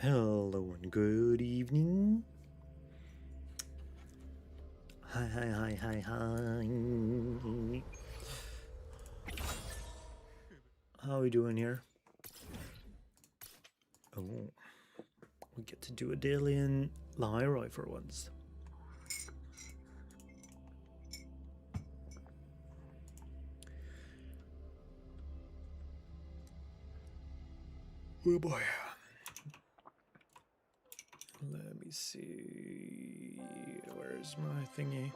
Hello and good evening. Hi. How are we doing here? Oh, we get to do a daily in Lyroy for once. Oh boy. Let me see. Where's my thingy?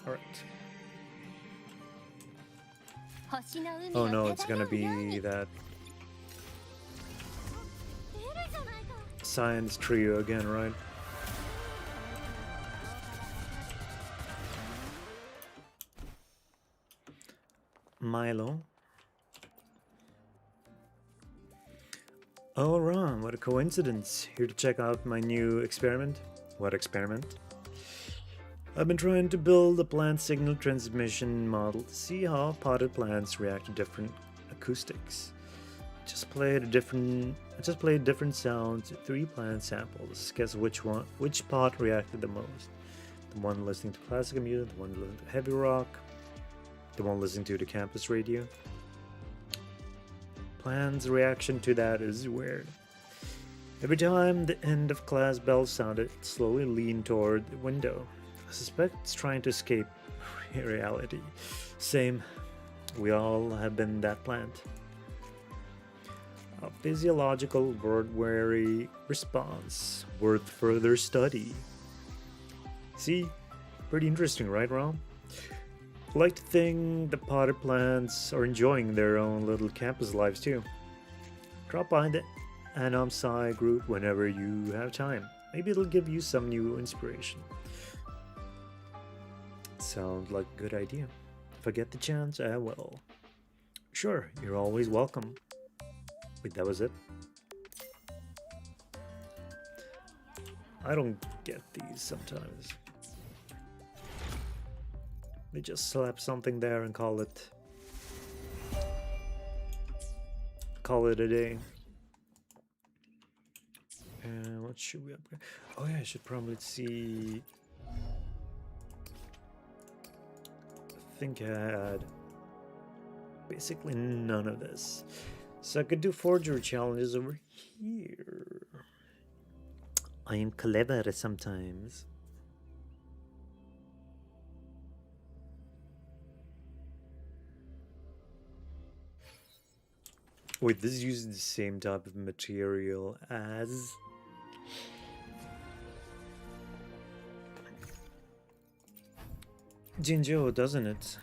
All right. Oh no, it's gonna be that science trio again, right? Milo. Oh, Ron, what a coincidence. Here to check out my new experiment. What experiment? I've been trying to build a plant signal transmission model to see how potted plants react to different acoustics. I just played different sounds to 3 plant samples. Guess which pot reacted the most. The one listening to classical music, the one listening to heavy rock, the one listening to the campus radio. Plant's reaction to that is weird. Every time the end of class bell sounded, it slowly leaned toward the window. I suspect it's trying to escape reality. Same, we all have been that plant. A physiological word-weary response, worth further study. See? Pretty interesting, right, Rom? I like to think the potted plants are enjoying their own little campus lives too. Drop by the Anom Psi group whenever you have time. Maybe it'll give you some new inspiration. Sounds like a good idea. If I get the chance, I will. Sure, you're always welcome. Wait, that was it? I don't get these sometimes. They just slap something there and call it a day. And what should we upgrade? Oh yeah, I should probably see. I think I had basically none of this. So I could do forgery challenges over here. I am clever sometimes. Wait, this uses the same type of material as Jinjo, doesn't it?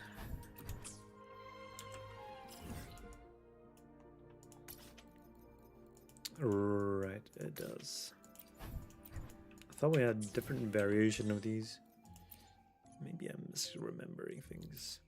Right, it does. I thought we had a different variation of these. Maybe I'm misremembering things.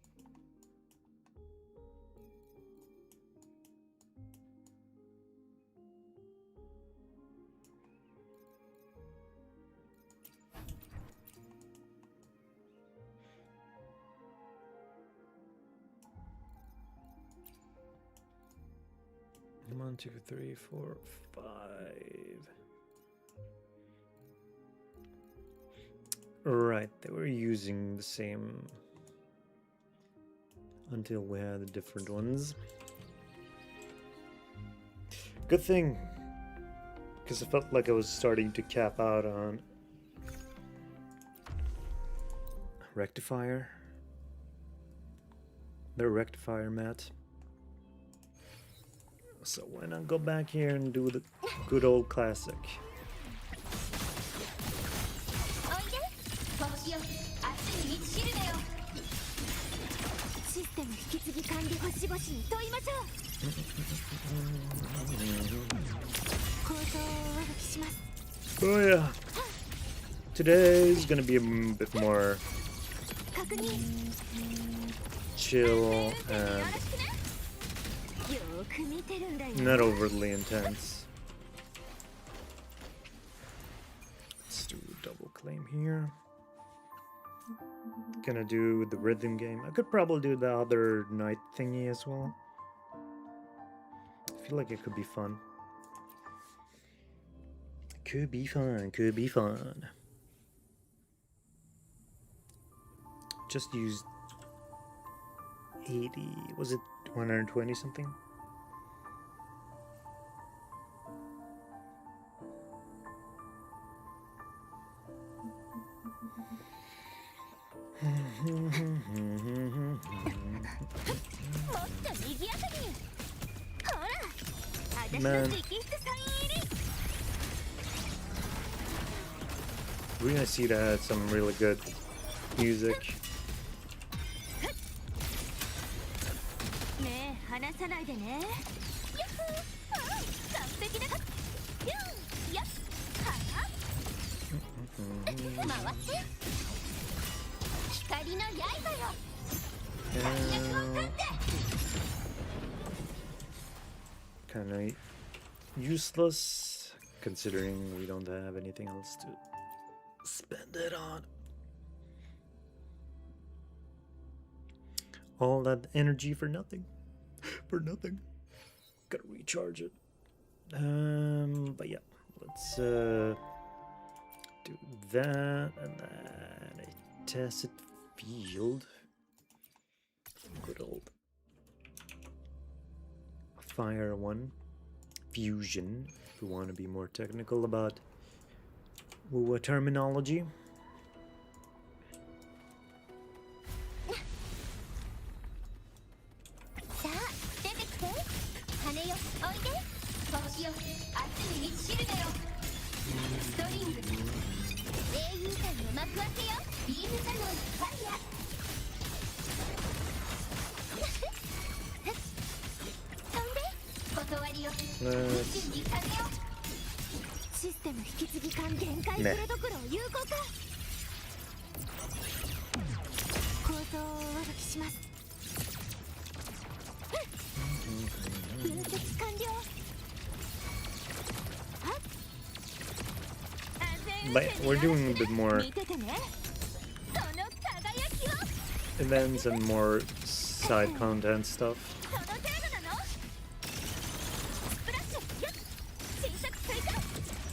One, two, three, four, 5. Right, they were using the same until we had the different ones. Good thing, because I felt like I was starting to cap out on rectifier. The rectifier mat. So why not go back here and do the good old classic? Oh yeah. Today's gonna be a bit more chill and not overly intense. Let's do a double claim here. Gonna do the rhythm game. I could probably do the other night thingy as well. I feel like it could be fun. Could be fun, could be fun. Just used 80, was it 120 something? Man, we're gonna see that some really good music. Kind of useless, considering we don't have anything else to spend it on. All that energy for nothing. For nothing. Gotta recharge it. But yeah, let's do that and then a tacit field. Good old fire one. Fusion, if we want to be more technical about WuWa terminology. But we're doing a bit more events and more side content stuff.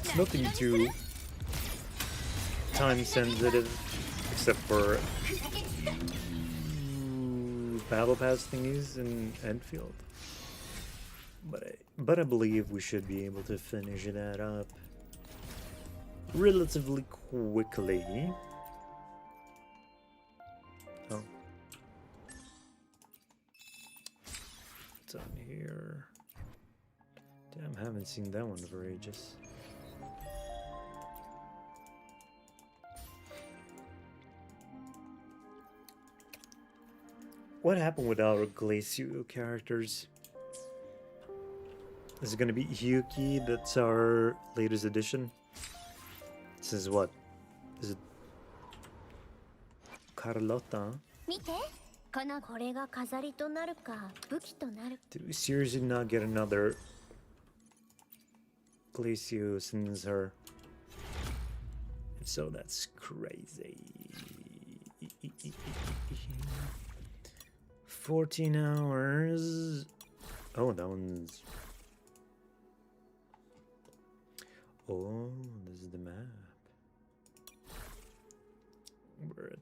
It's nothing too time sensitive except for battle pass thingies in Endfield. But I believe we should be able to finish that up relatively quickly. Oh. What's on here? Damn, I haven't seen that one for ages. What happened with our Glacial characters? Is it gonna be Hyuki? That's our latest edition. This is what? Is it Carlotta? Did we seriously not get another Glacial since her? If so, that's crazy. 14 hours. Oh, that one's... Oh, this is the map. We're at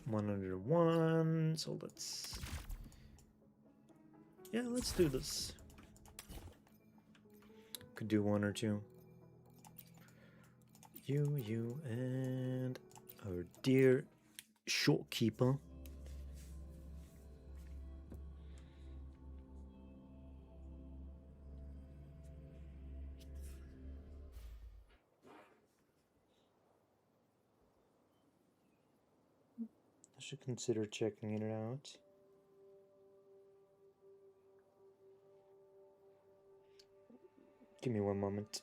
101, so let's... Yeah, let's do this. Could do one or two. You, and our dear shopkeeper. I should consider checking it out. Give me one moment.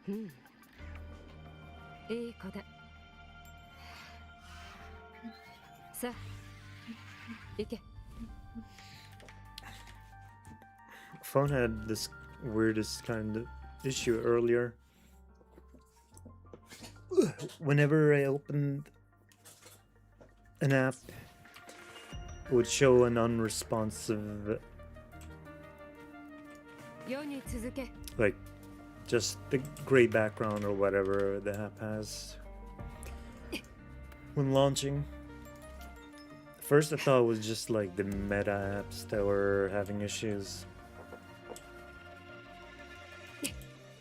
いい子だ。さあ、行け。 Phone had this weirdest kind of issue earlier. Whenever I opened an app, it would show an unresponsive, like just the gray background or whatever the app has when launching. First I thought it was just like the meta apps that were having issues.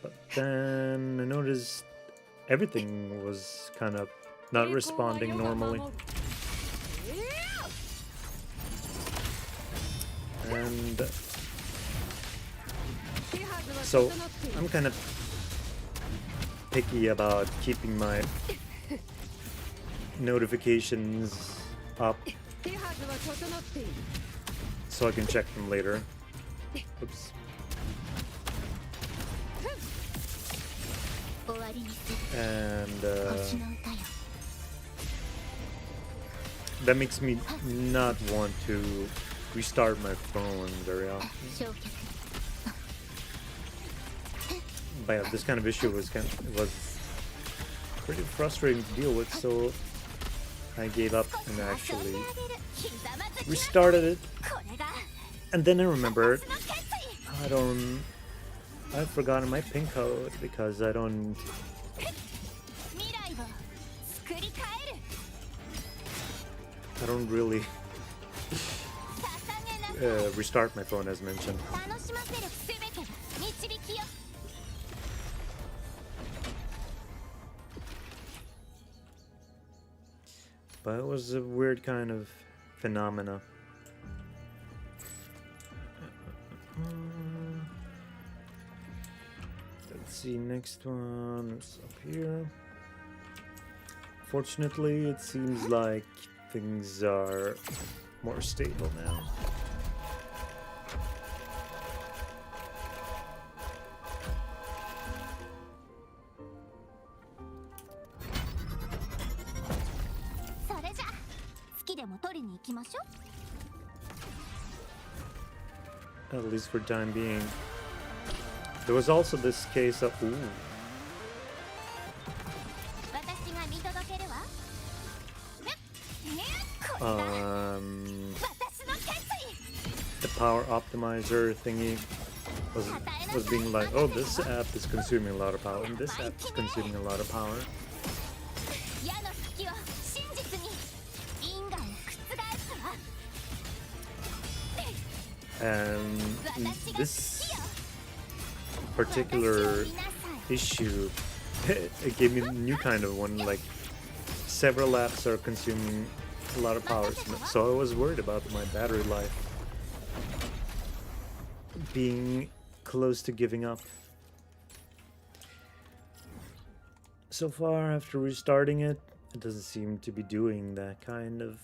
But then I noticed everything was kind of not responding normally. And so I'm kind of picky about keeping my notifications up so I can check them later. Oops. And that makes me not want to restart my phone very often. But yeah, this kind of issue was pretty frustrating to deal with, so I gave up and actually restarted it. And then I remembered I've forgotten my pin code because I don't really restart my phone as mentioned. But it was a weird kind of phenomena. Let's see, next one is up here. Fortunately, it seems like things are more stable now. At least for time being. There was also this case of the power optimizer thingy was being like, oh, this app is consuming a lot of power and this app is consuming a lot of power. And this particular issue, it gave me a new kind of one, like several apps are consuming a lot of power, so I was worried about my battery life being close to giving up. So far, after restarting it, it doesn't seem to be doing that kind of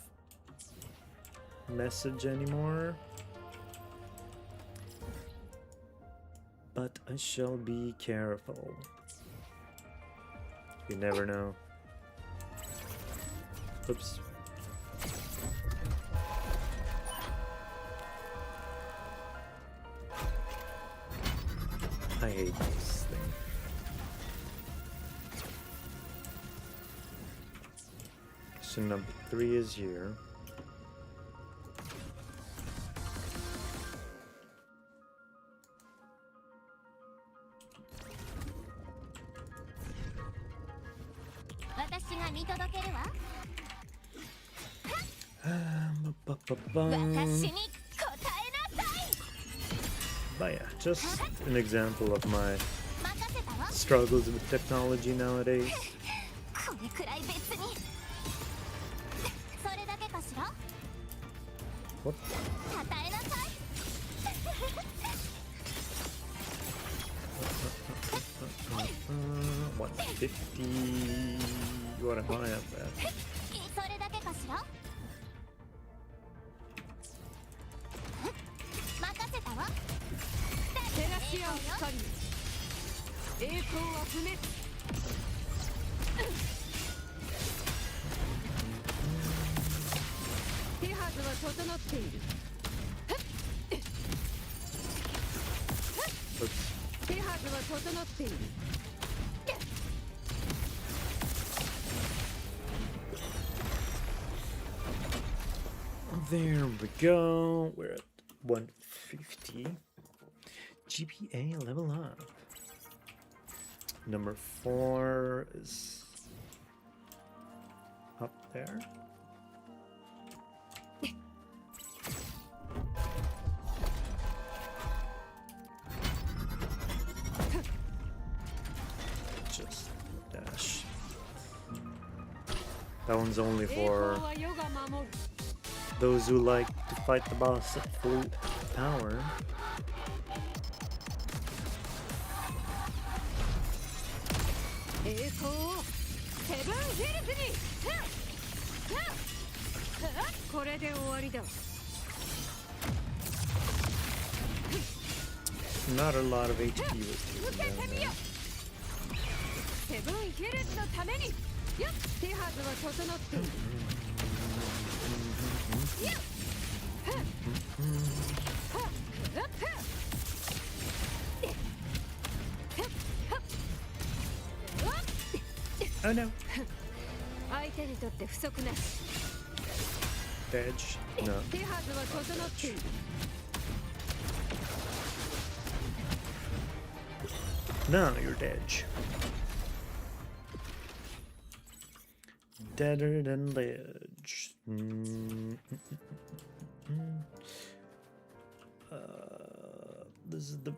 message anymore. But I shall be careful. You never know. Oops. I hate this thing. So number 3 is here. But yeah, just an example of my struggles with technology nowadays. What? 150. What am I up at? 栄光は不滅手はずは整っている Oops. 手はずは整っている There we go. We're at 150. GPA level up. Number 4 is up there. Just dash. That one's only 栄 for 光は世が守る those who like to fight the boss at full power. 栄光をセブンヒルズにこれで終わりだ Not a lot of HP was 受 taken け down てみ there. よセブンヒルズのためによっ手はずは整っているよっ Oh no. 相手にとって不足なし Edge. No. 手はずは整っている Now you're edge. Deader than ledge. This is the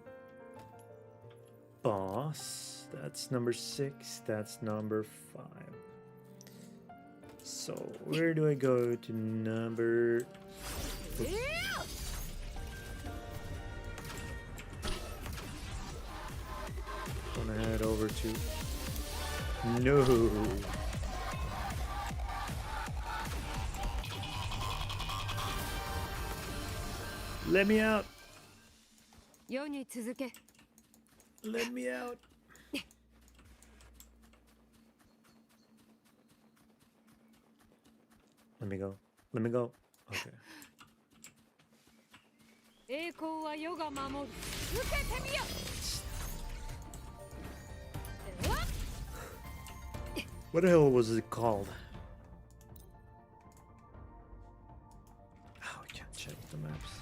boss. That's number 6. That's number 5. So where do I go to number? Gonna head over to. No. Let me out. 世に続け Let me out. Let me go. Let me go. Okay. 栄光は世が守る受けてみよ What the hell was it called? Oh, I can't check the maps.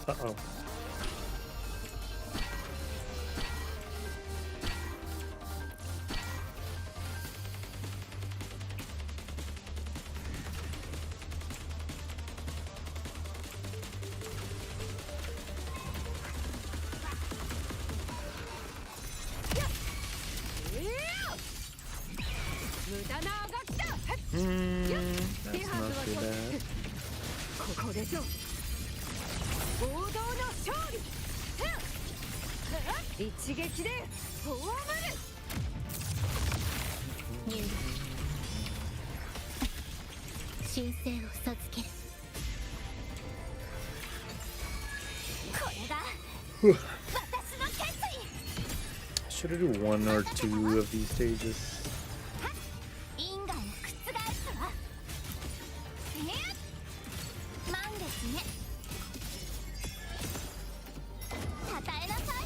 Uh-oh. That's not too bad. ここでしょ王道の勝利一撃で葬る神聖を授けるこれが私の決意 Should I do 1 or 2 of these stages? 因果を覆すわ満ですねたたえなさい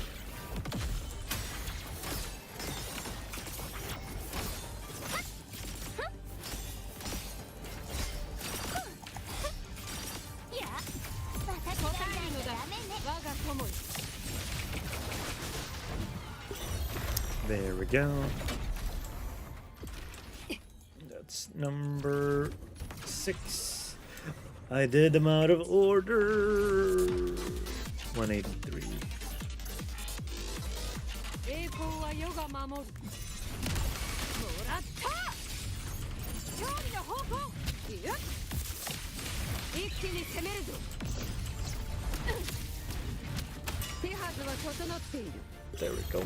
いや私がいないとダメね我が友に There we go. That's number 6. I did them out of order. 183. 栄光は世が守るもらった勝利の方向いや一気に攻めるぞ手はずは整っている There we go.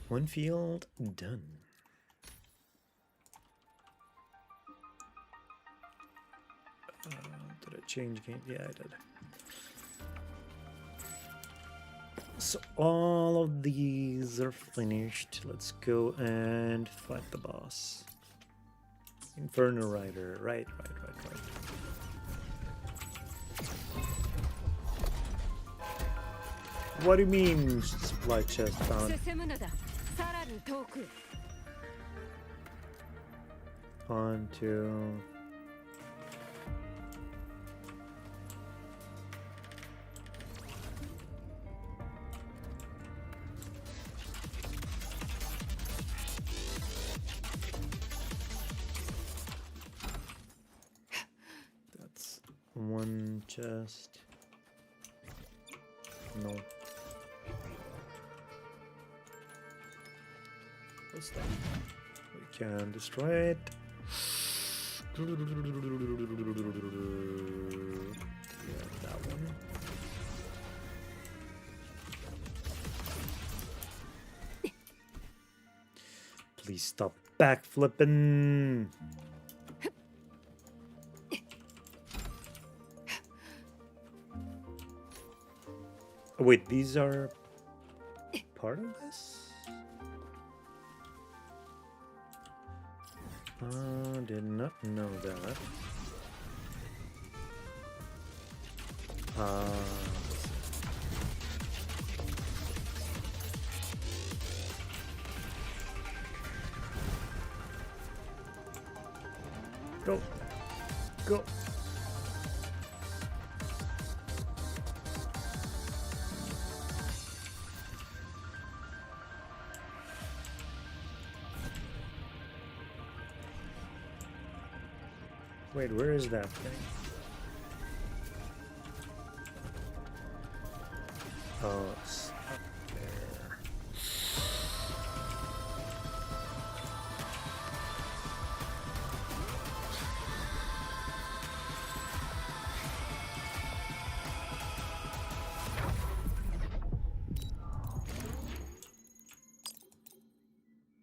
One field done. Did I change game? Yeah, I did. So all of these are finished. Let's go and fight the boss. Inferno Rider. Right. What do you mean supply chest found? 進むのだ。さらに遠くへ。Onto that's one chest. No. What's that? We can destroy it. Yeah, that one. Please stop backflipping. Oh, wait, these are part of this? Did not know that. Go. Go. Wait, where is that thing? Oh, it's up there.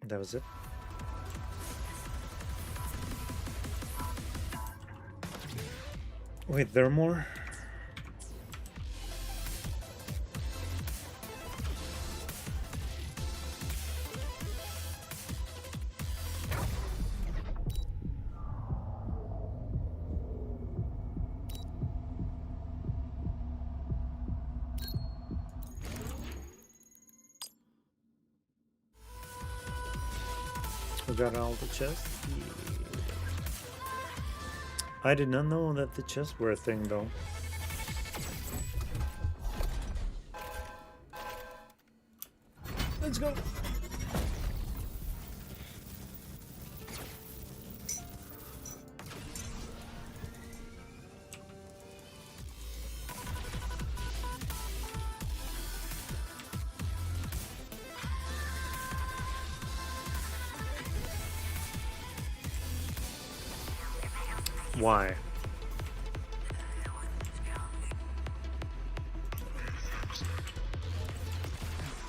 That was it. Wait, there are more? We got all the chests? Yeah. I did not know that the chests were a thing, though. Let's go! Why?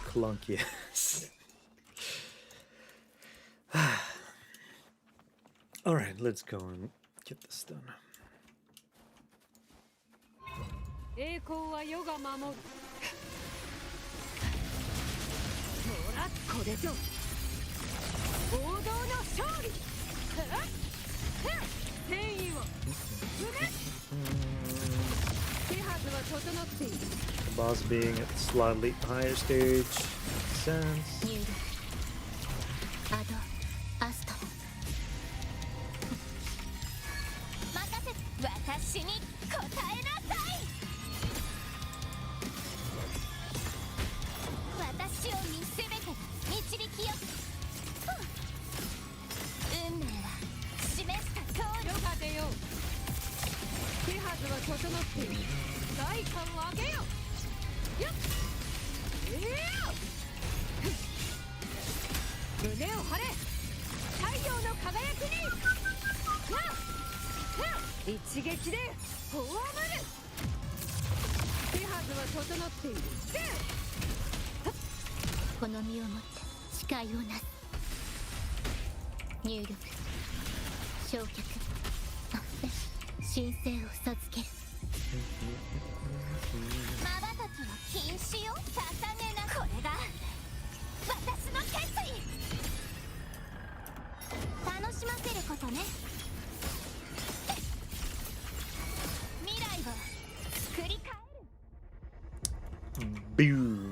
Clunkiest. All right, let's go and get this done. 栄光は世が守る。ほら、これぞ王道の勝利。戦意を踏め。手はずは整っている。 The boss being at slightly higher stage. Sense. 入力アドアスト任せ私に答えなさい。私を見せめて導きよ。運命は示した通り。世が出よう。手はずは整っている。代価を上げよ。よっ。胸を張れ。太陽の輝きに。一撃で葬る。手はずは整っている。この身をもって誓いをなす。入力焼却神聖を授ける。まばたきは禁止よ。捧げな。これが私の決意。楽しませることね。未来を作り変える。 Boom.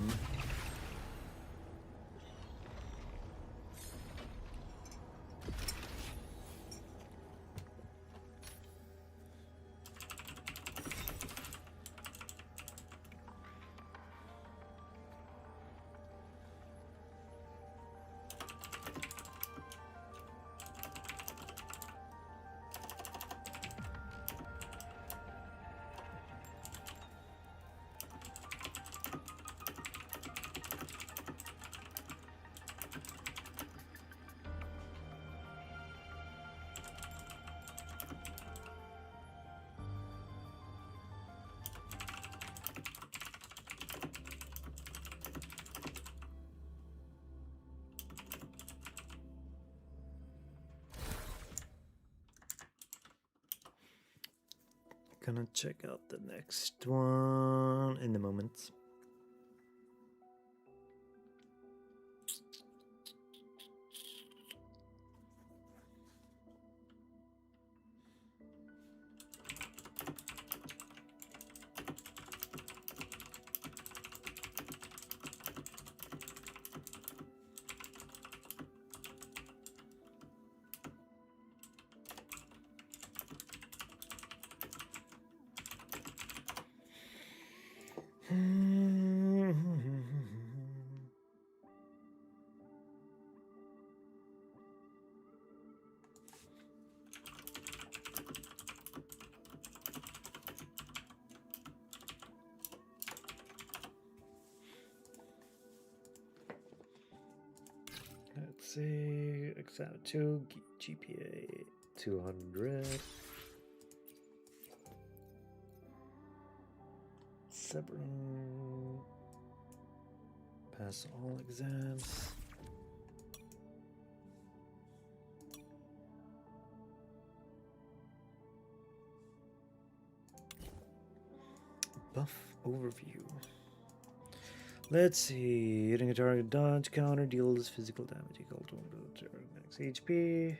Gonna check out the next one in a moment. Let's see, exam 2, GPA 200. Severin. Pass all exams. Buff overview. Let's see. Hitting a target dodge counter deals physical damage equal to max HP.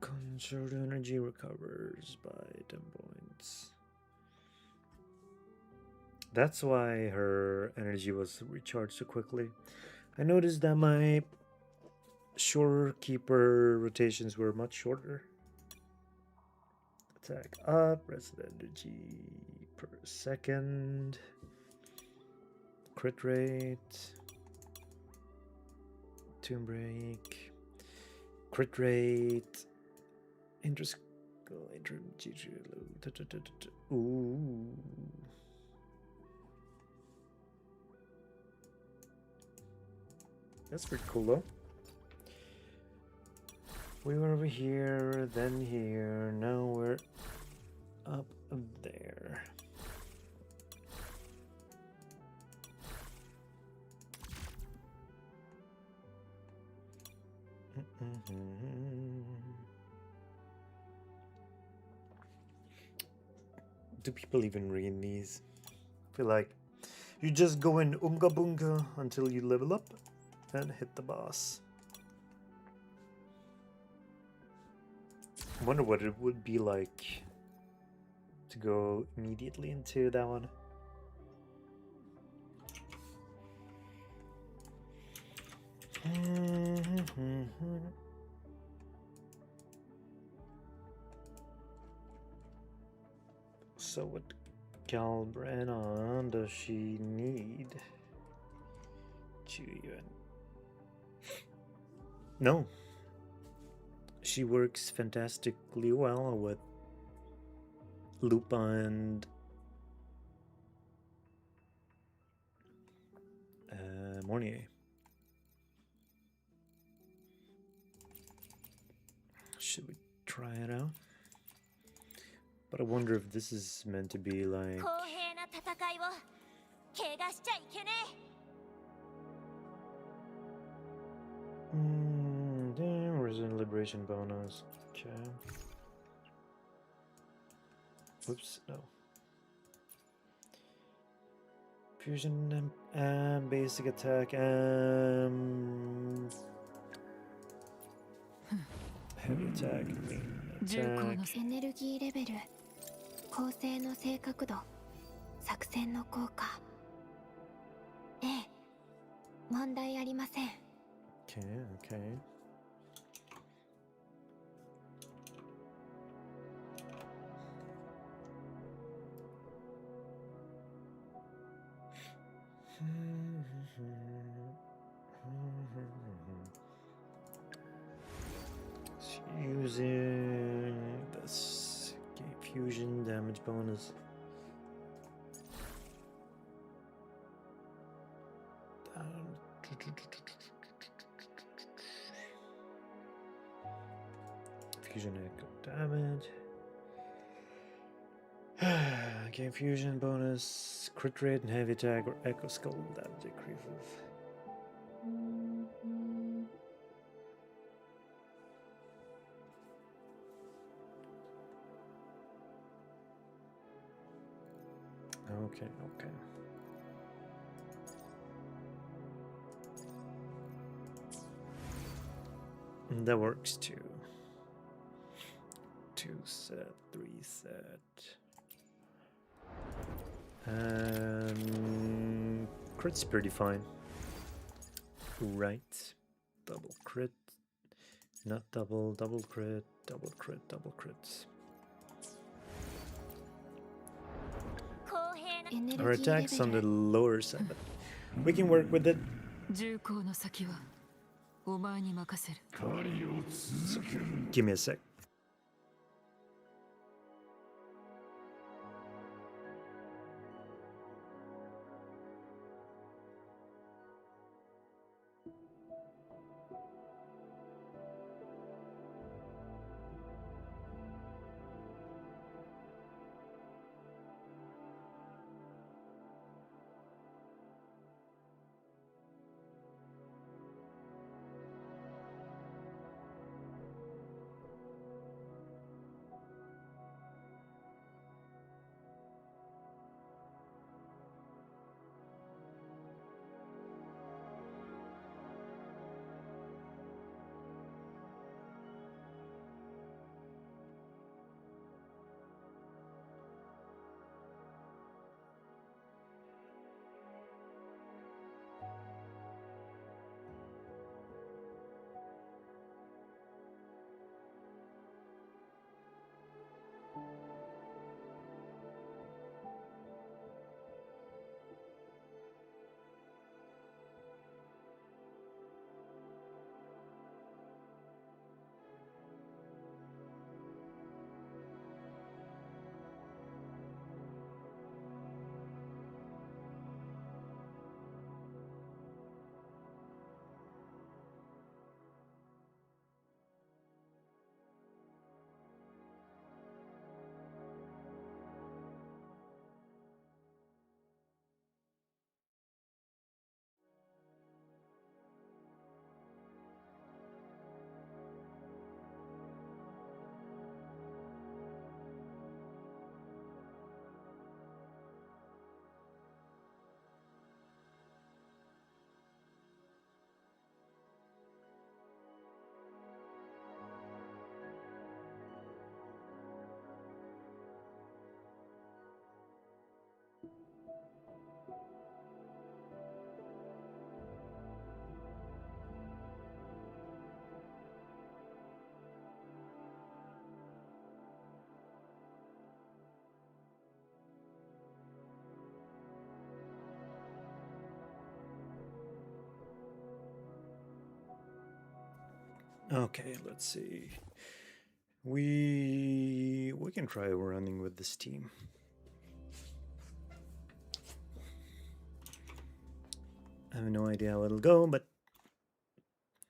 Conserved energy recovers by 10 points. That's why her energy was recharged so quickly. I noticed that my Shorekeeper rotations were much shorter. Attack up, resident energy per second, crit rate, tomb break, crit rate, interest. Ooh. That's pretty cool though. We were over here, then here, now we're up there. Do people even read these? I feel like you just go in Oomga Boonga until you level up and hit the boss. I wonder what it would be like to go immediately into that one. So what Galbranon does she need? No. She works fantastically well with Lupa and Mornier. Should we try it out? But I wonder if this is meant to be like... 公平な戦いを怪我しちゃいけねえ。Damn, Resident Liberation bonus. Okay. Whoops, no. Fusion and basic attack and heavy attack, main 重厚の attack. エネルギーレベル、構成の正確度、作戦の効果。ええ、問題ありません。Okay, okay. Using this game fusion damage bonus. Fusion echo damage. Game fusion bonus, crit rate and heavy attack or echo skull damage decreases. Okay, okay. And that works too. 2 set, 3 set. Crit's pretty fine. Right. Double crit. Not double, double crit, double crit, double crits. 公平な エネ Our ルギーレ attacks on ベ the ル、 lower side, but we can work with it. 重厚の先はお前に任せる。 Give me a sec. Okay, let's see. We can try running with this team. I have no idea how it'll go, but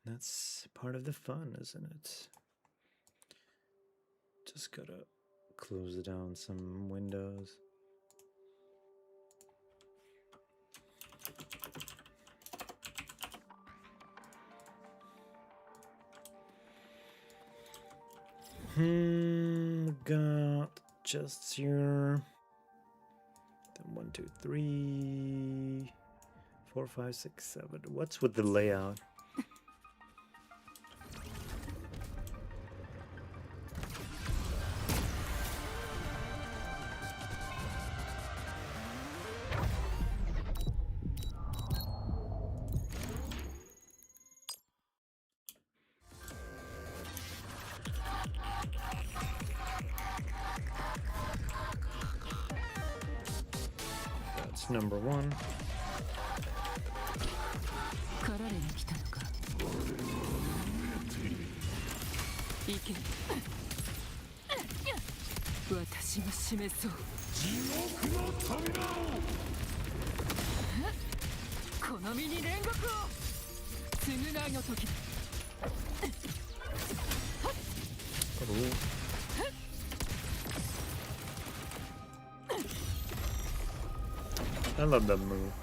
that's part of the fun, isn't it? Just gotta close down some windows. Got chests here. Then 1, 2, 3, 4, 5, 6, 7. What's with the layout? That's number 1. 駆られに来たのか。行け。私が示そう。この身に煉獄を。償いの時だ。I love that move.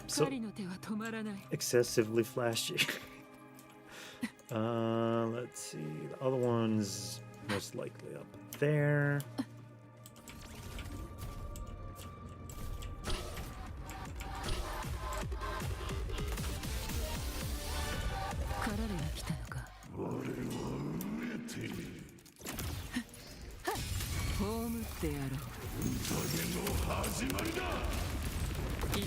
So 狩りの手は止まらない。 excessively flashy. Let's see. The other one's most likely up there. 駆られに来たのか。葬ってやろう。行け。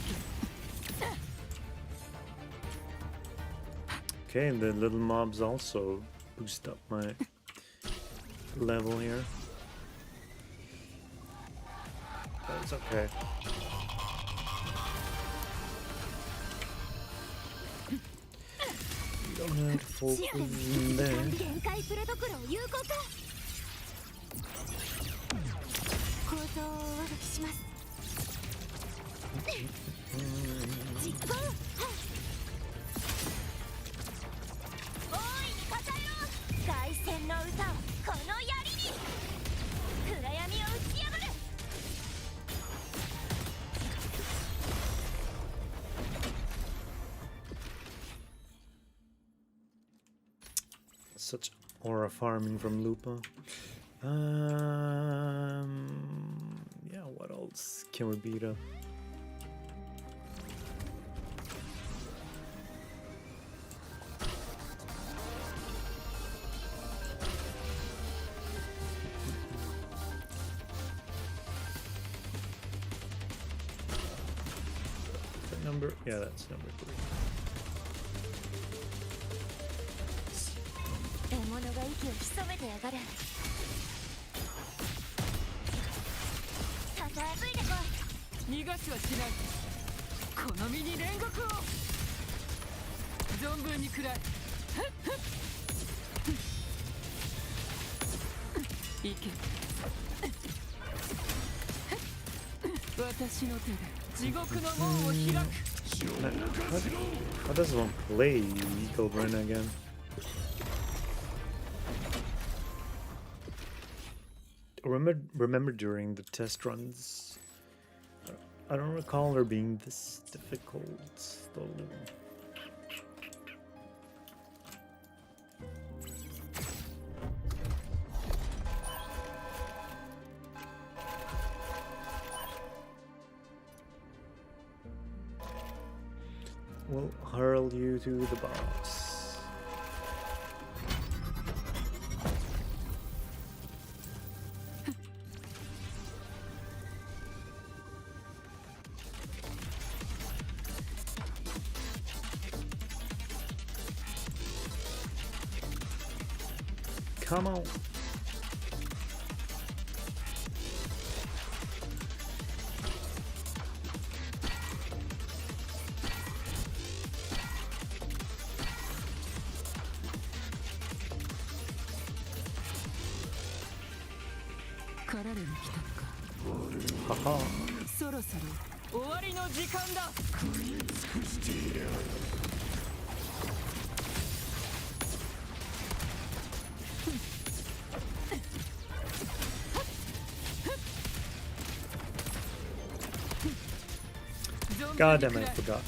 Okay, and the little mobs also boost up my level here. That's okay. You don't have to focus in there. 限界プロトコルを有効化。構造を上書きします。実行。大いに語ろう。凱旋の歌をこの槍に。暗闇を打ち破る。 Such aura farming from Lupa. Yeah, what else can we beat up? That number? Yeah, that's number 3. 獲物が息を潜めてやがる。たたえついてこい。逃がしはしない。この身に煉獄を。存分に食らえ。行け。私の手で地獄の門を開く。 How does one play Eagle Brand again? Remember during the test runs, I don't recall her being this difficult though. We'll hurl you to the boss. Come on. Haha. そろそろ終わりの時間だ。God damn it, I forgot.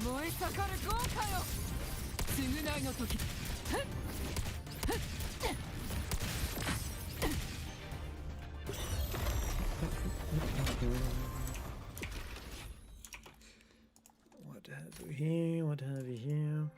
燃え盛る豪華よ償いの時 What have we here? What have we here?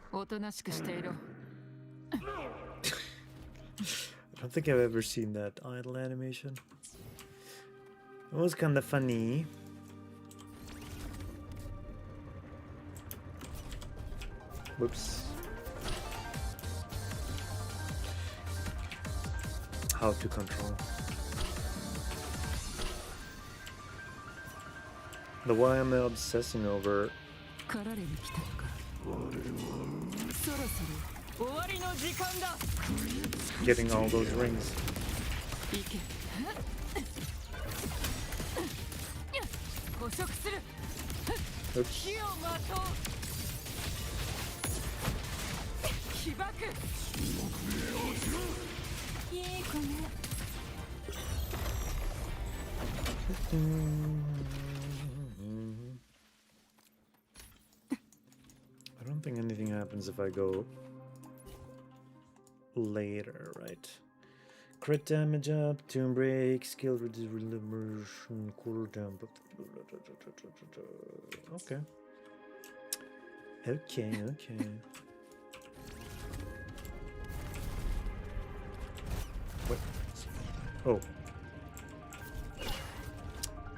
I don't think I've ever seen that idle animation. It was kind of funny. Whoops. How to control. The why am I obsessing over 狩られに来たのかそろそろ終わりの時間だ getting all those rings? 行け捕食する Oops. 火をまとう被爆いい子ね I don't think anything happens if I go later, right? Crit damage up, tomb break, skill reduce immersion, quarter jump. Okay. Okay. What? Oh.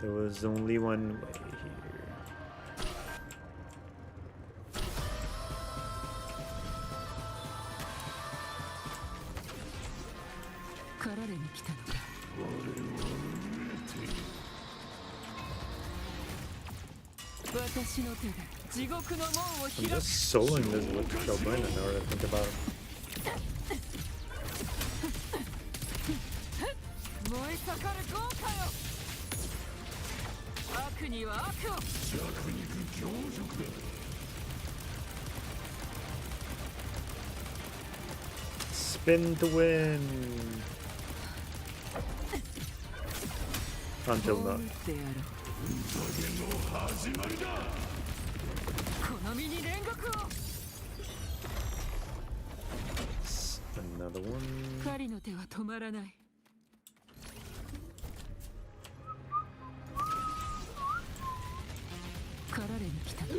There was only one way here. I'm just soloing this with Dornman now that I think about it. 燃え盛る豪華よ悪には悪を Spin to win. Until not. この身に煉獄を Another one. 狩りの手は止まらない狩られに来たのか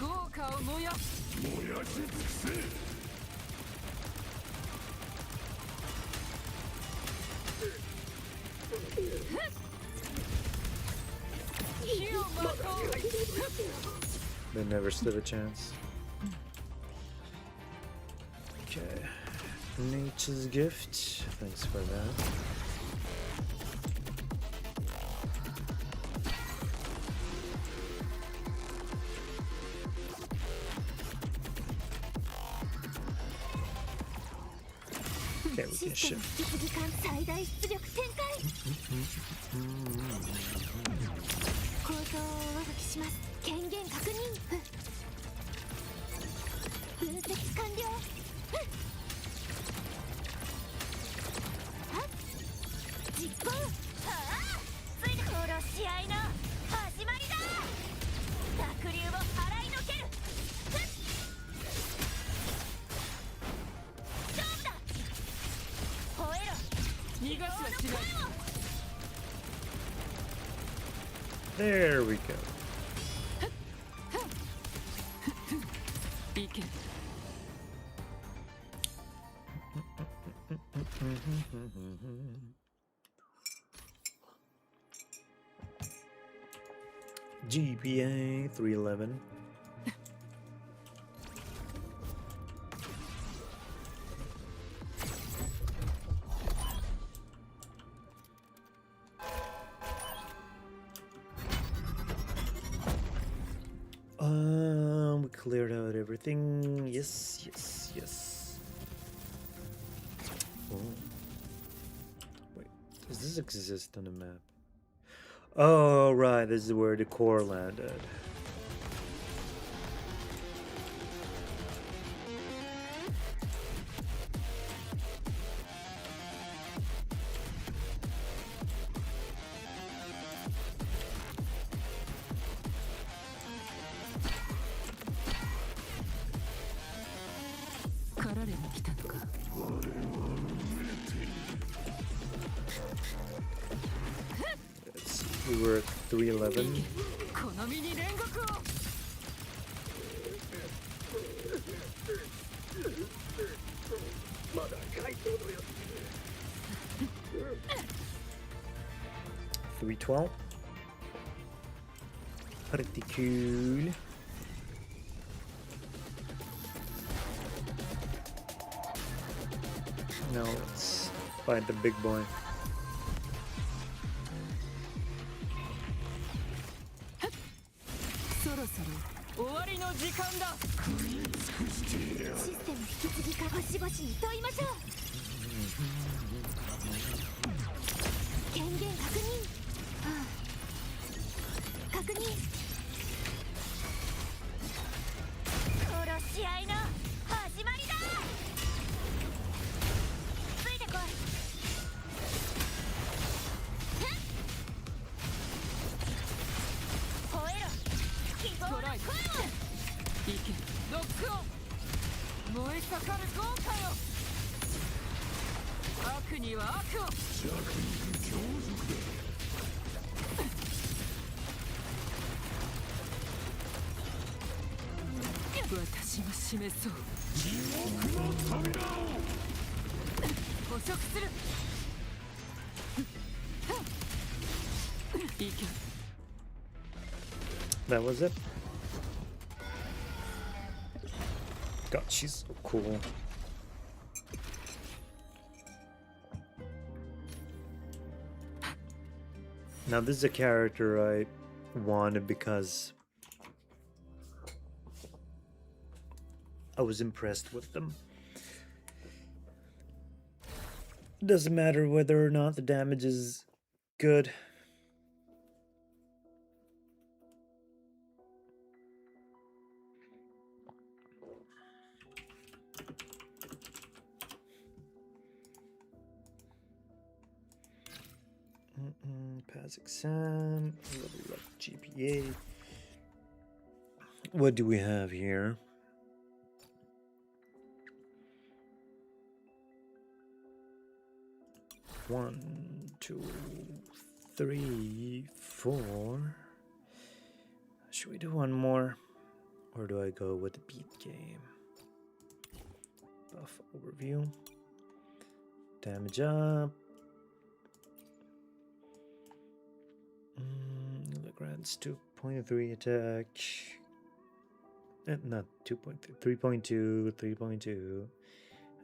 豪華を燃やす燃やし尽くせ They never stood a chance. Okay. Nature's gift. Thanks for that. Okay, we can shift. 最大出力展開構造を上書きします権限確認分析完了実行ついて殺し合いの始まりだ濁流を払いのける勝負だ吠えろ逃がすはしない There we go. いけ GPA 311. cleared out everything. Yes, yes, yes. Oh. Wait, does this exist on the map? Oh, right, this is where the core landed. We were at 311. $312. Pretty cool. Now let's find the big boy. That was it. God, she's so cool. Now this is a character I wanted because I was impressed with them. Doesn't matter whether or not the damage is good. Pass exam, level up GPA. What do we have here? One, two, three, four. Should we do one more? Or do I go with the beat game? Buff overview. Damage up. Grants 2.3 attack. Not 2.3, 3.2, 3.2.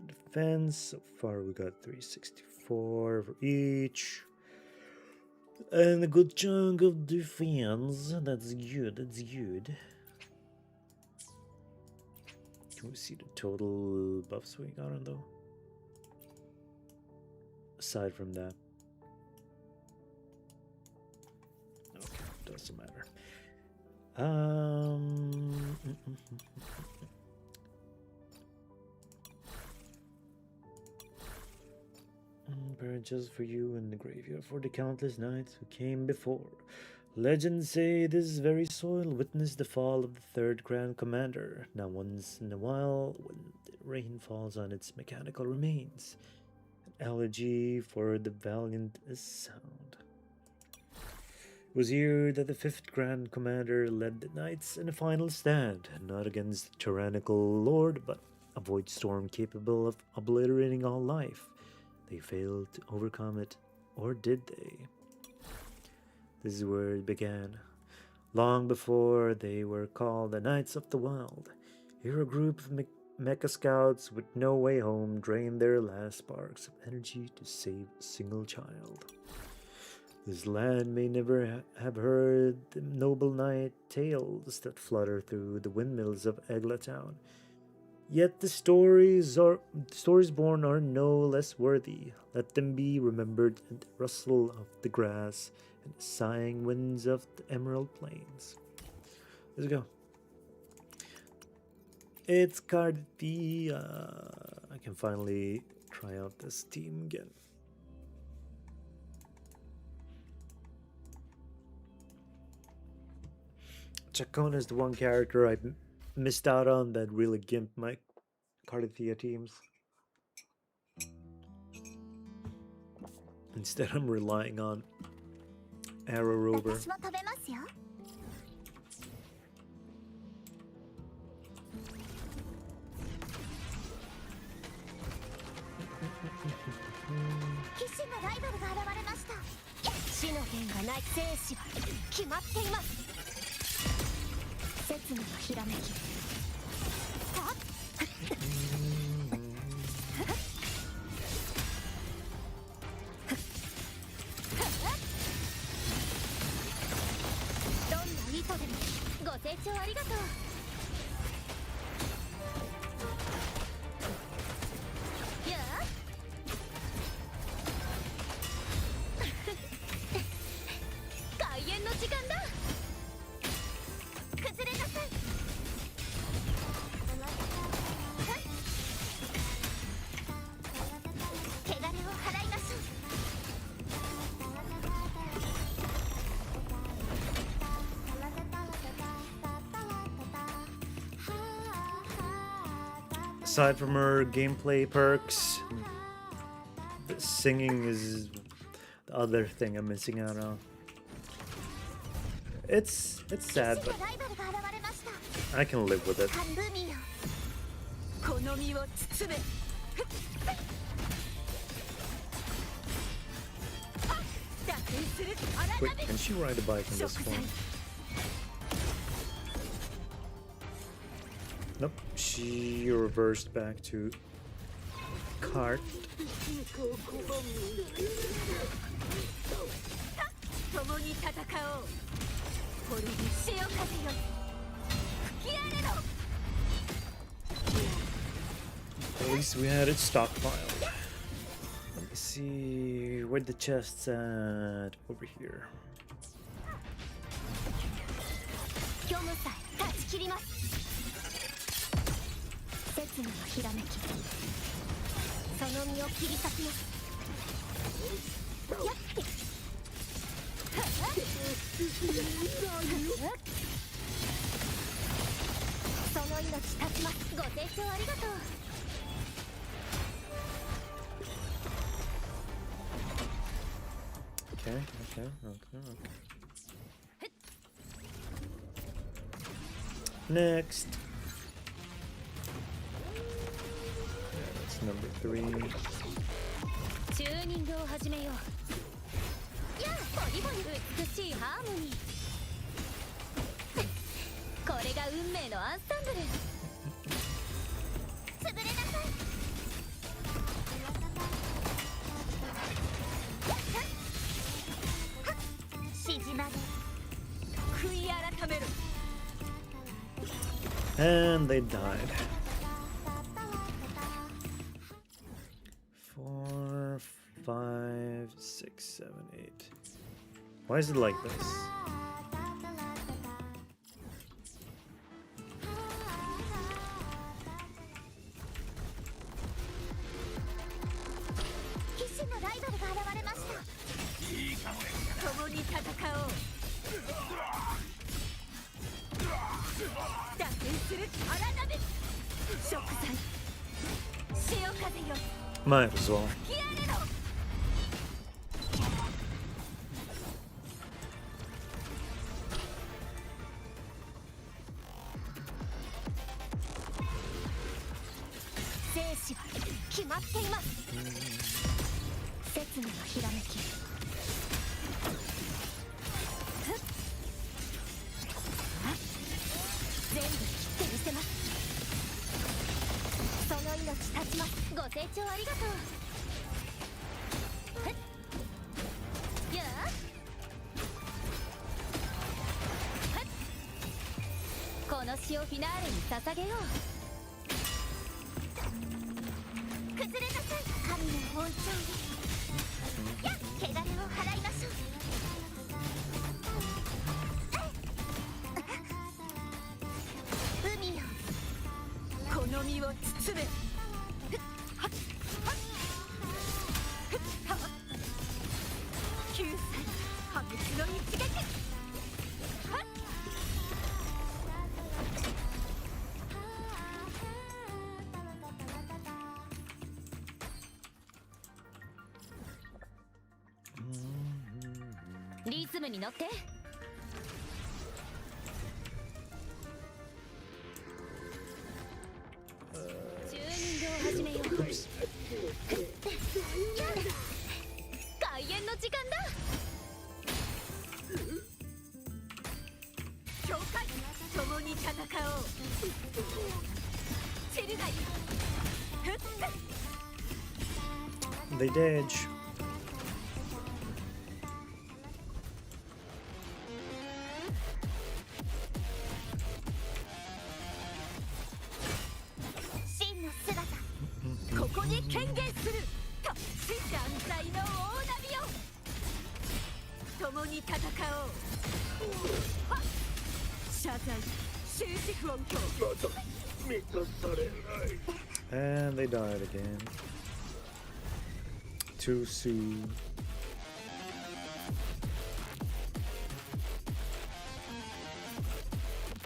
Defense, so far we got 364 for each. And a good chunk of defense. That's good, that's good. Can we see the total buffs we got on though? Aside from that. Doesn't matter. Buried just for you in the graveyard for the countless knights who came before. Legends say this very soil witnessed the fall of the third Grand Commander. Now once in a while, when the rain falls on its mechanical remains, an elegy for the valiant is sound. It was here that the 5th Grand Commander led the Knights in a final stand, not against the tyrannical lord, but a void storm capable of obliterating all life. They failed to overcome it, or did they? This is where it began. Long before they were called the Knights of the Wild, here a group of mecha scouts with no way home drained their last sparks of energy to save a single child. This land may never have heard the noble knight tales that flutter through the windmills of Egla town. Yet the stories born are no less worthy. Let them be remembered in the rustle of the grass and the sighing winds of the emerald plains. Let's go. It's Cardi. I can finally try out this team again. Chacon is the one character I missed out on that really gimped my Cardi teams. Instead, I'm relying on Arrow Rover. 私も食べますよ 必死なライバルが現れました死の剣がない生死は決まっています刹那のひらめきはどんな意図でもご清聴ありがとうやあ開演の時間だ崩れなさい汚れを払いましょう Aside from her gameplay perks, the singing is the other thing I'm missing out on. It's sad, but I can live with it. カンブミよこの身を包め Wait, can she ride a bike in this one? Nope, she reversed back to cart. 共に戦おうこれに潮風よ吹き荒れろ At least we had it stockpiled. Let me see where the chest's at. Over here. 虚無さえ断ち切ります刹那のひらめきその身を切り裂きますやっその命断ちますご清聴ありがとう Okay. Next. Yeah, that's number 3. チューニングを始めようやあボリボリ美しいハーモニーこれが運命のアンサンブル潰れなさい縮まれ悔い改めろ And they died. 4, 5, 6, 7, 8. Why is it like this? Might as well. 死をフィナーレに捧げよう。崩れなさい神の恩寵に。やっ汚れを払いましょう。海よこの身を包め。9歳破滅の一撃。リズムに乗って。チューニングを始めよう。開演の時間だ。教会共に戦おう。チルガイ They dodge. 真の姿ここに権限すると死断罪の大波よ。共に戦おう。はっ謝罪終止符音響。 And they died again. Too soon.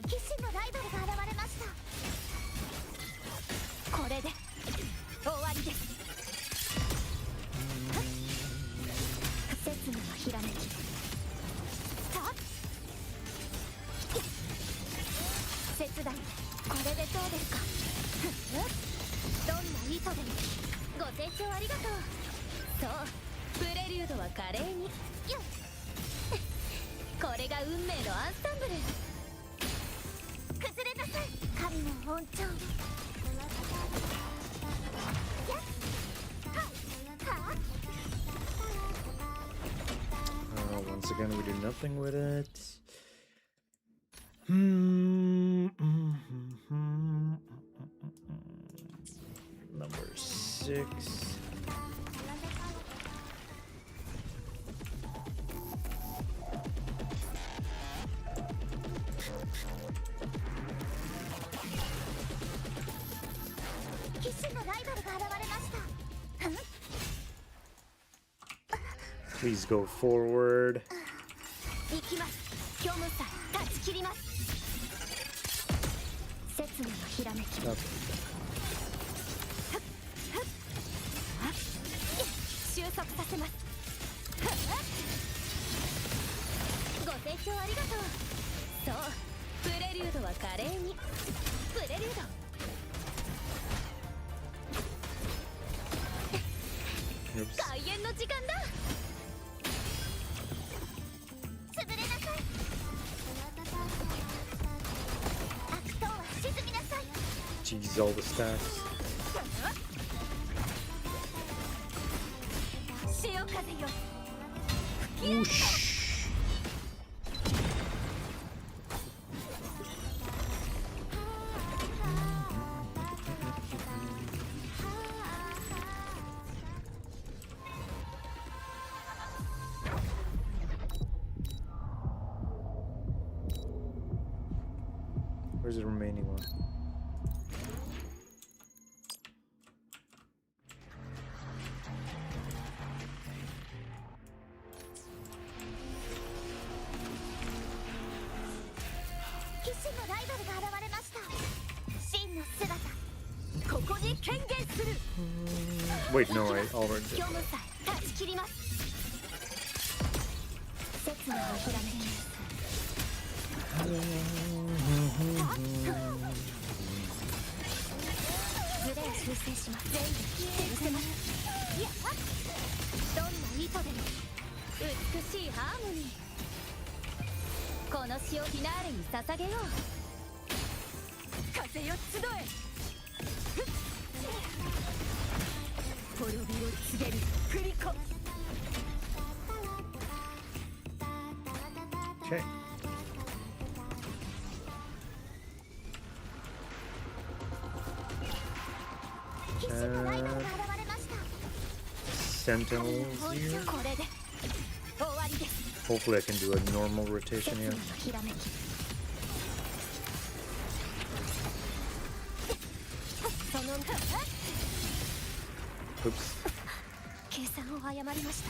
騎士のライバルが現れました。これで終わりです。切のひらめき。はっ切断これでどうですか。どんな意図でもご清聴ありがとう。そうプレリュードは華麗に。よっこれが運命のアンサンブル。崩れなさい神の恩寵に。Once again, we do nothing with it. Number 6. Please go forward. 行きます。虚無さ断ち切ります。切のひらめき。 Up. 収束させます。ご清聴ありがとう。そうプレリュードは華麗に。プレリュード開演の時間だ。潰れなさい。悪党は沈みなさい。 Jeez, all the stacks. 潮風よ。 Whoosh. Where's the remaining one? Wait, no, I already did. 虚無さ断ち切ります。切のひらめき。ズレを修正します。全部切ってみせます。いやどんな意図でも美しいハーモニー。この詩をフィナーレに捧げよう。風よ集え。滅びを告げる振り子。 Okay. Sentinels here. これで終わりです Hopefully I can do a normal rotation here. ひらめきその Oops. 計算を誤りました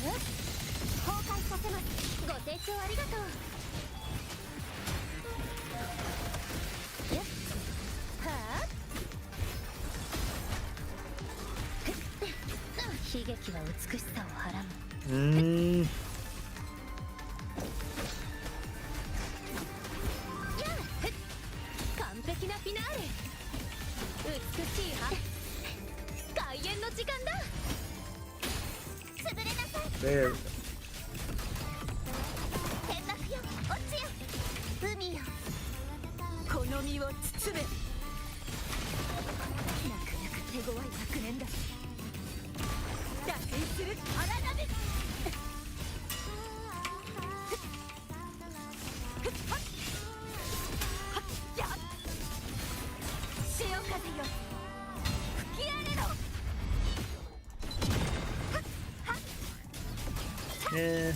崩壊させますご清聴ありがとうよっはあ悲劇は美しさをはらむ 完璧なフィナーレ美しい葉開演の時間だ潰れなさい There. 天幕よ落ちよ海よこの身を包めなかなか手強い学年だ打線する荒波潮風よ吹き荒れろ Eh,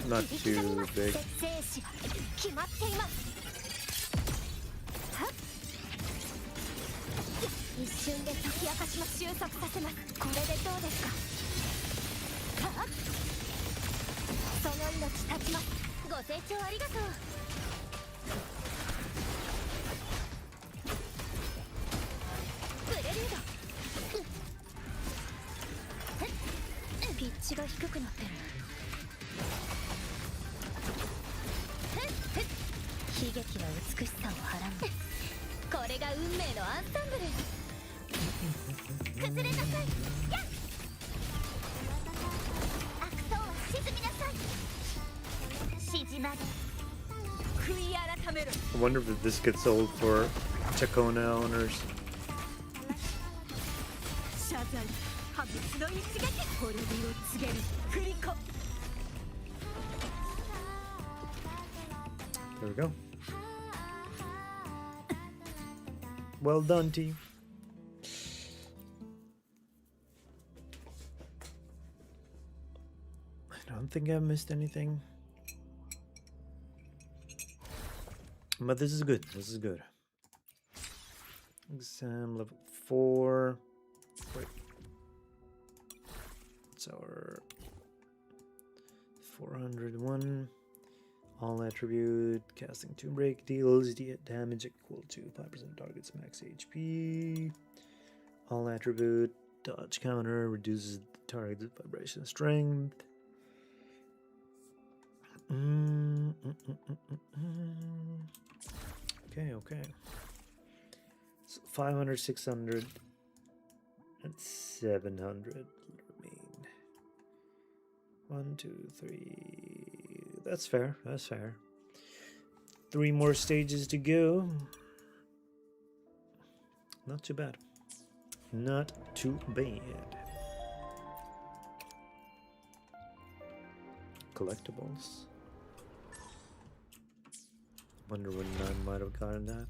not too big. 生死は決まっています一瞬で解き明かします収束させますこれでどうですかその命断ちますご清聴ありがとうプレリュードピッチが低くなってる悲劇は美しさをはらむこれが運命のアンサンブル崩れなさいやっ悪党は沈みなさい沈まれ悔い改めろ I wonder if this gets sold for Chacona owners. 謝罪破滅の一撃滅びを告げる振り子 There we go. Well done, team. I don't think I missed anything. But this is good. This is good. Exam level 4. Wait. It's our 401. All attribute, casting 2 break deals damage equal to 5% target's max HP. All attribute, dodge counter, reduces the target's vibration strength. Okay. So 500, 600, and 700 remain. 1, 2, 3. That's fair. 3 more stages to go. Not too bad. Not too bad. Collectibles. Wonder when I might have gotten that.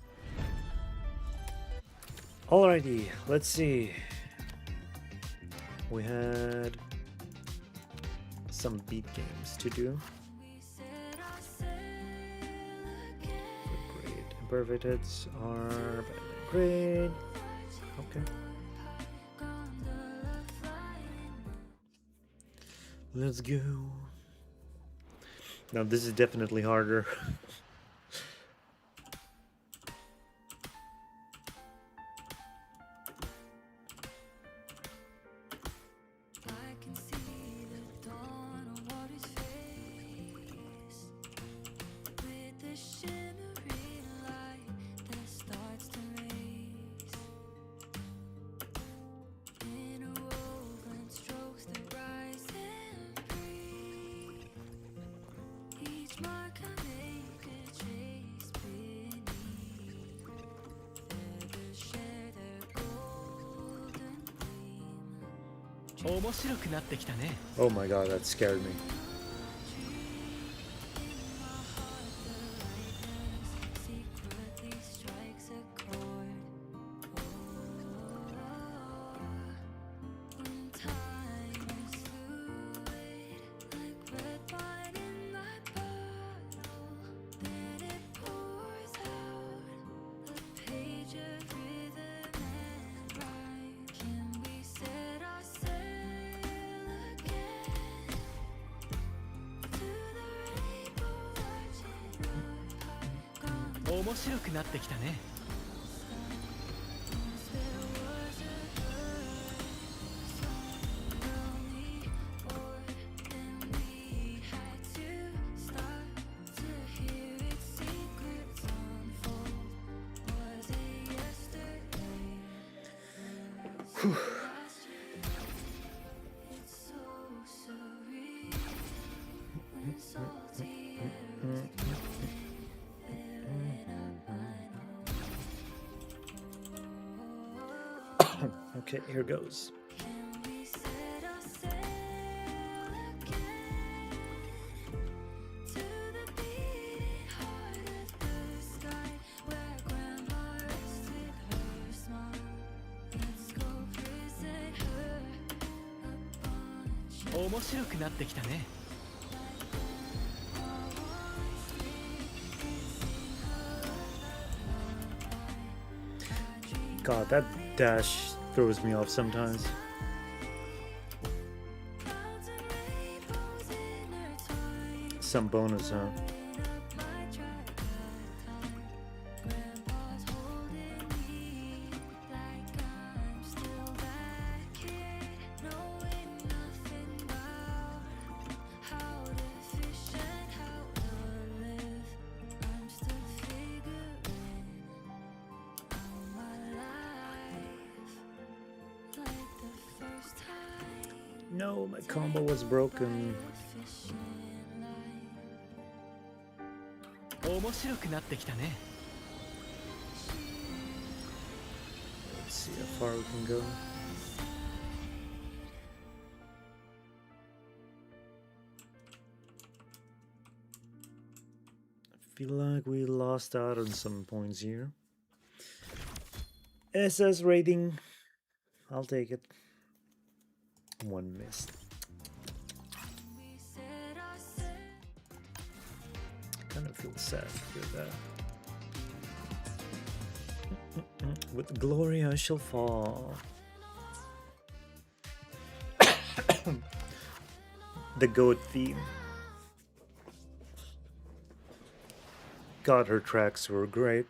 Alrighty, let's see. We had some beat games to do. Great. Imperfect hits are better than great. Okay. Let's go. Now this is definitely harder. Oh my god, that scared me. 面白くなってきたね。Okay, here goes. God, that dash throws me off sometimes. Some bonus, huh? No, my combo was broken. Let's see how far we can go. I feel like we lost out on some points here. SS rating, I'll take it. One missed. I kind of feel sad with that. With glory I shall fall. The goat theme. God, her tracks were great.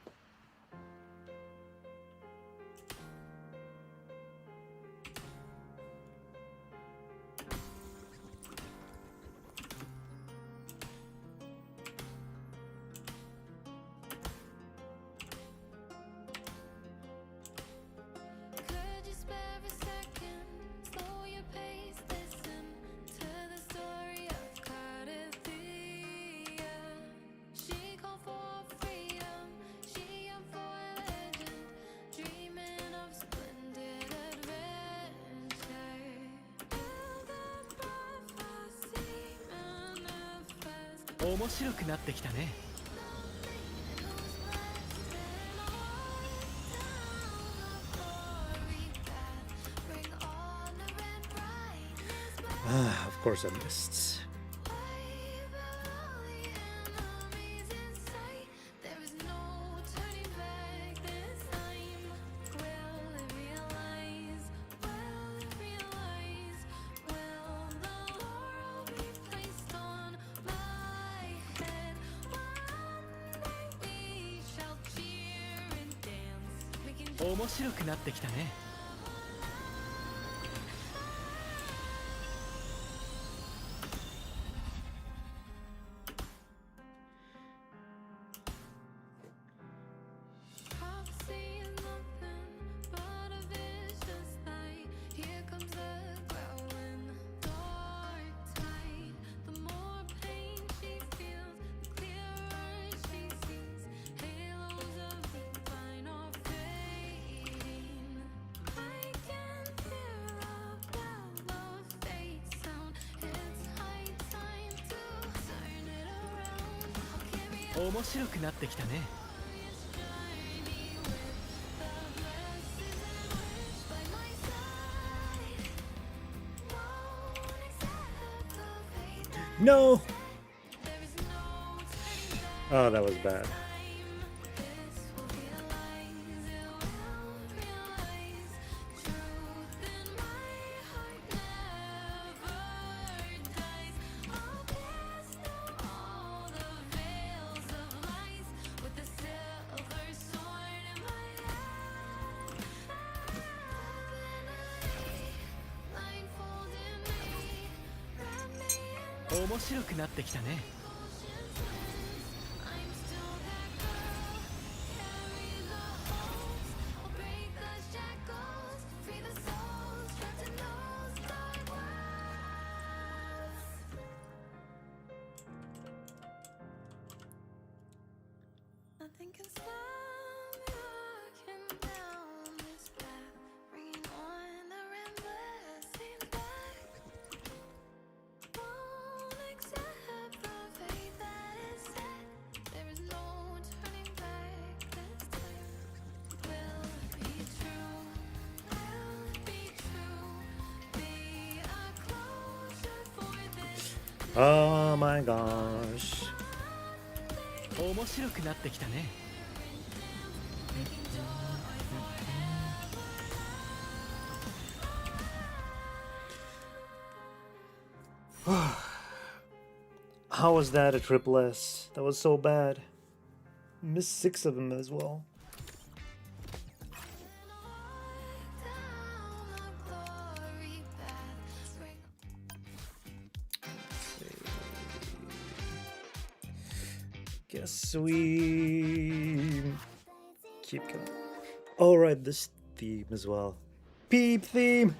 Of course I missed. No! Oh, that was bad. 面白くなってきたね。Nothing can stop me walking down this path, bringing on the restless seems back. Won't accept the fate that is set. There is no turning back this time. Will be true, will be true. Be a closure for this. Oh my gosh. 面白くなってきたね。How was that a triple S? That was so bad. Missed 6 of them as well. Guess we keep going. Alright, this theme as well. Peep theme!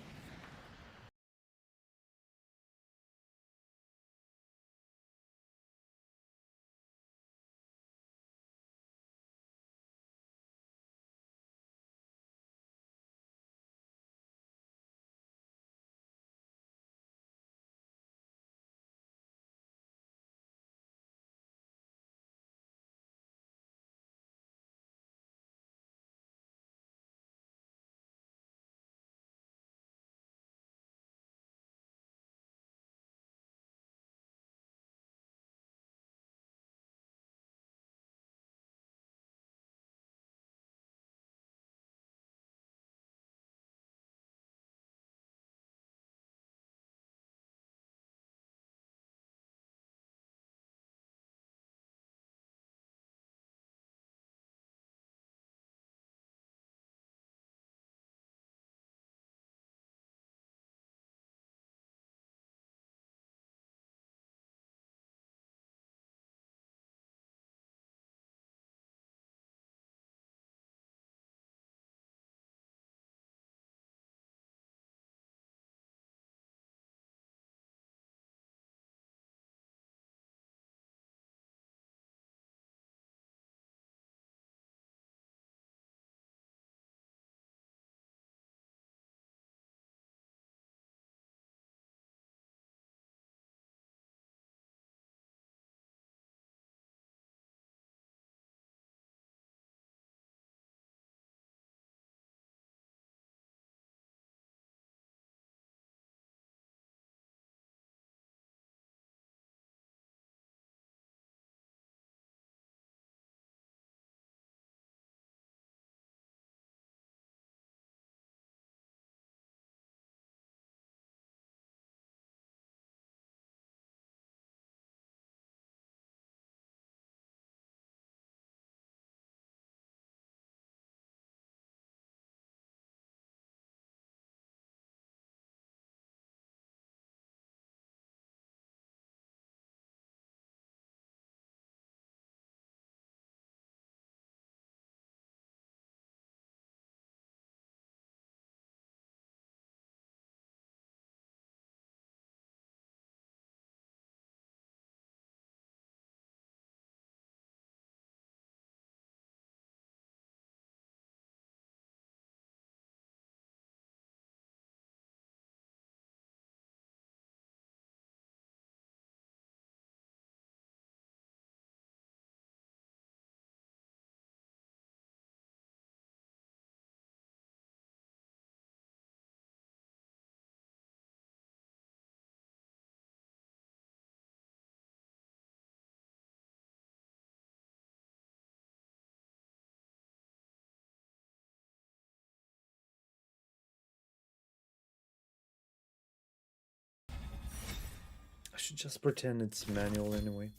I should just pretend it's manual anyway.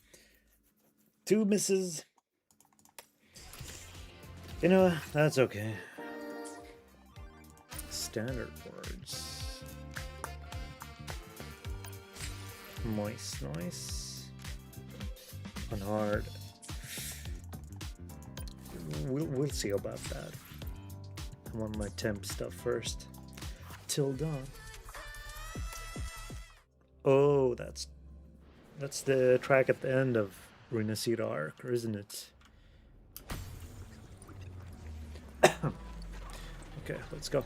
2 misses. You know, that's okay. Standard words. Nice. On hard. We'll see about that. I want my temp stuff first. Till dawn. Oh, that's the track at the end of Renacida Arc, isn't it? Okay, let's go.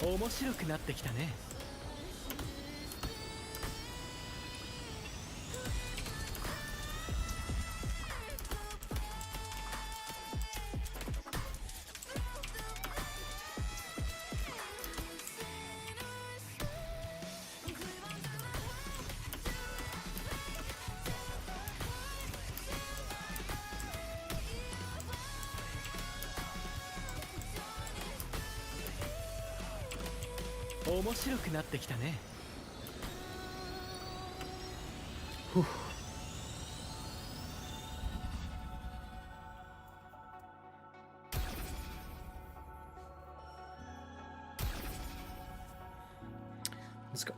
Oh, 面白くなってきたね。面白くなってきたね。Let's go.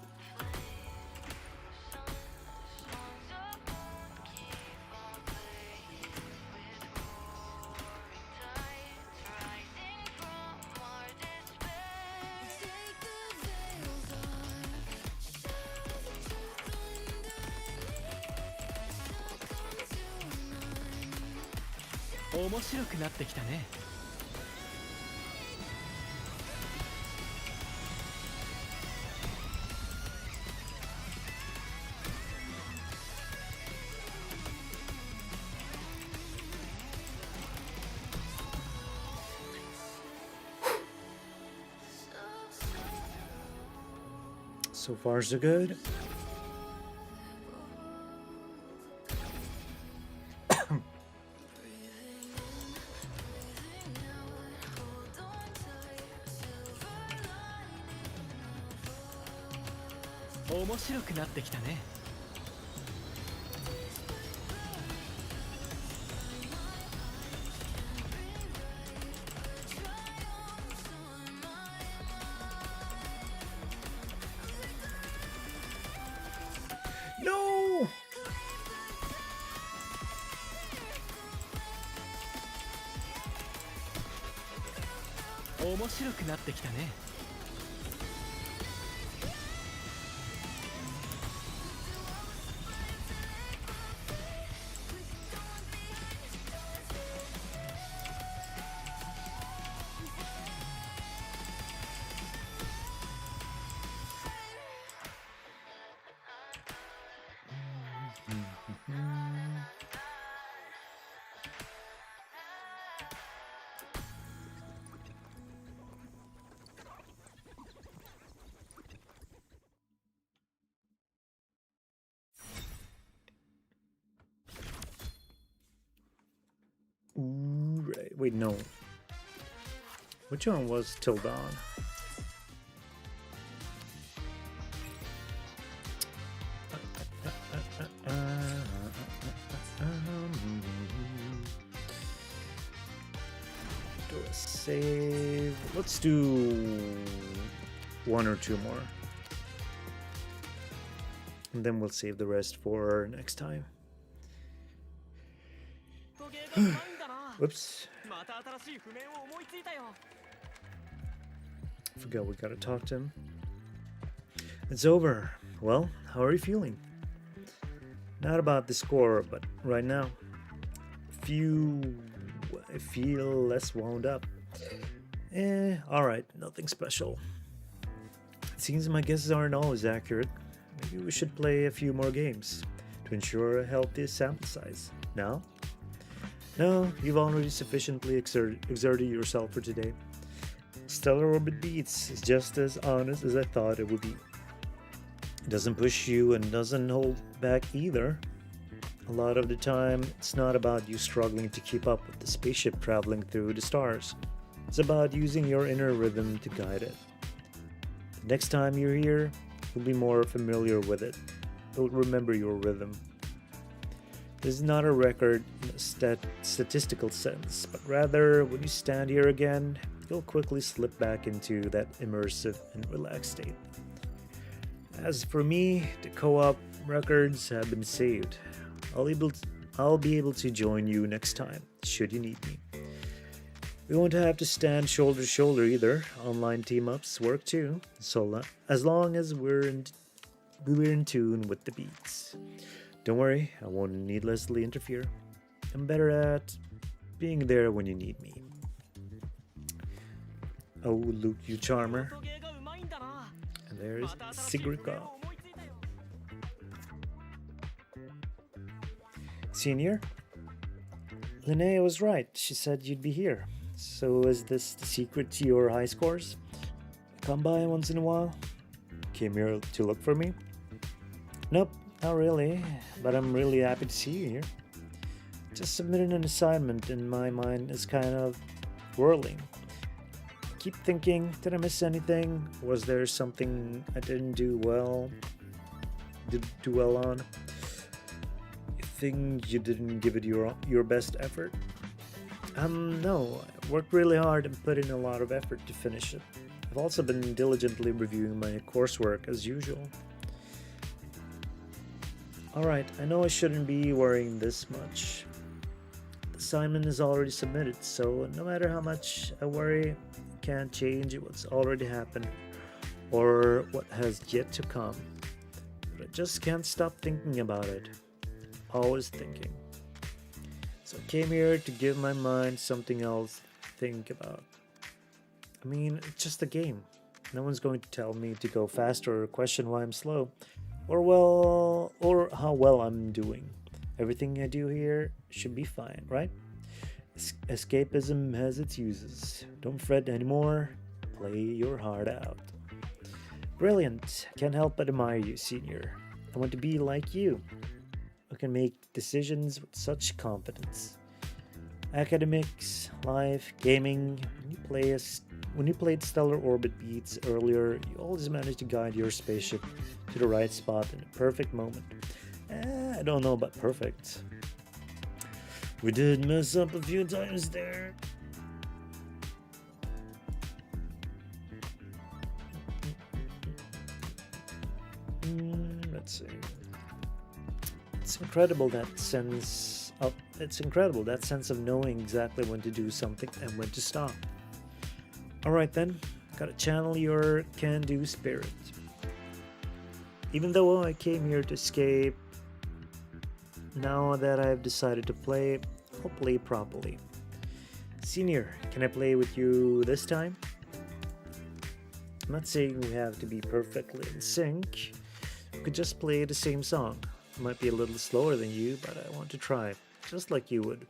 Oh, 面白くなってきたね。So far, so good. Oh, 面白くなってきたね。No! 面白くなってきたね。Ooh, right. Wait, no. Which one was Till Dawn? Do a save. Let's do one or two more. And then we'll save the rest for next time. Whoops. Forgot we gotta talk to him. It's over. Well, how are you feeling? Not about the score, but right now. I feel less wound up. Alright, nothing special. It seems my guesses aren't always accurate. Maybe we should play a few more games to ensure a healthy sample size. Now? No, you've already sufficiently exerted yourself for today. Stellar Orbit Beats is just as honest as I thought it would be. It doesn't push you and doesn't hold back either. A lot of the time, it's not about you struggling to keep up with the spaceship traveling through the stars. It's about using your inner rhythm to guide it. The next time you're here, you'll be more familiar with it. You'll remember your rhythm. This is not a record in a statistical sense, but rather, when you stand here again, you'll quickly slip back into that immersive and relaxed state. As for me, the co-op records have been saved. I'll be able to join you next time, should you need me. We won't have to stand shoulder to shoulder either. Online team-ups work too, as long as we're in tune with the beats. Don't worry, I won't needlessly interfere. I'm better at being there when you need me. Oh, Luke, you charmer. And there's Sigrika. Senior? Linnea was right. She said you'd be here. So is this the secret to your high scores? Come by once in a while? Came here to look for me? Nope, not really. But I'm really happy to see you here. Just submitted an assignment and my mind is kind of whirling. Keep thinking, did I miss anything? Was there something I didn't do well on? You think you didn't give it your best effort? No, I worked really hard and put in a lot of effort to finish it. I've also been diligently reviewing my coursework as usual. Alright, I know I shouldn't be worrying this much. The assignment is already submitted, so no matter how much I worry, I can't change what's already happened or what has yet to come. But I just can't stop thinking about it. Always thinking. So I came here to give my mind something else to think about. I mean, it's just a game. No one's going to tell me to go faster or question why I'm slow. Or how well I'm doing. Everything I do here should be fine, right? Escapism has its uses. Don't fret anymore. Play your heart out. Brilliant. Can't help but admire you, senior. I want to be like you. I can make decisions with such confidence. Academics, life, gaming. When you played Stellar Orbit Beats earlier, you always managed to guide your spaceship to the right spot in a perfect moment. I don't know about perfect. We did mess up a few times there. Let's see. It's incredible that sense of knowing exactly when to do something and when to stop. Alright then, gotta channel your can-do spirit. Even though I came here to escape, now that I've decided to play, I'll play properly. Senior, can I play with you this time? I'm not saying we have to be perfectly in sync. We could just play the same song. It might be a little slower than you, but I want to try, just like you would.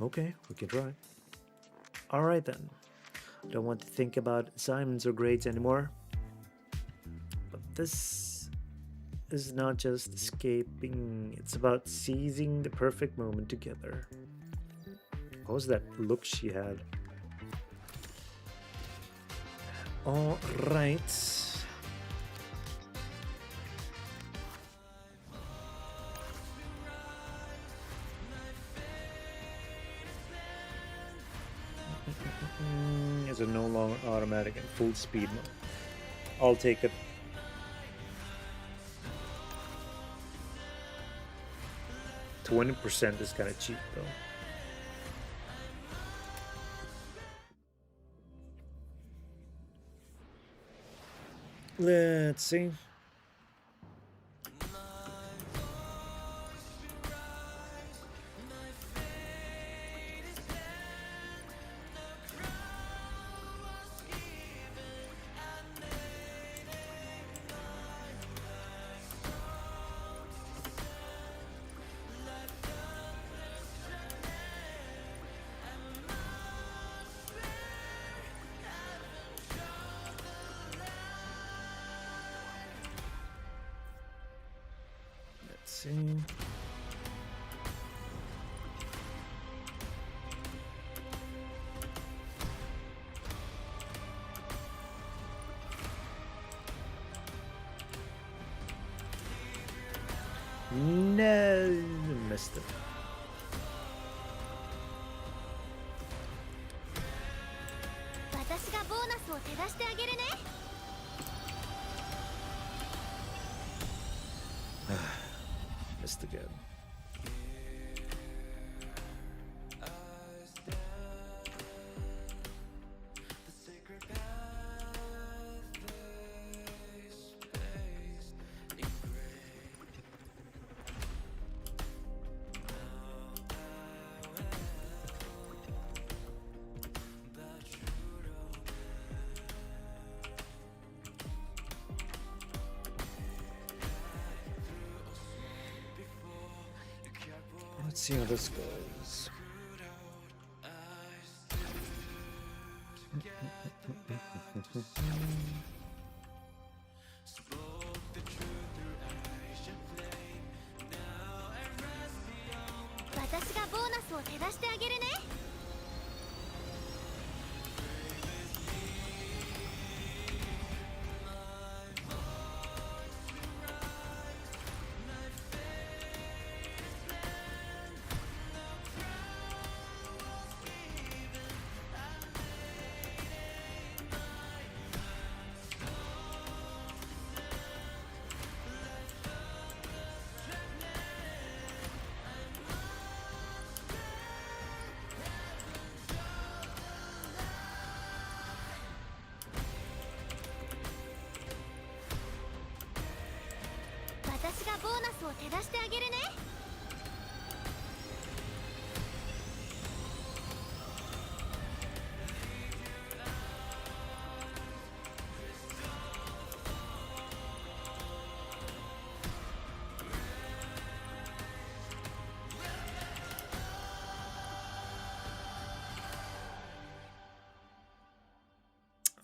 Okay, we can try. Alright then. I don't want to think about assignments or grades anymore. But this is not just escaping, it's about seizing the perfect moment together. What was that look she had? Alright. Is it no longer automatic and full speed mode? I'll take it. %20 is kind of cheap though. Let's see. No, missed it. Missed again. Let's see how this goes.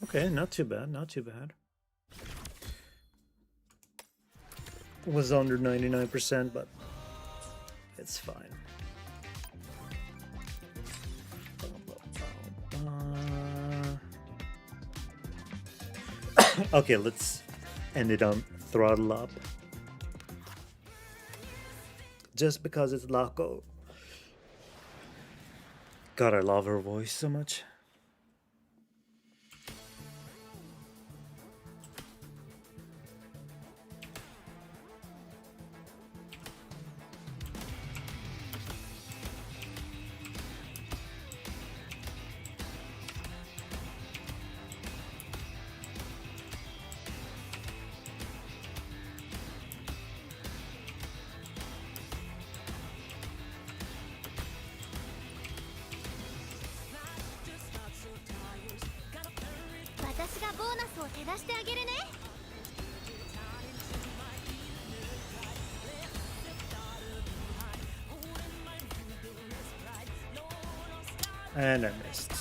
Okay, not too bad, not too bad. Was under 99%, but it's fine. Okay, let's end it on throttle up. Just because it's Laco. God, I love her voice so much. And I missed.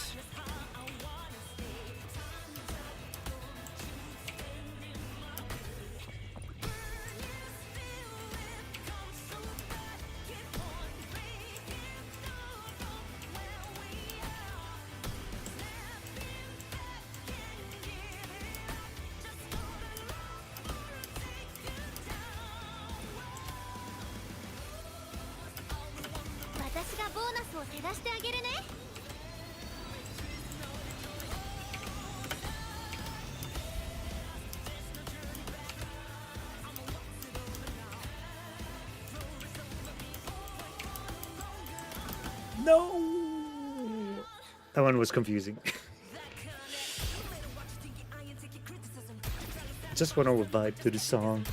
No! That one was confusing. Just want to vibe to the song.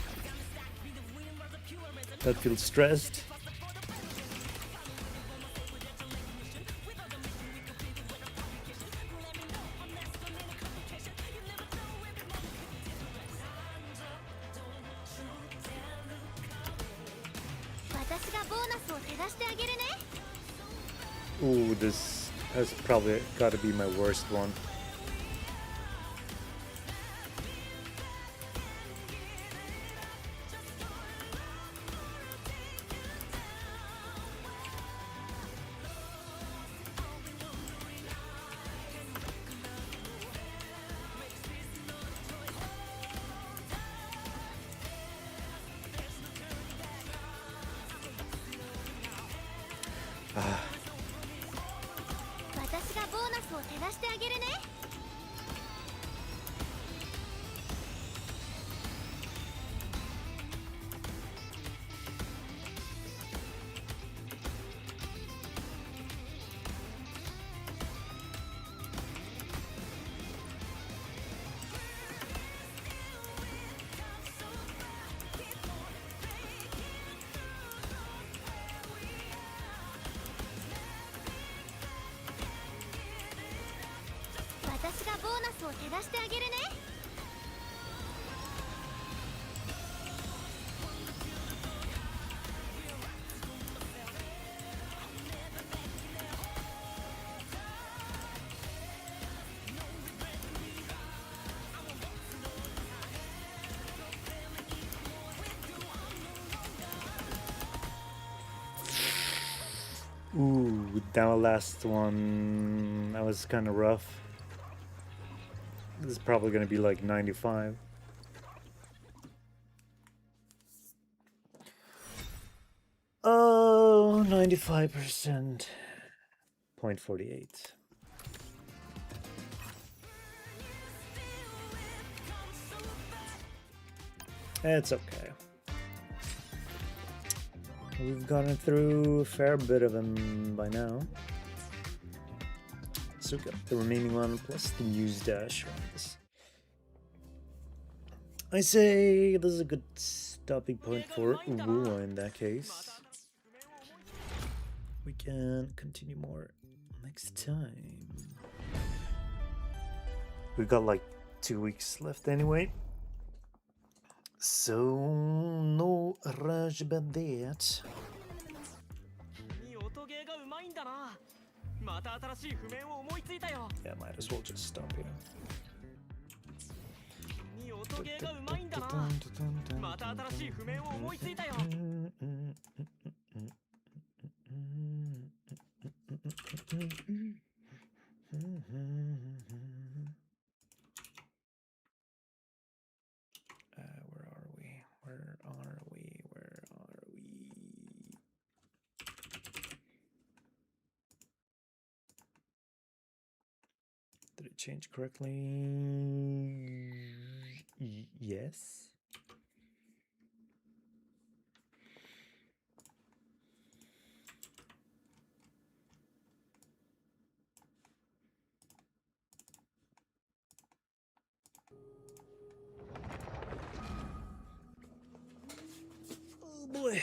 That feels stressed. Ooh, this has probably got to be my worst one. 私がボーナスを照らしてあげるね。私がボーナスを照らしてあげるね。Ooh, that last one, that was kind of rough. This is probably going to be like 95. Oh, 95%. 0.48. It's okay. We've gotten through a fair bit of them by now. So we got the remaining one plus the news dash ones. I say this is a good stopping point for WuWa in that case. We can continue more next time. We've got like 2 weeks left anyway. So no rush about that. 君音ゲーがうまいんだな。また新しい譜面を思いついたよ。 Yeah, might as well just stop here. 君音ゲーがうまいんだな。また新しい譜面を思いついたよ。 Where are we? Where are we? Where are we? Did it change correctly? Yes. Oh boy.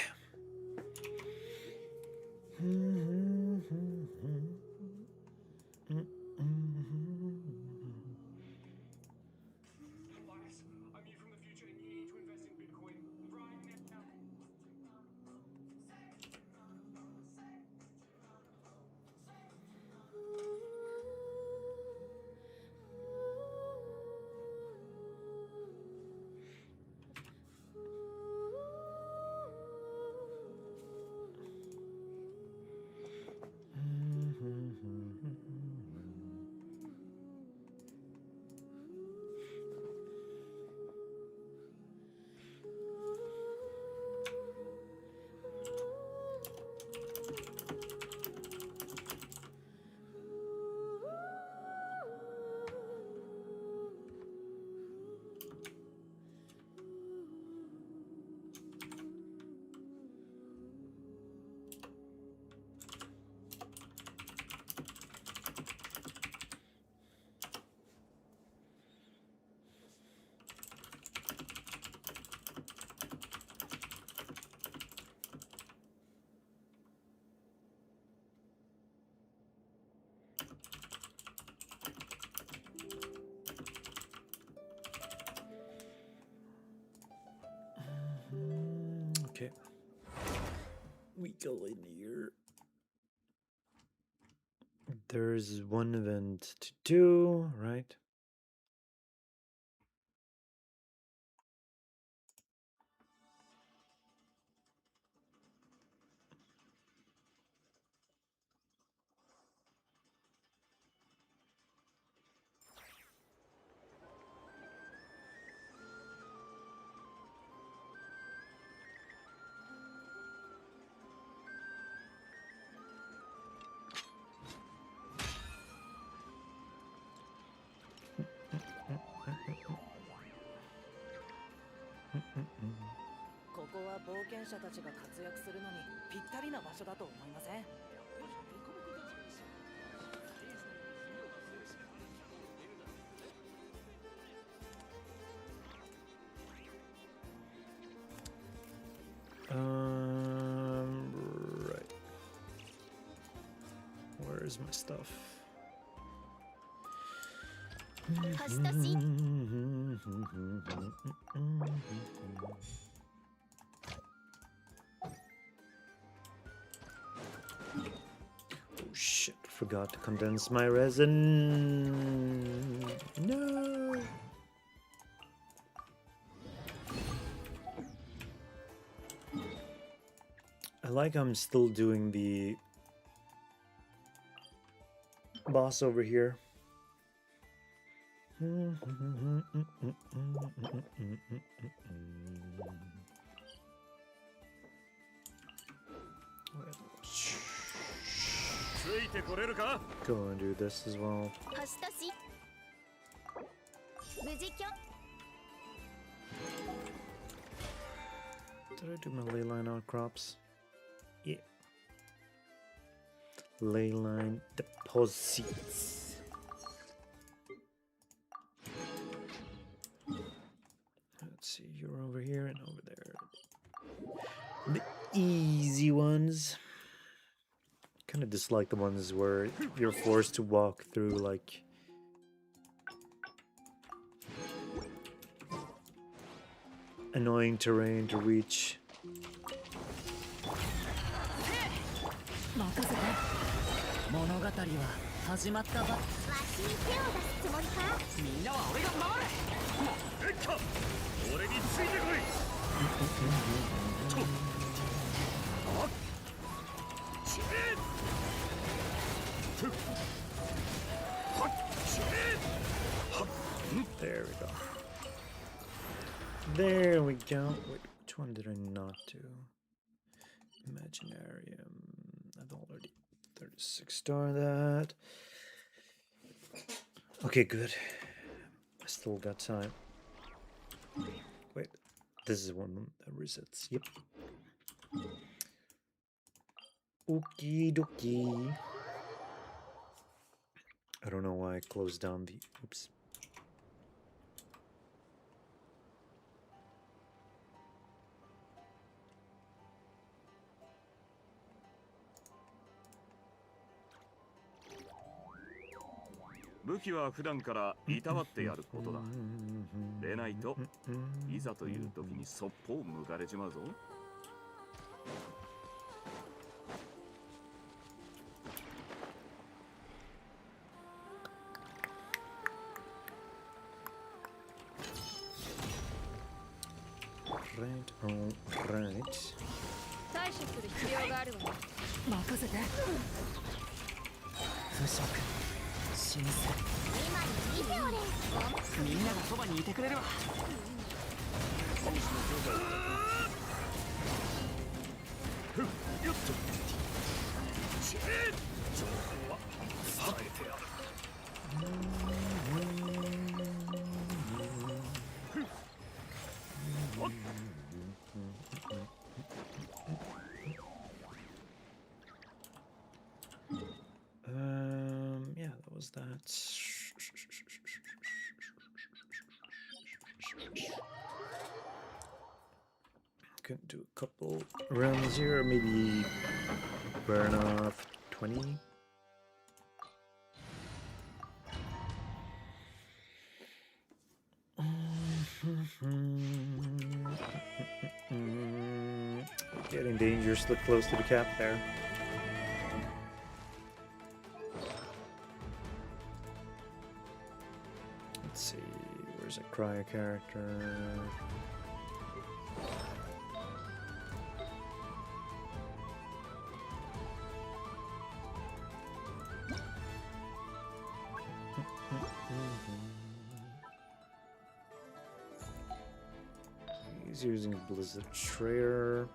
Okay. We go in here. There's one event to do, right? 冒険者たちが活躍するのにぴったりな場所だと思いません？ Right. Where's my stuff? 星とし Oh shit, forgot to condense my resin. No. I like I'm still doing the boss over here. Go and do this as well. 星とし無事きょ Did I do my ley line outcrops? Yeah. Ley line deposits. Let's see, you're over here and over there. The easy ones. Kind of dislike the ones where you're forced to walk through like annoying terrain to reach. 任せて。物語は始まったば。わしに手を出すつもりか？みんなは俺が守れ。レッカ俺についてこい。There we go. There we go. Wait, which one did I not do? Imaginarium. I've already 36 star that. Okay, good. I still got time. Wait, this is one that resets. Yep. Okie dokie. I don't know why I closed down the. Oops. "武器は普段からいたわってやることだ。でないといざという時にそっぽを向かれちまうぞ。Right, alright. 対処する必要があるわね。任せて。不足。新鮮。今に見ておれ。みんながそばにいてくれるわ。Yeah, that was that. Could do a couple rounds here, or maybe burn off 20. Getting dangerously close to the cap there. Let's see, where's a cryo character? He's using Blizzard Trayer.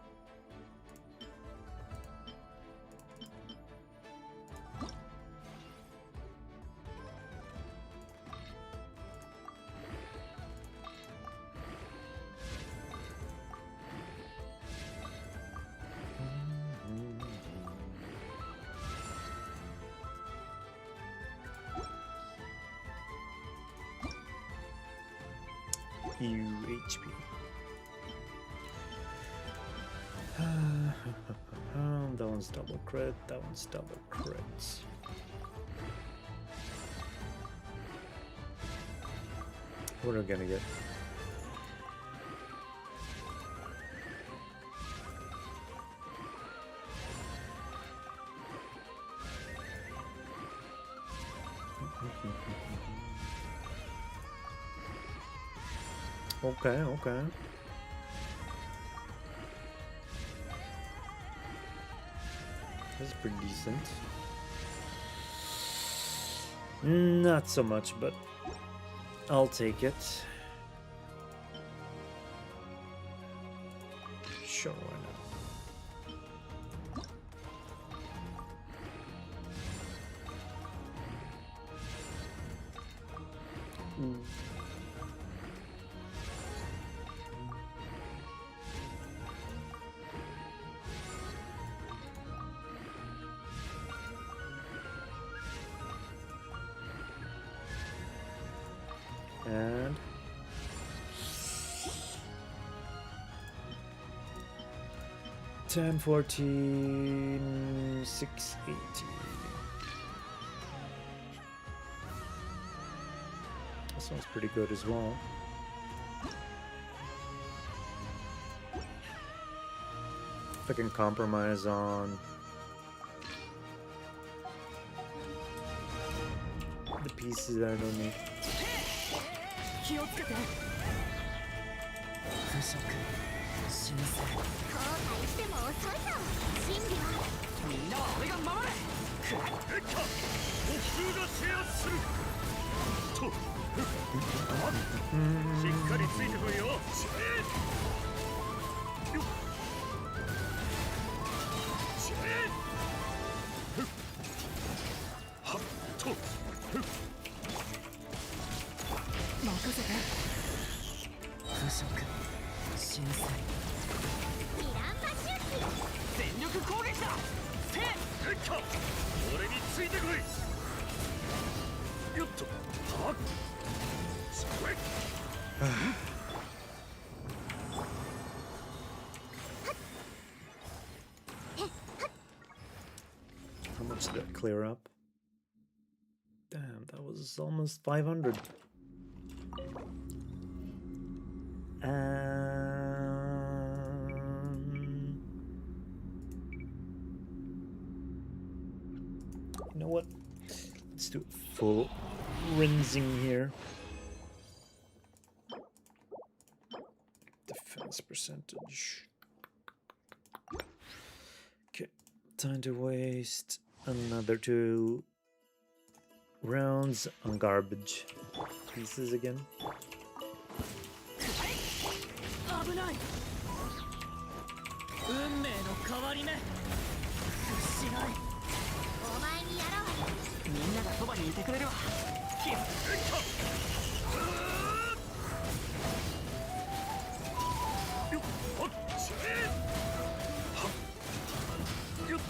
EU HP. That one's double crit, that one's double crits. What are we gonna get? Okay, okay. That's pretty decent. Not so much, but I'll take it. Sure, why not? And 10, 14, 680. That sounds pretty good as well. If I can compromise on the pieces that I don't need. 気をつけて不足修正後悔しても遅いぞ真理はみんなは俺が守れえっか僕が制圧するとしっかりついてこいよよっはっと任せて不足修正ミランバ周期全力攻撃だせえっか俺についてこいよっとはっそれ How much did that clear up? Damn, that was almost 500. You know what? Let's do a full rinsing here. Defense percentage. Okay, time to waste another 2 rounds on garbage pieces again. 危ない運命の変わり目屈しないお前にやろうみんながそばにいてくれるわキスよっはっしゃえはっよっと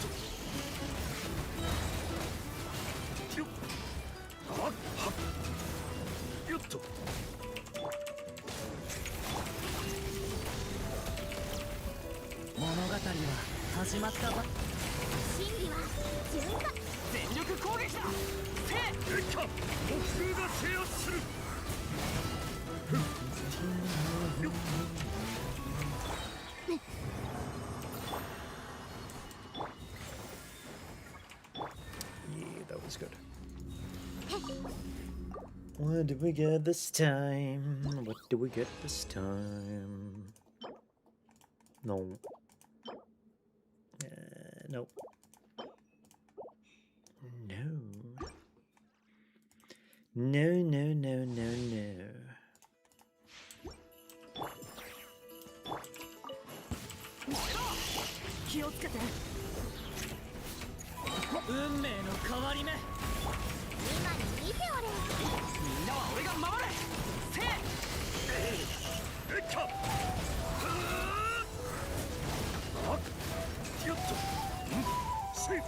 よっはっはっよっと物語は始まったば真理は順化全力攻撃だせえっか僕が制圧するよっ Yeah, that was good. What did we get this time? What did we get this time? No. Nope. No. No, no, no, no, no. 気をつけて運命の変わり目今に見ておれみんなは俺が守れせえっかはっよっとせは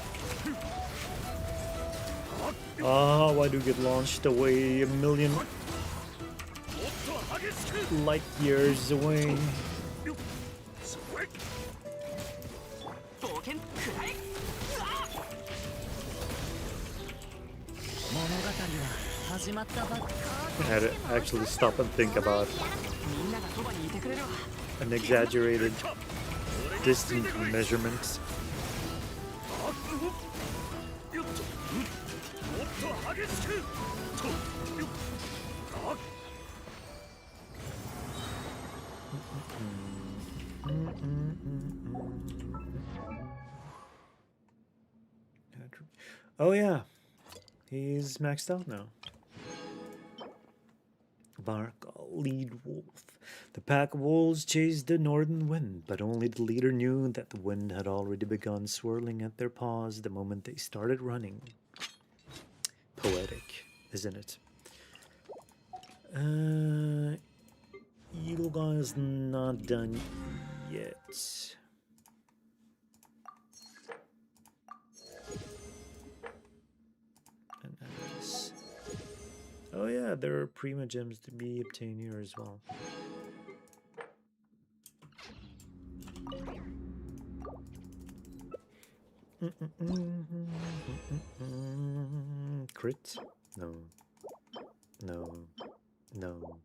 っ Ah, why do you get launched away a million? もっとは light years away. 冒険くらえ。 物語は始まったばっか。 I had to actually stop and think about みんながそばにいてくれるわ。 an exaggerated distance measurements. もっと激しくとあ Oh yeah, he's maxed out now. Varkal, lead wolf. The pack of wolves chased the northern wind, but only the leader knew that the wind had already begun swirling at their paws the moment they started running. Poetic, isn't it? Yilga is not done yet. And nice. Oh yeah, there are prima gems to be obtained here as well. Crit? No. No. No.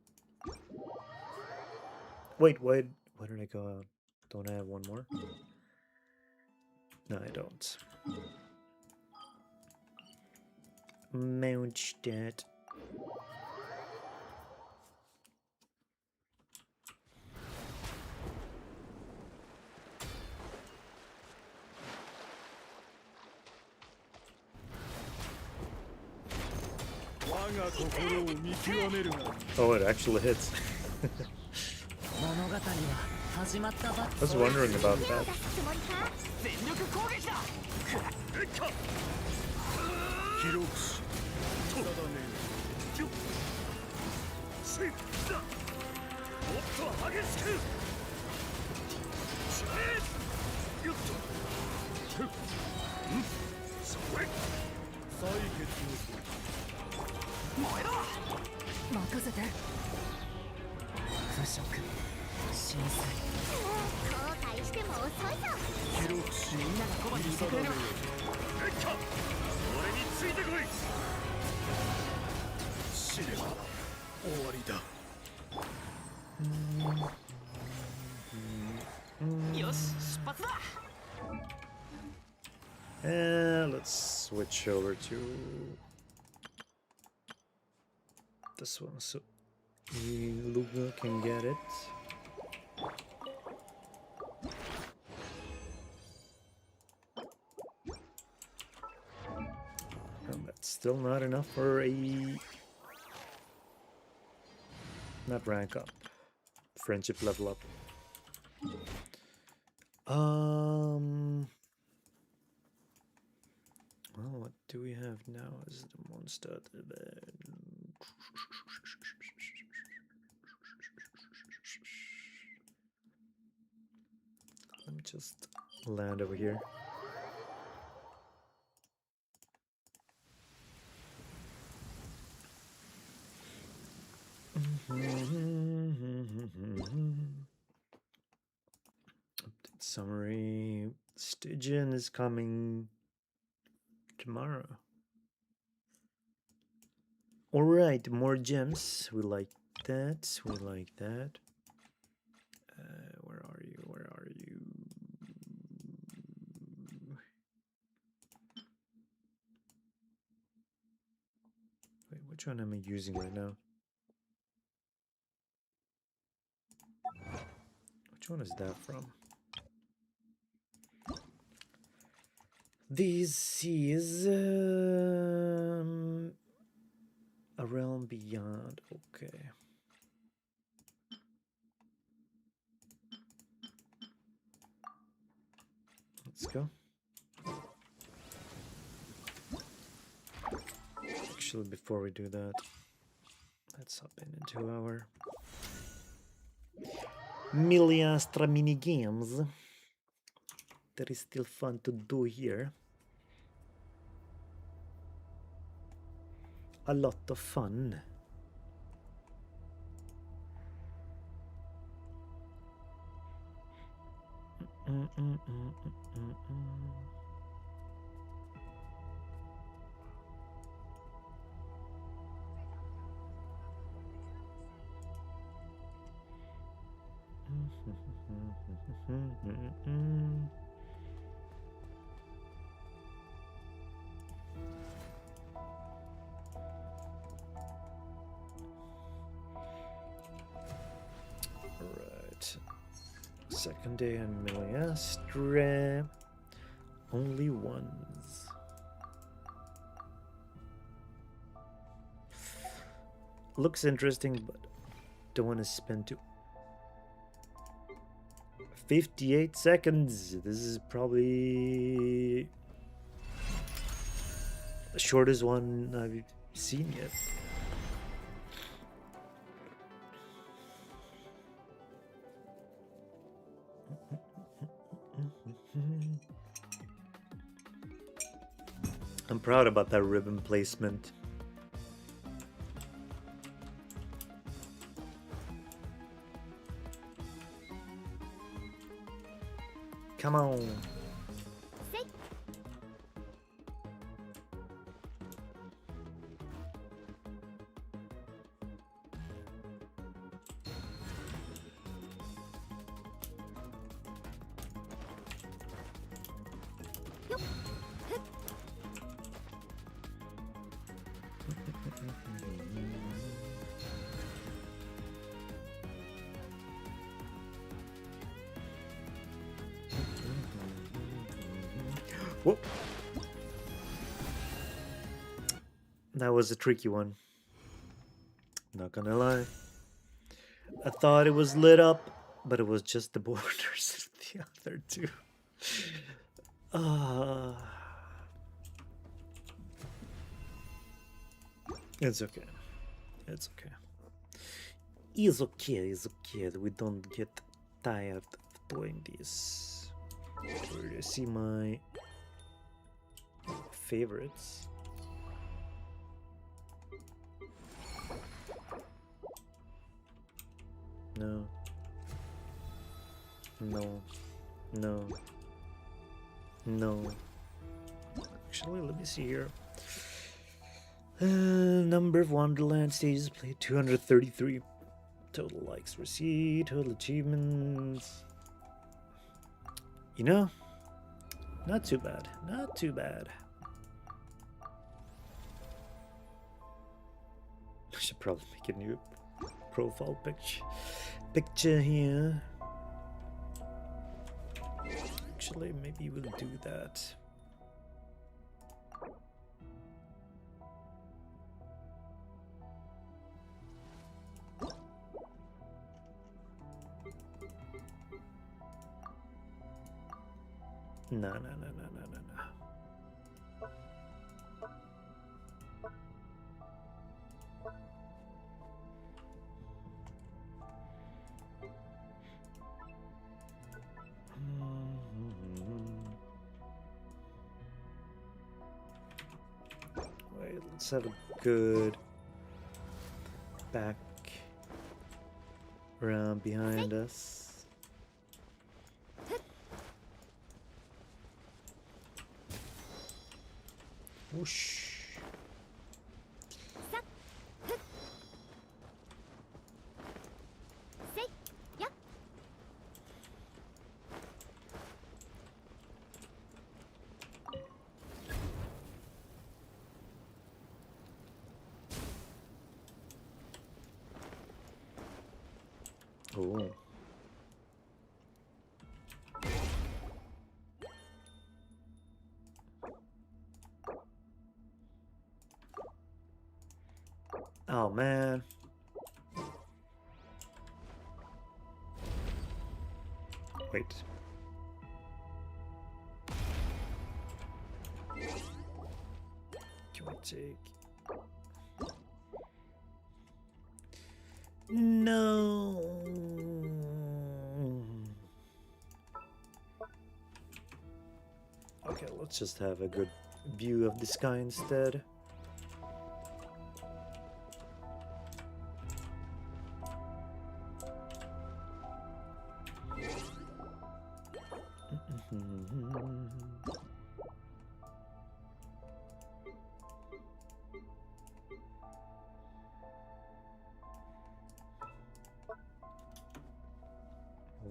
Wait, why did I go out? Don't I have one more? No, I don't. Mount that. Oh, it actually hits. I was wondering about that. 全力攻撃だ。記録しとだねよっせいだもっと激しくしれよっとふっそれ採血の燃えろ。任せて。腐食。震災。後悔しても遅いぞ。記録しみんながそばにいてくれるわ。レッカ俺についてこい死ねば終わりだよし、出発だ。 And let's switch over to this one so Luga can get it. And that's still not enough for a not rank up, friendship level up. Well, what do we have now as the monster? Let me just land over here. Update summary. Stygian is coming tomorrow. Alright, more gems. We like that. We like that. Where are you? Where are you? Wait, which one am I using right now? Which one is that from? This is a realm beyond. Okay. Let's go. Actually, before we do that, let's hop into our Miliastra mini games. That is still fun to do here. A lot of fun. Right. Second day in Miliastra. Only ones. Looks interesting, but don't want to spend 58 seconds. This is probably the shortest one I've seen yet. I'm proud about that ribbon placement. Come on. Whoop. That was a tricky one. Not gonna lie. I thought it was lit up, but it was just the borders of the other two. It's okay. It's okay. It's okay. It's okay. We don't get tired of doing this. Where do you see my favorites? No. No. No. No. Actually, let me see here. Number of Wonderland stages played 233. Total likes received, total achievements. You know, not too bad. Not too bad. I should probably make a new profile picture here. Actually, maybe we'll do that. No. Wait, let's have a good back around behind us. Whoosh. Oh. Oh man. Wait. Can we take... No. Okay, let's just have a good view of the sky instead.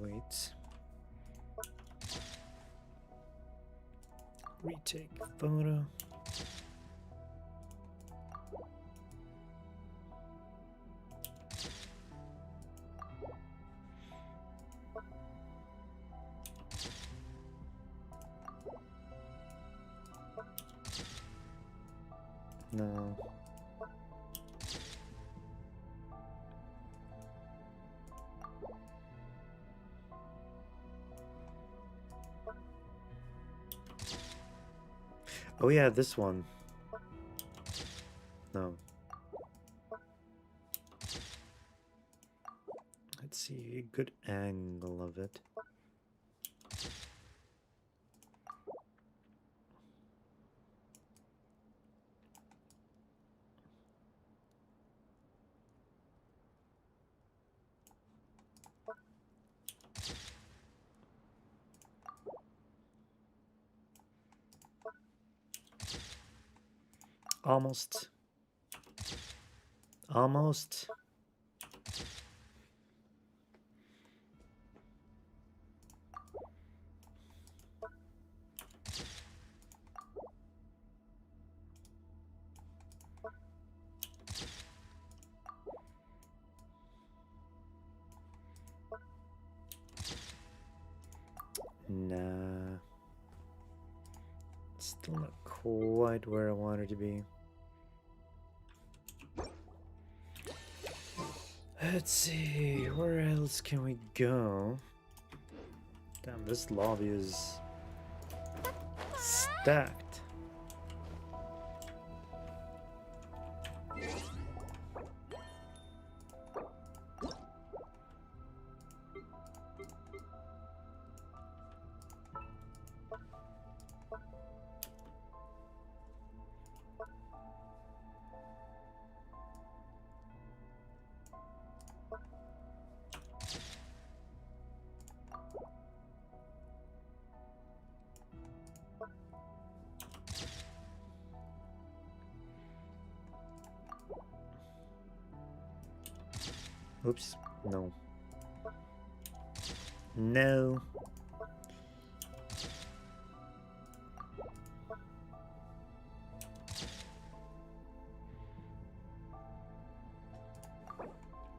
wait. Retake photo. No. Oh yeah, this one. No. Let's see a good angle of it. Almost. Almost. Nah. Still not quite where I wanted to be. Let's see, where else can we go? Damn, this lobby is stacked. Oops, no. No.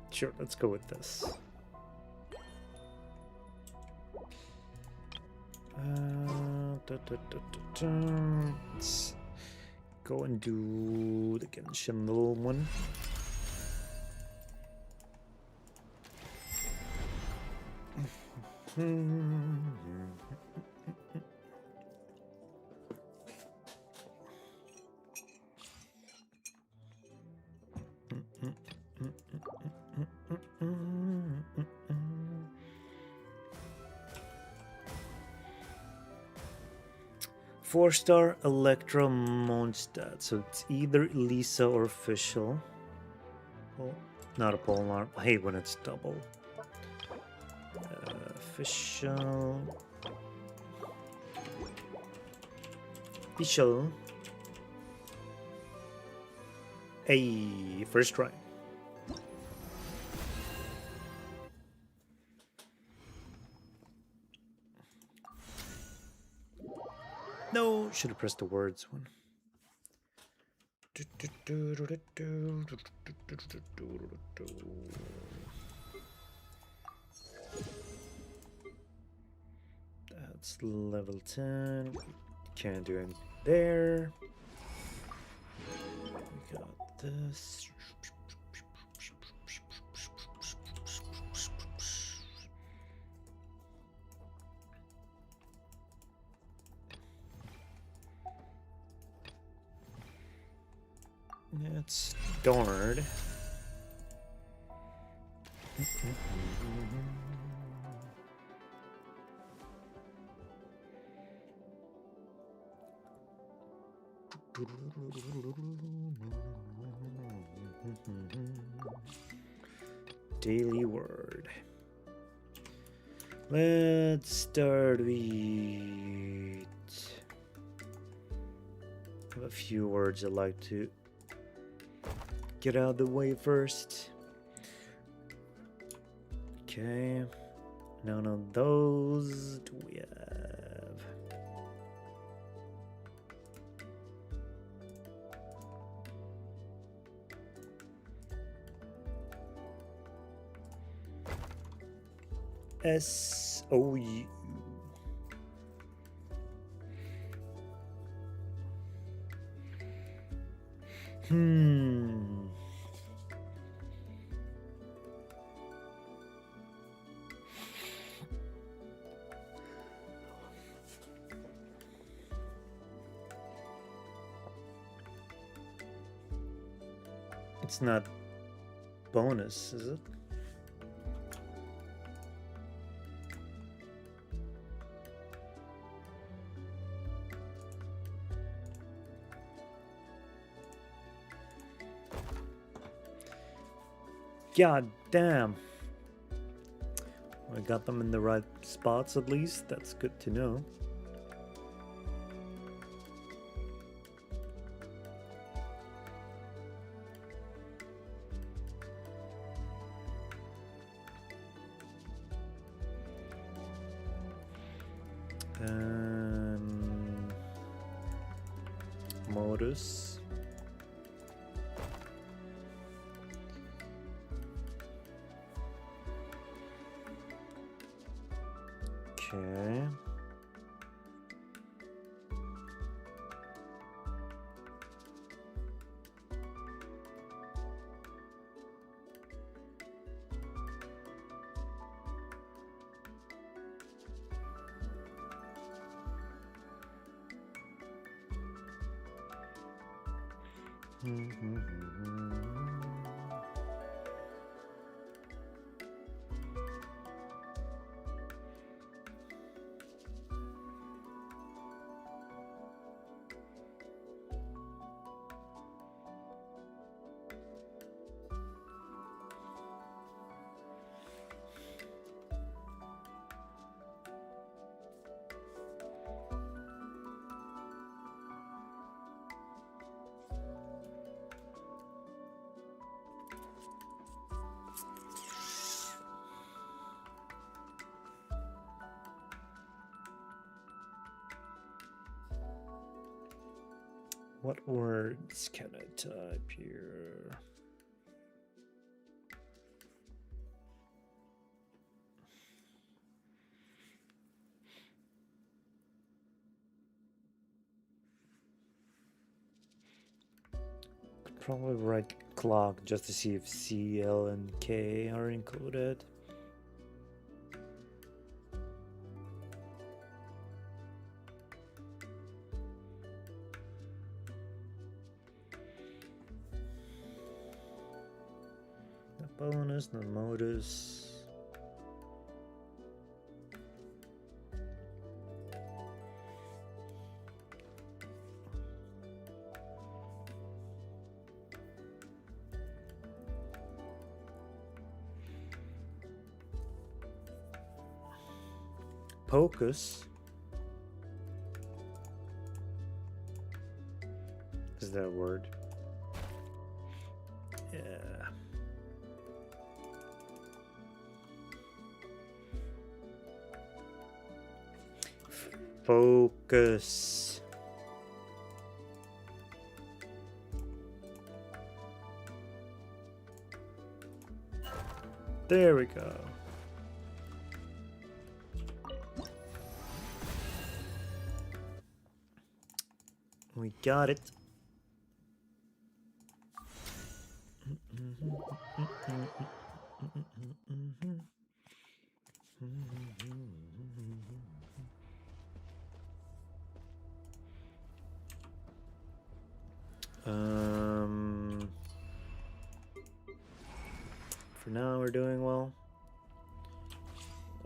Sure, let's go with this. Let's go and do the Genshin little one. Four-star Electro Mondstadt, so it's either Lisa or official. Oh, not a polearm. I hate when it's double. Official. Official. Hey, first try. No, should have pressed the words one. That's level 10. Can't do anything there. We got this. It's Dornman. Daily word. Let's start with a few words I'd like to get out of the way first. Okay. None of those do we have. SOU. It's not bonus, is it? God damn. I got them in the right spots at least. That's good to know. Modus. Okay. What words can I type here? Probably write clock just to see if C, L, and K are included. No bonus, no modus. Pocus. Is that a word? Yeah. Focus. There we go. We got it. For now, we're doing well.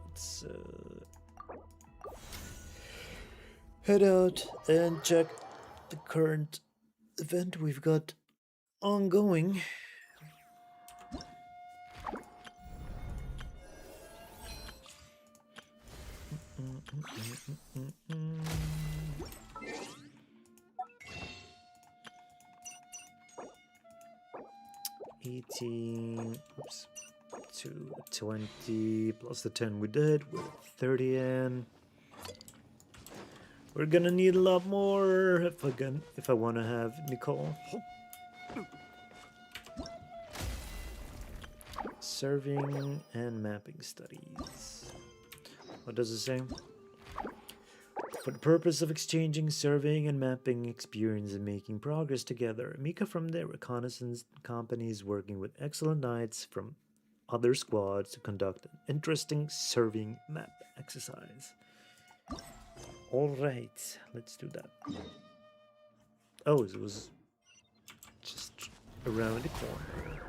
Let's head out and check the current event we've got ongoing. Oops. to 20 plus the 10 we did. We're at 30 in. We're gonna need a lot more if I want to have Nicole. Serving and mapping studies. What does it say? For the purpose of exchanging surveying and mapping experience and making progress together, Mika from the reconnaissance company is working with excellent knights from other squads to conduct an interesting surveying map exercise. Alright, let's do that. Oh, it was just around the corner.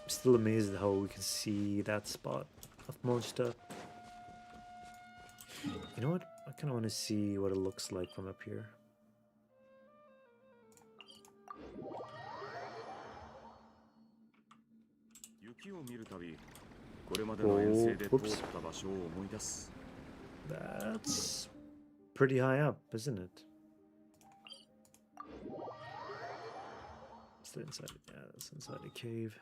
I'm still amazed at how we can see that spot of Mondstadt. You know what? I kind of want to see what it looks like from up here. Oops. That's pretty high up, isn't it? Is that inside? Yeah, that's inside the cave.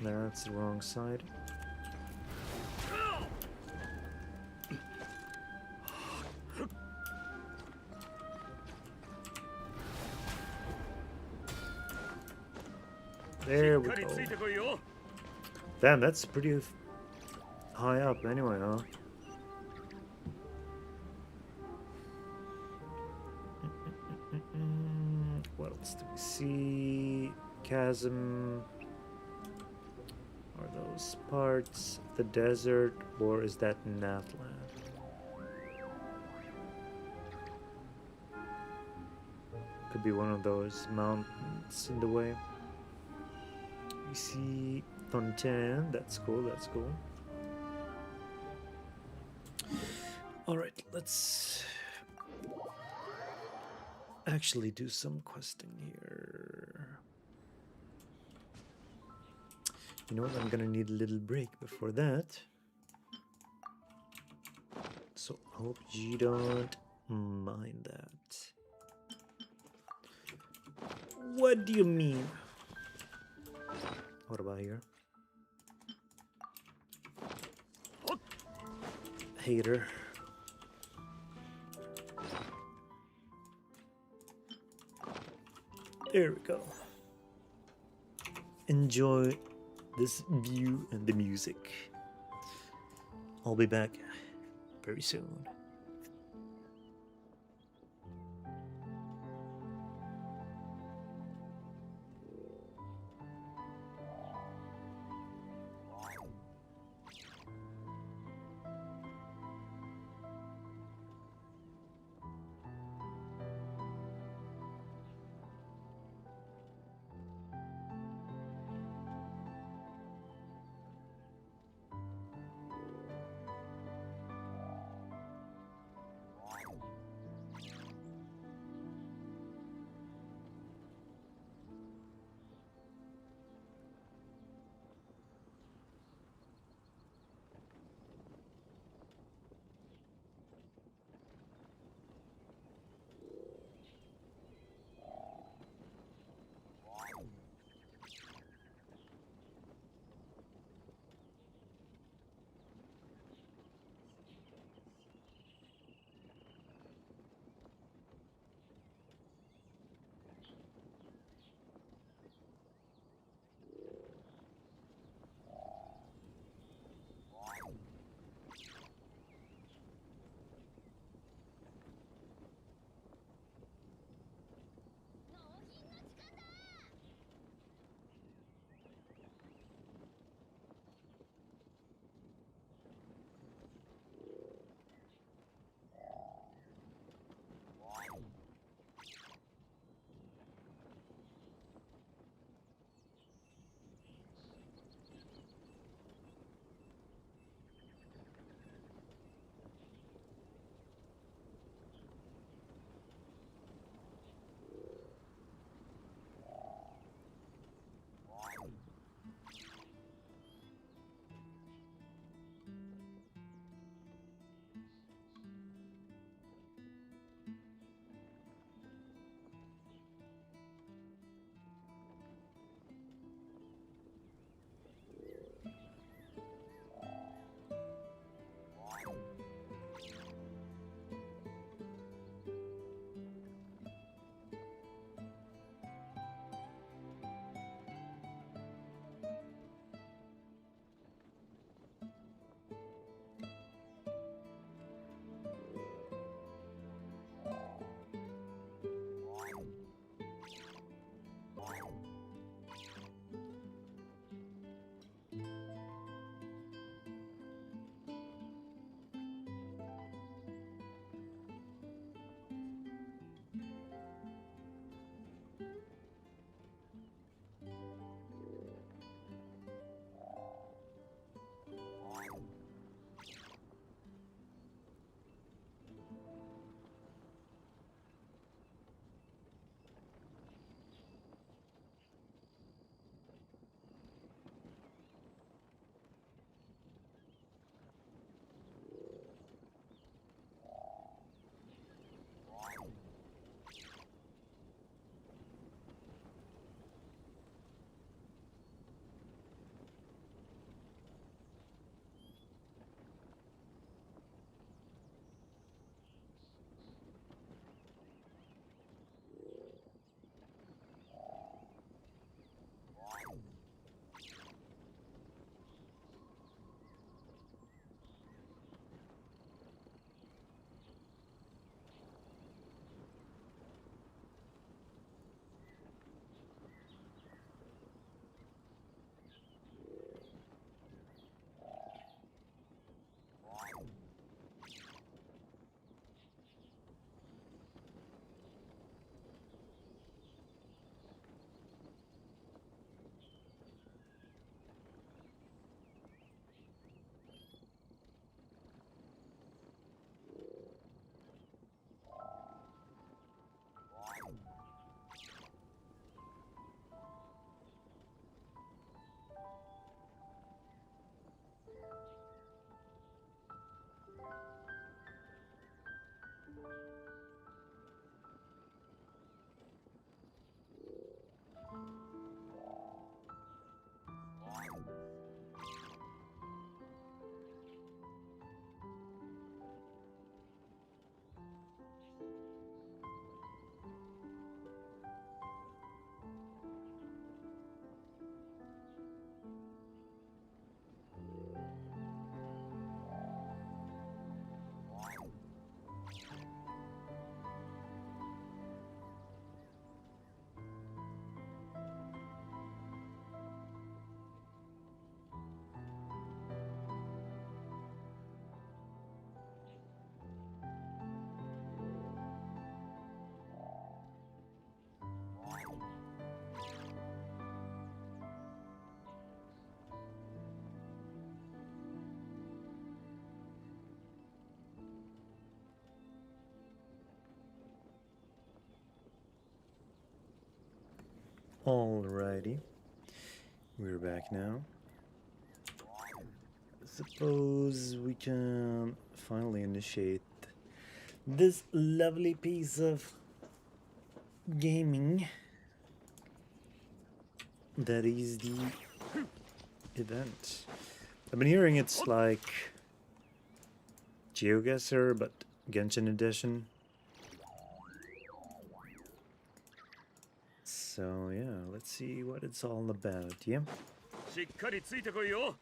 That's the wrong side. There we go. Damn, that's pretty high up anyway, huh? What else do we see? Chasm. Are those parts of the desert, or is that Nathland? Could be one of those mountains in the way. We see Fontaine. That's cool. That's cool. All right, let's actually do some questing here. You know what? I'm gonna need a little break before that. So I hope you don't mind that. What do you mean? What about here? Hater. There we go. Enjoy this view and the music. I'll be back very soon. Alrighty. We're back now. Suppose we can finally initiate this lovely piece of gaming that is the event. I've been hearing it's like GeoGuessr, but Genshin edition. So yeah, let's see what it's all about, yeah? しっかりついてこいよ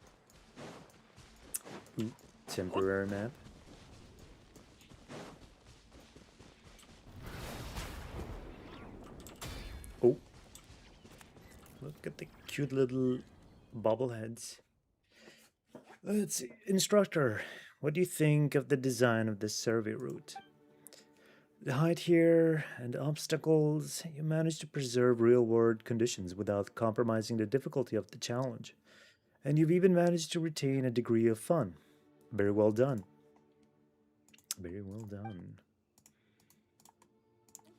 Ooh, temporary map. Oh. Look at the cute little bobbleheads. Let's see. Instructor, what do you think of the design of this survey route? The height here and obstacles, you managed to preserve real-world conditions without compromising the difficulty of the challenge. And you've even managed to retain a degree of fun. Very well done. Very well done.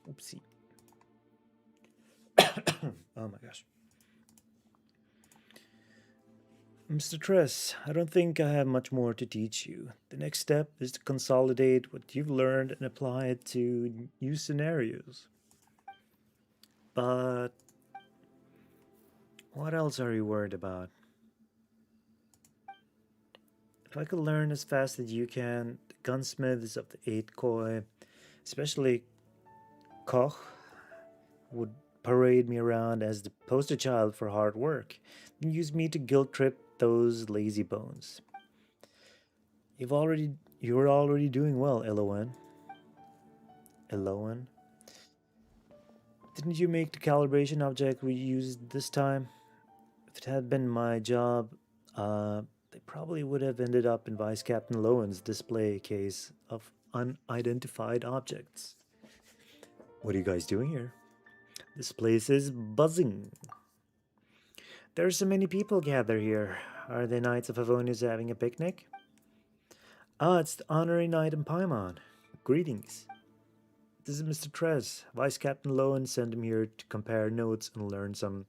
Oopsie. Oh my gosh. Mr. Tress, I don't think I have much more to teach you. The next step is to consolidate what you've learned and apply it to new scenarios. But what else are you worried about? If I could learn as fast as you can, the gunsmiths of the 8 Koi, especially Koch, would parade me around as the poster child for hard work and use me to guilt trip those lazy bones. You're already doing well, Elowen. Elowen? Didn't you make the calibration object we used this time? If it had been my job, they probably would have ended up in Vice Captain Lowen's display case of unidentified objects. What are you guys doing here? This place is buzzing. There are so many people gathered here. Are the Knights of Favonius having a picnic? Ah, it's the honorary knight in Paimon. Greetings. This is Mr. Trez. Vice Captain Lowen sent him here to compare notes and learn some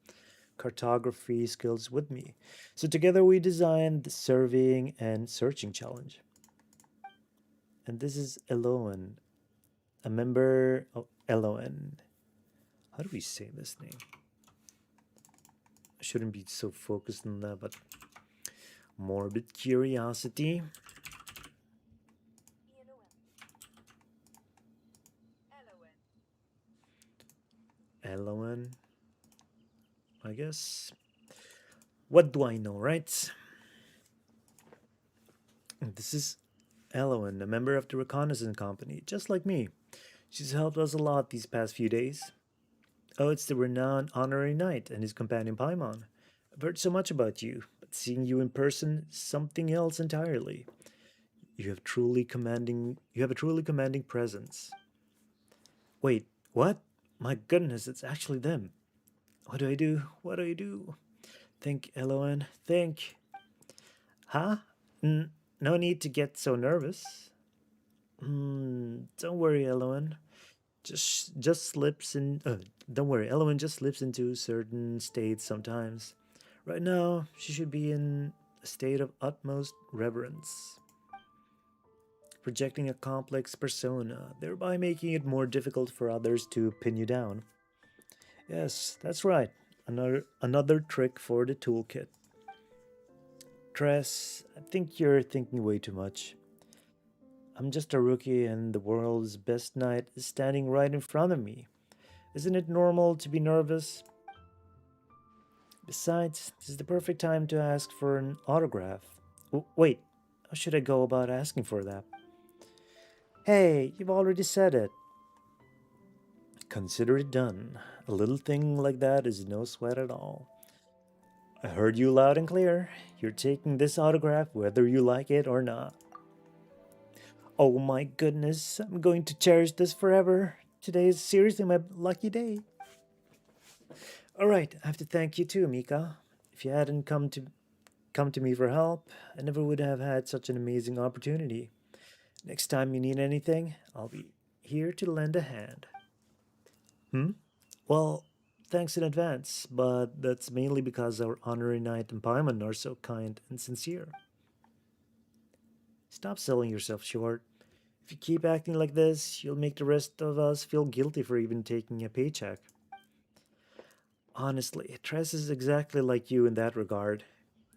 cartography skills with me. So together we designed the surveying and searching challenge. And this is Elowen, a member of Elowen. How do we say this name? I shouldn't be so focused on that, but morbid curiosity. Elowen. I guess. What do I know, right? This is Elowen, a member of the reconnaissance company, just like me. She's helped us a lot these past few days. Oh, it's the renowned honorary knight and his companion Paimon. I've heard so much about you, but seeing you in person is something else entirely. You have a truly commanding presence. Wait, what? My goodness, it's actually them. What do I do? What do I do? Think, Elowen, think. Huh? No need to get so nervous. Don't worry, Elowen. Just slips in. Don't worry, Elowen just slips into certain states sometimes. Right now, she should be in a state of utmost reverence, projecting a complex persona, thereby making it more difficult for others to pin you down. Yes, that's right. Another trick for the toolkit. Tress, I think you're thinking way too much. I'm just a rookie and the world's best knight is standing right in front of me. Isn't it normal to be nervous? Besides, this is the perfect time to ask for an autograph. Wait, how should I go about asking for that? Hey, you've already said it. Consider it done. A little thing like that is no sweat at all. I heard you loud and clear. You're taking this autograph whether you like it or not. Oh my goodness, I'm going to cherish this forever. Today is seriously my lucky day. Alright, I have to thank you too, Mika. If you hadn't come to me for help, I never would have had such an amazing opportunity. Next time you need anything, I'll be here to lend a hand. Well, thanks in advance, but that's mainly because our honorary knight and Paimon are so kind and sincere. Stop selling yourself short. If you keep acting like this, you'll make the rest of us feel guilty for even taking a paycheck. Honestly, Tress is exactly like you in that regard.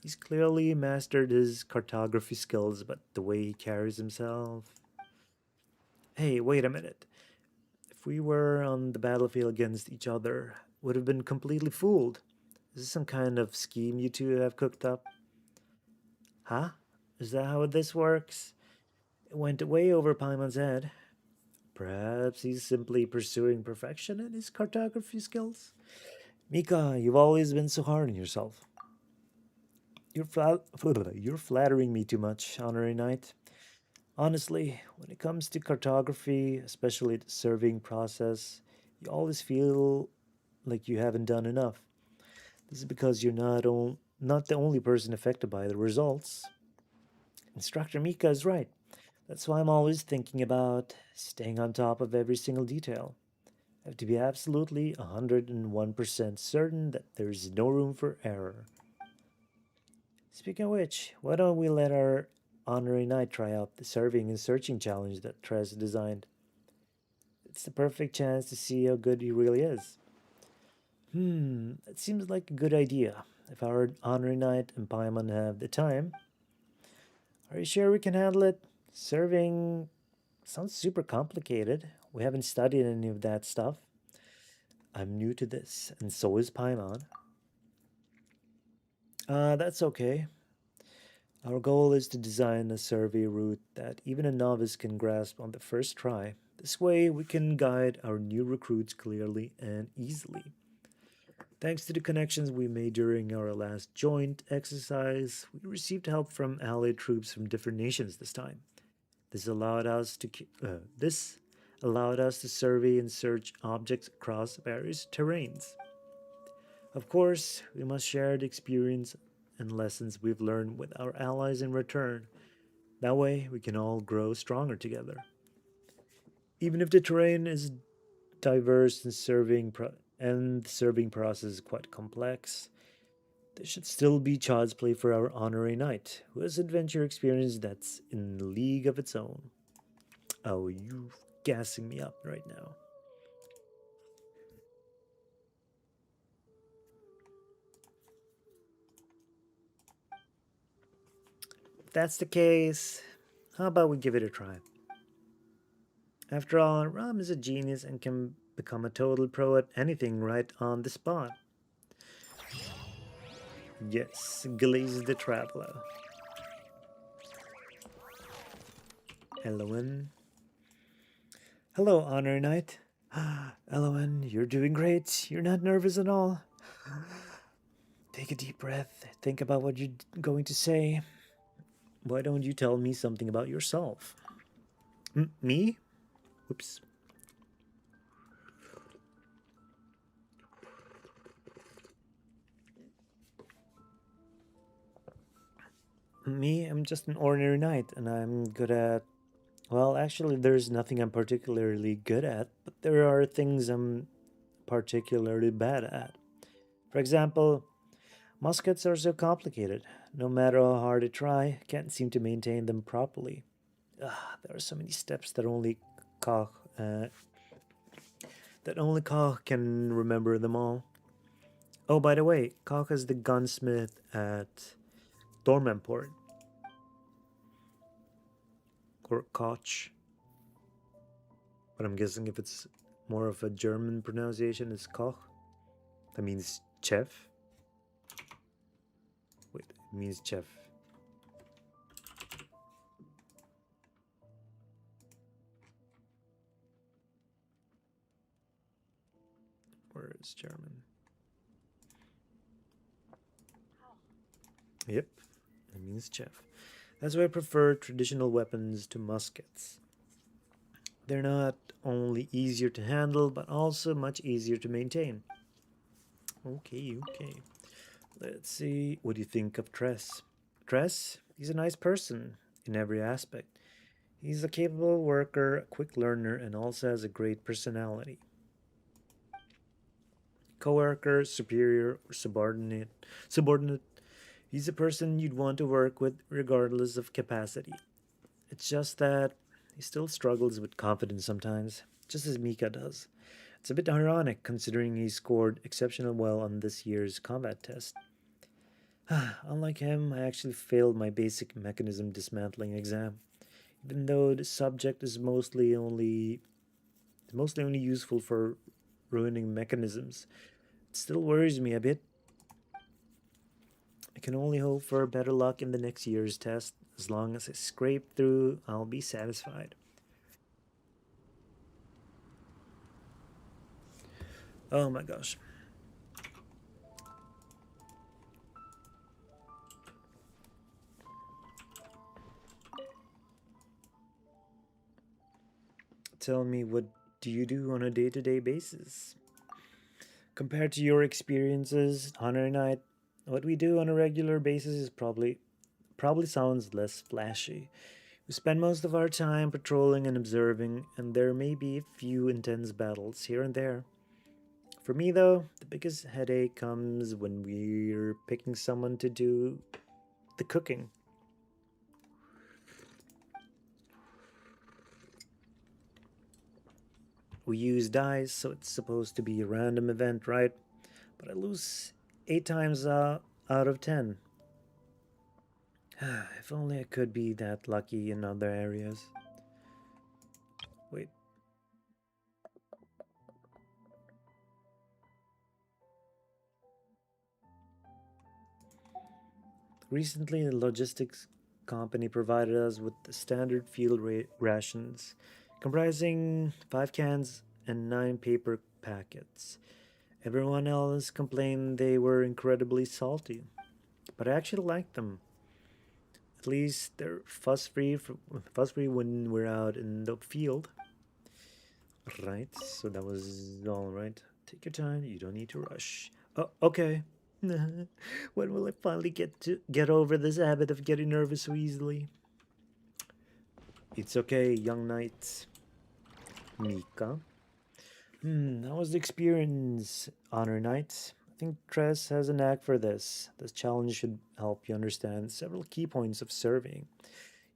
He's clearly mastered his cartography skills, but the way he carries himself. Hey, wait a minute. If we were on the battlefield against each other, would have been completely fooled. Is this some kind of scheme you two have cooked up? Huh? Is that how this works? It went way over Paimon's head. Perhaps he's simply pursuing perfection in his cartography skills. Mika, you've always been so hard on yourself. You're flattering me too much, Honorary Knight. Honestly, when it comes to cartography, especially the serving process, you always feel like you haven't done enough. This is because you're not the only person affected by the results. Instructor Mika is right. That's why I'm always thinking about staying on top of every single detail. I have to be absolutely 101% certain that there's no room for error. Speaking of which, why don't we let our honorary knight try out the serving and searching challenge that Trez designed? It's the perfect chance to see how good he really is. That seems like a good idea. If our honorary knight and Paimon have the time. Are you sure we can handle it? Serving sounds super complicated. We haven't studied any of that stuff. I'm new to this, and so is Paimon. That's okay. Our goal is to design a survey route that even a novice can grasp on the first try. This way, we can guide our new recruits clearly and easily. Thanks to the connections we made during our last joint exercise, we received help from allied troops from different nations this time. This allowed us to survey and search objects across various terrains. Of course, we must share the experience and lessons we've learned with our allies in return. That way, we can all grow stronger together. Even if the terrain is diverse and the serving process is quite complex, there should still be child's play for our honorary knight, who has adventure experience that's in a league of its own. Oh, you gassing me up right now. If that's the case, how about we give it a try? After all, Ram is a genius and can become a total pro at anything right on the spot. Yes, Glaze the Traveler. Elowen. Hello, Honor Knight. Elowen, you're doing great. You're not nervous at all. Take a deep breath. Think about what you're going to say. Why don't you tell me something about yourself? Me? Oops. Me, I'm just an ordinary knight, and I'm good at. Well, actually, there's nothing I'm particularly good at, but there are things I'm particularly bad at. For example, muskets are so complicated. No matter how hard I try, I can't seem to maintain them properly. There are so many steps that only Koch can remember them all. Oh, by the way, Koch is the gunsmith at Dornman port. Or Koch. But I'm guessing if it's more of a German pronunciation, it's Koch. That means chef. Wait, it means chef. Where is German? Yep, it means chef. That's why I prefer traditional weapons to muskets. They're not only easier to handle, but also much easier to maintain. Okay. Let's see. What do you think of Tress? Tress? He's a nice person in every aspect. He's a capable worker, a quick learner, and also has a great personality. Coworker, superior, or subordinate. He's a person you'd want to work with regardless of capacity. It's just that he still struggles with confidence sometimes, just as Mika does. It's a bit ironic considering he scored exceptionally well on this year's combat test. Unlike him, I actually failed my basic mechanism dismantling exam, even though the subject is mostly only useful for ruining mechanisms. It still worries me a bit. I can only hope for better luck in the next year's test. As long as I scrape through, I'll be satisfied. Oh my gosh. Tell me, what do you do on a day to day basis? Compared to your experiences, Honor Night, what we do on a regular basis is probably sounds less flashy. We spend most of our time patrolling and observing, and there may be a few intense battles here and there. For me, though, the biggest headache comes when we're picking someone to do the cooking. We use dice, so it's supposed to be a random event, right? But I lose 8 times out of 10. If only I could be that lucky in other areas. Wait. Recently, the logistics company provided us with the standard field rations, comprising 5 cans and 9 paper packets. Everyone else complained they were incredibly salty, but I actually liked them. At least they're fuss free when we're out in the field. Right, so that was all right. Take your time. You don't need to rush. Oh, okay. When will I finally get over this habit of getting nervous so easily? It's okay, young knight. Mika. How was the experience, Honor Knight? I think Tress has a knack for this. This challenge should help you understand several key points of serving.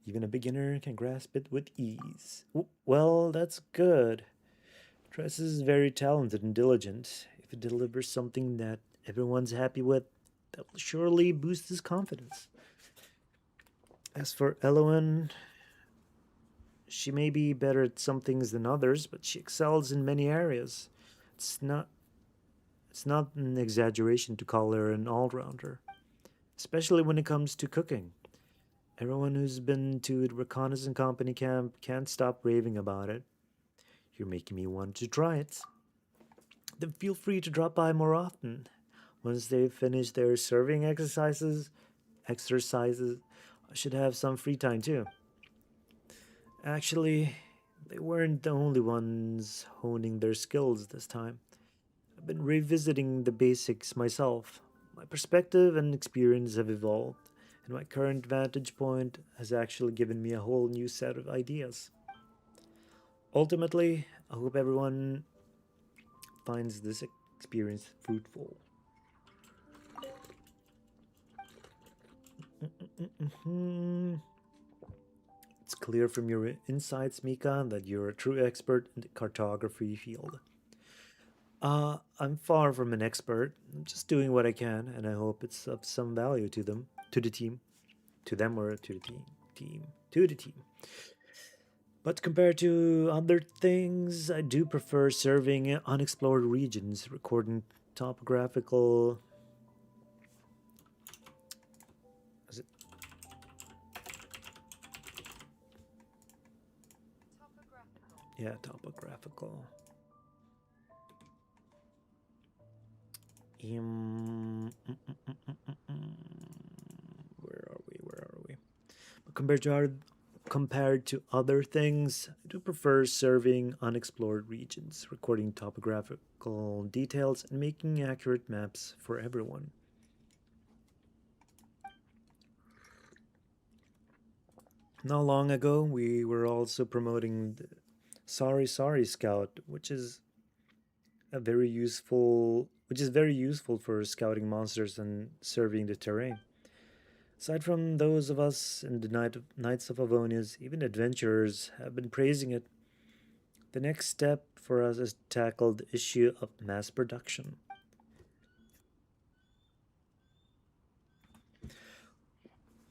Even a beginner can grasp it with ease. Well, that's good. Tress is very talented and diligent. If he delivers something that everyone's happy with, that will surely boost his confidence. As for Elowen, she may be better at some things than others, but she excels in many areas. It's not it's not an exaggeration to call her an all-rounder, especially when it comes to cooking. Everyone who's been to the reconnaissance company camp can't stop raving about it. You're making me want to try it. Then feel free to drop by more often. Once they've finished their serving exercises, I should have some free time too. Actually, they weren't the only ones honing their skills this time. I've been revisiting the basics myself. My perspective and experience have evolved, and my current vantage point has actually given me a whole new set of ideas. Ultimately, I hope everyone finds this experience fruitful. It's clear from your insights, Mika, that you're a true expert in the cartography field. I'm far from an expert. I'm just doing what I can, and I hope it's of some value to the team, to them or to the to the team. But compared to other things, I do prefer serving in unexplored regions, recording topographical. Is it? Yeah, topographical. Where are we? Where are we? But compared to other things, I do prefer serving unexplored regions, recording topographical details, and making accurate maps for everyone. Not long ago, we were also promoting the Sorry Sorry Scout, which is a very useful which is very useful for scouting monsters and surveying the terrain. Aside from those of us in the Knights of Avonius, even adventurers have been praising it. The next step for us is to tackle the issue of mass production.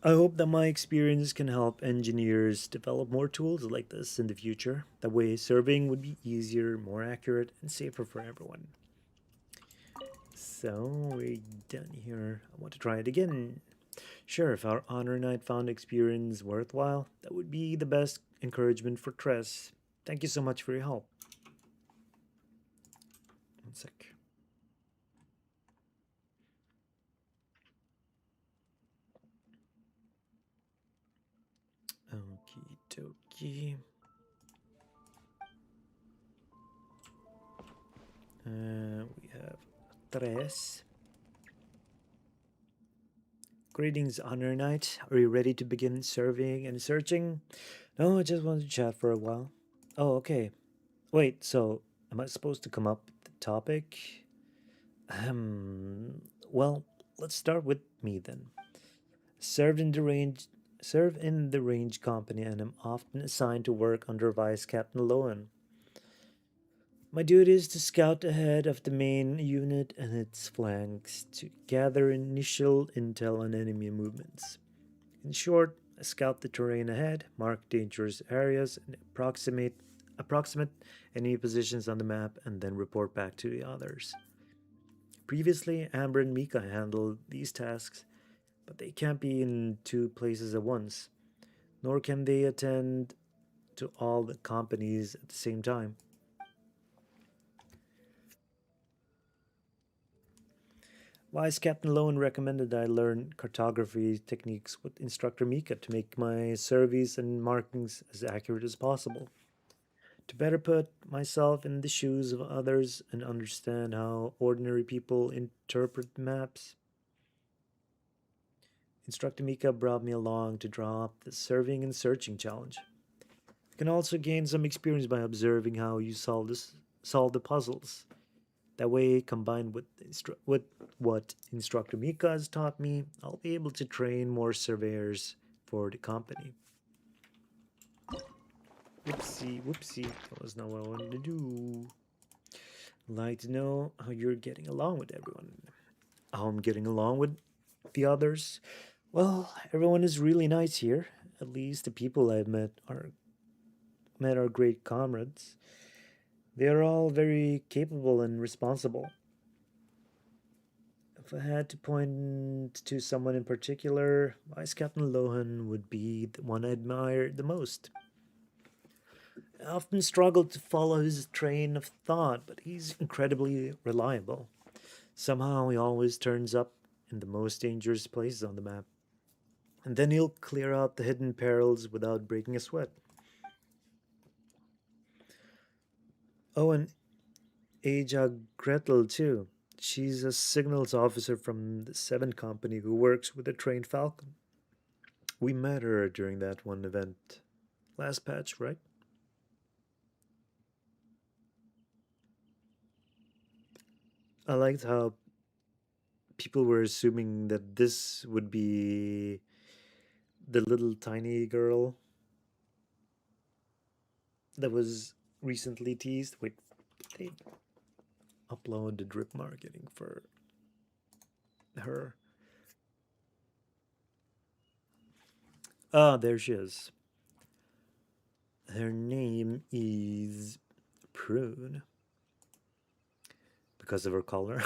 I hope that my experience can help engineers develop more tools like this in the future. That way, surveying would be easier, more accurate, and safer for everyone. So, we're done here. I want to try it again. Sure, if our Honor Knight found experience worthwhile, that would be the best encouragement for Tress. Thank you so much for your help. One sec. Okie dokie. We have Tres. Greetings, Honor Knight. Are you ready to begin surveying and searching? No, I just wanted to chat for a while. Oh, okay. Wait, so am I supposed to come up with the topic? Well, let's start with me then. Served in the range company and am often assigned to work under Vice Captain Lowen. My duty is to scout ahead of the main unit and its flanks to gather initial intel on enemy movements. In short, I scout the terrain ahead, mark dangerous areas, and approximate enemy positions on the map, and then report back to the others. Previously, Amber and Mika handled these tasks, but they can't be in two places at once, nor can they attend to all the companies at the same time. Vice Captain Lone recommended that I learn cartography techniques with Instructor Mika to make my surveys and markings as accurate as possible. To better put myself in the shoes of others and understand how ordinary people interpret maps, Instructor Mika brought me along to draw up the surveying and searching challenge. You can also gain some experience by observing how you solve the puzzles. That way, combined with what Instructor Mika has taught me, I'll be able to train more surveyors for the company. Whoopsie, that was not what I wanted to do. I'd like to know how you're getting along with everyone. How I'm getting along with the others. Well, everyone is really nice here. At least the people I've met are great comrades. They are all very capable and responsible. If I had to point to someone in particular, Vice Captain Lohan would be the one I admire the most. I often struggle to follow his train of thought, but he's incredibly reliable. Somehow he always turns up in the most dangerous places on the map. And then he'll clear out the hidden perils without breaking a sweat. Oh, and Aja Gretel, too. She's a signals officer from the 7th Company who works with the trained Falcon. We met her during that one event. Last patch, right? I liked how people were assuming that this would be the little tiny girl that was recently teased. Wait, they upload the drip marketing for her. Ah, there she is. Her name is Prune. Because of her color.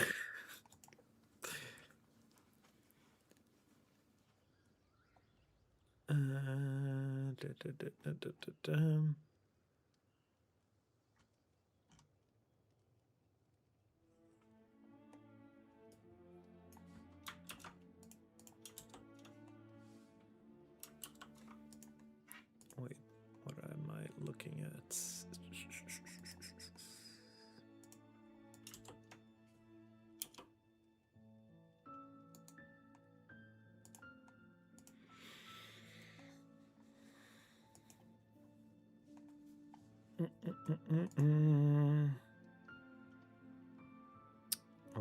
Da, da, da, da, da, da, da. Wait, what am I looking at?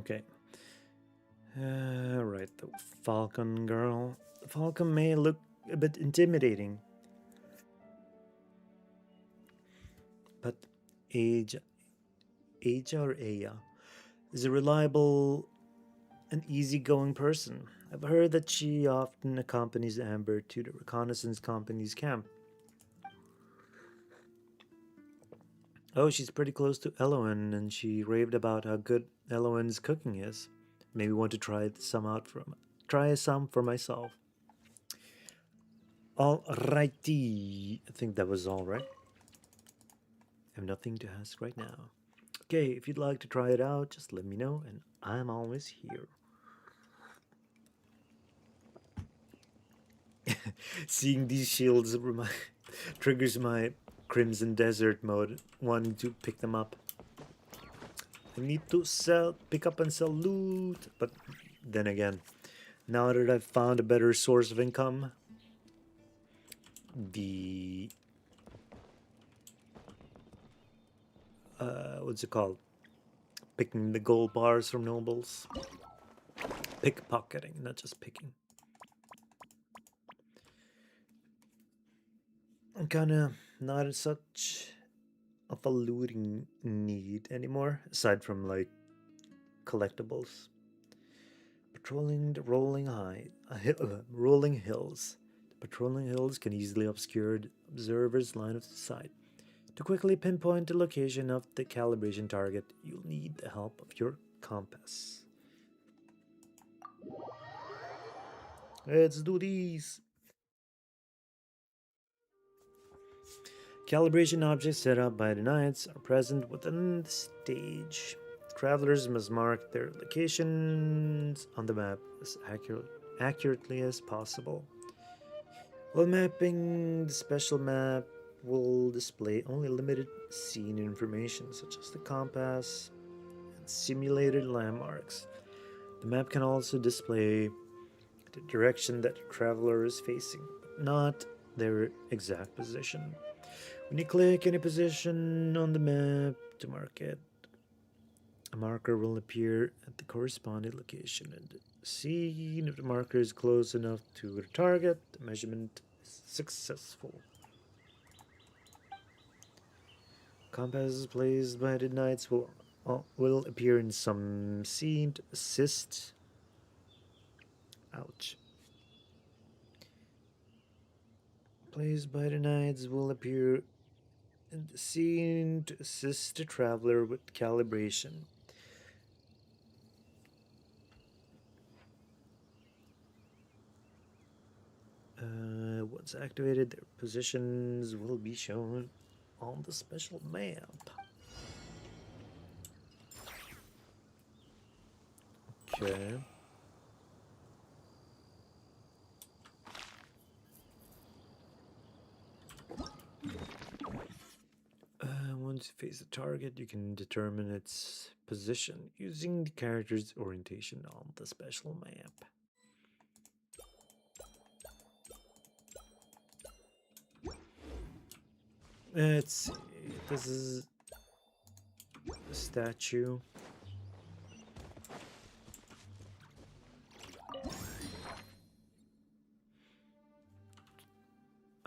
Okay. Right, the Falcon girl. The Falcon may look a bit intimidating, but Aja or Aya is a reliable and easygoing person. I've heard that she often accompanies Amber to the reconnaissance company's camp. Oh, she's pretty close to Elowen, and she raved about how good Elowen's cooking is. Maybe want to try some for myself. Alrighty, I think that was all right. I have nothing to ask right now. Okay, if you'd like to try it out, just let me know, and I'm always here. Seeing these shields triggers my Crimson Desert mode, wanting to pick them up. I need to pick up and sell loot, but then again, now that I've found a better source of income, the what's it called? Picking the gold bars from nobles. Pickpocketing, not just picking. I'm kinda not in such of a looting need anymore, aside from like collectibles. Patrolling the rolling hills. The patrolling hills can easily obscure the observer's line of sight. To quickly pinpoint the location of the calibration target, you'll need the help of your compass. Let's do these! Calibration objects set up by the knights are present within the stage. Travelers must mark their locations on the map as accurately as possible. While mapping, the special map will display only limited scene information, such as the compass and simulated landmarks. The map can also display the direction that the traveler is facing, but not their exact position. When you click any position on the map to mark it, a marker will appear at the corresponding location, and seeing if the marker is close enough to the target, the measurement is successful. Compasses placed by the knights will appear in some scene to assist. Ouch. Placed by the knights will appear in the scene to assist the traveler with calibration. Once activated, their positions will be shown on the special map. Okay. Once you face the target, you can determine its position using the character's orientation on the special map. Let's see. This is a statue.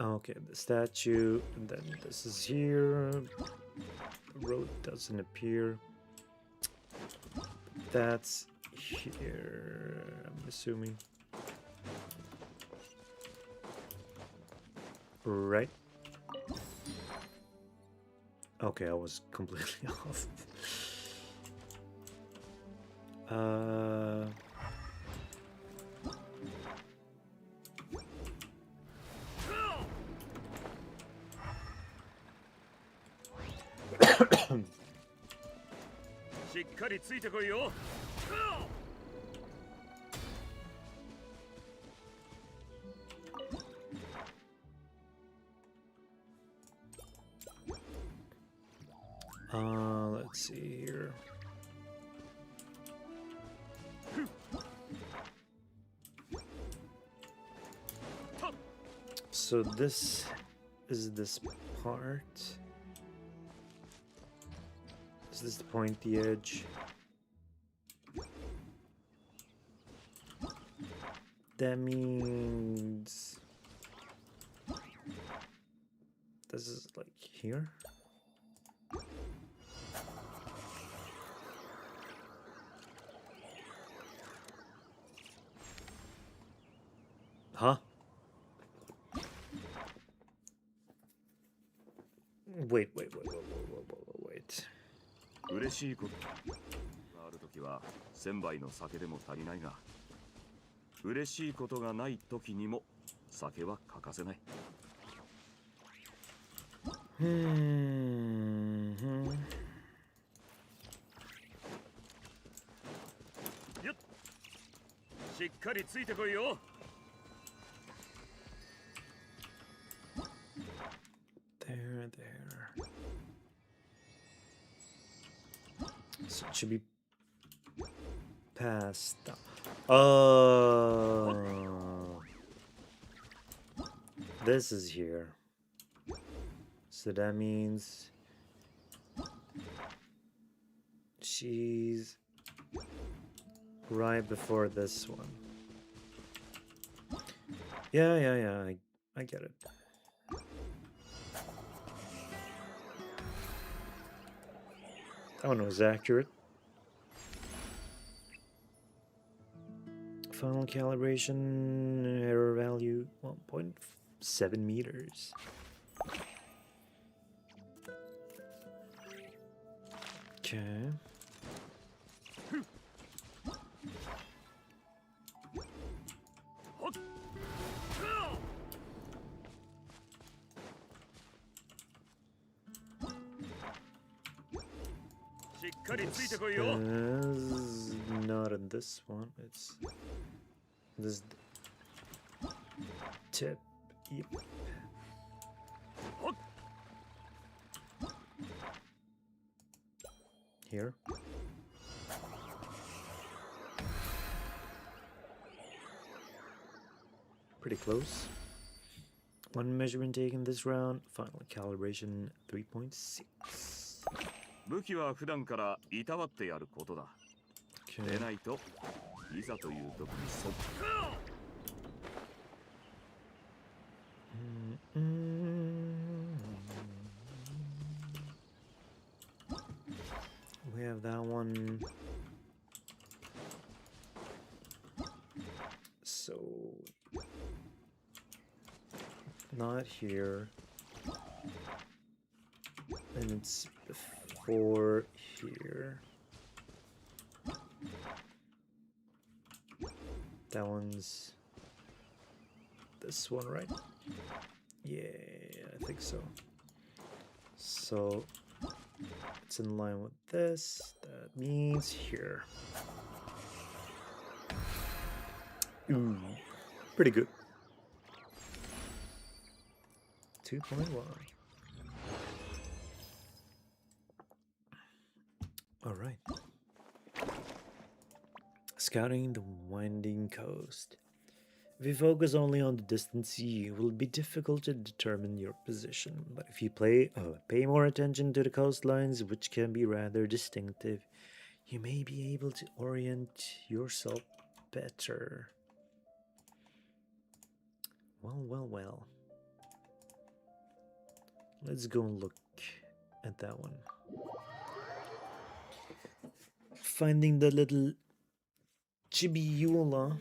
Okay, the statue, and then this is here. The road doesn't appear. That's here, I'm assuming. Right? Okay, I was completely off. Let's see here. So this is this part. Is this the pointy edge? That means this is like here. Huh? Wait. 嬉しいことがあるときは1000杯の酒でも足りないが、嬉しいことがないときにも酒は欠かせない。よっ、しっかりついてこいよ。There. So it should be past. Oh, this is here. So that means she's right before this one. Yeah. I get it. That one was accurate. Final calibration error value 1.7 meters. Okay. It's not in this one, it's this tip. Yep. Here. Pretty close. One measurement taken this round. Final calibration 3.6. 武器は普段からいたわってやることだ。でないといざという時にそっ。We have that one. So not here. And it's before here. That one's this one, right? Yeah, I think so. So it's in line with this. That means here. Ooh, pretty good. 2.1. All right. Scouting the winding coast. If you focus only on the distant sea, it will be difficult to determine your position. But if you pay more attention to the coastlines, which can be rather distinctive, you may be able to orient yourself better. Well. Let's go and look at that one. Finding the little Chibiula.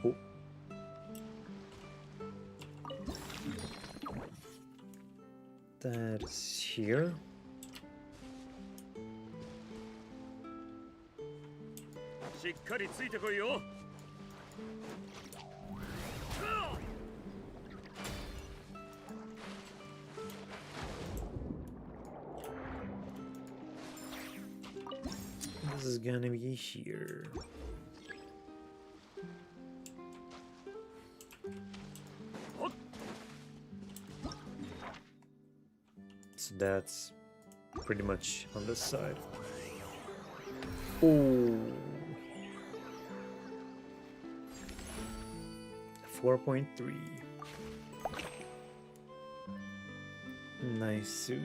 Oh. That is here. This is gonna be here. So that's pretty much on this side. Oh, 4.3. Nice suit.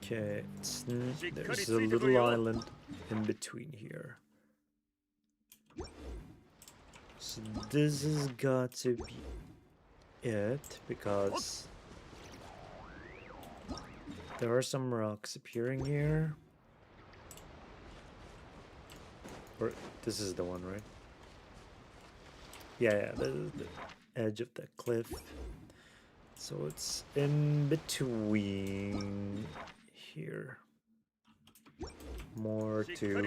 Okay, there's a little island in between here. So this has got to be it, because there are some rocks appearing here. Or this is the one, right? Yeah, this is the edge of the cliff. So it's in between here. More to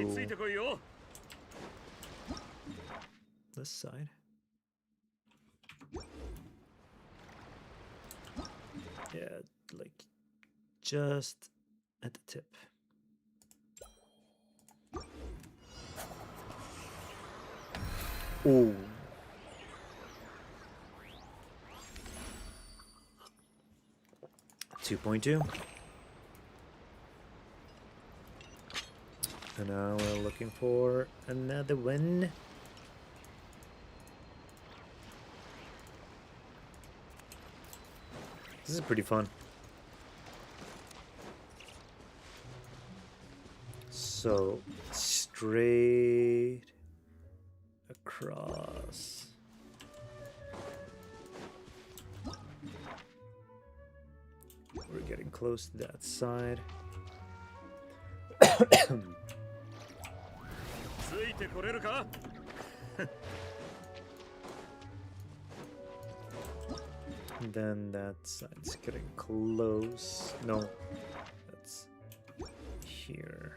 this side. Yeah, like just at the tip. Ooh. .2. And now we're looking for another one. This is pretty fun. So, straight across. We're getting close to that side. And then that side's getting close. No, that's here.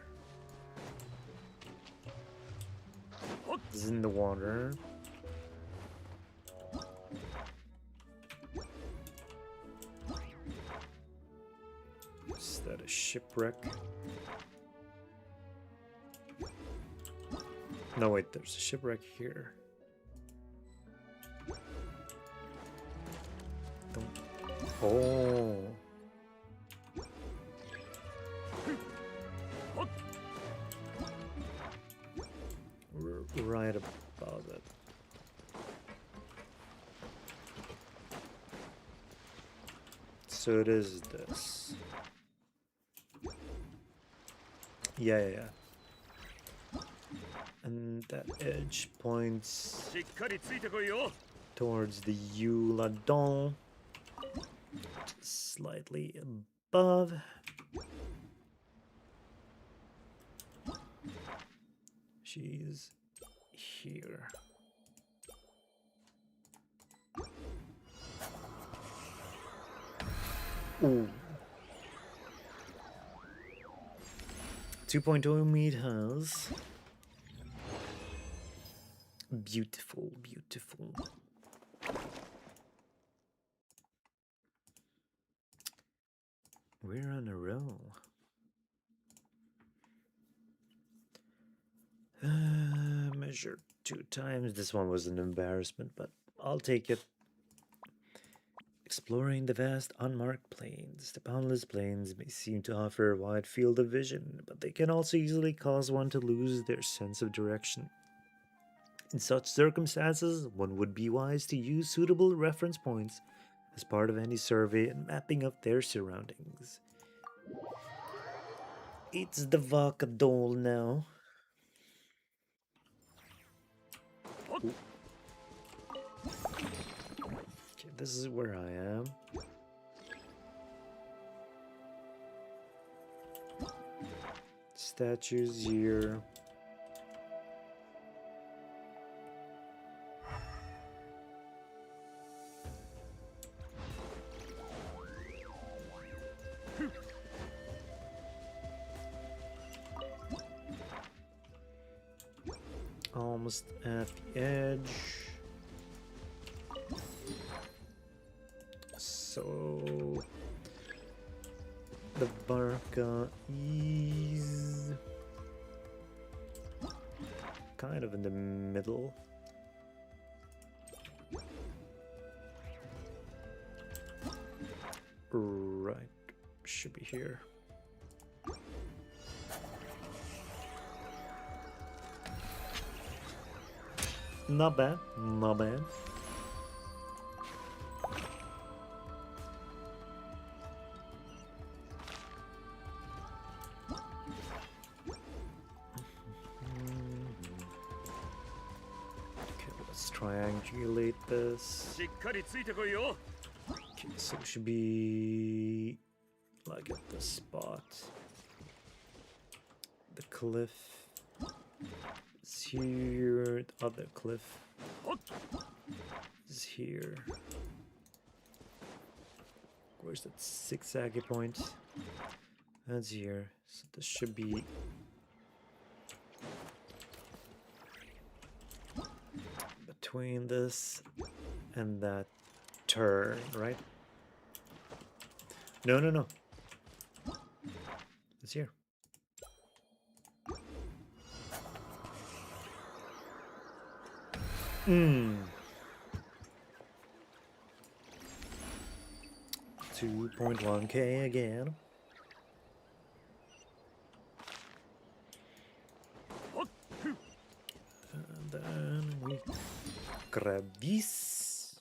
This is in the water. Is that a shipwreck? No, wait, there's a shipwreck here. Oh. We're right above it. So it is this. Yeah. And that edge points towards the Euladon, slightly above. She's here. Ooh. 2.0 meters. Beautiful, beautiful. We're on a roll. Measured 2 times. This one was an embarrassment, but I'll take it. Exploring the vast unmarked plains. The boundless plains may seem to offer a wide field of vision, but they can also easily cause one to lose their sense of direction. In such circumstances, one would be wise to use suitable reference points as part of any survey and mapping of their surroundings. It's the Vodka doll now. Ooh. Okay, this is where I am. Statues here. Almost at the edge. So the Barca is kind of in the middle. Right, should be here. Not bad, not bad. triangulate this. しっかりついてこいよ Okay, so it should be like at this spot. The cliff is here. The other cliff is here. Where's that zigzaggy point? That's here. So this should be between this and that turn, right? No, no, no. It's here. Hmm. 2.1k again. And then we grab this.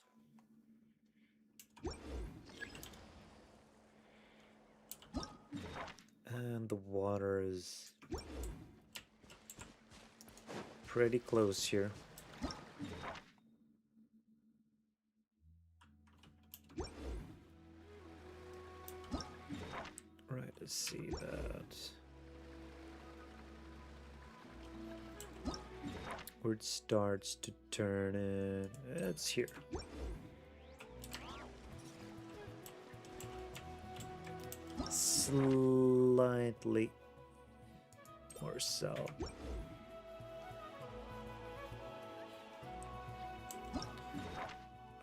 And the water is pretty close here. Right, let's see that. Where it starts to turn it. It's here. Slightly or so.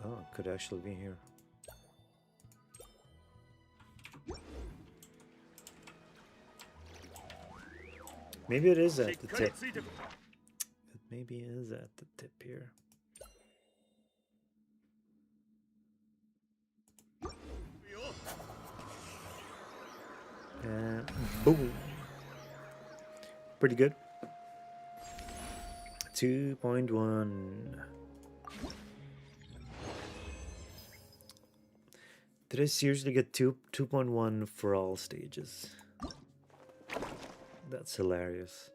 Oh, it could actually be here. Maybe it is at the tip. It maybe is at the tip here. And boom. Pretty good. 2.1. Did I seriously get 2.1 for all stages? That's hilarious.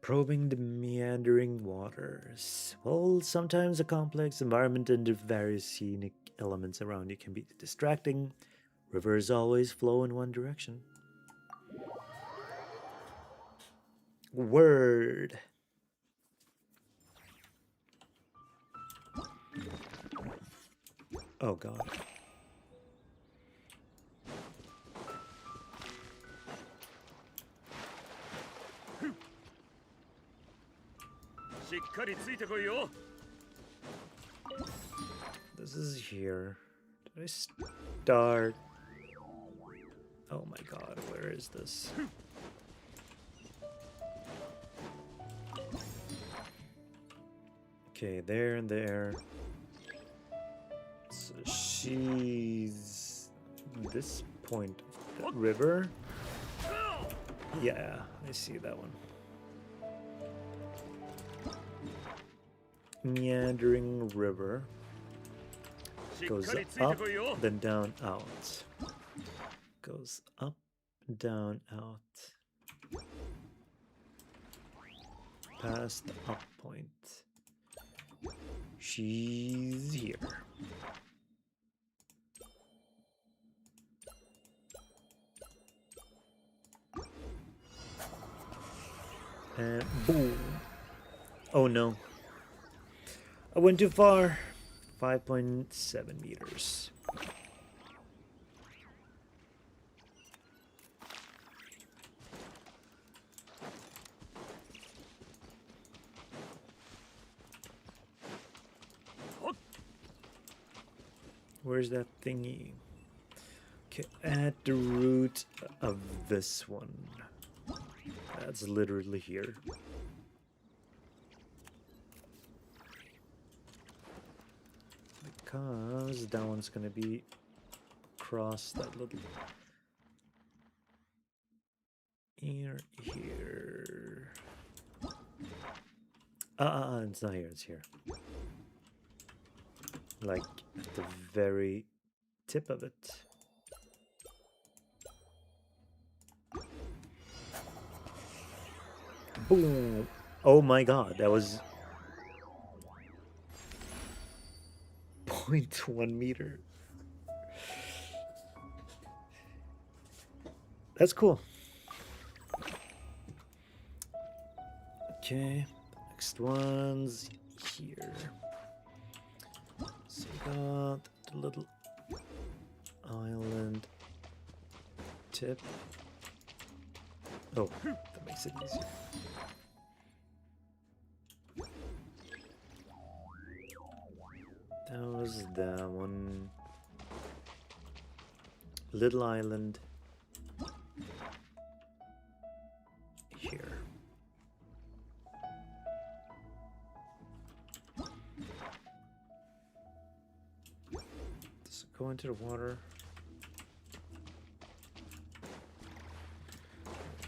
Probing the meandering waters. Well, sometimes a complex environment and the various scenic elements around you can be distracting. Rivers always flow in one direction. Word. Oh god. This is here. Did I start? Oh my god, where is this? Okay, there and there. So she's this point of the river. Yeah, I see that one. Meandering river. Goes up, then down, out. Goes up, down, out. Past the up point. She's here. And boom. Oh no. I went too far. 5.7 meters. Where's that thingy? Okay, at the root of this one. That's literally here. Because that one's gonna be across that little here. It's not here, it's here. Like at the very tip of it. Boom! Oh my god, that was 0.1 meter. That's cool. Okay, next one's here. So we got the little island tip. Oh, that makes it easier. That was that one. Little island. Here. Does it go into the water?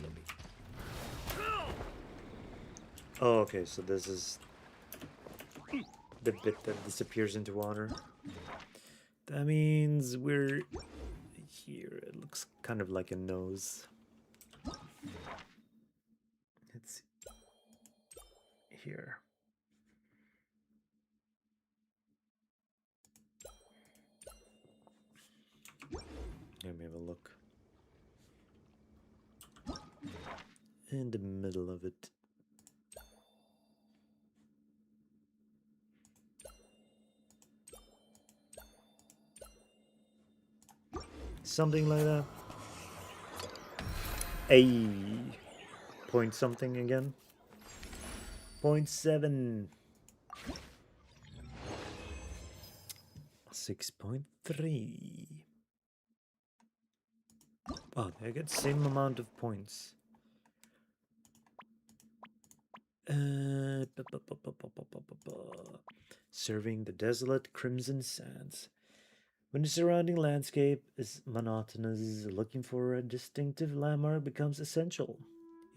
Let me... Oh, okay, so this is the bit that disappears into water. That means we're here. It looks kind of like a nose. It's here. Let me have a look. In the middle of it. Something like that. A point something again. 0.7. 6.3. Oh, they get the same amount of points. Serving the desolate crimson sands. When the surrounding landscape is monotonous, looking for a distinctive landmark becomes essential.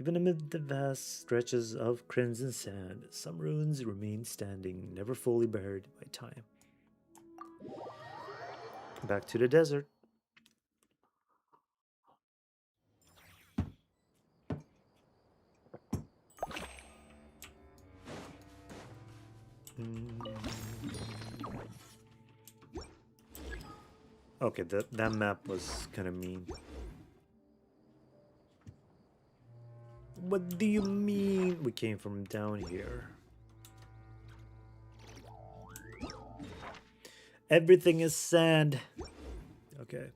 Even amid the vast stretches of crimson sand, some ruins remain standing, never fully buried by time. Back to the desert. Okay, that map was kind of mean. What do you mean we came from down here? Everything is sand. Okay.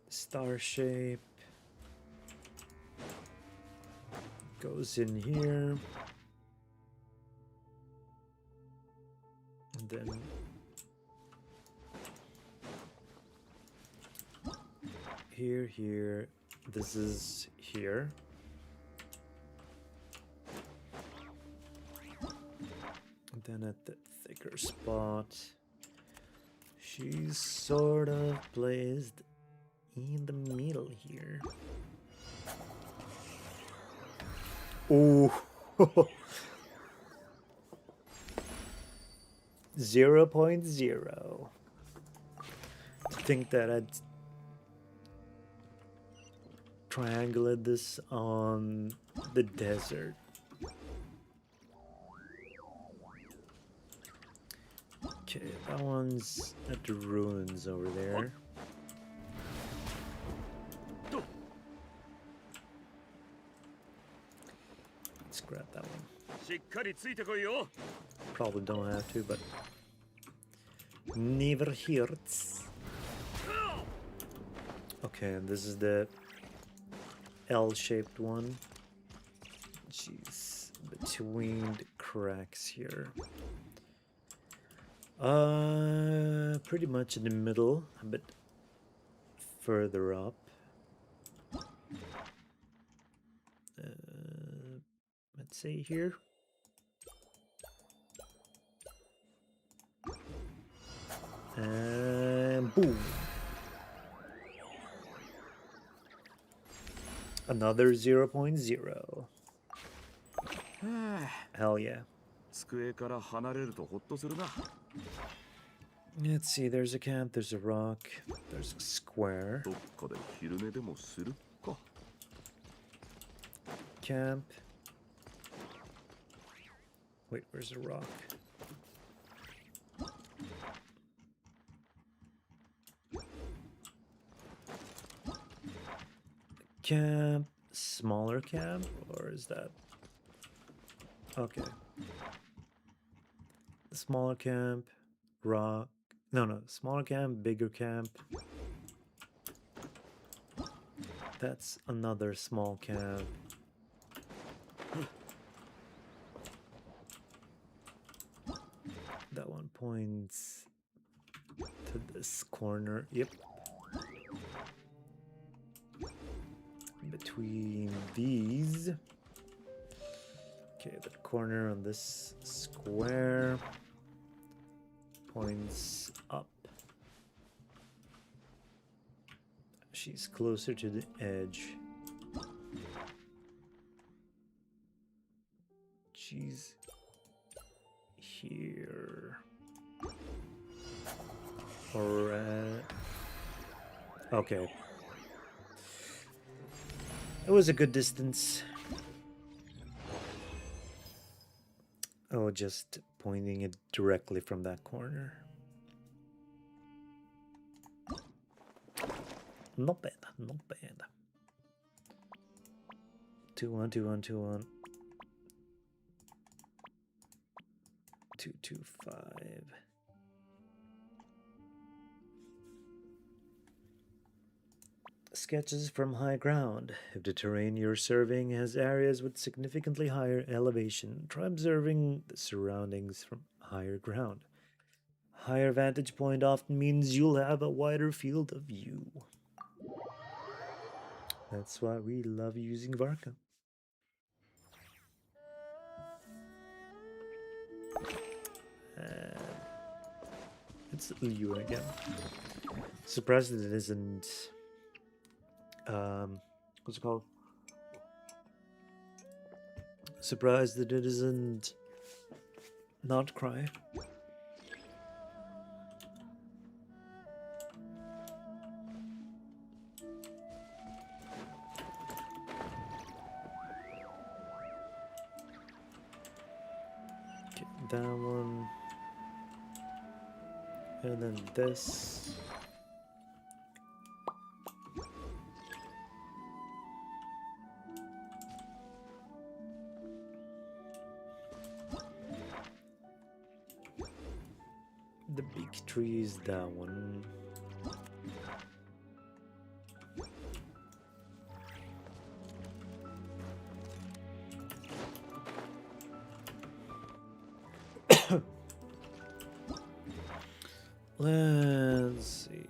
Star shape goes in here. And then here. This is here. And then at the thicker spot, she's sort of placed in the middle here. Ooh. 0.0. To think that I'd triangulate this on the desert. Okay, that one's at the ruins over there. Let's grab that one. Probably don't have to, but never hurts. Okay, and this is the L-shaped one. Jeez, between the cracks here. Pretty much in the middle, a bit further up. Let's say here. And boom. Another 0.0. Hell yeah. Let's see, there's a camp, there's a rock, there's a square. Camp. Wait, where's the rock? camp, smaller camp, or is that okay? Smaller camp, rock. No, smaller camp, bigger camp. That's another small camp. That one points to this corner. Yep. Between these. Okay, the corner on this square points up. She's closer to the edge. She's here. Or okay. It was a good distance. Oh, just pointing it directly from that corner. Not bad, not bad. 2-1, 2-1, 2-1. 2-2-5. Sketches from high ground. If the terrain you're serving has areas with significantly higher elevation, try observing the surroundings from higher ground. Higher vantage point often means you'll have a wider field of view. That's why we love using Varka. It's Liu again. Surprised that it isn't. What's it called? Surprised that it isn't. Not cry. Okay, that one. And then this. The big tree is that one. Let's see.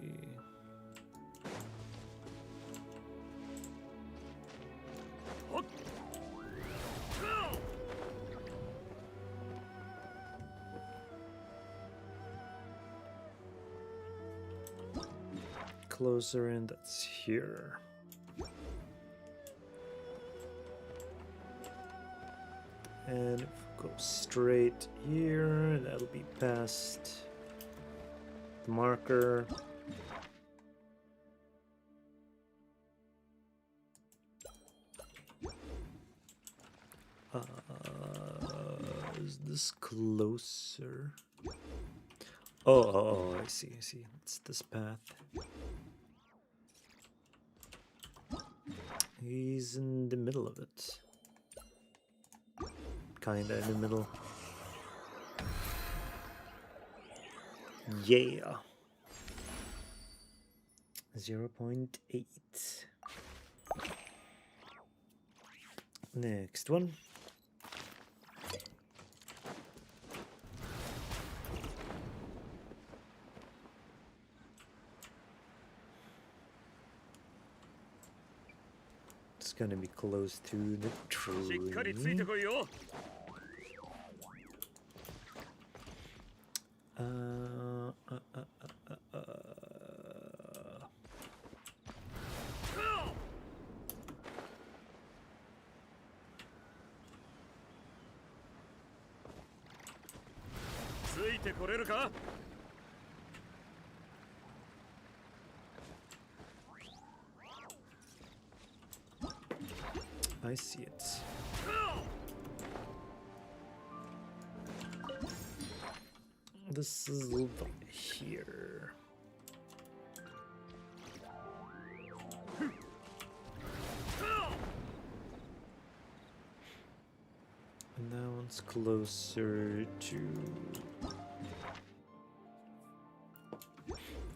Closer, and that's here. And if we go straight here, that'll be past the marker. Is this closer? Oh, I see. It's this path. He's in the middle of it. Kinda in the middle. Yeah. 0.8. Next one. It's gonna be close to the tree. I see it. This is over here. It's closer to...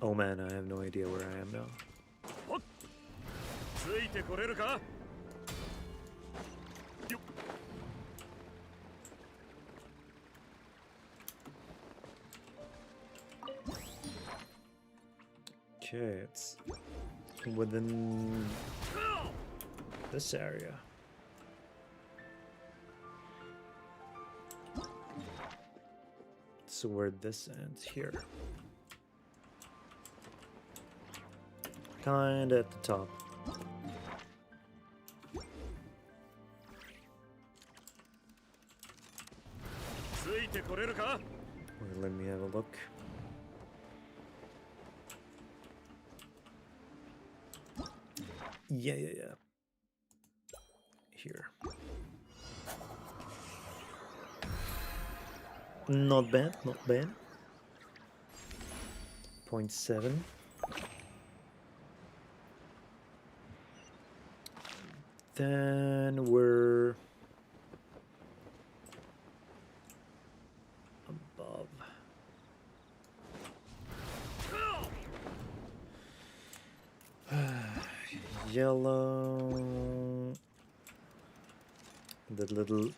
Oh man, I have no idea where I am now. ついてこれるか？ Okay, it's within this area. So where this ends here. Kinda at the top. Wait, let me have a look. Yeah. Here. Not bad, not bad. 0.7. Then we're above. Yellow. The little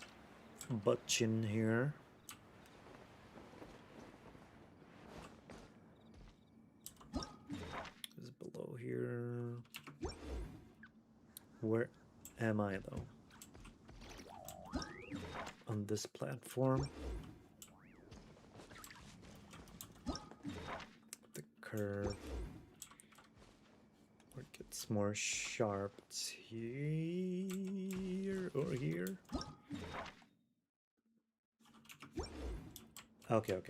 butt chin here. Is below here. Where am I though? On this platform. The curve. Where it gets more sharp. It's here or here. Okay.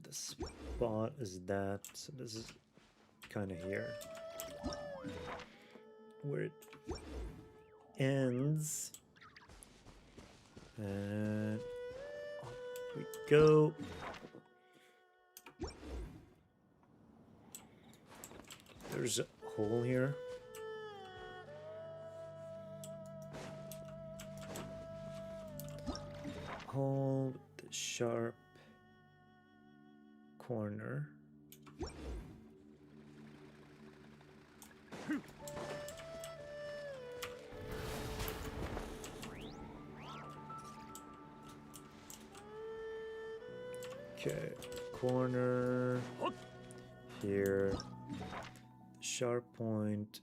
The spot is that, so this is kind of here. Where it ends. And off we go. There's a hole here. Hole with the sharp corner. Okay, corner here, sharp point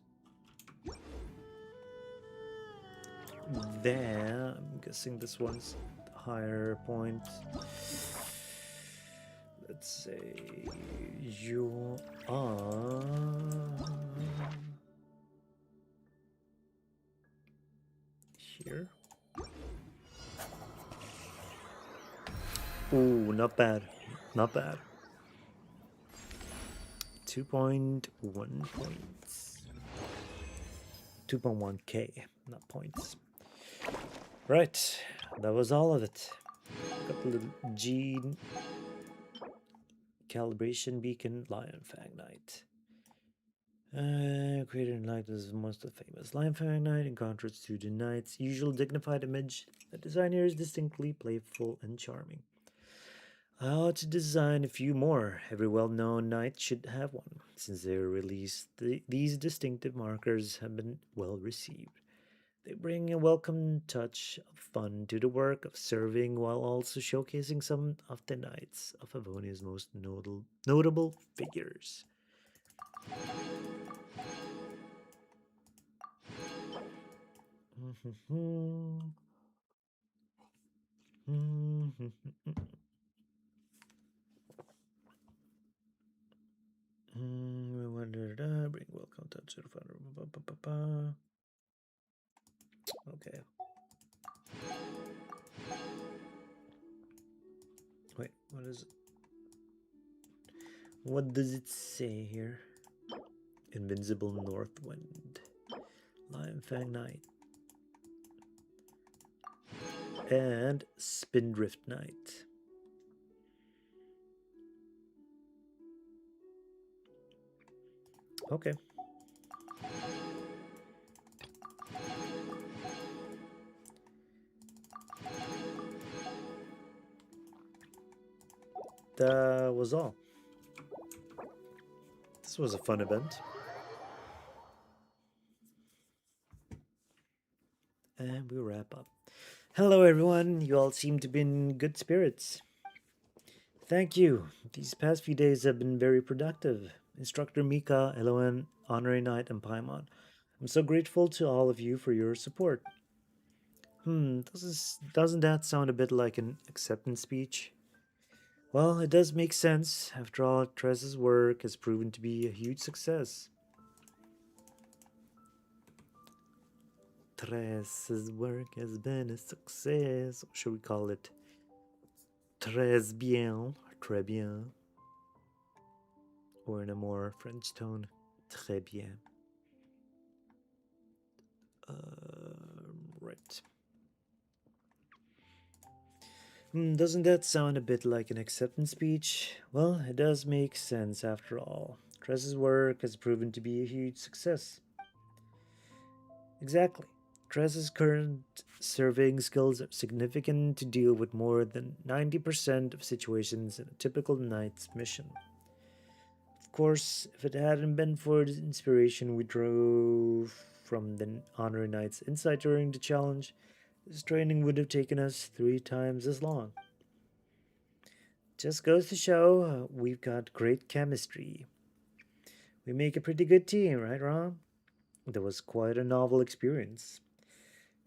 there. I'm guessing this one's the higher point. Let's say you are here. Ooh, not bad. Not bad. 2.1 points. 2.1k, not points. Right, that was all of it. Got the little gene calibration beacon, Lion Fang Knight. Created in like this is most of the famous Lion Fang Knight in contrast to the knight's usual dignified image. The design here is distinctly playful and charming. How to design a few more. Every well-known knight should have one. Since they were released, these distinctive markers have been well received. They bring a welcome touch of fun to the work of serving while also showcasing some of the knights of Avonia's most notable figures. Bring welcome touch to the fun. Okay. Wait, what is it? What does it say here? Invincible Northwind, Lion Fang Knight, and Spindrift Knight. Okay. that was all. This was a fun event. And we wrap up. Hello, everyone. You all seem to be in good spirits. Thank you. These past few days have been very productive. Instructor Mika, Eloan, Honorary Knight, and Paimon. I'm so grateful to all of you for your support. Doesn't that sound a bit like an acceptance speech? Well, it does make sense. After all, Trez's work has proven to be a huge success. Trez's work has been a success. Or should we call it très bien, très bien? Or in a more French tone, très bien. Right. Doesn't that sound a bit like an acceptance speech? Well, it does make sense after all. Trez's work has proven to be a huge success. Exactly. Trez's current surveying skills are significant to deal with more than 90% of situations in a typical knight's mission. Of course, if it hadn't been for the inspiration we drove from the Honorary Knight's insight during the challenge, this training would have taken us 3 times as long. Just goes to show we've got great chemistry. We make a pretty good team, right, Rom? That was quite a novel experience.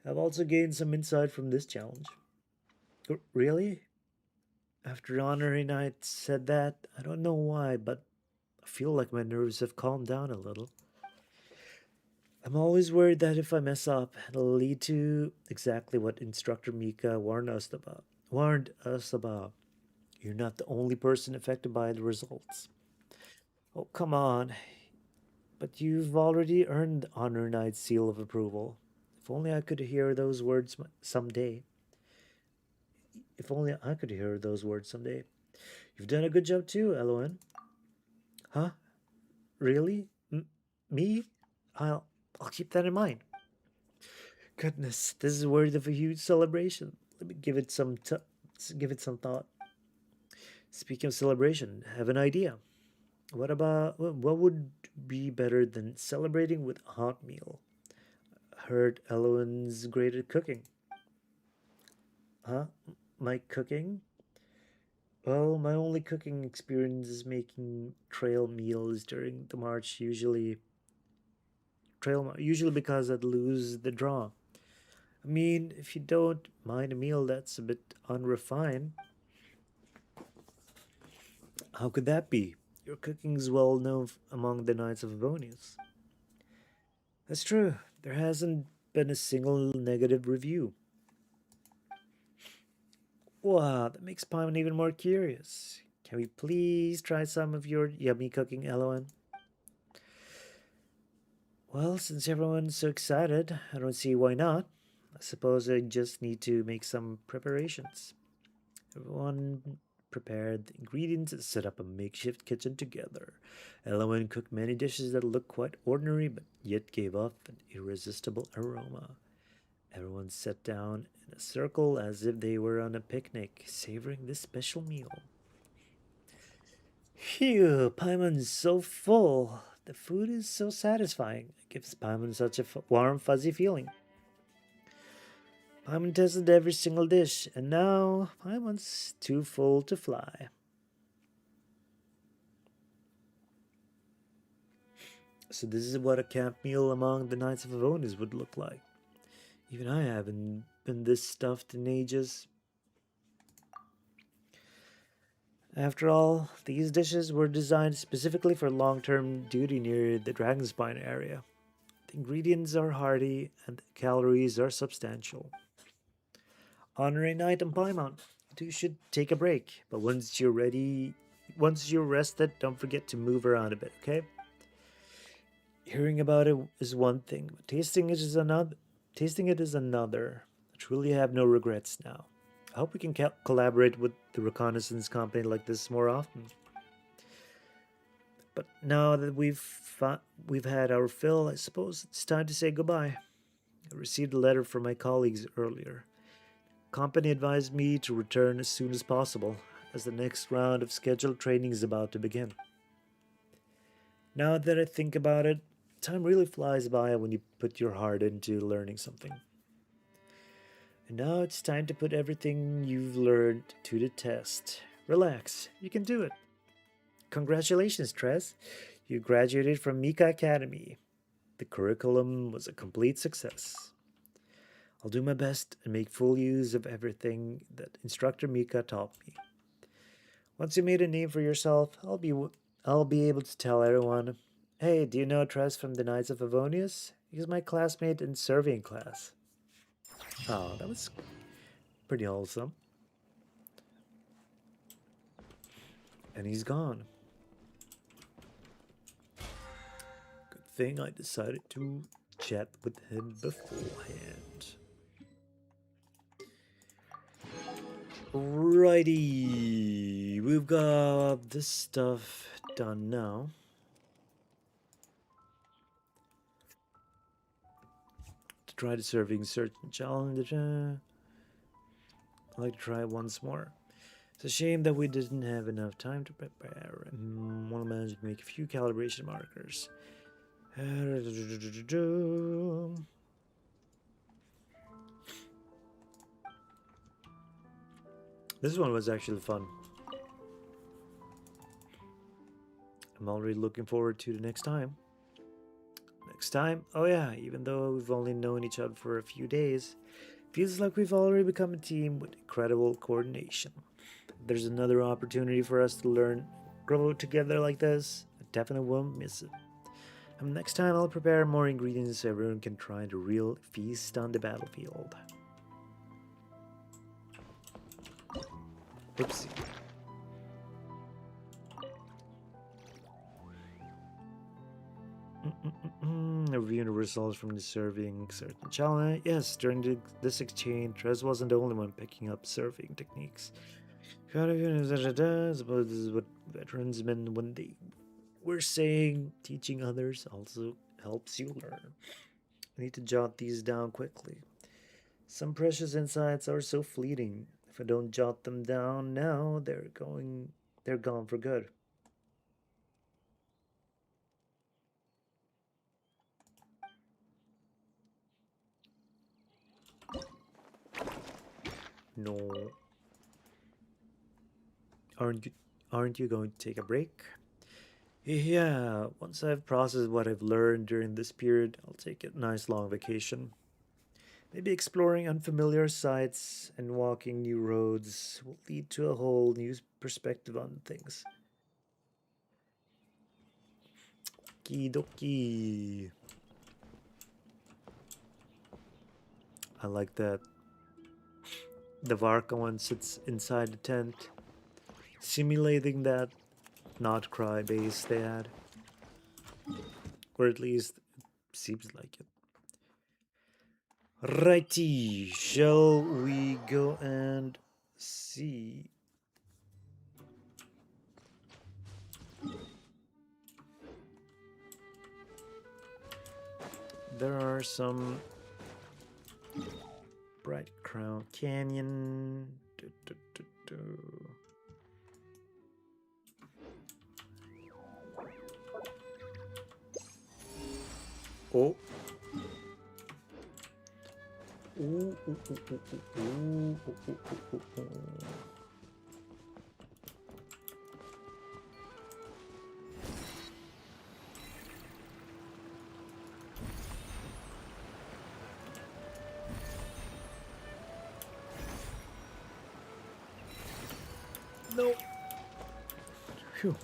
I've also gained some insight from this challenge. Really? After Honorary Knight said that, I don't know why, but I feel like my nerves have calmed down a little. I'm always worried that if I mess up, it'll lead to exactly what Instructor Mika warned us about. You're not the only person affected by the results. Oh, come on. But you've already earned Honor Knight's seal of approval. If only I could hear those words someday. If only I could hear those words someday. You've done a good job too, Eloan. Huh? Really? Me? I'll keep that in mind. Goodness, this is worthy of a huge celebration. Let me give it some thought. Speaking of celebration, I have an idea. What would be better than celebrating with a hot meal? I heard Eloan's great at cooking. Huh? My cooking? Well, my only cooking experience is making trail meals during the march, usually because I'd lose the draw. I mean, if you don't mind a meal that's a bit unrefined, how could that be? Your cooking's well known among the Knights of Avonius. That's true. There hasn't been a single negative review. Wow, that makes Paimon even more curious. Can we please try some of your yummy cooking, Eloan? Well, since everyone's so excited, I don't see why not. I suppose I just need to make some preparations. Everyone prepared the ingredients and set up a makeshift kitchen together. Eloan cooked many dishes that looked quite ordinary but yet gave off an irresistible aroma. Everyone sat down in a circle as if they were on a picnic, savoring this special meal. Phew, Paimon's so full. The food is so satisfying. It gives Paimon such a warm, fuzzy feeling. Paimon tested every single dish, and now Paimon's too full to fly. So this is what a camp meal among the Knights of Avonius would look like. Even I haven't been this stuffed in ages. After all, these dishes were designed specifically for long-term duty near the Dragonspine area. The ingredients are hearty and the calories are substantial. Honorary Knight and Paimon, you two should take a break, but once you're rested, don't forget to move around a bit, okay? Hearing about it is one thing, but tasting it is another. I truly have no regrets now. I hope we can collaborate with the reconnaissance company like this more often. But now that we've had our fill, I suppose it's time to say goodbye. I received a letter from my colleagues earlier. The company advised me to return as soon as possible. as the next round of scheduled training is about to begin. Now that I think about it, time really flies by when you put your heart into learning something. And now it's time to put everything you've learned to the test. Relax, you can do it. Congratulations, Tress. You graduated from Mika Academy. The curriculum was a complete success. I'll do my best and make full use of everything that instructor Mika taught me. Once you made a name for yourself, I'll be able to tell everyone, "Hey, do you know Tress from the Knights of Favonius? He's my classmate in serving class." Oh, that was pretty wholesome. And he's gone. Good thing I decided to chat with him beforehand. Righty, we've got this stuff done now. To try the serving certain challenge, I'd like to try it once more. It's a shame that we didn't have enough time to prepare. Want to manage to make a few calibration markers. This one was actually fun. I'm already looking forward to the next time. Next time? Oh yeah, even though we've only known each other for a few days, feels like we've already become a team with incredible coordination. If there's another opportunity for us to learn, grow together like this, I definitely won't miss it. Next time I'll prepare more ingredients so everyone can try the real feast on the battlefield. Oopsie. Reviewing the results from the serving certain challenge. Yes, during this exchange, Trez wasn't the only one picking up serving techniques. Suppose this is what veterans meant when they were saying teaching others also helps you learn. I need to jot these down quickly. Some precious insights are so fleeting. If I don't jot them down now, they're gone for good. No. Aren't you going to take a break? Yeah, once I've processed what I've learned during this period, I'll take a nice long vacation. Maybe exploring unfamiliar sights and walking new roads will lead to a whole new perspective on things. Okie I like that. The Varka one sits inside the tent, simulating that not cry base they had. Or at least it seems like it. Righty, shall we go and see? There are some Bright Crown Canyon. Oh. Ooh. No. Phew.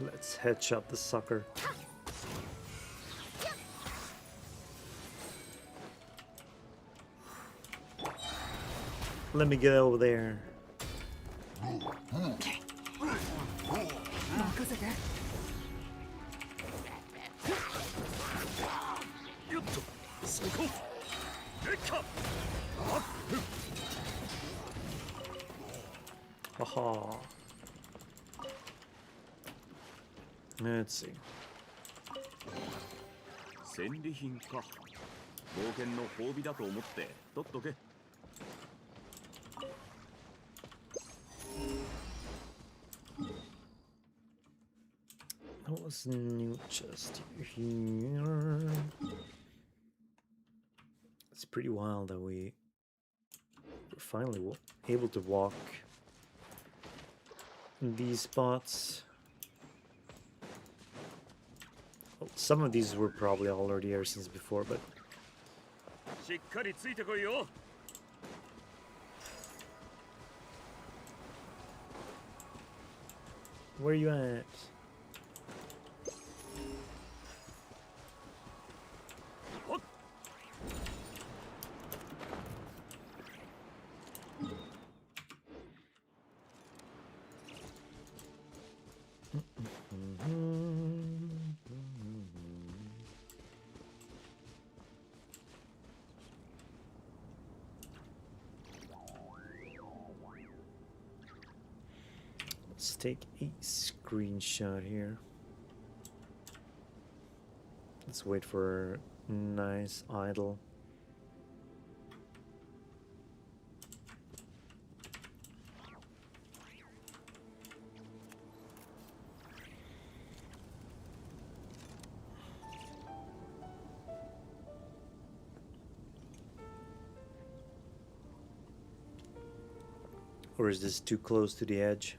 Let's headshot the sucker. Let me get over there. Haha. Let's see. 戦利品か。冒険の褒美だと思って取っとけ。What's the new chest here? It's pretty wild that we were finally able to walk in these spots. Well, some of these were probably already here since before, but しっかりついてこいよ。 where are you at? Let's take a screenshot here. Let's wait for a nice idle. Or is this too close to the edge?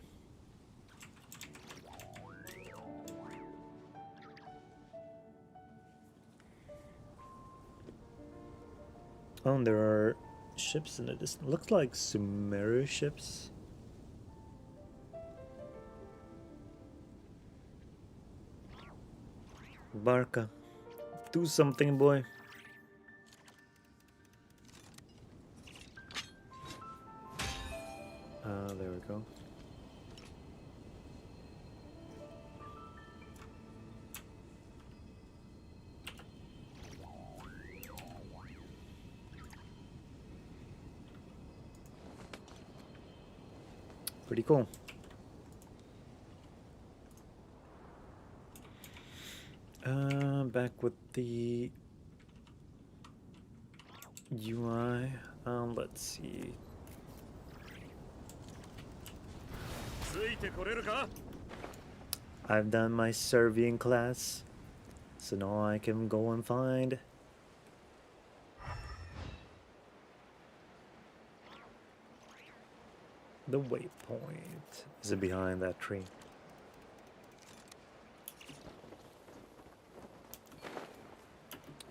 Oh, and there are ships in the distance. Looks like Sumeru ships. Barca, do something, boy. There we go. Pretty cool. Back with the UI. Let's see. I've done my Servian class, so now I can go and find the waypoint. Is it behind that tree?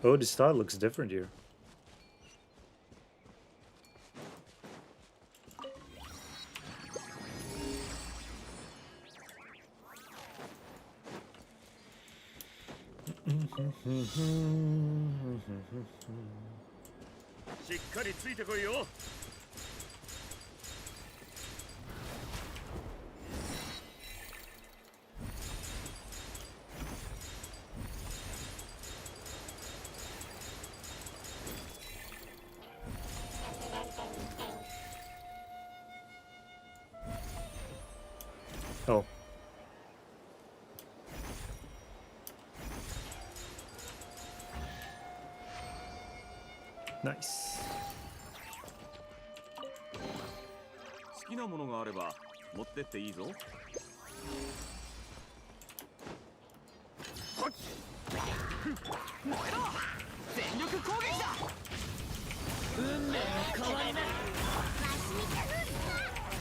Oh, the style looks different here. Oh. Nice. 好きなものがあれば持ってっていいぞ。燃えろ！全力攻撃だ！運命の変わり目。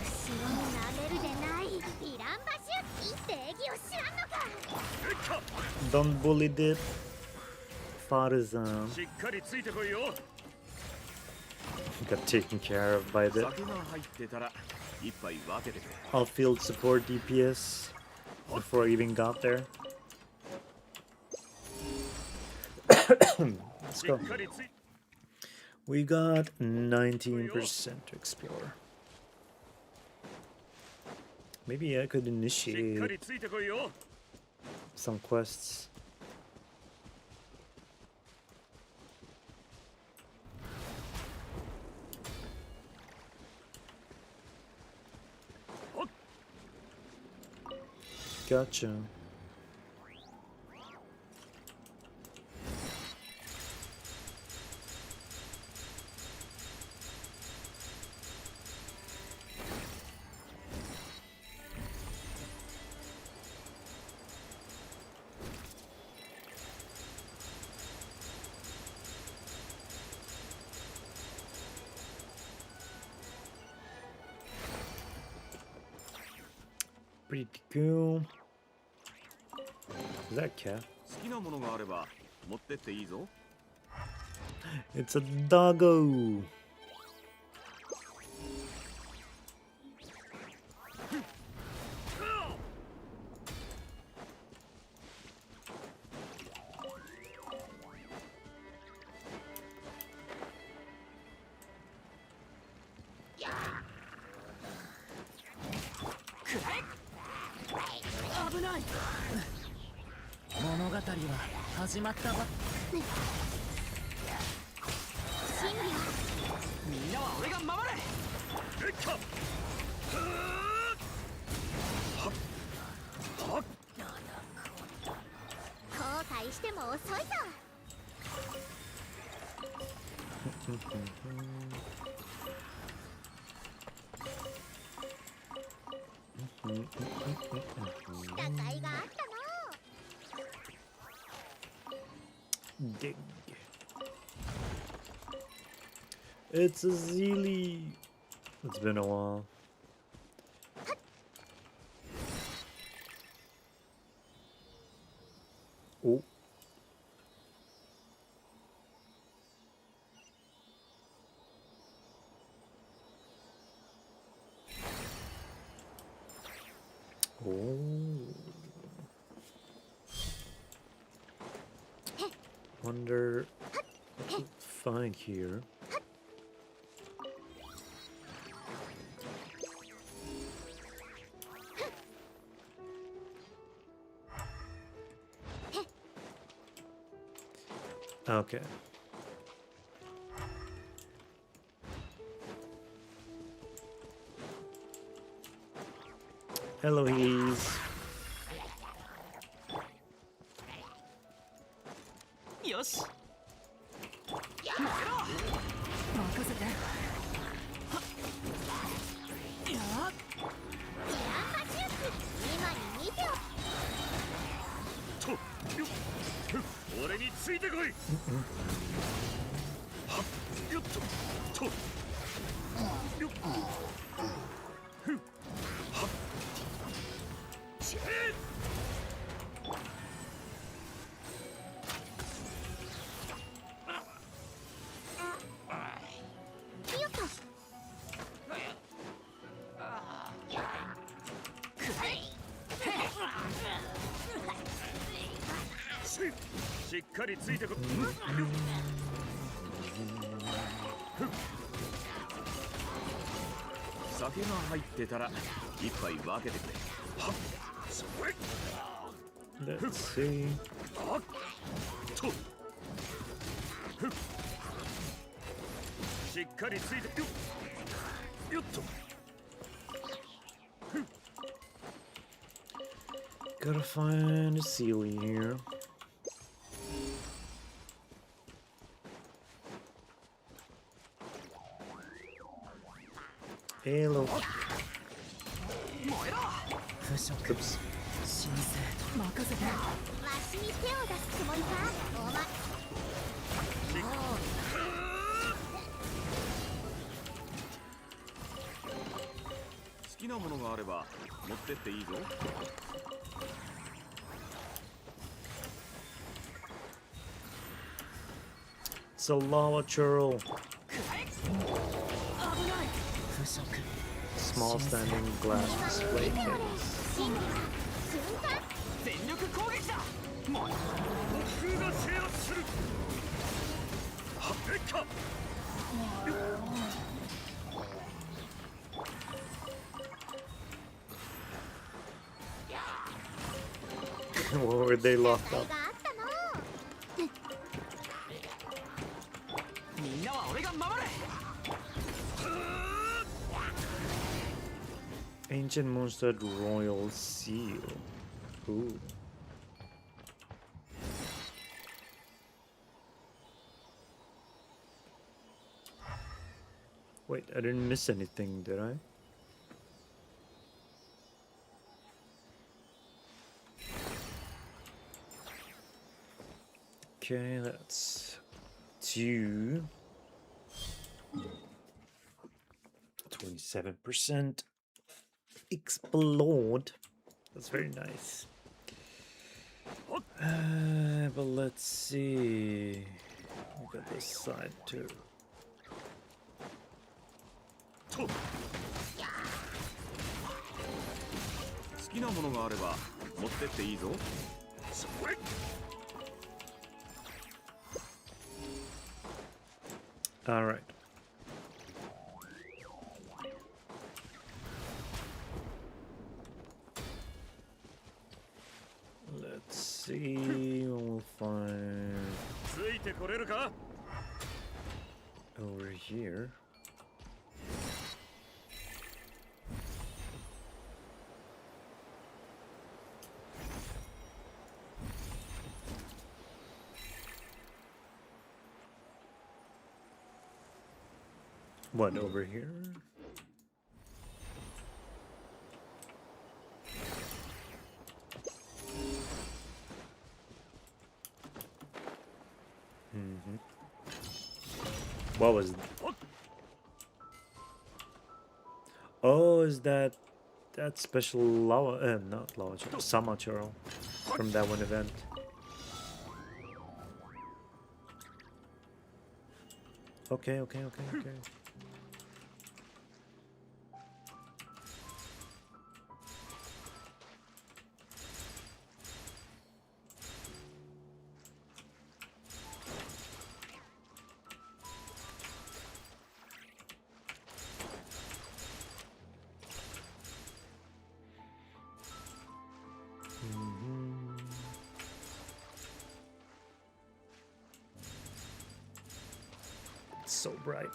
後ろになめるでない。イランバシュッ定義を知らんのか。 Don't bully the Farzan. しっかりついてこいよ。 Got taken care of by the 酒が入ってたら一杯分けてくれ。 outfield support DPS before I even got there. Let's go. We got 19% to explore. Maybe I could initiate some quests. Gotcha. Pretty cool. Is that a cat? 好きなものがあれば持ってっていいぞ。 It's a doggo. Abunaii! 物語は始まったば真理はみんなは俺が守れ。レッカ後悔しても遅いぞ。戦いがあったの。 Dig. It's a Zeely. It's been a while. Oh. Oh. Wonder what to find here. Okay. Hello, Heelys. よし。任せて。やっ。ジャンパシュープ今に見ておー俺についてこい。はっよっととよっふっはっチェーよっと。しっかりついてこ酒が入ってたら一杯分けてくれ。はっそれ Let's see. はっとふっしっかりついてよっよっと Gotta find a Sealy here. Hello. 腐食 Oops. 神聖任せて。わしに手を出すつもりかお前。好きなものがあれば持ってっていいぞ。 It's a lava churl. 腐食 Small standing glass display case. 真理は瞬間。全力攻撃だ。もう僕が制圧する。はっレッカ Or were they locked 戦い up? があったの。みんなは俺が守れ。 Ancient Moonstead Royal Seal. Ooh. Wait, I didn't miss anything, did I? Okay, that's 2. 27% explored. That's very nice. But let's see. We got this side too. 好きなものがあれば持ってっていいぞ。それ。All right. Let's see what we'll find ついてこれるか？ over here. What, over here? What was... Oh, is that special lava... not lava churro, Sama churro from that one event. Okay. It's so bright.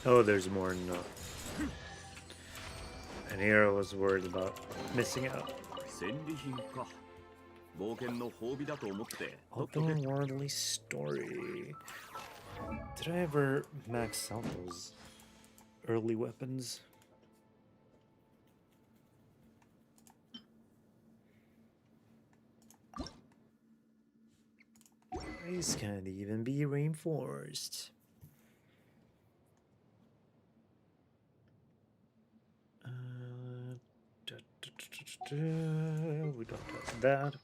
Oh, there's more. No. And here I was worried about missing out. 戦利品か。冒険の褒美だと思って。 Otherworldly story. Did I ever max out those early weapons? These can't even be reinforced. We don't have that.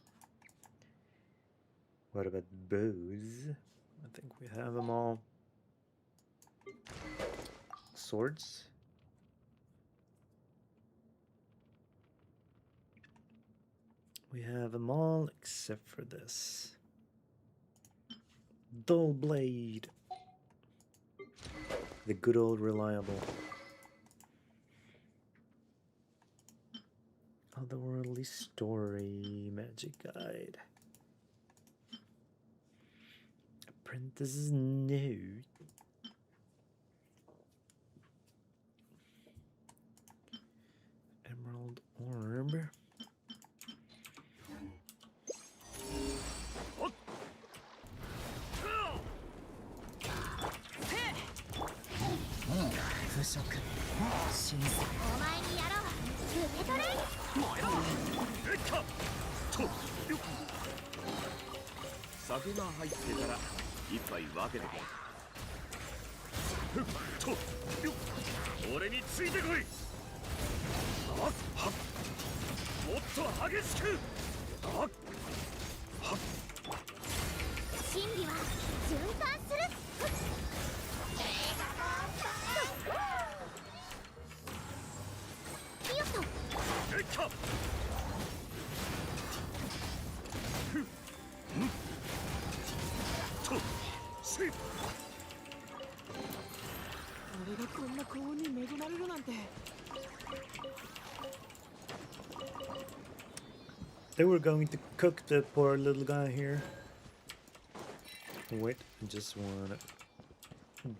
What about bows? I think we have them all. Swords? We have them all except for this. Dull blade. The good old reliable. Otherworldly story magic guide. Apprentice's note. Emerald orb. Sake が入ってたら一杯分けてこい。俺についてこい。もっと激しく。真理は循環する。よっと。俺がこんな幸運に恵まれるなんて。They were going to cook the poor little guy here. Wait, I just wanna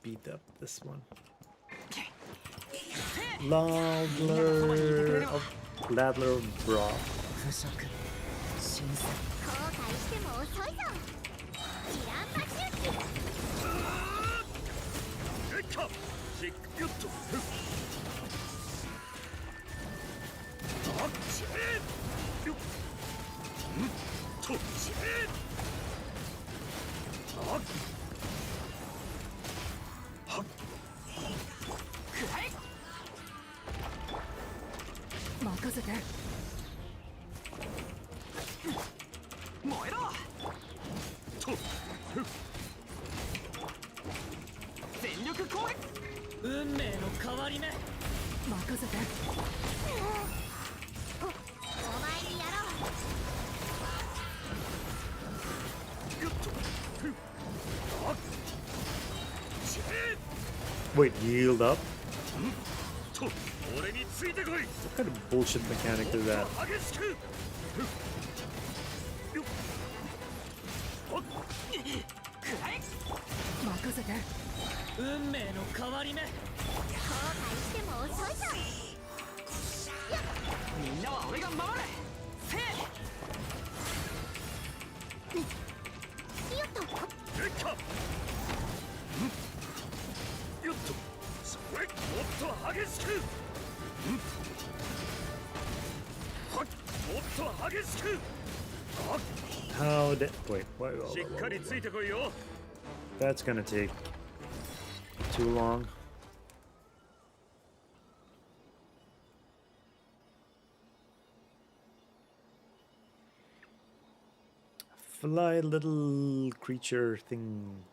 beat up this one. Ladler of broth. 後悔しても遅いぞ。ジランマ周期。任せて。燃えろ。全力攻撃。運命の変わり目。任せて。お前にやろう。 Wait, healed up? 俺についてこい。 What kind of bullshit mechanic is that? 激しく。任せて。運命の変わり目。後悔しても遅いぞ。みんなは俺が守る。せよっと。できた。よっと。それ。もっと激しく。はっ。もっと激しく。 How did... Wait, wait, しっかりついてこいよ。 That's gonna take too long. Fly, little creature thing.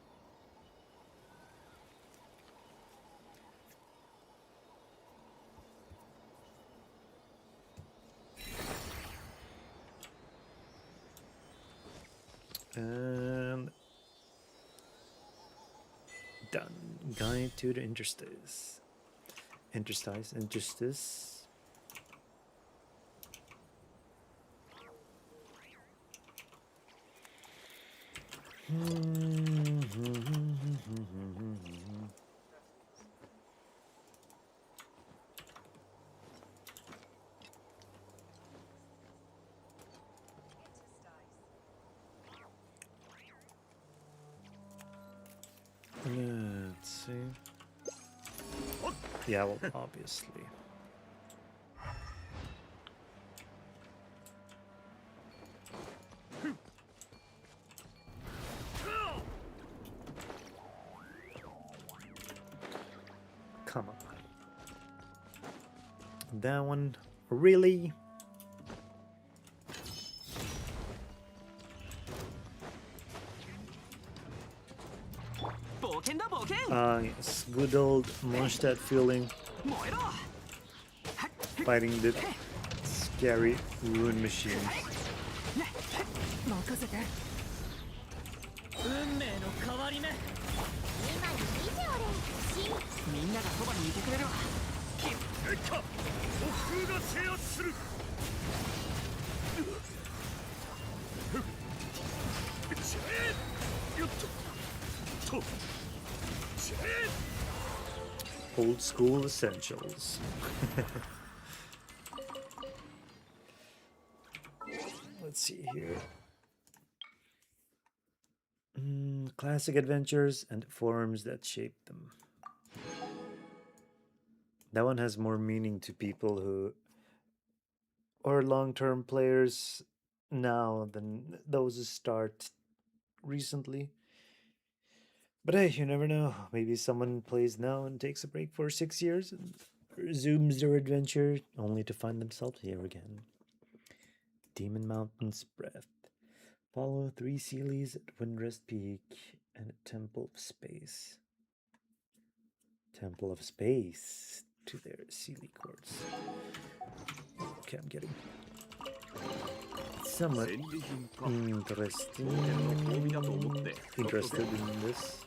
And done. Guide to the interstice. Interstice. Let's see. Yeah, well, obviously. Come on. That one, really? Yes, good old Mondstadt feeling. Fighting the scary rune machines. 任せて。運命の変わり目。今以上でみんながそばにいてくれるわ。できた。僕が制圧する。よっと。と。 Old school essentials. Let's see here. Classic adventures and forms that shaped them. That one has more meaning to people who are long-term players now than those who start recently. But hey, you never know. Maybe someone plays now and takes a break for 6 years and resumes their adventure only to find themselves here again. Demon Mountain's Breath. Follow 3 Sealies at Windrest Peak and a Temple of Space. Temple of Space to their Sealy Courts. Okay, I'm getting somewhat interested in this.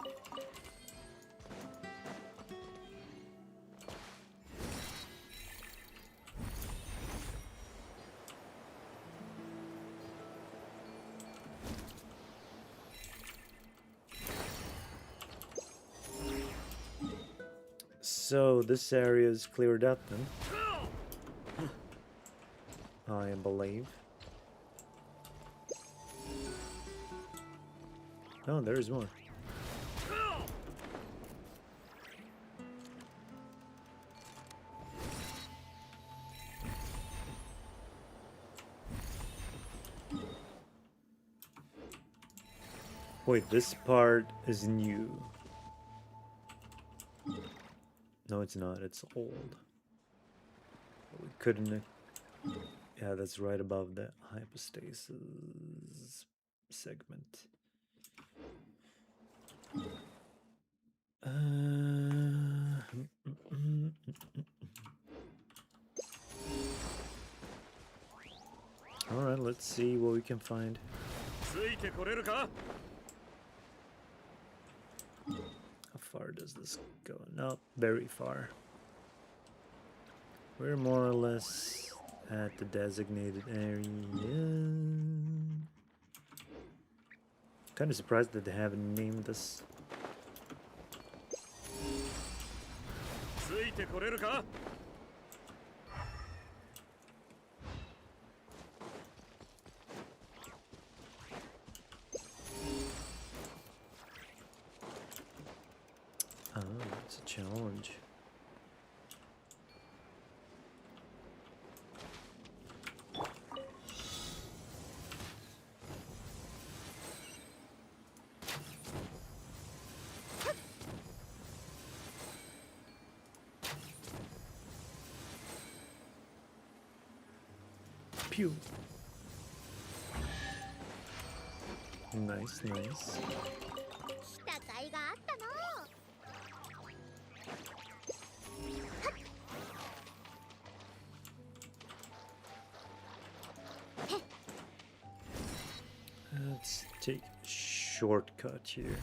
So this area is cleared up then, I believe. Oh, there's more. Wait, this part is new. No, it's not. It's old. We couldn't Yeah, that's right above the hypostasis segment. All right, let's see what we can find. ついてこれるか How far does this go? Not very far. We're more or less at the designated area. Kind of surprised that they haven't named this. ついてこれるか Oh, it's a challenge. Pew. Nice, nice. 来た甲斐があったのう。 Let's take a shortcut here.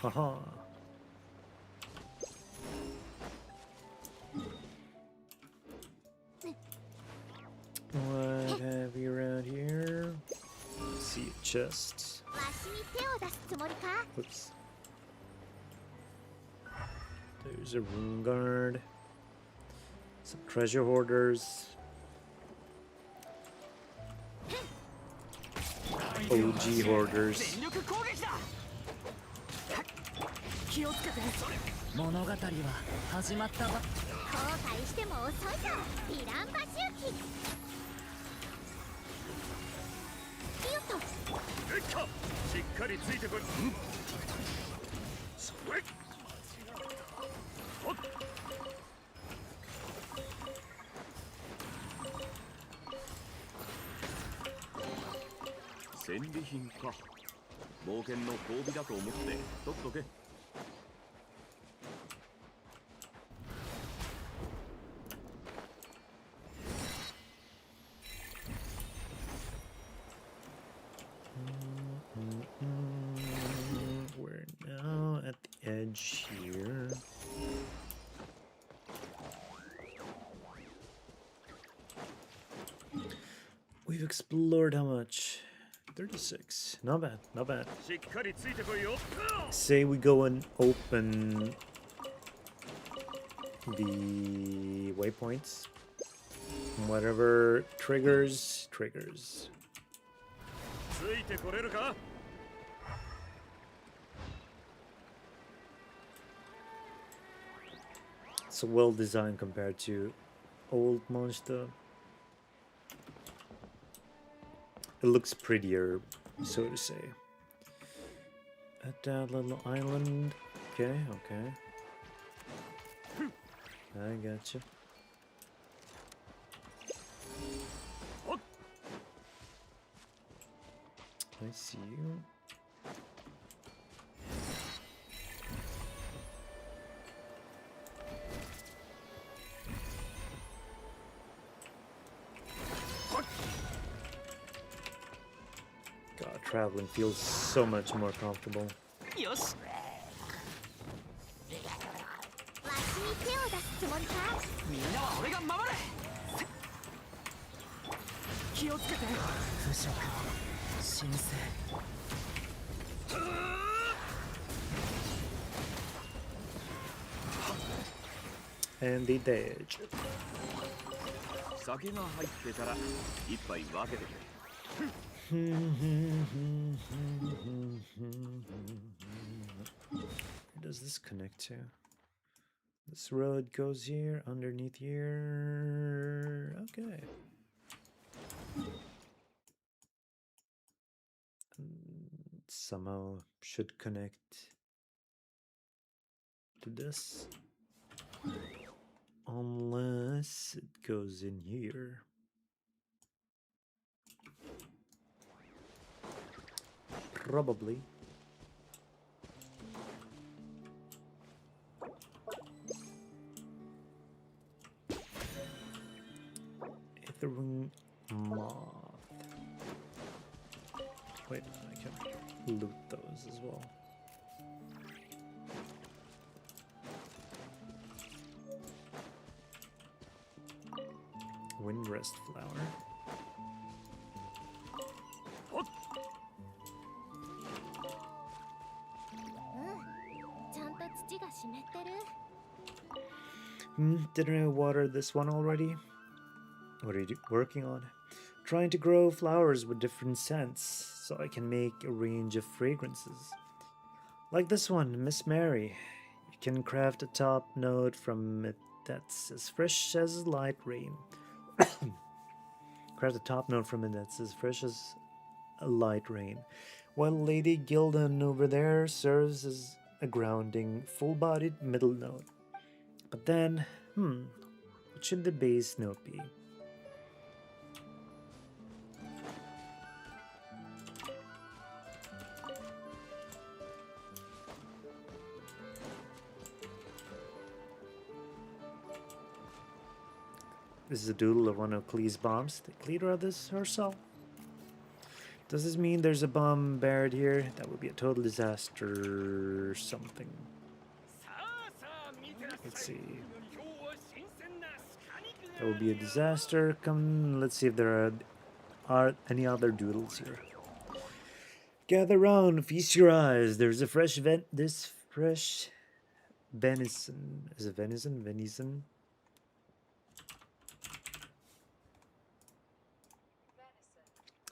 Haha. What have we around here? See a chest. わしに手を出すつもりか Whoops. There's a rune guard. Some treasure hoarders. OG hoarders. 全力攻撃だ気をつけて物語は始まったば後悔しても遅いぞヴィラン馬周期よっとえっとしっかりついてこいそれおっ戦利品か冒険の褒美だと思って取っとけ We're now at the edge here. We've explored how much? 36. Not bad, not bad. しっかりついてこいよ Say we go and open the waypoints. Whatever triggers. ついてこれるか It's well designed compared to old monster. It looks prettier, so to say. At that little island. Okay. I gotcha. I see you. God, traveling feels so much more comfortable. よしわしに手を出すつもりかみんなは俺が守れ気をつけて腐食神聖 And the edge. 酒が入ってたら一杯分けてくれ Where does this connect to? This road goes here, underneath here. Okay. And somehow should connect to this. Unless it goes in here. Probably. Ithering moth. Wait, I can loot those as well. Windrest flower. Didn't I water this one already? What are you working on? Trying to grow flowers with different scents so I can make a range of fragrances. Like this one, Miss Mary. You can craft a top note from it that's as fresh as light rain. Craft a top note from it that's as fresh as a light rain. While Lady Gildan over there serves as a grounding, full-bodied middle note. But then, what should the base note be? This is a doodle of one of Klee's bombs. The leader of this herself. Does this mean there's a bomb buried here? That would be a total disaster or something. Let's see. That would be a disaster. Come, let's see if there are any other doodles here. Gather round, feast your eyes. There's a fresh fresh venison. Is it venison? Venison?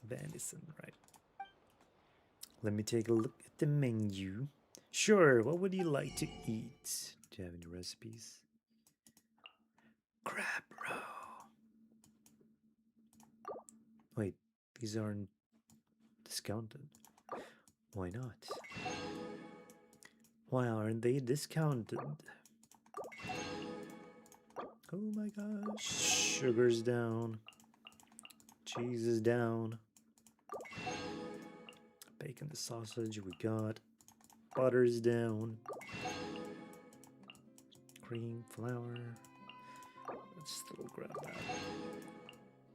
Venison, right. Let me take a look at the menu. Sure, what would you like to eat? Do you have any recipes? Crab roe. Wait, these aren't discounted. Why not? Why aren't they discounted? Oh my gosh. Sugar's down. Cheese is down. Bacon, the sausage we got. Butter's down. Cream, flour. Let's still grab that.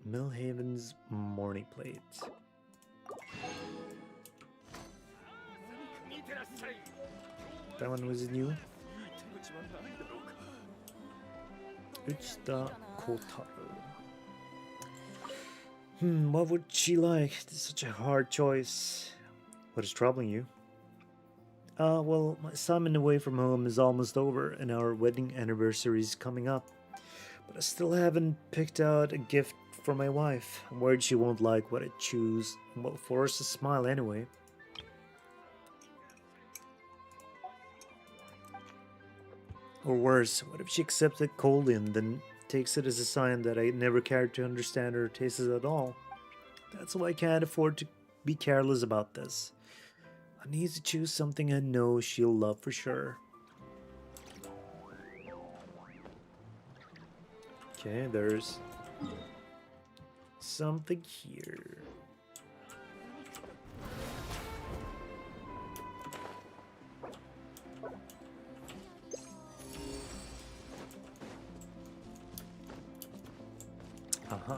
Millhaven's morning plate. That one was new. Uchita Kotaro. What would she like? This is such a hard choice. What is troubling you? Well, my assignment away from home is almost over, and our wedding anniversary is coming up. But I still haven't picked out a gift for my wife. I'm worried she won't like what I choose, and will force a smile anyway. Or worse, what if she accepts it coldly and then takes it as a sign that I never cared to understand her tastes at all? That's why I can't afford to be careless about this. I need to choose something I know she'll love for sure. Okay, there's something here. Uh-huh.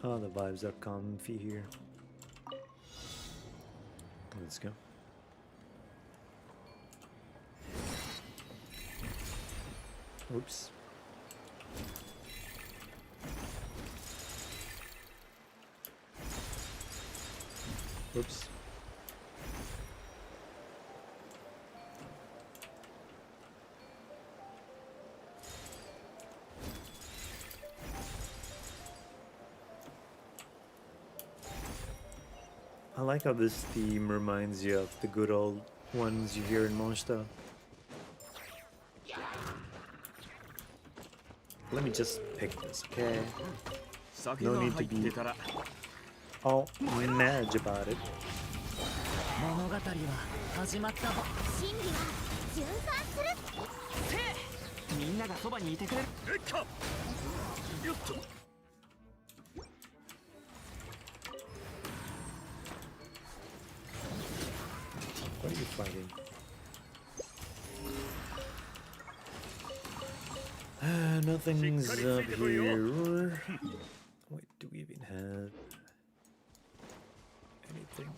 Oh, the vibes are comfy here. Let's go. Oops. Oops. I like how this theme reminds you of the good old ones you hear in Monster. Let me just pick this, okay? 酒 No が need 入 to って be たら all mad about it. 物語は始まった。真理は循環する。みんながそばにいてくれる。えっかよっと What are you fighting? Nothing's up here. Wait, do we even have anything?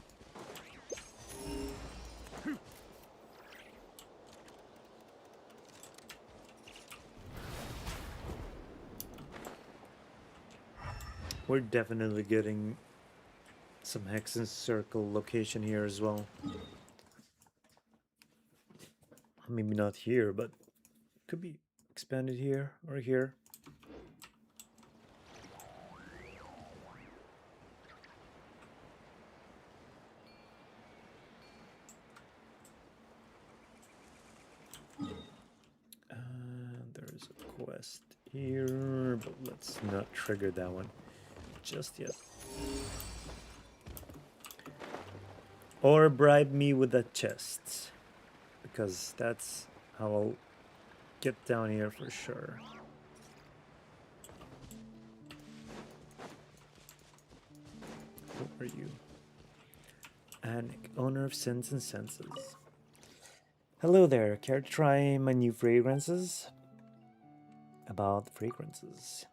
We're definitely getting some hex and circle location here as well. Maybe not here, but could be expanded here or here. There's a quest here, but let's not trigger that one just yet. Or bribe me with that chest, because that's how I'll get down here for sure. Who are you? Anik, owner of Scents and Senses. Hello there, care to try my new fragrances? About fragrances.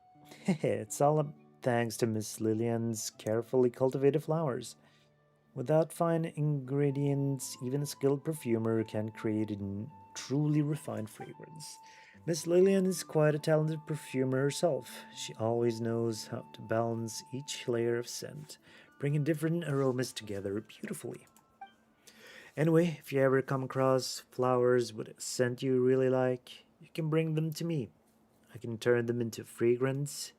It's all thanks to Miss Lillian's carefully cultivated flowers. Without fine ingredients, even a skilled perfumer can create a truly refined fragrance. Miss Lillian is quite a talented perfumer herself. She always knows how to balance each layer of scent, bringing different aromas together beautifully. Anyway, if you ever come across flowers with a scent you really like, you can bring them to me. I can turn them into fragrance.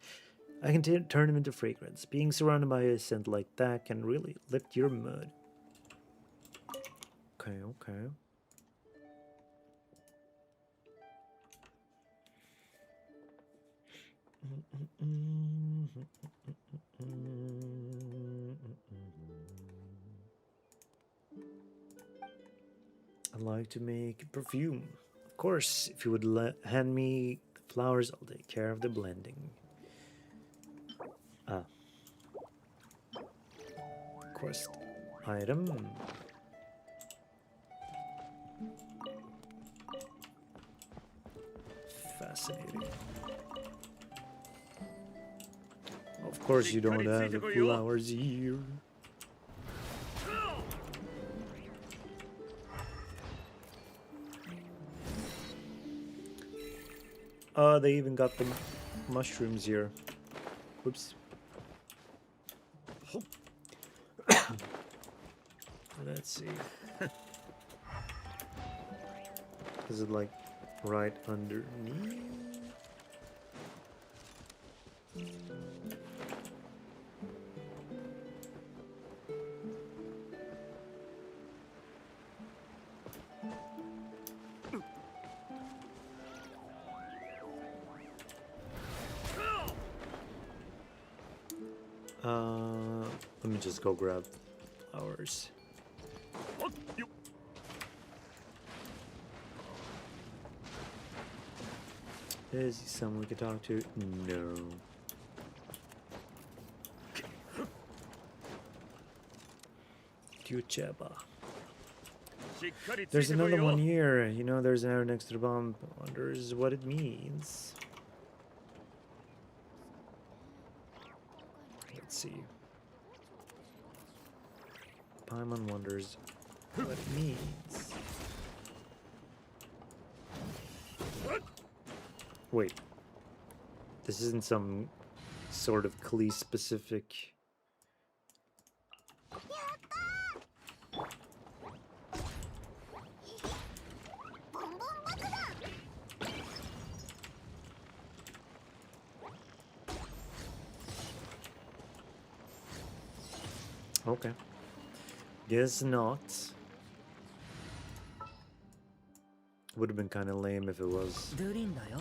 Turn them into fragrance. Being surrounded by a scent like that can really lift your mood. Okay, okay. I like to make perfume. Of course, if you would hand me the flowers, I'll take care of the blending. Ah. Quest item. Fascinating. Of course, you don't have the flowers here. Oh, they even got the mushrooms here. Whoops. Let's see. Is it like right underneath? Let me just go grab flowers. Is he someone we can talk to? No. Kyucheba. There's another one here. You know, there's an arrow next to the bomb. I wonder what it means. Let's see. Paimon wonders what it means. Wait. This isn't some sort of Klee specific. Okay. Guess not. Would have been kind of lame if it was. ドゥリンだよ。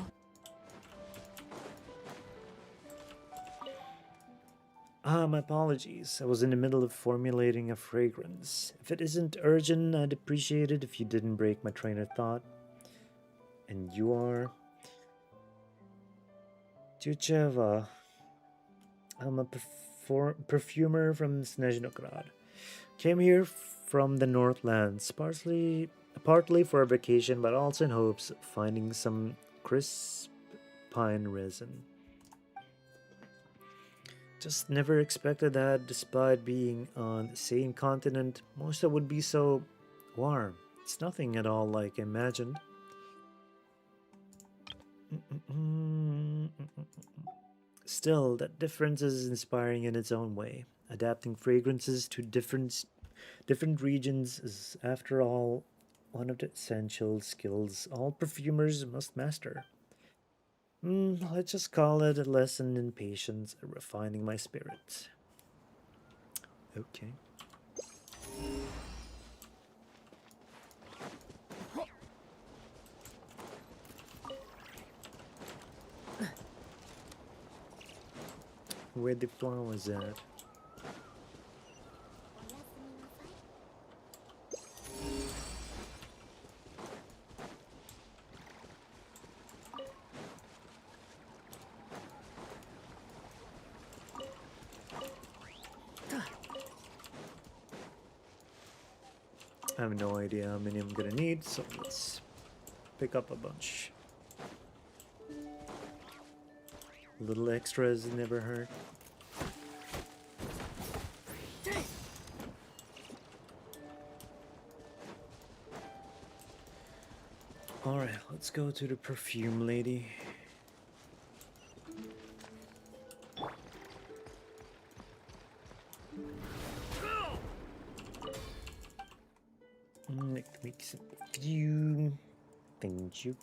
Ah, my apologies. I was in the middle of formulating a fragrance. If it isn't urgent, I'd appreciate it if you didn't break my train of thought. And you are? Tyucheva. I'm a perfumer from Snezhnograd. Came here from the Northlands, partly for a vacation, but also in hopes of finding some crisp pine resin. Just never expected that despite being on the same continent, Moscow would be so warm. It's nothing at all like I imagined. Still, that difference is inspiring in its own way. Adapting fragrances to different regions is, after all, one of the essential skills all perfumers must master. Let's just call it a lesson in patience and refining my spirit. Okay. Where the flowers at? I have no idea how many I'm gonna need, so let's pick up a bunch. Little extras never hurt. Alright, let's go to the perfume lady. Make some perfume. Thank you.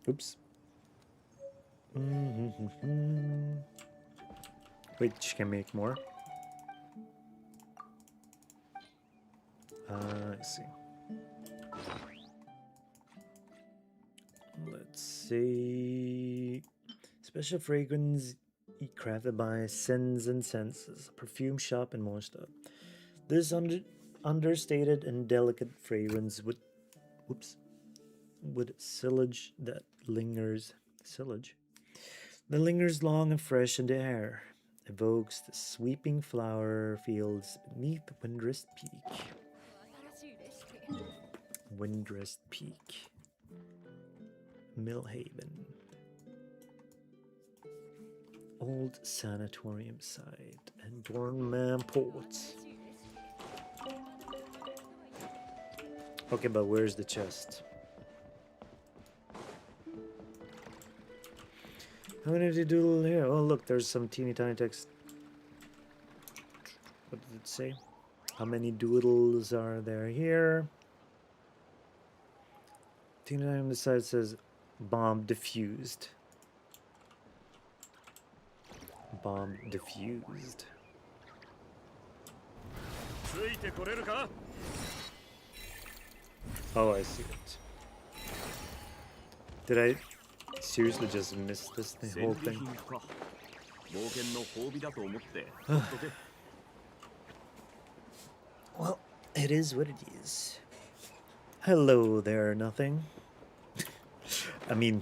Oops. Wait, she can make more. I see. Let's see. Special fragrance crafted by Sens and Senses, a perfume shop in Mostar. This understated and delicate fragrance with silage that lingers. Silage? That lingers long and fresh in the air. Evokes the sweeping flower fields beneath Windrest Peak. Windrest Peak. Millhaven. Old sanatorium site and Dornman ports. Okay, but where's the chest? How many did you doodle here? Oh, look, there's some teeny tiny text. What does it say? How many doodles are there here? Teeny tiny on the side says bomb diffused. Bomb diffused. Oh, I see it. Did I seriously just miss this the whole thing? Well, it is what it is. Hello there, nothing. I mean,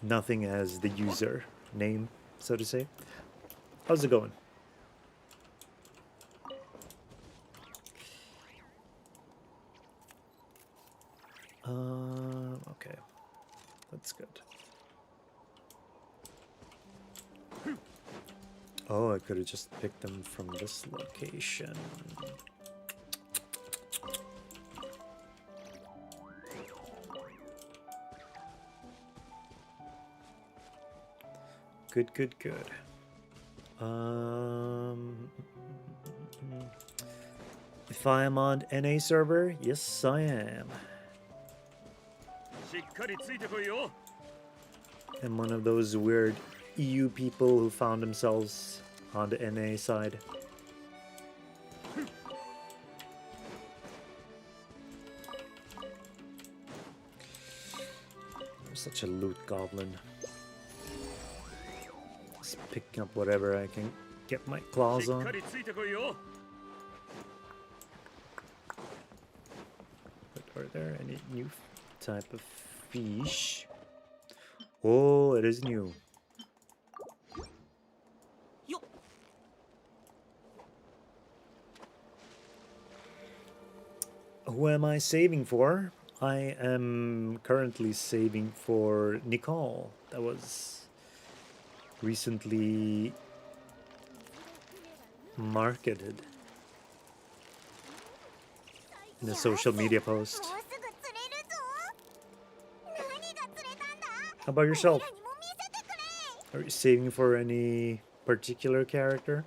nothing as the user name, so to say. How's it going? Okay. That's good. Oh, I could have just picked them from this location. Good, good, good. If I am on NA server, yes, I am. I'm one of those weird EU people who found themselves on the NA side. I'm such a loot goblin. picking up whatever I can get my claws しっ on. かりついてこいよ。 But are there any new type of fish? Oh, it is new. よっ Who am I saving for? I am currently saving for Nicole. That was recently marketed in a social media post. もうすぐ釣れるぞ。何が釣れたんだ。 How about yourself? おいらにも見せてくれ。 Are you saving for any particular character?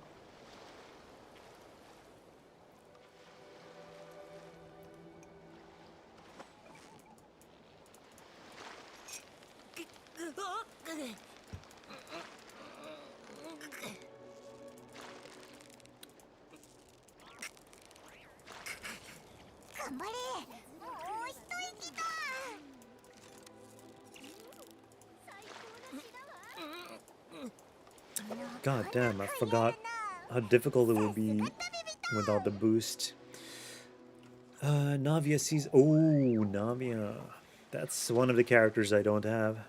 God damn, I forgot how difficult it would be without the boost. Navia sees... Oh, Navia. That's one of the characters I don't have.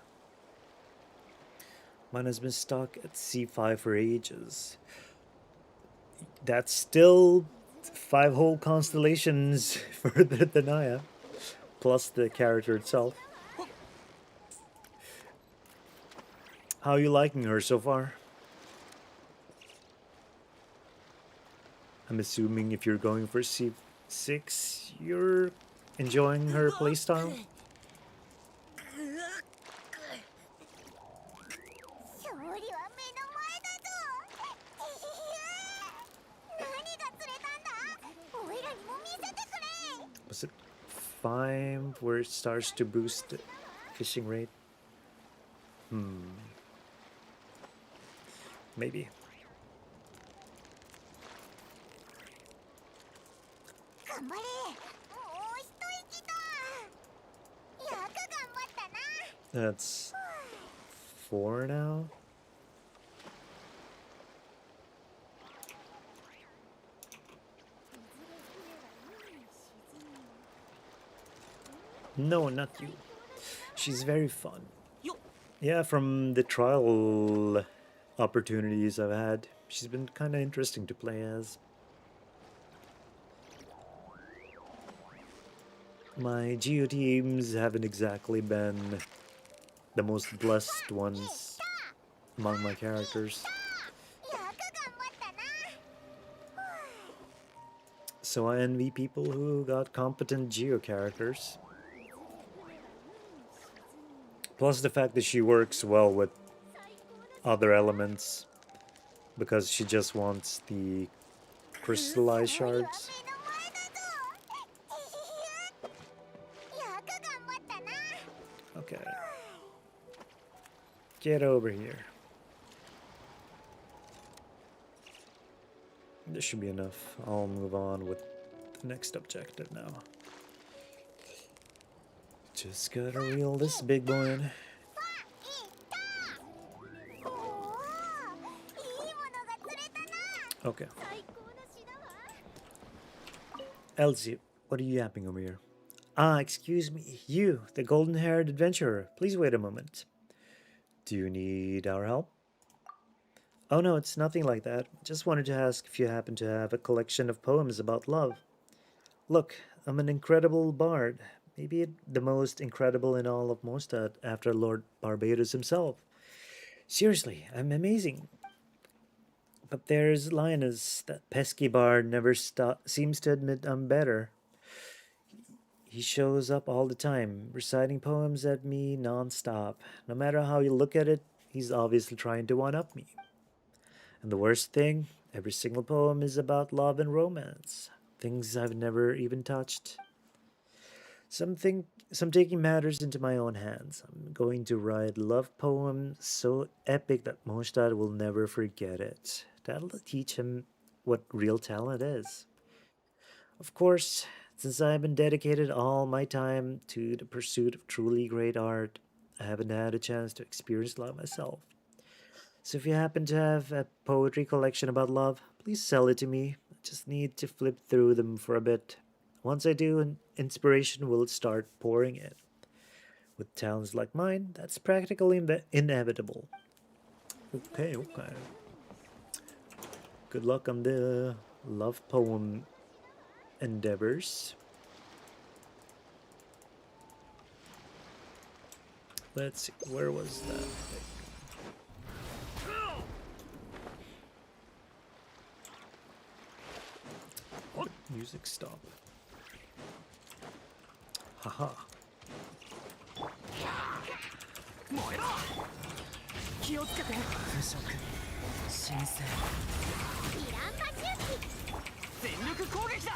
Mine has been stuck at C5 for ages. That's still 5 whole constellations further than I am. Plus the character itself. How are you liking her so far? I'm assuming if you're going for C6, you're enjoying her playstyle? 勝利は目の前だぞ。何が釣れたんだ。おいらにも見せてくれ。 Was it 5 where it starts to boost the fishing rate? Maybe. 頑張れ。もう一息だ。よく頑張ったな。 That's 4 now? No, not you. She's very fun. よっ Yeah, from the trial opportunities I've had, she's been kind of interesting to play as. My Geo teams haven't exactly been the most blessed ones among my characters. よく頑張ったな。 So I envy people who got competent Geo characters. Plus the fact that she works well with other elements because she just wants the crystallized shards. 目の前だぞ。よく頑張ったな。 Okay. Get over here. This should be enough. I'll move on with the next objective now. Just gotta reel this big boy in. おお、いいものが釣れたな。 Okay. 最高の詩だわ。 Elsie, what are you yapping over here? Ah, excuse me. You, the golden-haired adventurer. Please wait a moment. Do you need our help? Oh no, it's nothing like that. Just wanted to ask if you happen to have a collection of poems about love. Look, I'm an incredible bard. Maybe the most incredible in all of Mondstadt after Lord Barbados himself. Seriously, I'm amazing. But there's Linus, that pesky bard never seems to admit I'm better. He shows up all the time, reciting poems at me non-stop. No matter how you look at it, he's obviously trying to one-up me. And the worst thing, every single poem is about love and romance. Things I've never even touched. So I'm taking matters into my own hands. I'm going to write a love poem so epic that Mondstadt will never forget it. That'll teach him what real talent is. Of course, since I've been dedicated all my time to the pursuit of truly great art, I haven't had a chance to experience love myself. So if you happen to have a poetry collection about love, please sell it to me. I just need to flip through them for a bit. Once I do, an inspiration will start pouring in. With talents like mine, that's practically inevitable. Okay, okay. Good luck on the love poem endeavors. Let's see, where was that thing? Music stop. Haha. 気をつけて腐食新鮮イランパチューキ全力攻撃だ。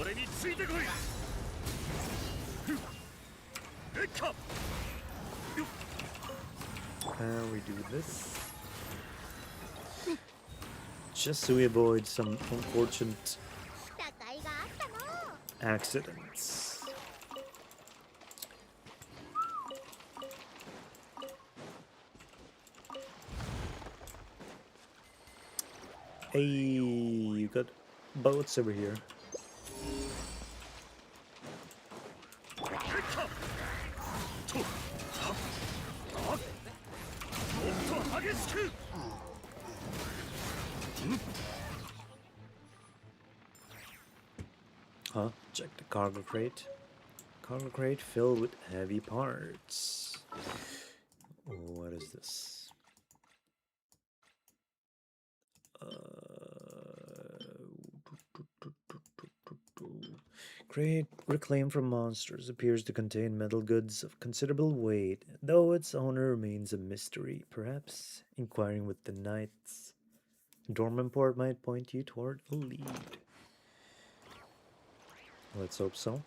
俺についてこい。えっか。 And we do this. Just so we avoid some unfortunate 戦いがあったの accidents. Hey, you got boats over here. と。もっと激しく。 Huh? Check the cargo crate. Cargo crate filled with heavy parts. What is this? Crate reclaimed from monsters appears to contain metal goods of considerable weight, though its owner remains a mystery. Perhaps inquiring with the knights. Dornman port might point you toward a lead. Let's hope so.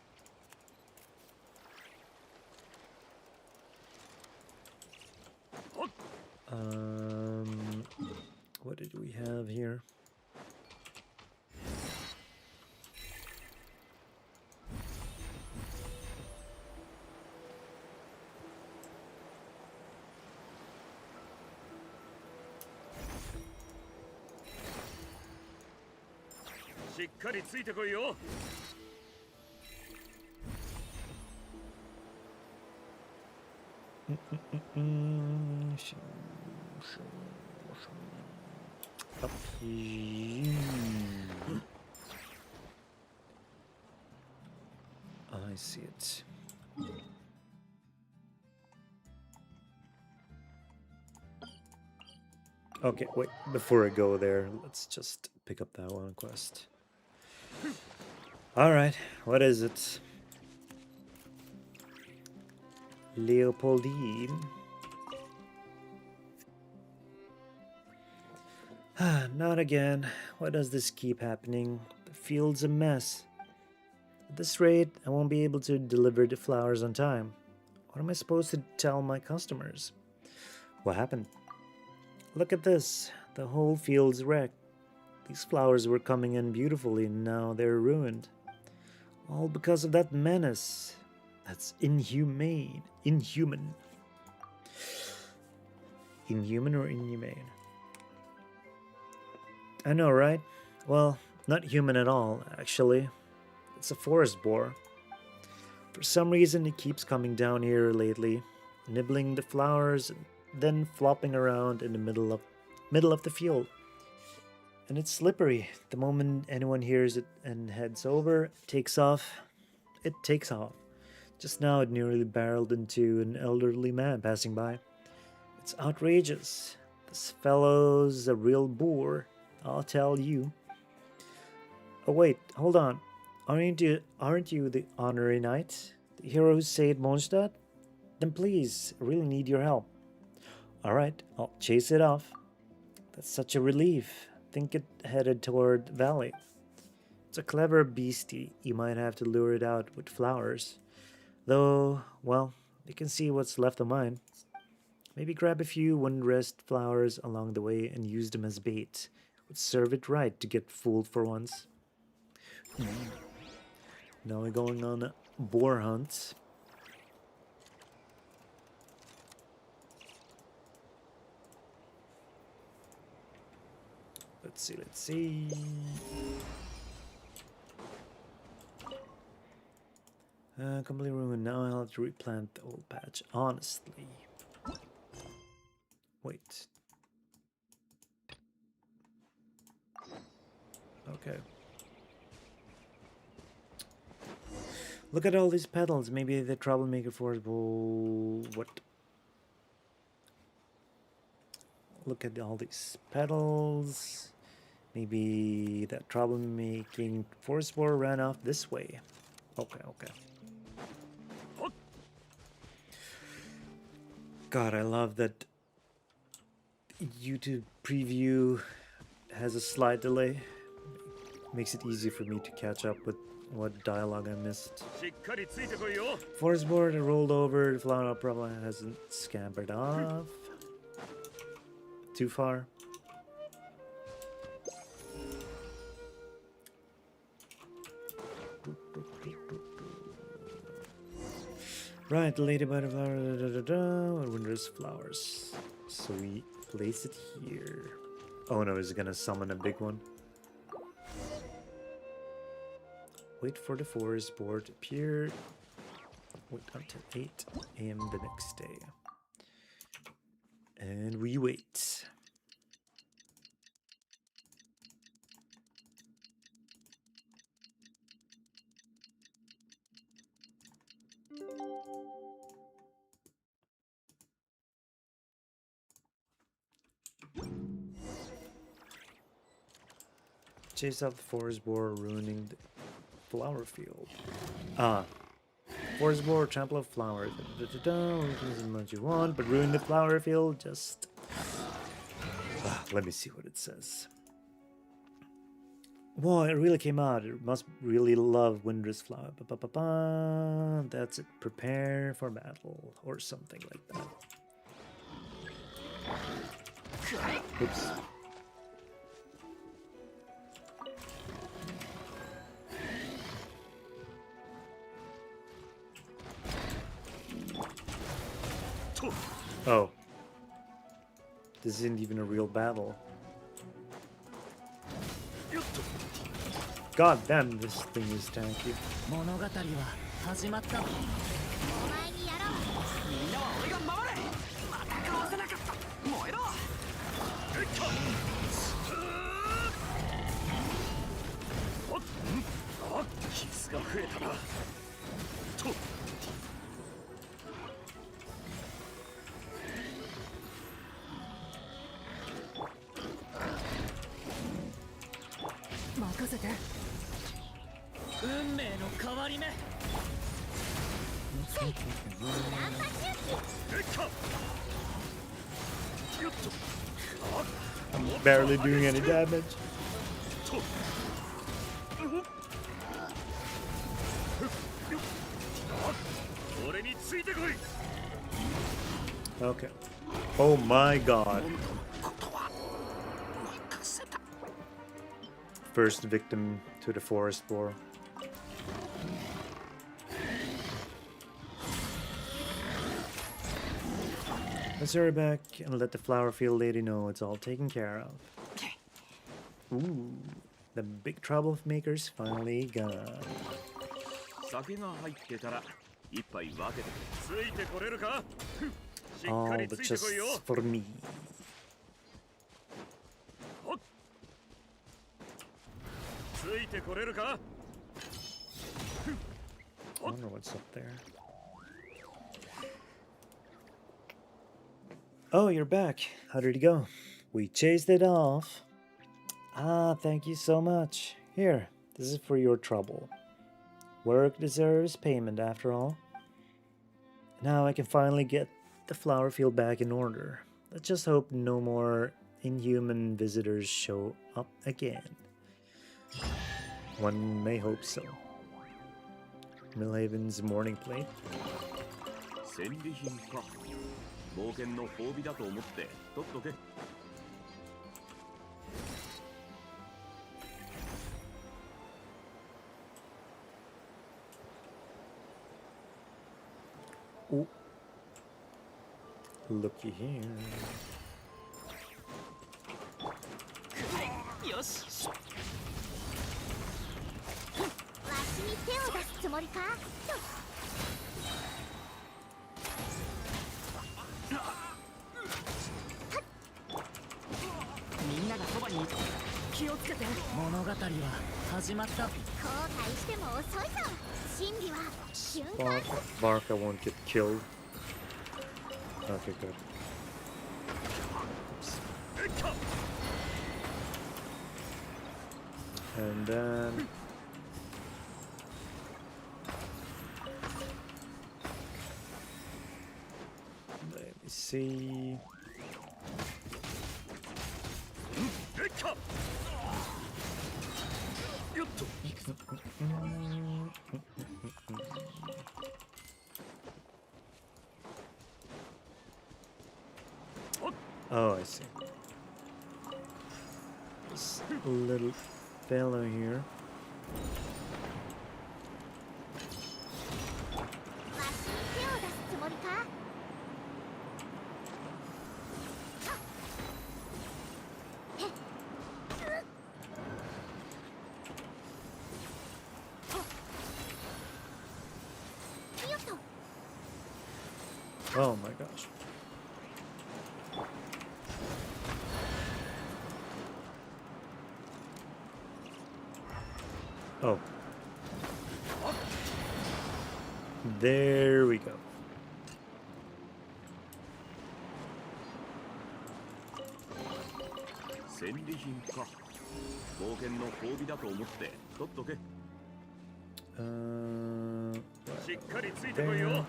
What did we have here?しっかりついてこいよ。 Up here. I see it. Okay, wait, before I go there, let's just pick up that one quest. Alright, what is it? Leopoldine. Not again. Why does this keep happening? The field's a mess. At this rate, I won't be able to deliver the flowers on time. What am I supposed to tell my customers? What happened? Look at this. The whole field's wrecked. These flowers were coming in beautifully, and now they're ruined. All because of that menace. That's inhumane. Inhuman. Inhuman or inhumane? I know, right? Well, not human at all, actually. It's a forest boar. For some reason, it keeps coming down here lately, nibbling the flowers and then flopping around in the middle of the field. And it's slippery. The moment anyone hears it and heads over, it takes off. Just now, it nearly barreled into an elderly man passing by. It's outrageous. This fellow's a real boor, I'll tell you. Oh wait, hold on. Aren't you the honorary knight? The hero who saved Mondstadt? Then please, I really need your help. Alright, I'll chase it off. That's such a relief. Think it headed toward the valley. It's a clever beastie. You might have to lure it out with flowers. Though, well, you can see what's left of mine. Maybe grab a few one-rest flowers along the way and use them as bait. Would serve it right to get fooled for once. Now we're going on a boar hunt. Let's see, let's see. Completely ruined. Now I'll have to replant the old patch. Honestly. Wait. Okay. Look at all these petals. Maybe the troublemaker force will... What? Look at all these petals. Maybe that troublemaking force war ran off this way. Okay, okay. God, I love that YouTube preview has a slight delay. Makes it easy for me to catch up with what dialogue I missed. Forest board rolled over, the flower probably hasn't scampered off. Too far. Right, the lady butterfly, wondrous flowers. So we place it here. Oh no, is it gonna summon a big one? Wait for the forest board to appear. Wait until 8 AM the next day. And we wait. Chase out the forest boar, ruining the flower field. Forest boar, trample of flowers. As much you want, but ruin the flower field. Just let me see what it says. Whoa, it really came out. It must really love wondrous flower. That's it. Prepare for battle or something like that. Oops. Oh. This isn't even a real battle. God damn, this thing is tanky. 物語は始まった。お前にやろう。みんなは俺が守れ。またかわせなかった。燃えろ。傷が増えたな。と。任せて。運命の変わり目。 I'm barely doing any damage. Okay. Oh my god. First victim to the forest boar. Let's hurry back and let the flower field lady know it's all taken care of. Ooh, the big troublemaker's finally gone. 酒が入ってたら一杯分けてついてこれるか All but just for me. I wonder what's up there. Oh, you're back. How did it go? We chased it off. Ah, thank you so much. Here, this is for your trouble. Work deserves payment after all. Now I can finally get the flower field back in order. Let's just hope no more inhuman visitors show up again. One may hope so. Millhaven's morning plate. 戦利品か。冒険の褒美だと思って取っとけ。Oh, looky here. よし。わしに手を出すつもりか。みんながそばにいる。気をつけて。物語は始まった。後悔しても遅いぞ。真理は瞬間。 Barca won't get killed. Okay, good. And then let me see. Oh, I see. This little fellow here. わしに手を出すつもりか。よっと。 Oh my gosh. Oh. There we go. 戦利品か。冒険の褒美だと思って取っとけ。しっかりついてこいよ。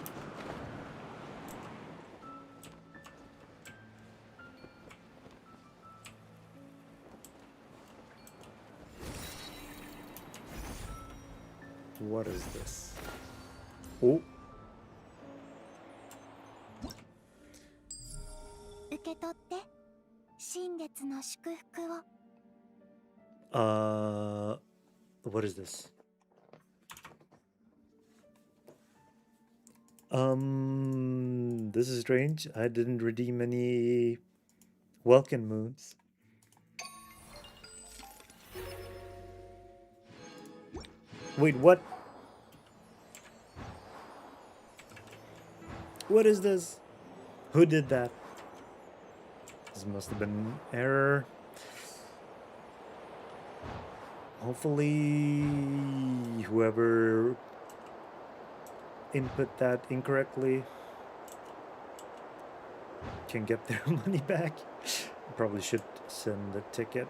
What is this? Oh. 受け取って新月の祝福を。 What is this? This is strange. I didn't redeem any welcome moons. Wait, what? What is this? Who did that? This must have been an error. Hopefully, whoever input that incorrectly can get their money back. Probably should send the ticket.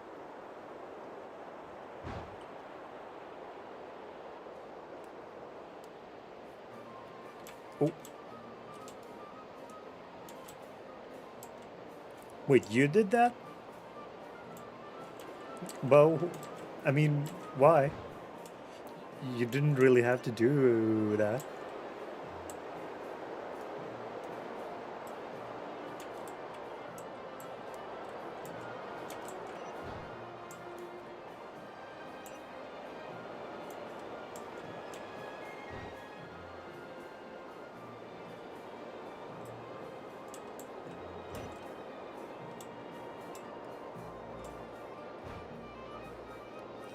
Oh. Wait, you did that? Well, I mean, why? You didn't really have to do that.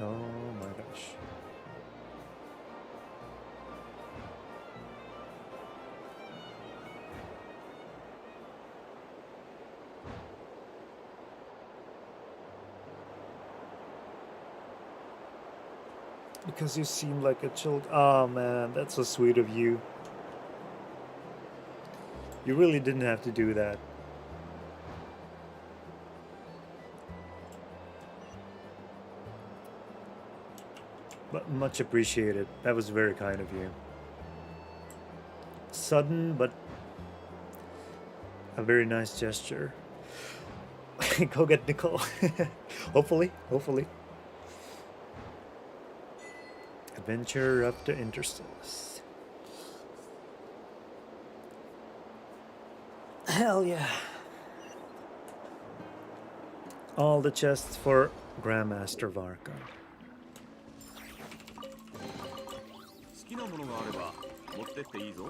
Oh my gosh. Because you seem like a child. Oh man, that's so sweet of you. You really didn't have to do that. But much appreciated. That was very kind of you. Sudden, but a very nice gesture. Go get Nicole. Hopefully. Adventure up to Interstellars. Hell yeah. All the chests for Grandmaster Varka. 好きなものがあれば持ってっていいぞ。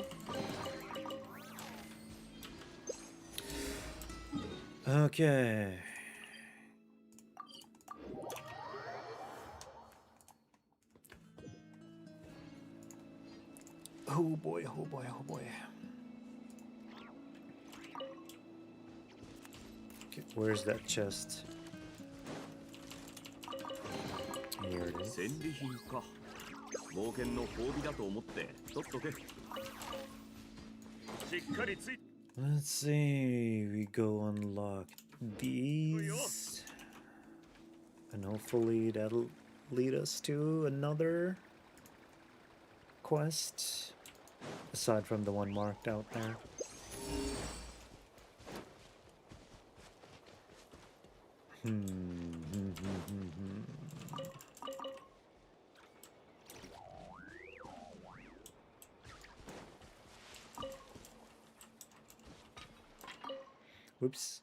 Okay. Oh boy, oh boy, oh boy. Okay, where's that chest? Here it is. 戦利品か。冒険の褒美だと思って取っとけ。しっかりつい。 Let's see, we go unlock these, and hopefully that'll lead us to another quest, aside from the one marked out there. Whoops.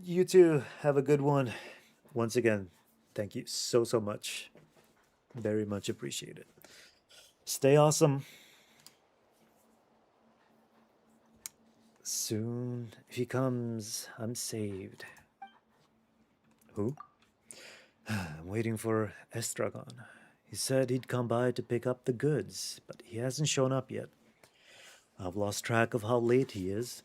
You too. Have a good one. Once again, thank you so much. Very much appreciated. Stay awesome. Soon, if he comes, I'm saved. Who? I'm waiting for Estragon. He said he'd come by to pick up the goods, but he hasn't shown up yet. I've lost track of how late he is.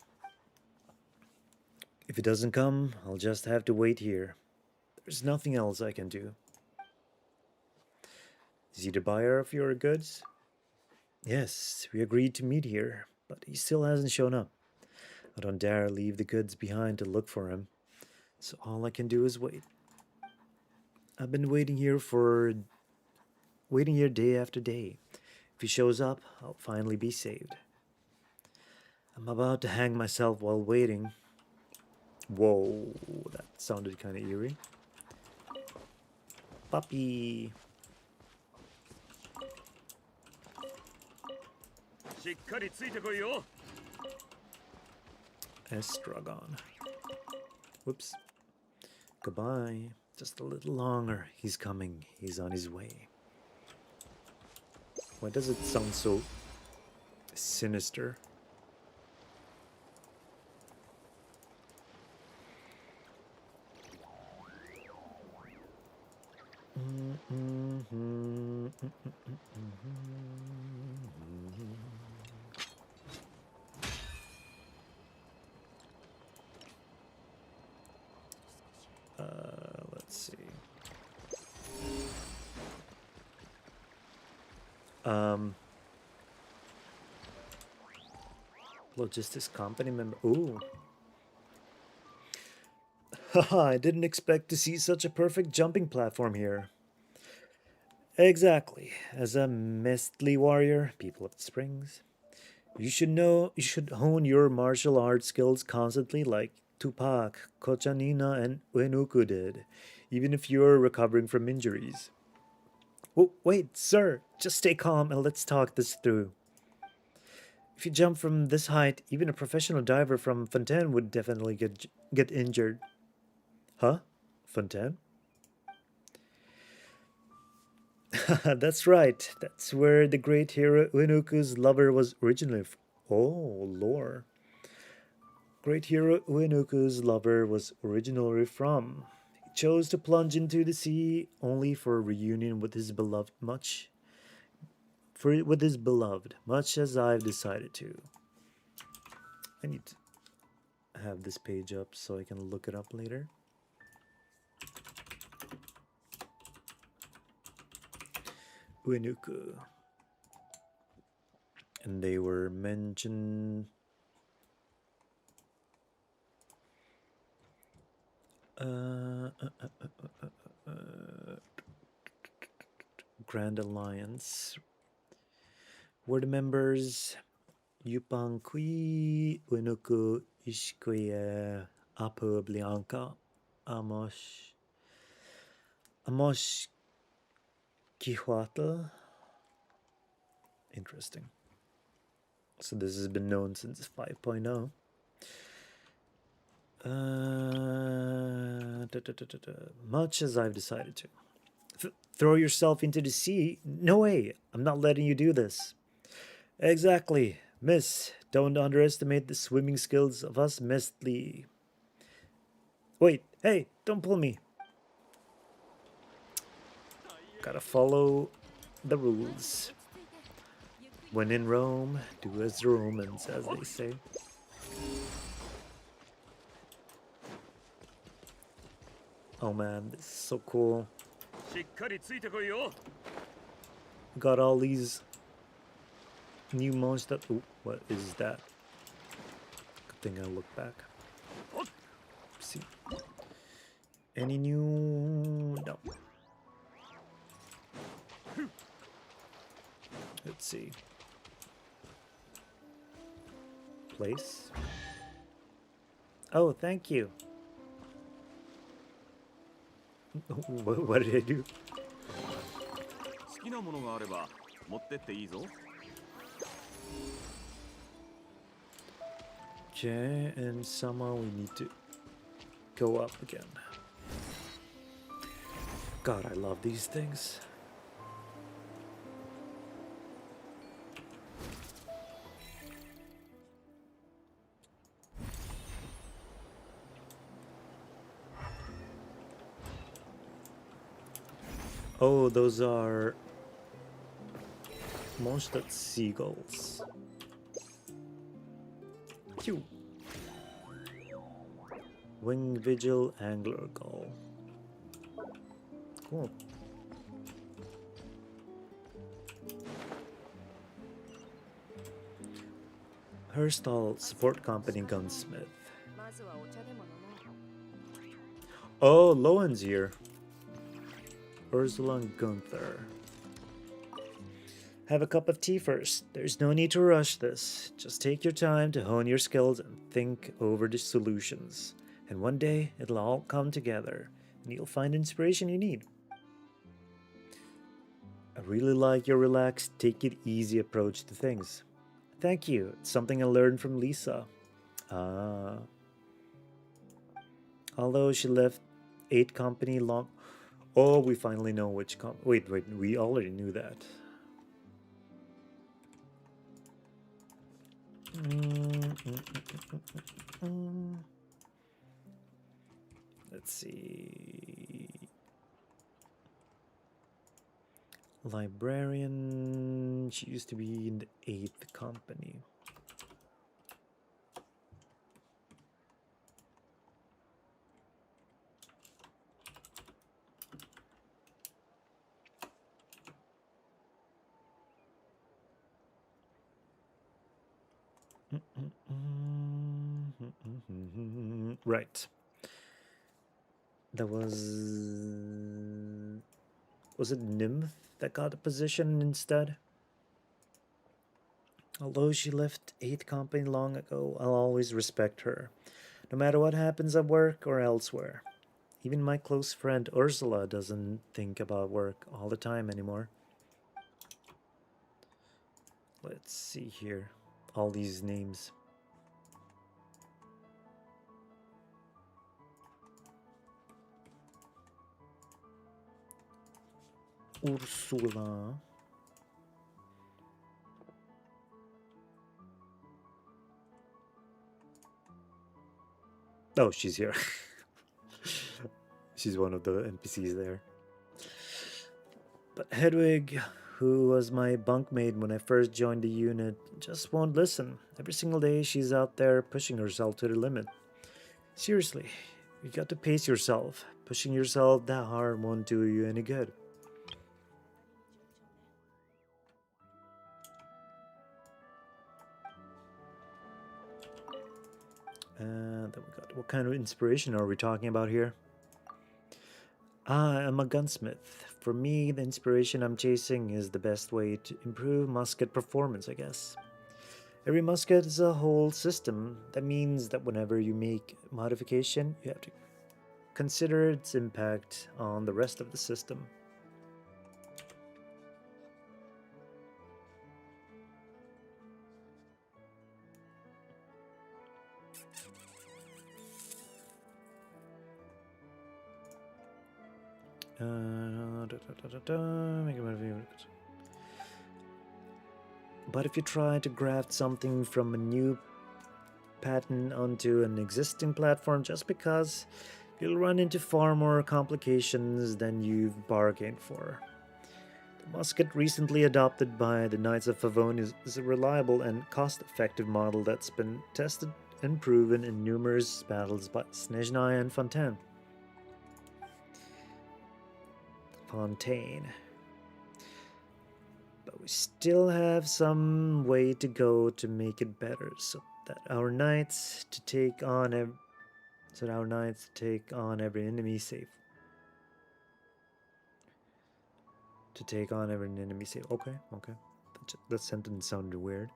If he doesn't come, I'll just have to wait here. There's nothing else I can do. Is he the buyer of your goods? Yes, we agreed to meet here, but he still hasn't shown up. I don't dare leave the goods behind to look for him, so all I can do is wait. I've been waiting here day after day. If he shows up, I'll finally be saved. I'm about to hang myself while waiting. Whoa, that sounded kind of eerie. Puppy. Estragon. Whoops. Goodbye. Just a little longer. He's coming. He's on his way. Why does it sound so sinister? Let's see. Logistics company member. Ooh. Haha, I didn't expect to see such a perfect jumping platform here. Exactly. As a Mestli warrior, people of the springs, you should hone your martial arts skills constantly like Tupac, Kochanina, and Uenuku did, even if you're recovering from injuries. Oh, wait, sir, just stay calm and let's talk this through. If you jump from this height, even a professional diver from Fontaine would definitely get injured. Huh? Fontaine? That's right. That's where the great hero Uenuku's lover was originally Oh, lore. Great hero Uenuku's lover was originally from. He chose to plunge into the sea only for a reunion with his beloved much as I've decided to. I need to have this page up so I can look it up later. Uenuku. And they were mentioned Grand Alliance were the members Yupankui, Uenuku, Ishikuya, Apo Blanca, Amos Quihuatl. Interesting. So this has been known since 5.0. Much as I've decided to. Throw yourself into the sea? No way. I'm not letting you do this. Exactly. Miss, don't underestimate the swimming skills of us Mestli. Wait, hey, don't pull me. Gotta follow the rules. When in Rome, do as the Romans, as they say. Oh man, this is so cool. しっかりついてこいよ。 Got all these new monsters. Ooh, what is that? Good thing I look back. See. Any new? No. Let's see. Place. Oh, thank you. What did I do? 好きなものがあれば持ってっていいぞ。 Okay, and somehow we need to go up again. God, I love these things. Oh, those are monster seagulls. Phew. Wing Vigil Angler Gull. Cool. Herstal Support Company Gunsmith. まずはお茶でも飲もう。 Oh, Lowen's here. Ursula and Gunther. Have a cup of tea first. There's no need to rush this. Just take your time to hone your skills and think over the solutions. And one day, it'll all come together, and you'll find inspiration you need. I really like your relaxed, take it easy approach to things. Thank you. It's something I learned from Lisa. Ah. Although she left 8 company long... Oh, we finally know which wait, we already knew that. Let's see. Librarian. She used to be in the 8th company. Right. That was it Nymph that got a position instead? Although she left 8th company long ago, I'll always respect her, no matter what happens at work or elsewhere. Even my close friend Ursula doesn't think about work all the time anymore. Let's see here. All these names. Ursula. Oh, she's here. She's one of the NPCs there. But Hedwig, who was my bunkmate when I first joined the unit, just won't listen. Every single day she's out there pushing herself to the limit. Seriously, you got to pace yourself. Pushing yourself that hard won't do you any good. And then we got, what kind of inspiration are we talking about here? I'm a gunsmith. For me, the inspiration I'm chasing is the best way to improve musket performance, I guess. Every musket is a whole system. That means that whenever you make a modification, you have to consider its impact on the rest of the system. But if you try to graft something from a new pattern onto an existing platform just because, you'll run into far more complications than you've bargained for. musket recently adopted by the Knights of Favone is a reliable and cost-effective model that's been tested and proven in numerous battles by Snezhnaya and Fontaine. But we still have some way to go to make it better, so that our knights to take on every enemy safe. To take on every enemy safe. Okay. That sentence sounded weird.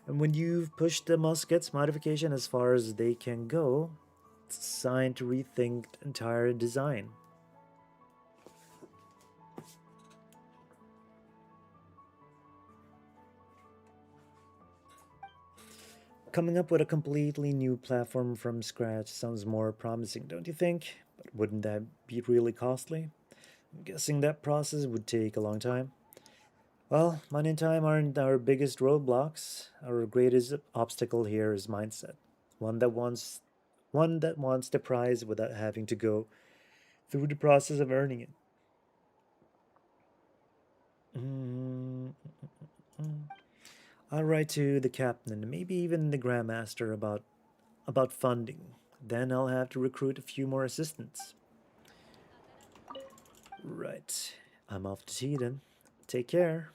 And when you've pushed the musket's modification as far as they can go, it's a sign to rethink the entire design. Coming up with a completely new platform from scratch sounds more promising, don't you think? But wouldn't that be really costly? I'm guessing that process would take a long time. Well, money and time aren't our biggest roadblocks. Our greatest obstacle here is mindset. One that wants the prize without having to go through the process of earning it. I'll write to the captain and maybe even the grandmaster about funding. Then I'll have to recruit a few more assistants. Right. I'm off to tea then. Take care.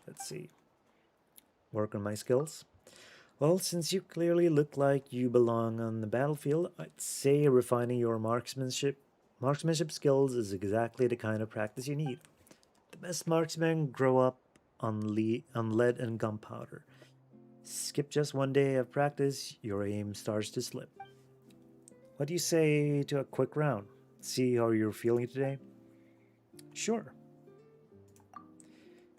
Let's see. Work on my skills. Well, since you clearly look like you belong on the battlefield, I'd say refining your marksmanship skills is exactly the kind of practice you need. The best marksmen grow up on lead and gunpowder. Skip just one day of practice, your aim starts to slip. What do you say to a quick round? See how you're feeling today? Sure.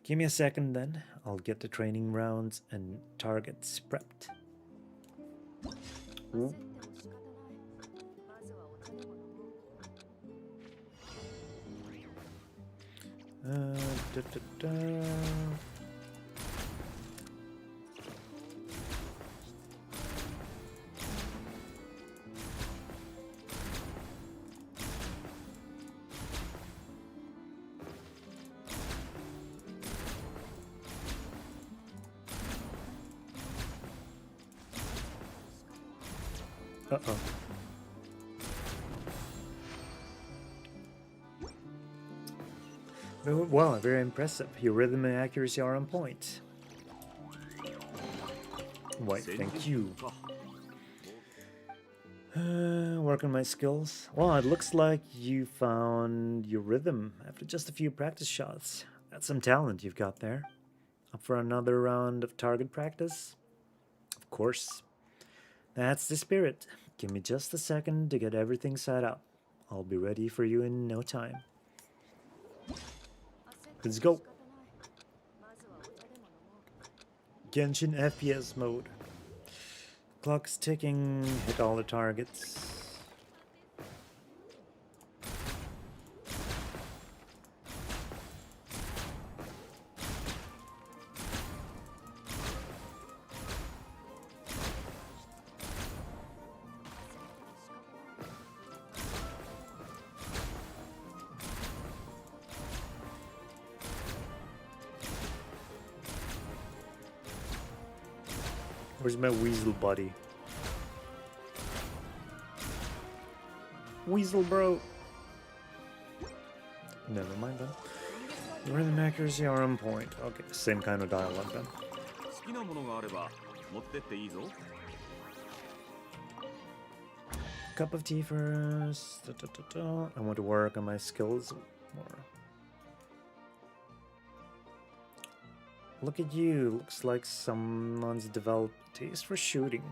Give me a second then. I'll get the training rounds and targets prepped. Ooh. Da, da, da. Uh-oh. Oh, wow, very impressive. Your rhythm and accuracy are on point. Why, thank you. Work on my skills. Well, it looks like you found your rhythm after just a few practice shots. That's some talent you've got there. Up for another round of target practice? Of course. That's the spirit. Give me just a second to get everything set up. I'll be ready for you in no time. Let's go. Genshin FPS mode. Clock's ticking. Hit all the targets. Where's my weasel buddy? Weasel bro! Never mind then. Your rhythm accuracy are on point. Okay, same kind of dialogue then. Cup of tea first. I want to work on my skills more. Look at you. Looks like someone's developed taste for shooting.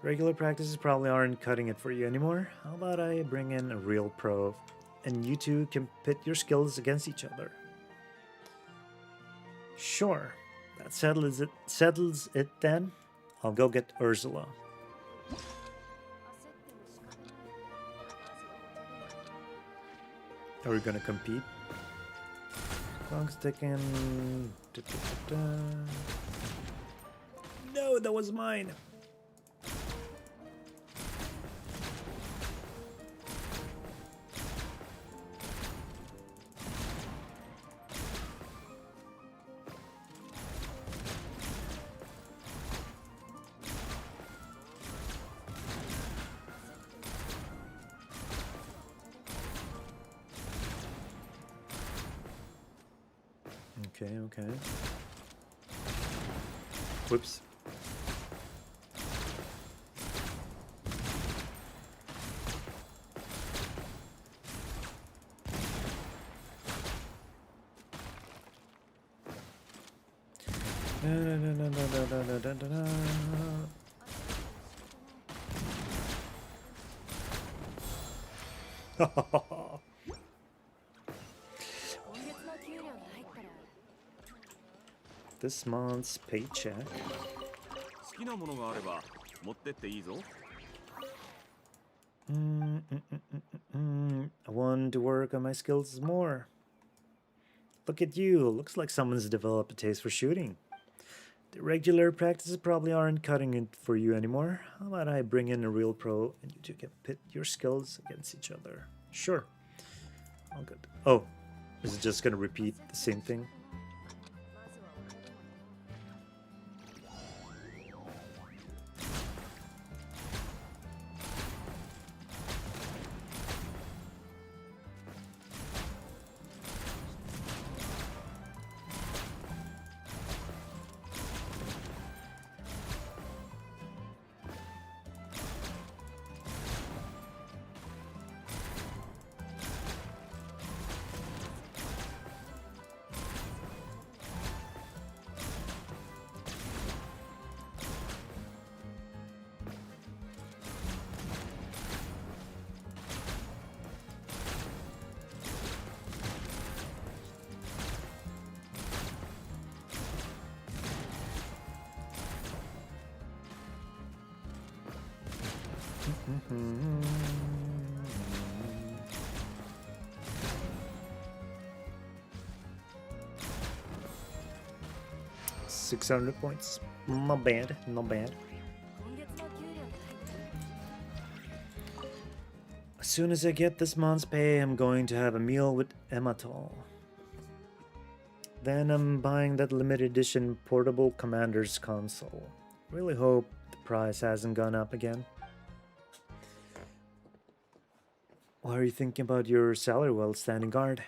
Regular practices probably aren't cutting it for you anymore. How about I bring in a real pro and you two can pit your skills against each other? Sure. That settles it then. I'll go get Ursula. Are we gonna compete? Clock's ticking. No, that was mine. Okay, okay. Whoops. This month's paycheck. 好きなものがあれば持ってっていいぞ。 I want to work on my skills more. Look at you. Looks like someone's developed a taste for shooting. The regular practices probably aren't cutting it for you anymore. How about I bring in a real pro and you two can pit your skills against each other? Sure. All good. Oh, is it just gonna repeat the same thing? Mm-hmm. 600 points. Not bad, not bad. As soon as I get this month's pay, I'm going to have a meal with Emmatol. Then I'm buying that limited edition portable commander's console. Really hope the price hasn't gone up again. Why are you thinking about your salary while standing guard?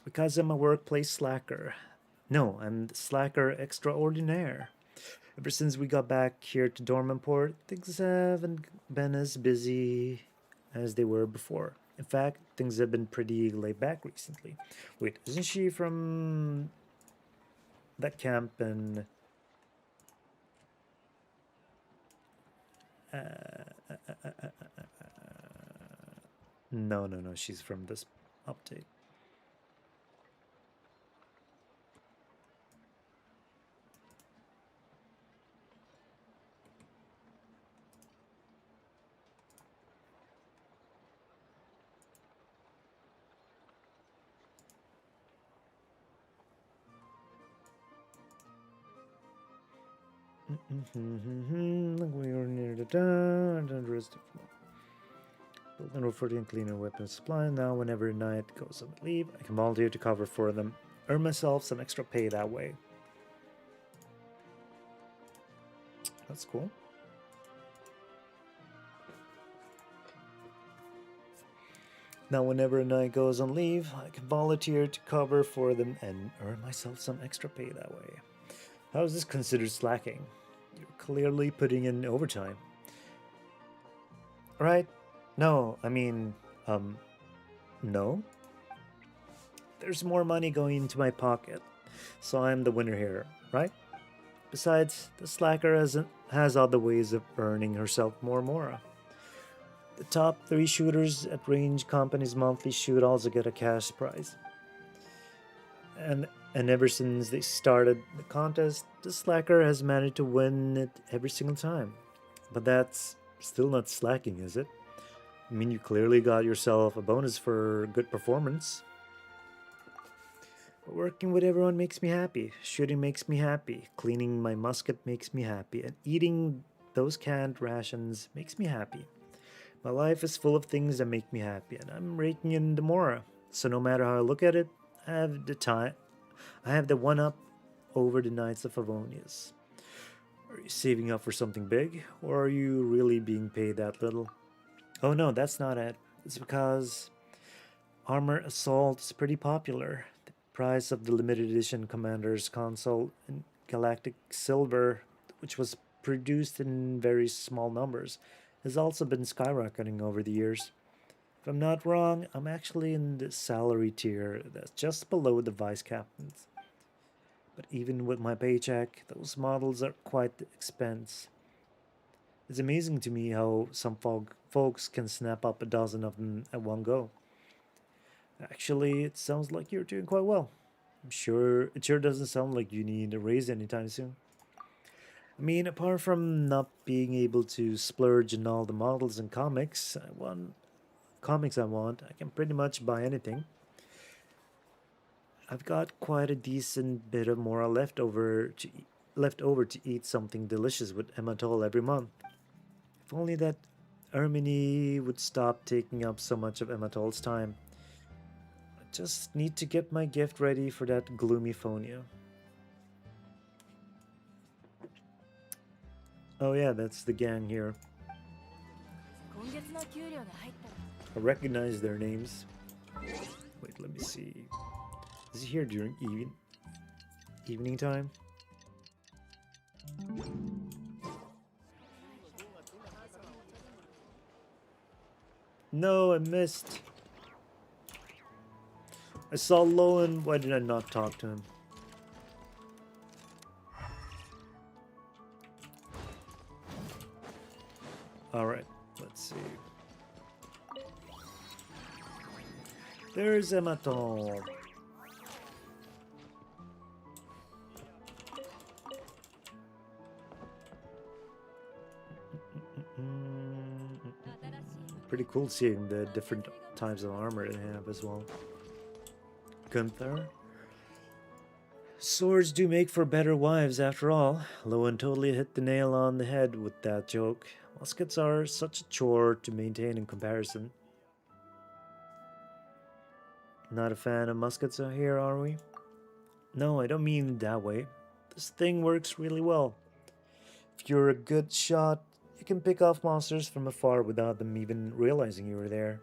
Because I'm a workplace slacker. No, I'm the slacker extraordinaire. Ever since we got back here to Dornman Port, things haven't been as busy as they were before. In fact, things have been pretty laid back recently. Wait, isn't she from that camp in... No, she's from this update. We are near the dawn and rest of build an offer and cleaner weapon supply. Now, whenever night goes on leave, I can volunteer to cover for them. Earn myself some extra pay that way. That's cool. Now, whenever a night goes on leave, I can volunteer to cover for them and earn myself some extra pay that way. How is this considered slacking? You're clearly putting in overtime. Right? No, I mean, no? There's more money going into my pocket, so I'm the winner here, right? Besides, the slacker has other ways of earning herself more mora. The top 3 shooters at range company's monthly shoot also get a cash prize. And ever since they started the contest, the slacker has managed to win it every single time. But that's still not slacking, is it? I mean, you clearly got yourself a bonus for good performance. But working with everyone makes me happy. Shooting makes me happy. Cleaning my musket makes me happy. And eating those canned rations makes me happy. My life is full of things that make me happy, and I'm raking in the mora. So no matter how I look at it, I have the one up over the Knights of Favonius. Are you saving up for something big, or are you really being paid that little? Oh no, that's not it. It's because armor assault is pretty popular. price of the limited edition Commander's console in Galactic Silver, which was produced in very small numbers, has also been skyrocketing over the years. If I'm not wrong, I'm actually in the salary tier that's just below the vice captains. But even with my paycheck, those models are quite the expense. It's amazing to me how some folks can snap up a dozen of them at one go. Actually, it sounds like you're doing quite well. It sure doesn't sound like you need a raise anytime soon. I mean, apart from not being able to splurge on all the models and comics I want, I can pretty much buy anything. I've got quite a decent bit of moral left over to eat something delicious with Emmatol every month. If only that Ermini would stop taking up so much of Emmatol's time. I just need to get my gift ready for that gloomy phonia. Oh yeah, that's the gang here. 今月の給料が入ったら I recognize their names. Wait, let me see. Is he here during evening time? No, I missed. I saw Lowen. Why did I not talk to him? Alright, let's see. There's Emmaton. Pretty cool seeing the different types of armor they have as well. Gunther. Swords do make for better wives after all. Lowen totally hit the nail on the head with that joke. Muskets are such a chore to maintain in comparison. Not a fan of muskets out here, are we? No, I don't mean that way. This thing works really well. If you're a good shot, you can pick off monsters from afar without them even realizing you were there.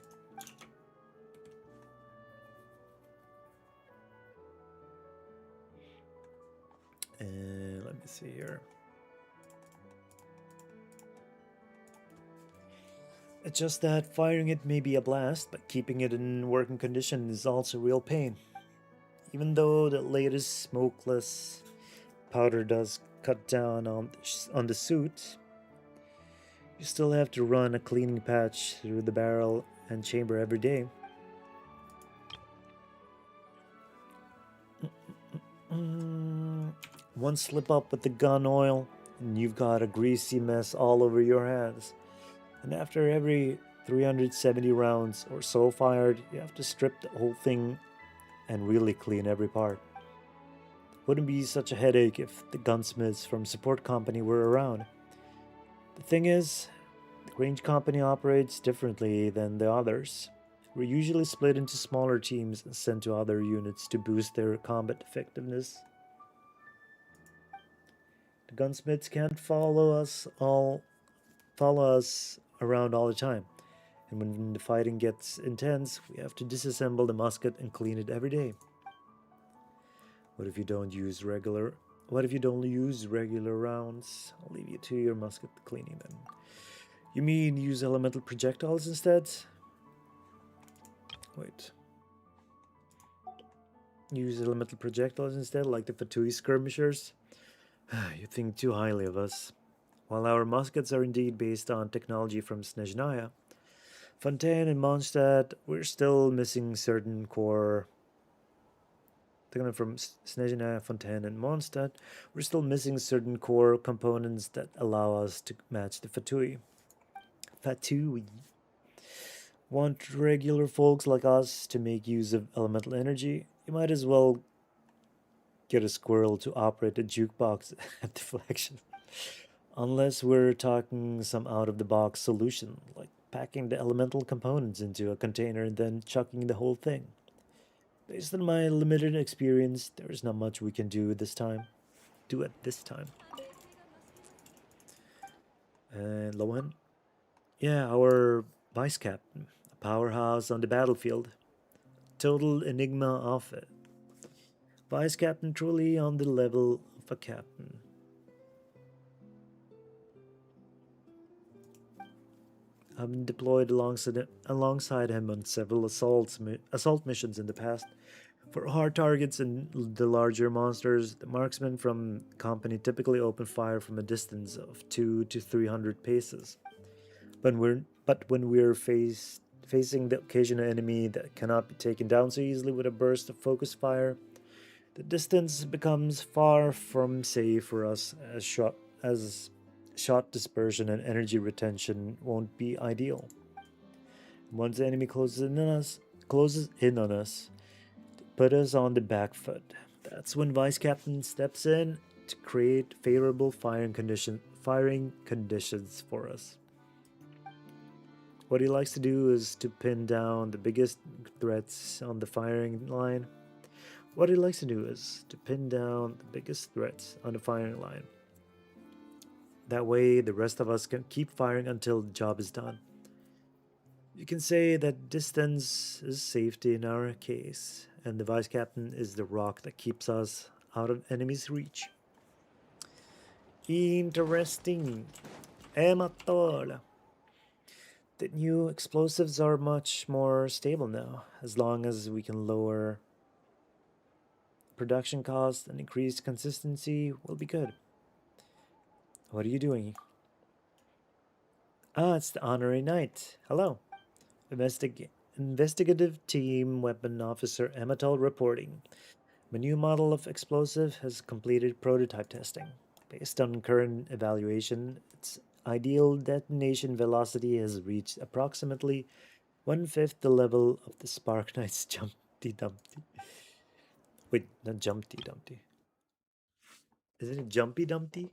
And let me see here. It's just that firing it may be a blast, but keeping it in working condition is also a real pain. Even though the latest smokeless powder does cut down on the suit, you still have to run a cleaning patch through the barrel and chamber every day. One slip up with the gun oil, and you've got a greasy mess all over your hands. And after every 370 rounds or so fired, you have to strip the whole thing and really clean every part. Wouldn't be such a headache if the gunsmiths from support company were around. The thing is, the range company operates differently than the others. We're usually split into smaller teams and sent to other units to boost their combat effectiveness. The gunsmiths can't follow us around all the time, and when the fighting gets intense, we have to disassemble the musket and clean it every day. What if you don't use regular rounds? I'll leave you to your musket cleaning then. You mean use elemental projectiles instead? Wait. Use elemental projectiles instead, like the Fatui skirmishers? You think too highly of us. While our muskets are indeed based on technology from Snezhnaya, Fontaine and Mondstadt, we're still missing certain core... From Snezhnaya, Fontaine, and Mondstadt, we're still missing certain core components that allow us to match the Fatui. Fatui. Want regular folks like us to make use of elemental energy? You might as well get a squirrel to operate a jukebox at the flagship. Unless we're talking some out-of-the-box solution, like packing the elemental components into a container and then chucking the whole thing. Based on my limited experience, there's not much we can do at this time. And Lowen? Yeah, our vice captain. A powerhouse on the battlefield. Total enigma of it. Vice captain truly on the level of a captain. I've been deployed alongside him on several assault missions in the past. For hard targets and the larger monsters, the marksmen from company typically open fire from a distance of 2 to 300 paces. But when we're facing the occasional enemy that cannot be taken down so easily with a burst of focus fire, the distance becomes far from safe for us as shot dispersion and energy retention won't be ideal. Once the enemy closes in on us, to put us on the back foot. That's when Vice Captain steps in to create favorable firing conditions for us. What he likes to do is to pin down the biggest threats on the firing line. What he likes to do is to pin down the biggest threats on the firing line. That way, the rest of us can keep firing until the job is done. You can say that distance is safety in our case, and the Vice Captain is the rock that keeps us out of enemy's reach. Interesting. Ematola. The new explosives are much more stable now, as long as we can lower production costs and increase consistency will be good. What are you doing? Ah, it's the honorary knight. Hello. Investigative team weapon officer Ematol reporting. My new model of explosive has completed prototype testing. Based on current evaluation, its ideal detonation velocity has reached approximately 1/5 the level of the Spark Knight's Jumpty Dumpty. Wait, not Jumpty Dumpty. Isn't it Jumpy Dumpty?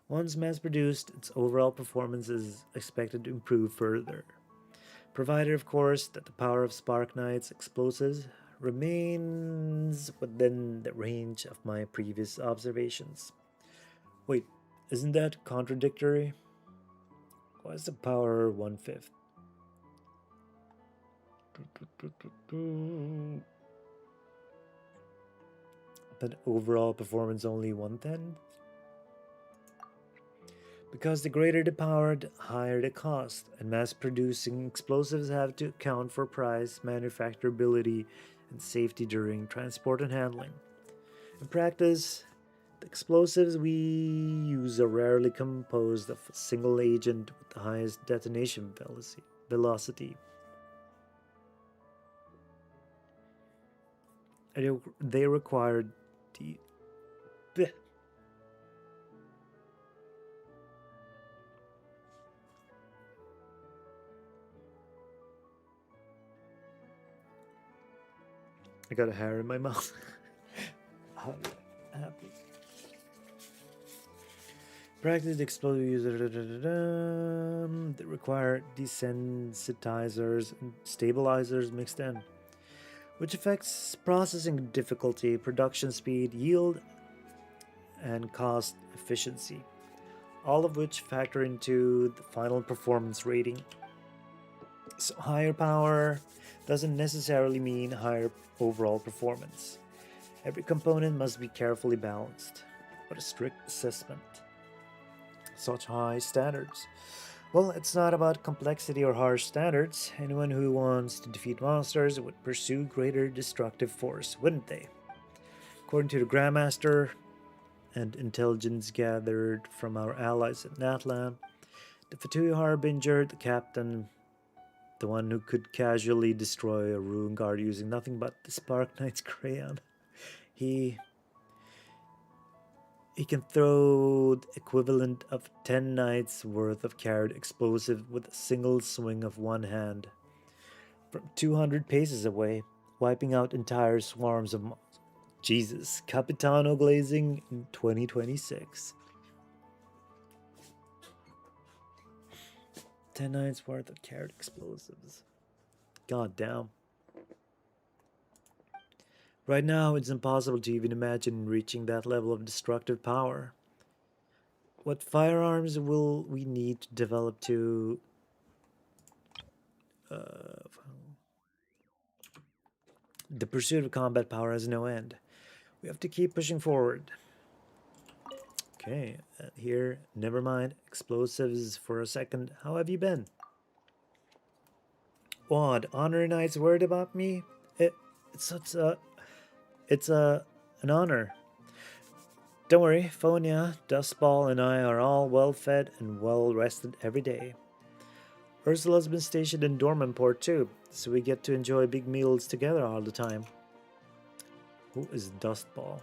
Once mass produced, its overall performance is expected to improve further. Provided, of course, that the power of Spark Knight's explosives remains within the range of my previous observations. Wait, isn't that contradictory? Why is the power 1/5? But overall performance only 1/10? Because the greater the power, the higher the cost, and mass producing explosives have to account for price, manufacturability, and safety during transport and handling. In practice, the explosives we use are rarely composed of a single agent with the highest detonation velocity. They require the bleh. I got a hair in my mouth. Happy. Practice explosive user that require desensitizers and stabilizers mixed in, which affects processing difficulty, production speed, yield, and cost efficiency, all of which factor into the final performance rating. So higher power doesn't necessarily mean higher overall performance. Every component must be carefully balanced. What a strict assessment. Such high standards. Well, it's not about complexity or harsh standards. Anyone who wants to defeat monsters would pursue greater destructive force, wouldn't they? According to the Grandmaster and intelligence gathered from our allies at Natlan, the Fatui Harbinger, the captain, the one who could casually destroy a ruin guard using nothing but the Spark Knight's crayon. He can throw the equivalent of 10 knights worth of carried explosive with a single swing of one hand from 200 paces away, wiping out entire swarms of Jesus, Capitano glazing in 2026. 10 knights worth of carried explosives. God damn. Right now, it's impossible to even imagine reaching that level of destructive power. What firearms will we need to develop to... The pursuit of combat power has no end. We have to keep pushing forward. Okay, here, never mind. Explosives for a second. How have you been? What? Arknights worried about me? It's such a... It's an honor. Don't worry, Phonia, Dustball, and I are all well fed and well rested every day. Ursula's been stationed in Dornman port too, so we get to enjoy big meals together all the time. Who is Dustball?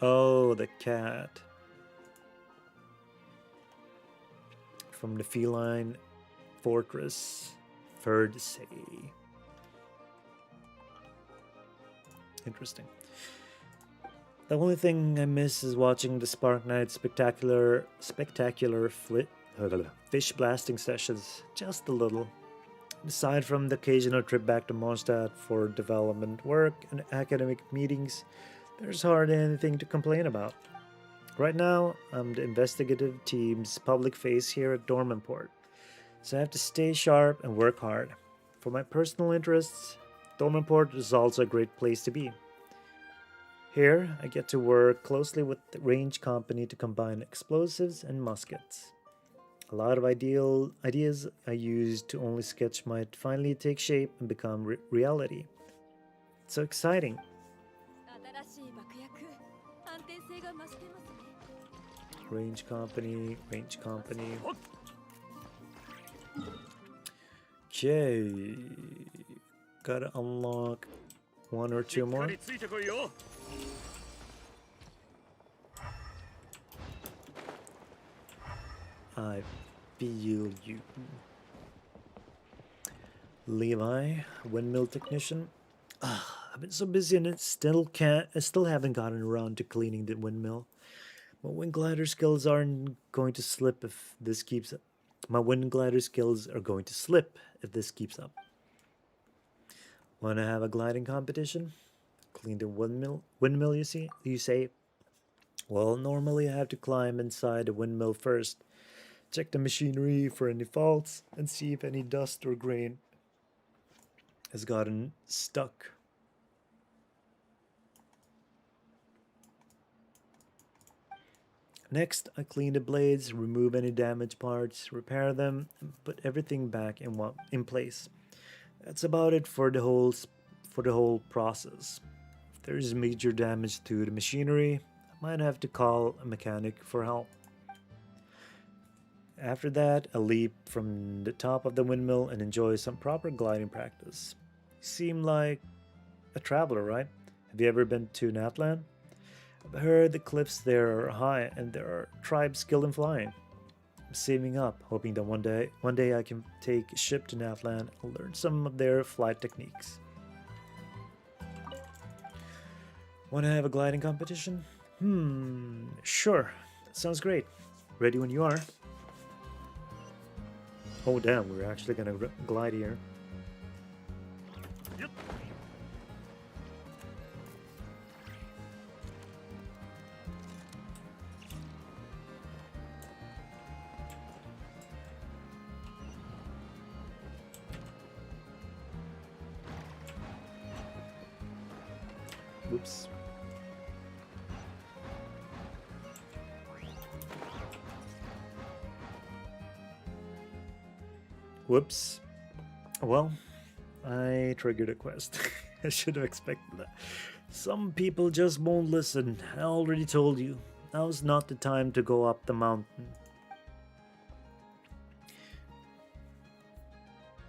Oh, the cat. From the feline fortress, Ferdsay. Interesting. The only thing I miss is watching the Arknights spectacular fish blasting sessions, just a little. Aside from the occasional trip back to Mondstadt for development work and academic meetings, there's hardly anything to complain about. Right now, I'm the investigative team's public face here at Dornmanport, so I have to stay sharp and work hard. For my personal interests, Dornmanport is also a great place to be. Here, I get to work closely with the range company to combine explosives and muskets. A lot of ideas I used to only sketch might finally take shape and become reality. It's so exciting. 新しい爆薬安定性が増してますね Range company. Okay. Gotta unlock one or two more. I feel you. Levi, windmill technician. I've been so busy and I still haven't gotten around to cleaning the windmill. My wind glider skills aren't going to slip if this keeps up. My wind glider skills are going to slip if this keeps up. Wanna have a gliding competition? Clean the windmill you say? Well, normally I have to climb inside the windmill first, check the machinery for any faults, and see if any dust or grain has gotten stuck. Next, I clean the blades, remove any damaged parts, repair them, and put everything back in place. That's about it for the whole process. If there is major damage to the machinery, I might have to call a mechanic for help. After that, I leap from the top of the windmill and enjoy some proper gliding practice. You seem like a traveler, right? Have you ever been to Natlan? I've heard the cliffs there are high and there are tribes skilled in flying. I'm saving up, hoping that one day I can take a ship to Natlan and learn some of their flight techniques. Want to have a gliding competition? Sure. That sounds great. Ready when you are. Oh damn, we're actually gonna glide here. Whoops. Whoops. Well, I triggered a quest. I should have expected that. Some people just won't listen. I already told you. Now's not the time to go up the mountain.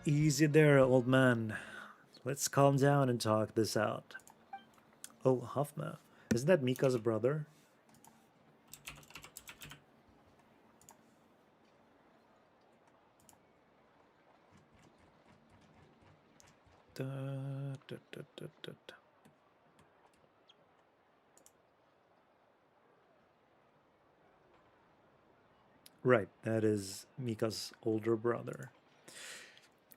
Easy there, old man. Let's calm down and talk this out. Oh, Hafna. Isn't that Mika's brother? Da, da, da, da, da, da. Right, that is Mika's older brother.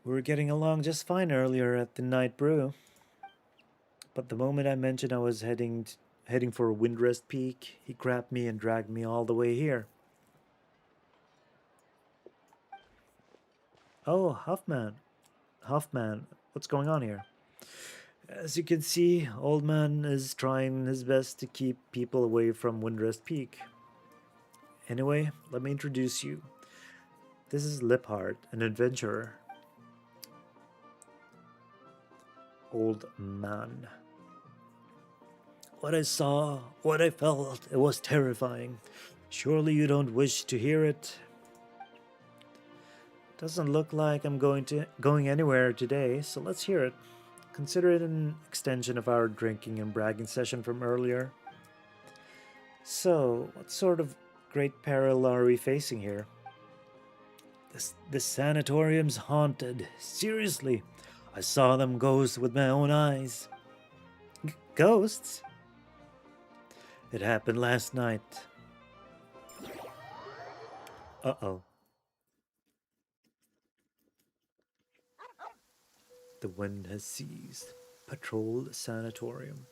We were getting along just fine earlier at the night brew. But the moment I mentioned I was heading for Windrest Peak, he grabbed me and dragged me all the way here. Oh, Huffman. Huffman, what's going on here? As you can see, Old Man is trying his best to keep people away from Windrest Peak. Anyway, let me introduce you. This is Liphart, an adventurer. Old Man. What I saw, what I felt, it was terrifying. Surely you don't wish to hear it? Doesn't look like I'm going anywhere today, so let's hear it. Consider it an extension of our drinking and bragging session from earlier. So, what sort of great peril are we facing here? This sanatorium's haunted. Seriously, I saw them ghosts with my own eyes. Ghosts? It happened last night. Uh-oh. The wind has ceased. Patrol the sanatorium.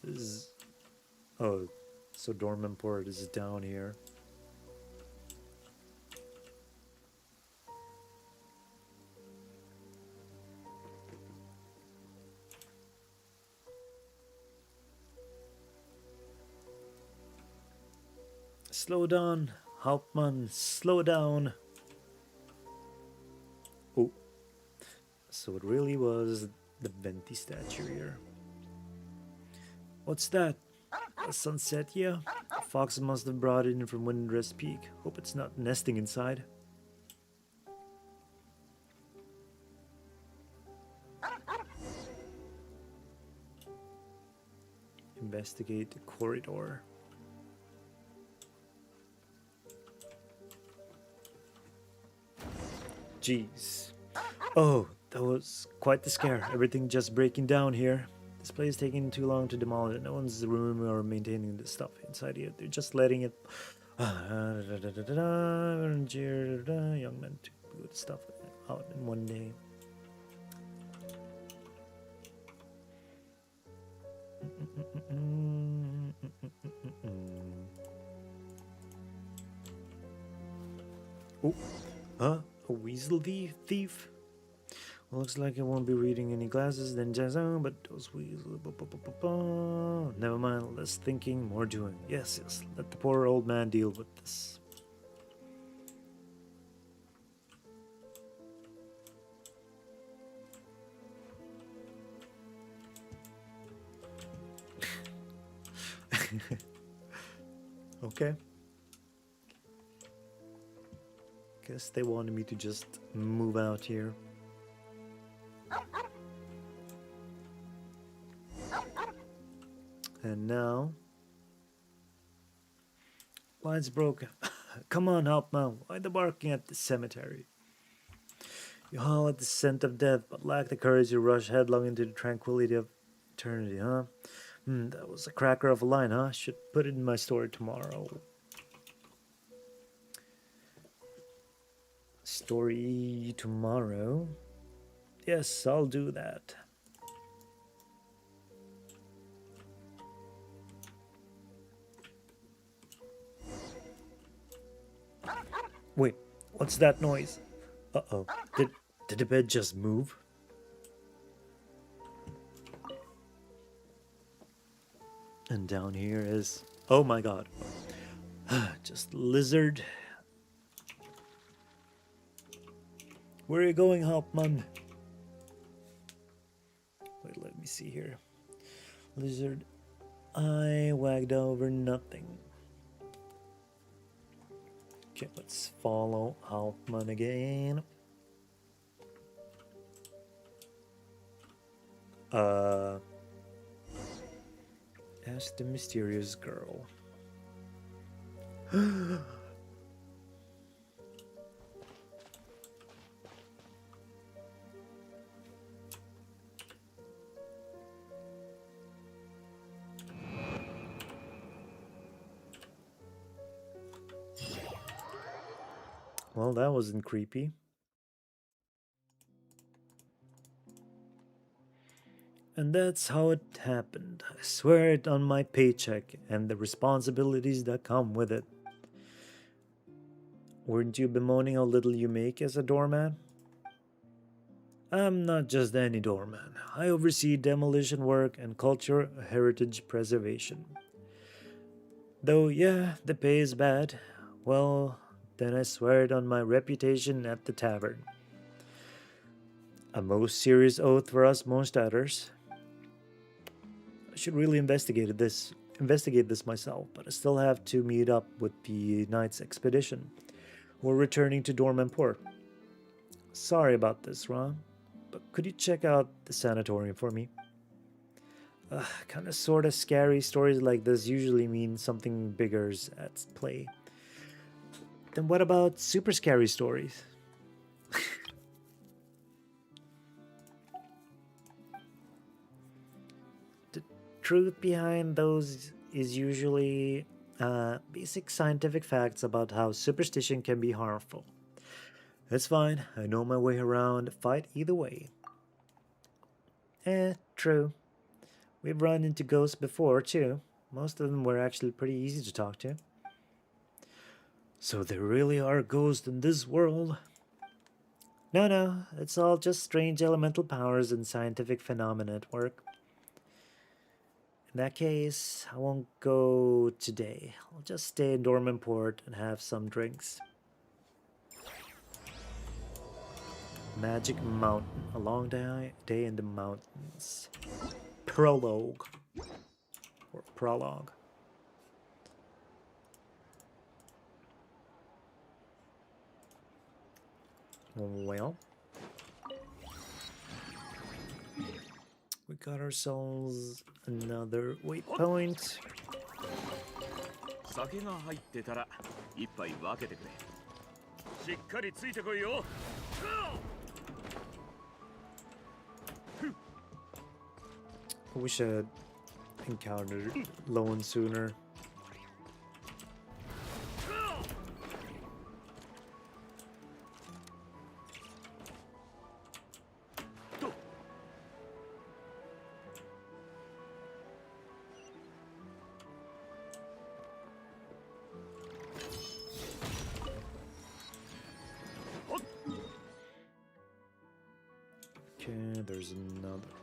This is... Oh, so Dornman Port is down here. Slow down, Hauptmann, slow down. Oh, so it really was the Venti statue here. What's that? A sunsetia? A fox must have brought it in from Windrest Peak. Hope it's not nesting inside. Investigate the corridor. Jeez. Oh, that was quite the scare. Everything just breaking down here. This place is taking too long to demolish. No one's room or maintaining the stuff inside here. They're just letting it. Young men to put stuff out in one day. Oh, huh? A weasel thief? Well, looks like I won't be reading any classes then, but those weasels. Never mind, less thinking, more doing. Yes, let the poor old man deal with this. Okay. Guess they wanted me to just move out here. And now... Line's broken. Come on, Hauptmann. Why the barking at the cemetery? You howl at the scent of death, but lack the courage to rush headlong into the tranquility of eternity, huh? That was a cracker of a line, huh? Should put it in my story tomorrow. Story tomorrow? Yes, I'll do that. Wait, what's that noise? Uh-oh. Did the bed just move? And down here is... Oh my god. Just lizard. Where are you going, Hauptmann? Wait, let me see here. Lizard. I wagged over nothing. Okay, let's follow Hauptmann again. Ask the mysterious girl. Well, that wasn't creepy. And that's how it happened. I swear it on my paycheck and the responsibilities that come with it. Weren't you bemoaning how little you make as a doorman? I'm not just any doorman. I oversee demolition work and cultural heritage preservation. Though, yeah, the pay is bad. Well, then I swear it on my reputation at the tavern. A most serious oath for us most others. I should really investigate this myself, but I still have to meet up with the Knights expedition. We're returning to Dornman Port. Sorry about this, Ron, but could you check out the sanatorium for me? Kinda sorta scary stories like this usually mean something bigger's at play. Then what about super scary stories? The truth behind those is usually basic scientific facts about how superstition can be harmful. It's fine, I know my way around a fight either way. True. We've run into ghosts before, too. Most of them were actually pretty easy to talk to. So there really are ghosts in this world? No, it's all just strange elemental powers and scientific phenomena at work. In that case, I won't go today. I'll just stay in Dorman Port and have some drinks. Magic Mountain. A long day in the mountains. Prologue. Or prologue. Well, we got ourselves another waypoint. 酒が入ってたら一杯分けてくれ。しっかりついてこいよ。I wish I had encountered Lone sooner. Okay, there's another one.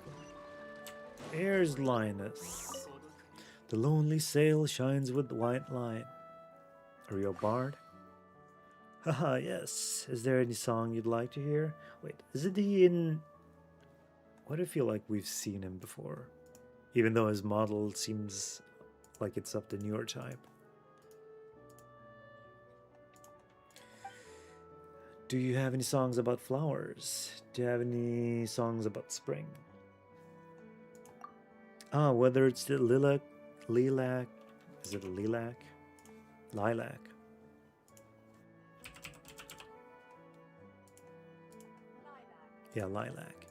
Here's Linus. The lonely sail shines with white light. Are you a bard? Haha, yes. Is there any song you'd like to hear? Wait, isn't he in... Why do I feel like we've seen him before? Even though his model seems like it's of the newer type. Do you have any songs about flowers? Do you have any songs about spring? Ah, whether it's the lilac, is it a lilac? Lilac. Yeah, lilac.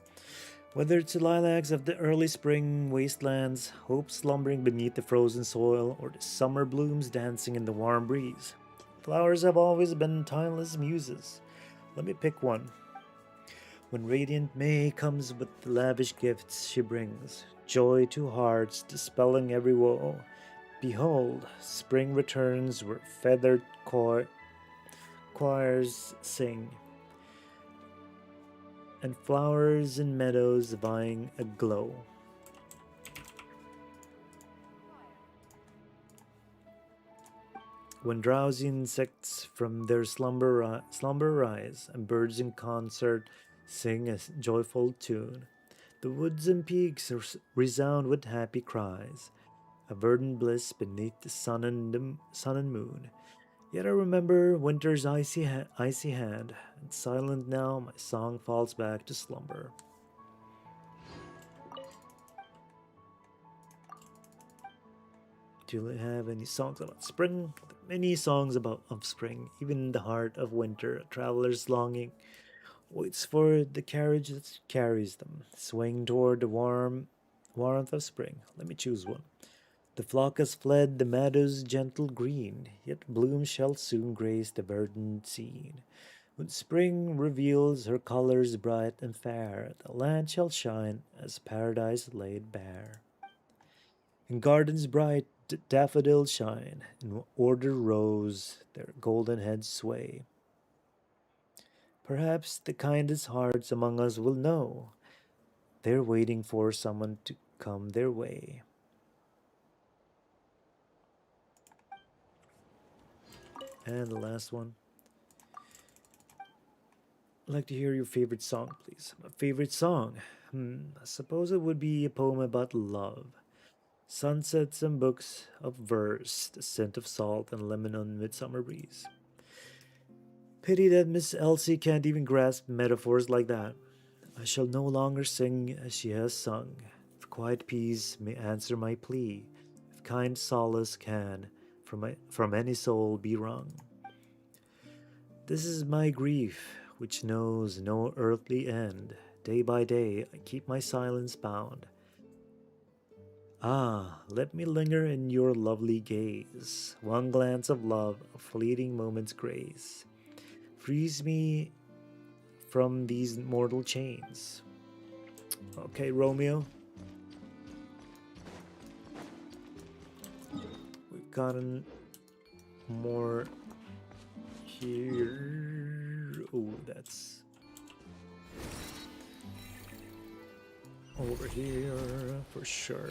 Whether it's the lilacs of the early spring wastelands, hope slumbering beneath the frozen soil, or the summer blooms dancing in the warm breeze. Flowers have always been timeless muses. Let me pick one. When radiant May comes with the lavish gifts she brings, joy to hearts, dispelling every woe. Behold, spring returns where feathered choirs sing, and flowers in meadows vying aglow. When drowsy insects from their slumber rise, and birds in concert sing a joyful tune, the woods and peaks resound with happy cries, a verdant bliss beneath the sun and moon. Yet I remember winter's icy hand, and silent now my song falls back to slumber. Do you have any songs about spring? Many songs of spring, even in the heart of winter, a traveler's longing waits for the carriage that carries them, swaying toward the warmth of spring. Let me choose one. The flock has fled the meadow's gentle green, yet bloom shall soon grace the verdant scene. When spring reveals her colors bright and fair, the land shall shine as paradise laid bare. In gardens bright, daffodils shine, in order rose their golden heads sway. Perhaps the kindest hearts among us will know. They're waiting for someone to come their way. And the last one. I'd like to hear your favorite song, please. My favorite song? I suppose it would be a poem about love. Sunsets and books of verse, the scent of salt and lemon on midsummer breeze. Pity that Miss Elsie can't even grasp metaphors like that. I shall no longer sing as she has sung. If quiet peace may answer my plea, if kind solace can from any soul be wrung. This is my grief, which knows no earthly end. Day by day I keep my silence bound. Ah, let me linger in your lovely gaze. One glance of love, a fleeting moment's grace. Frees me from these mortal chains. Okay, Romeo. We've gotten more here. Oh, that's over here for sure.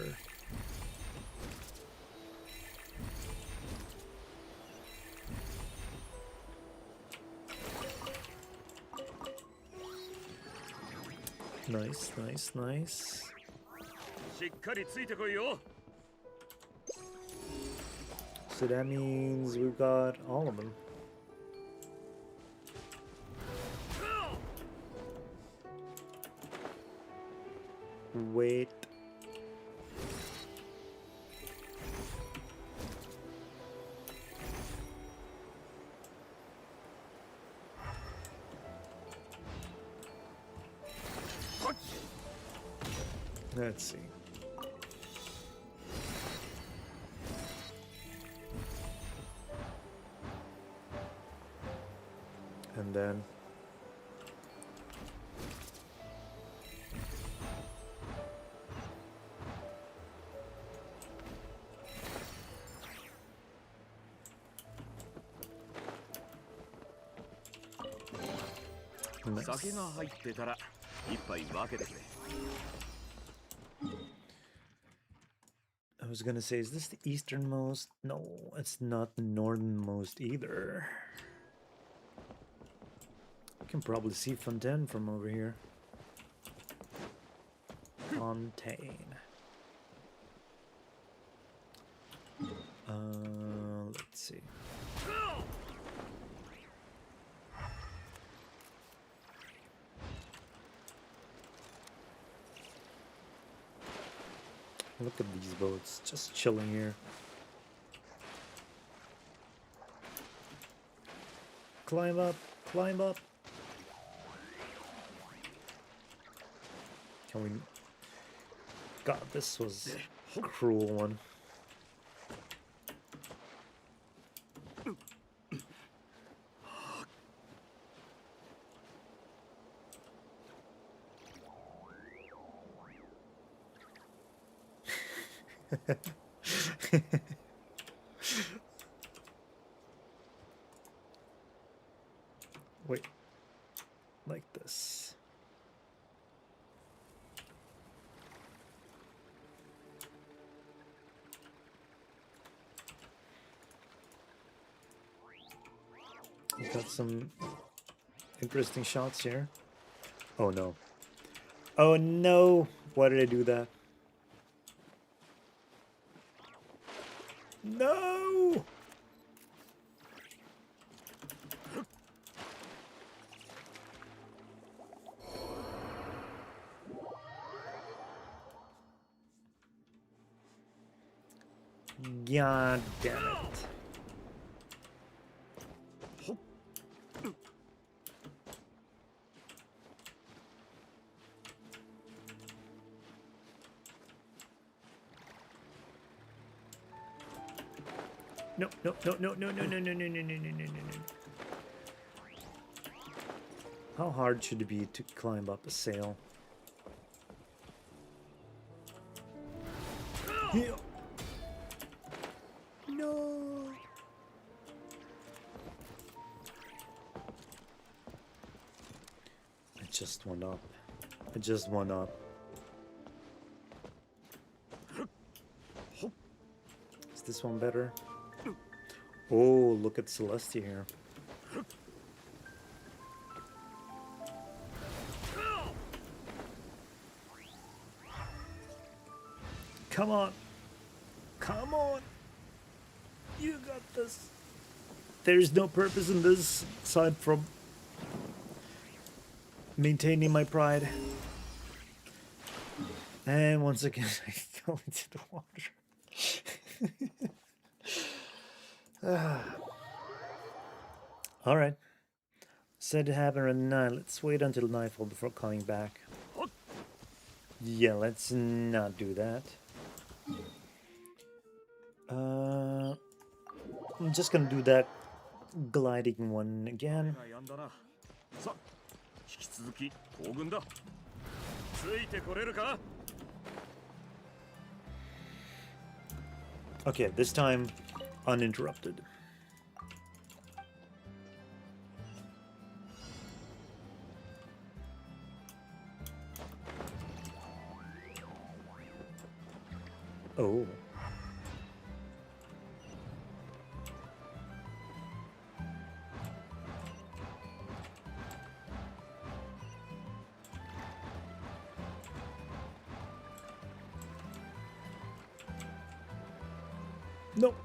Nice, nice, nice. しっかりついてこいよ。 So that means we've got all of them. Wait. Let's see. And then nice. 酒が入ってたら一杯分けてくれ。 I was gonna say, is this the easternmost? No, it's not the northernmost either. You can probably see Fontaine from over here. Fontaine. Let's see. Look at these boats, just chilling here. Climb up, climb up. Can we... God, this was a cruel one. Wait, like this. We've got some interesting shots here. Oh no. Oh no! Why did I do that? No! God damn it. No, no, no, no, no, no, no, no, no, no, no, no, no, no, no. How hard should it be to climb up a sail? Yeah. No. just went up. It just went up. Is this one better? Oh, look at Celestia here. Come on. Come on. You got this. There's no purpose in this aside from maintaining my pride. And once again, I fell into the water. Alright. Said it happened at 9. Let's wait until nightfall before coming back. Yeah, let's not do that. I'm just gonna do that gliding one again. やんだな。さあ、引き続き行軍だ。ついてこれるか？ Okay, this time uninterrupted. Oh. Nope.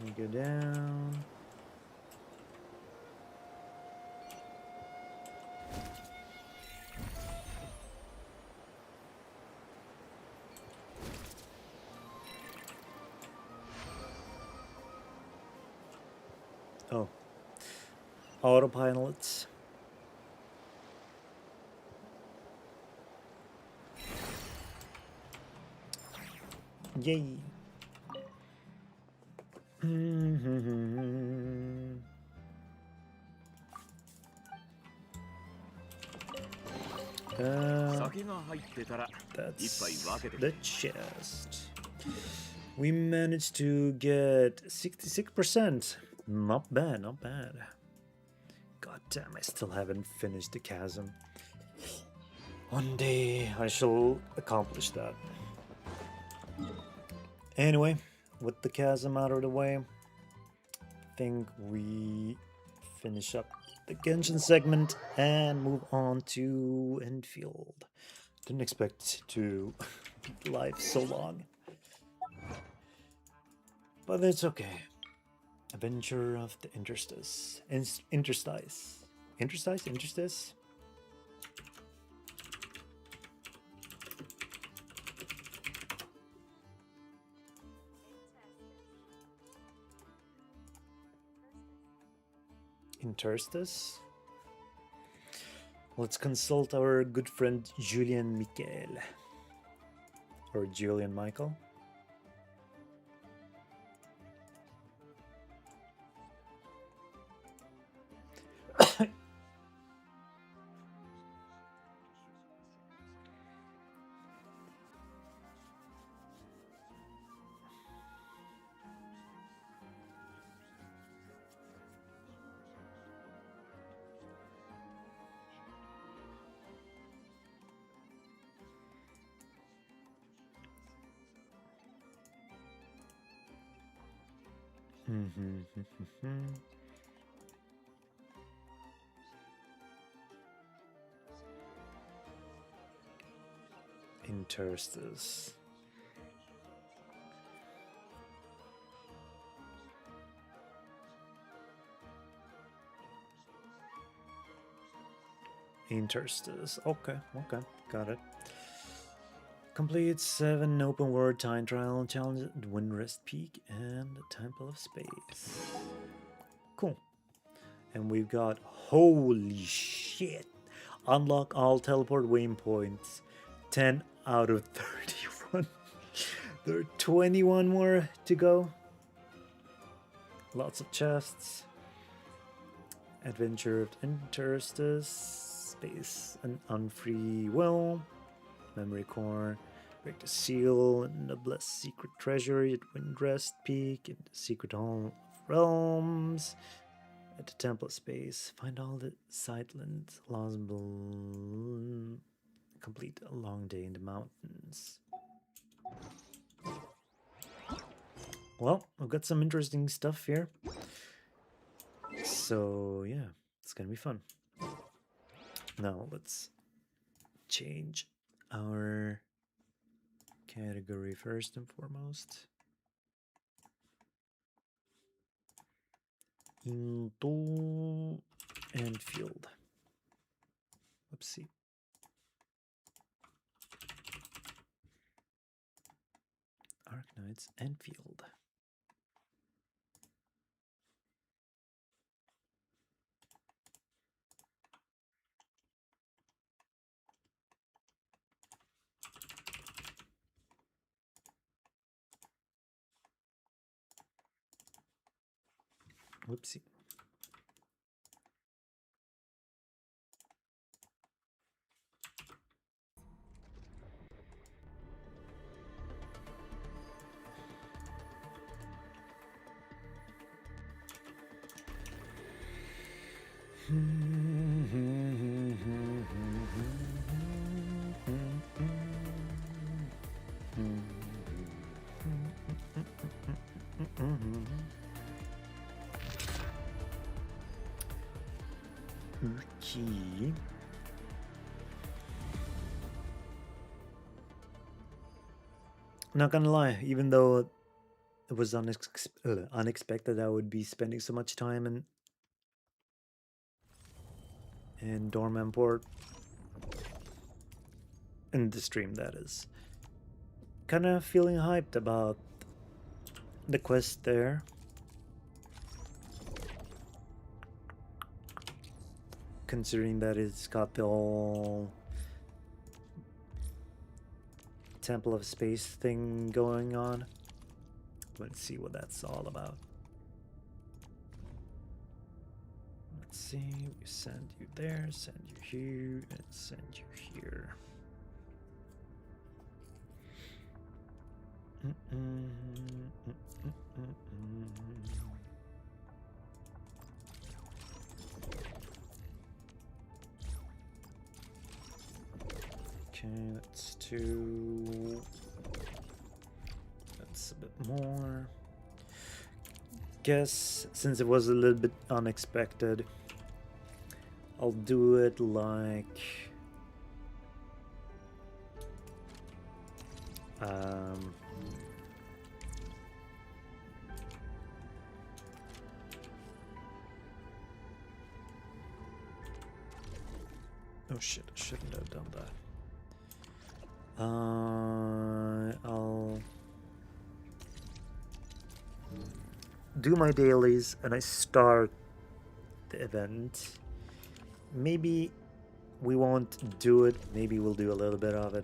We go down. Oh. Autopilots. Yay. That's the chest. We managed to get 66%. Not bad, not bad. God damn, I still haven't finished the chasm. One day I shall accomplish that. Anyway, with the chasm out of the way, I think we finish up the Genshin segment and move on to Endfield. Didn't expect to be live so long. But it's okay. Adventure of the Interstice. Interstice? Interstice? Interstice? Let's consult our good friend Julian Michael. Or Julian Michael. Interstice. Interstice. Okay, got it. Complete 7 open world time trial challenges at Windrest Peak and the Temple of Space. Cool. And we've got, holy shit, unlock all teleport waypoints, 10 out of 31. There are 21 more to go. Lots of chests. Adventure of Interstice, Space and Unfree Will, Memory Core, Break the Seal, and the Blessed Secret Treasury at Windrest Peak, and the Secret Hall of Realms, at the Temple of Space, find all the Sightlands, Lost Bloom, complete a long day in the mountains. Well, we've got some interesting stuff here. So yeah, it's gonna be fun. Now let's change our category first and foremost into Endfield. Oopsie. Arknights Endfield. Whoopsie. Okay. Not gonna lie, even though it was unexpected I would be spending so much time in Dornman port. In the stream, that is. Kind of feeling hyped about the quest there. Considering that it's got the whole Temple of Space thing going on. Let's see what that's all about. Let's see, we send you there, send you here, and send you here. Okay, that's 2. That's a bit more. Guess since it was a little bit unexpected, I'll do it like oh shit, I shouldn't have done that. I'll do my dailies and I start the event. Maybe we won't do it, maybe we'll do a little bit of it.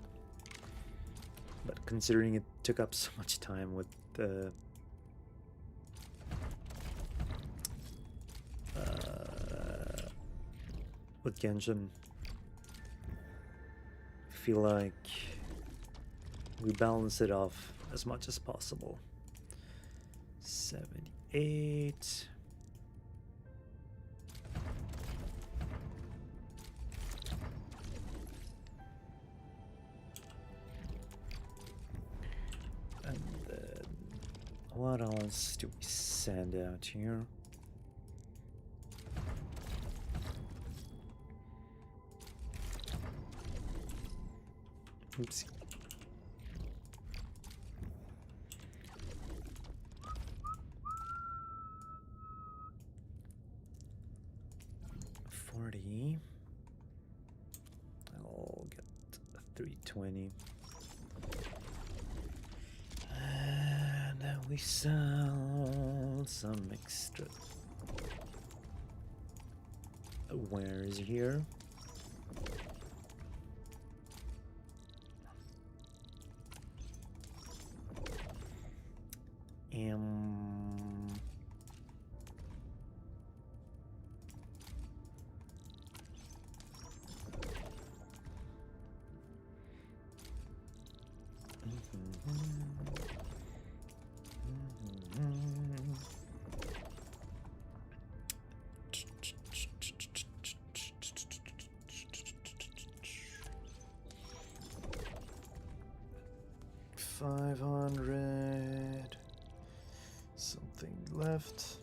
But considering it took up so much time with the Genshin, I feel like we balance it off as much as possible. 78. And then what else do we send out here? Oopsie. I'll get 320. And then we sell some extra Where is here? $500. Something left.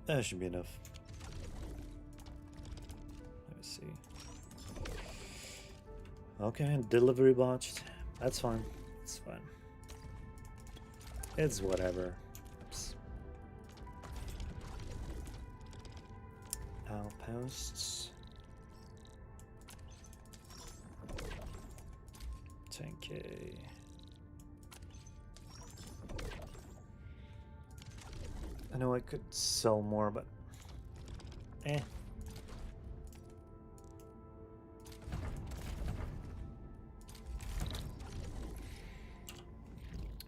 That should be enough. Let me see. Okay, delivery botched. That's fine. It's fine. It's whatever. Oops. Outposts. 10K. I know I could sell more, but eh.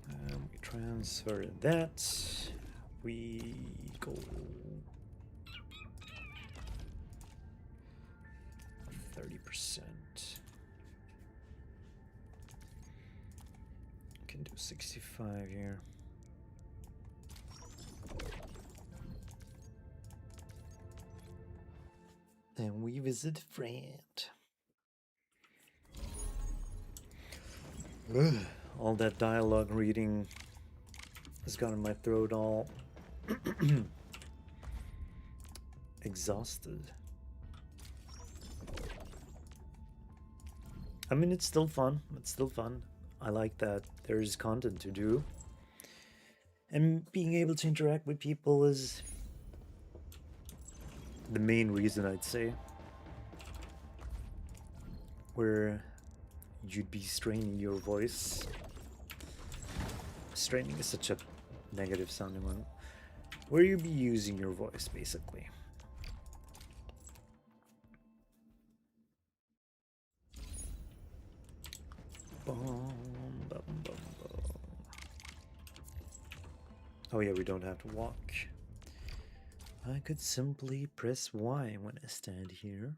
We transfer that. We go 30%. Can do 65 here. And we visit friend. Ugh, all that dialogue reading has gotten my throat all exhausted. I mean, it's still fun. It's still fun. I like that there's content to do. And being able to interact with people is the main reason, I'd say. Where you'd be straining your voice. Straining is such a negative sounding one. Where you'd be using your voice, basically. Boom, bum, bum, bum. Oh yeah, we don't have to walk. I could simply press Y when I stand here.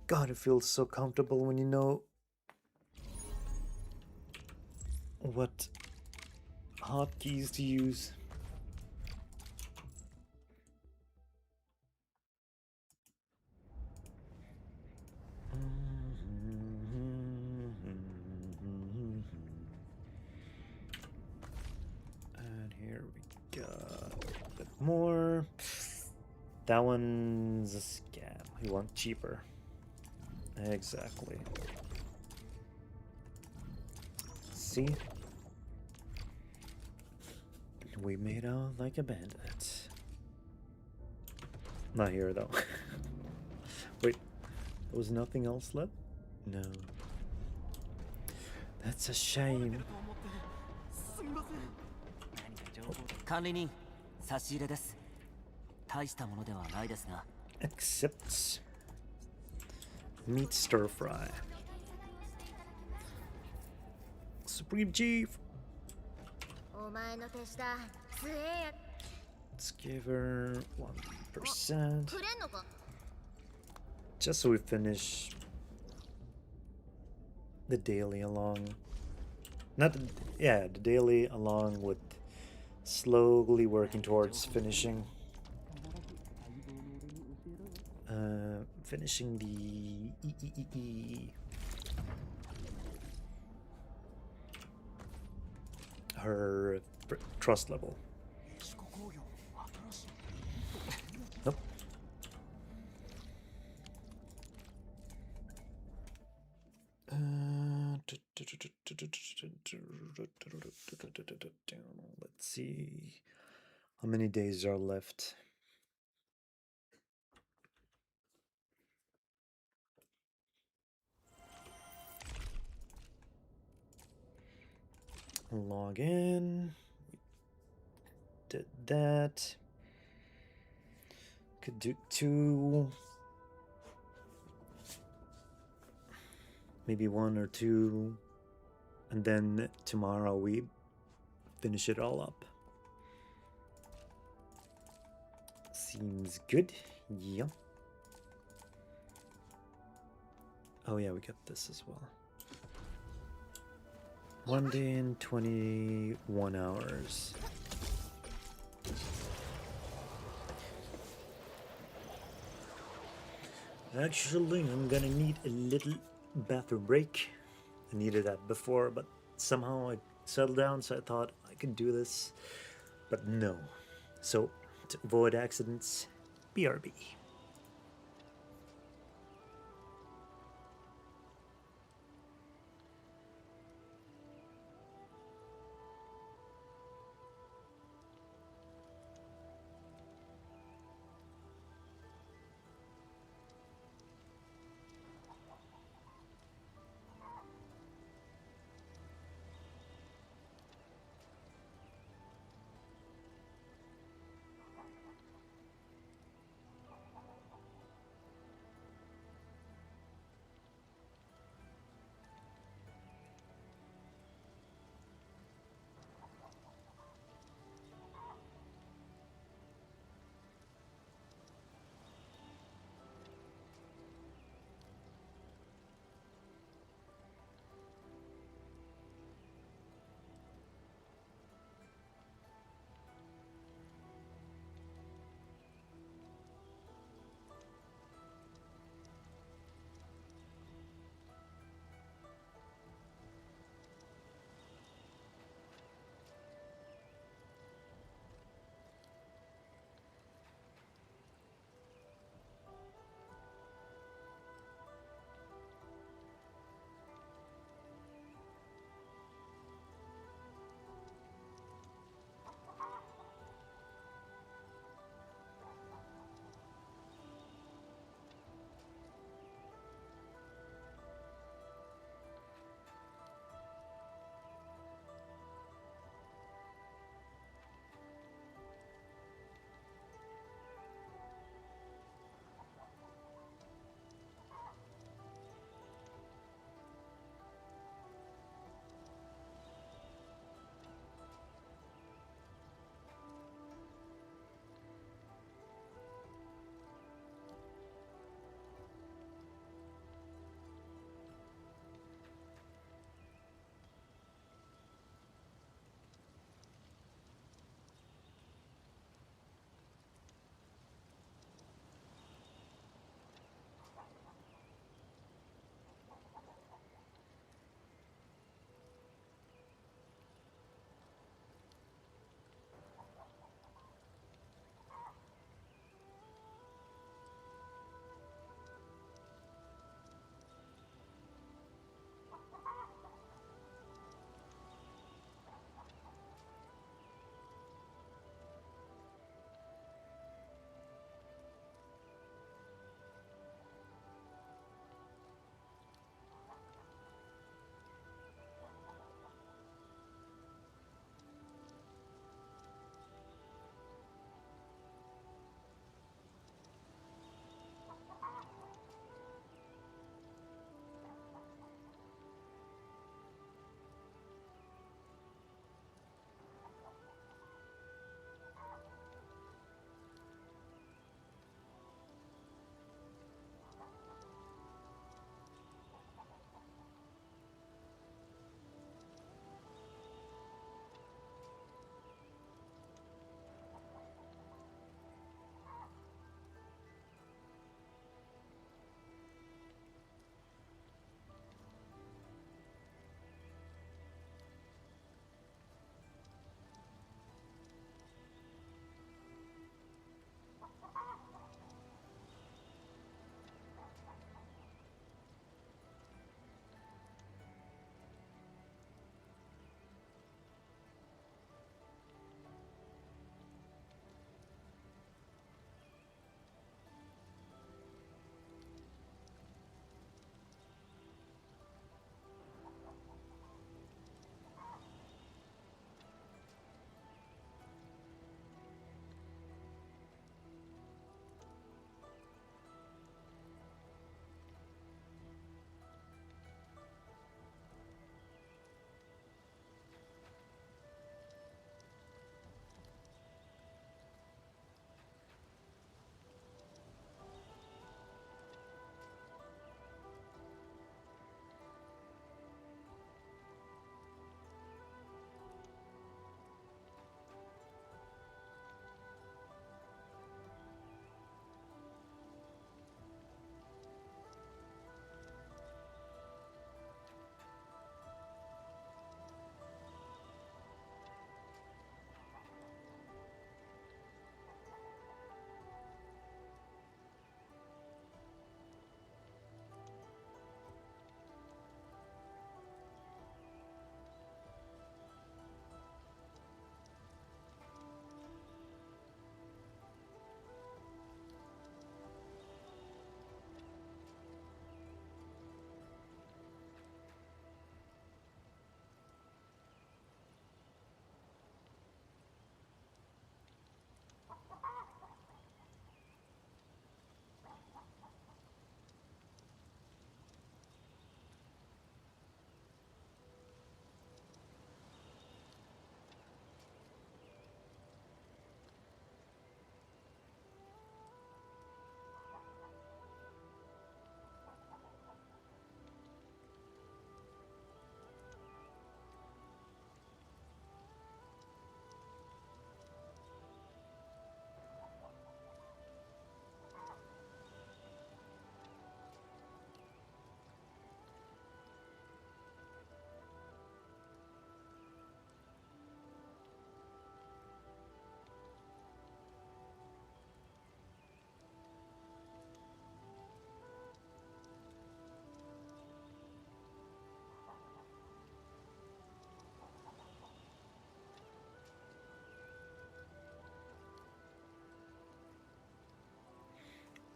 God, it feels so comfortable when you know what hotkeys to use. And here we got a bit more. That one's a scam. You want cheaper. Exactly. See? We made out like a bandit. Not here though. Wait, there was nothing else left? No. That's a shame. 管理人差し入れです。大したものではないですが。 Accepts meat stir fry. Supreme Chief. お前の手下強えや Let's give her 1%. くれんのか Just so we finish the daily along. Not the, yeah, the daily along with slowly working towards finishing. Finishing the her trust level. Nope. Let's see how many days are left. Log in. Did that. Could do 2. Maybe 1 or 2. And then tomorrow we finish it all up. Seems good. Yeah. Oh yeah, we got this as well. 1 day and 21 hours. Actually, I'm gonna need a little bathroom break. I needed that before, but somehow I settled down, so I thought I could do this. But no. So, to avoid accidents, BRB.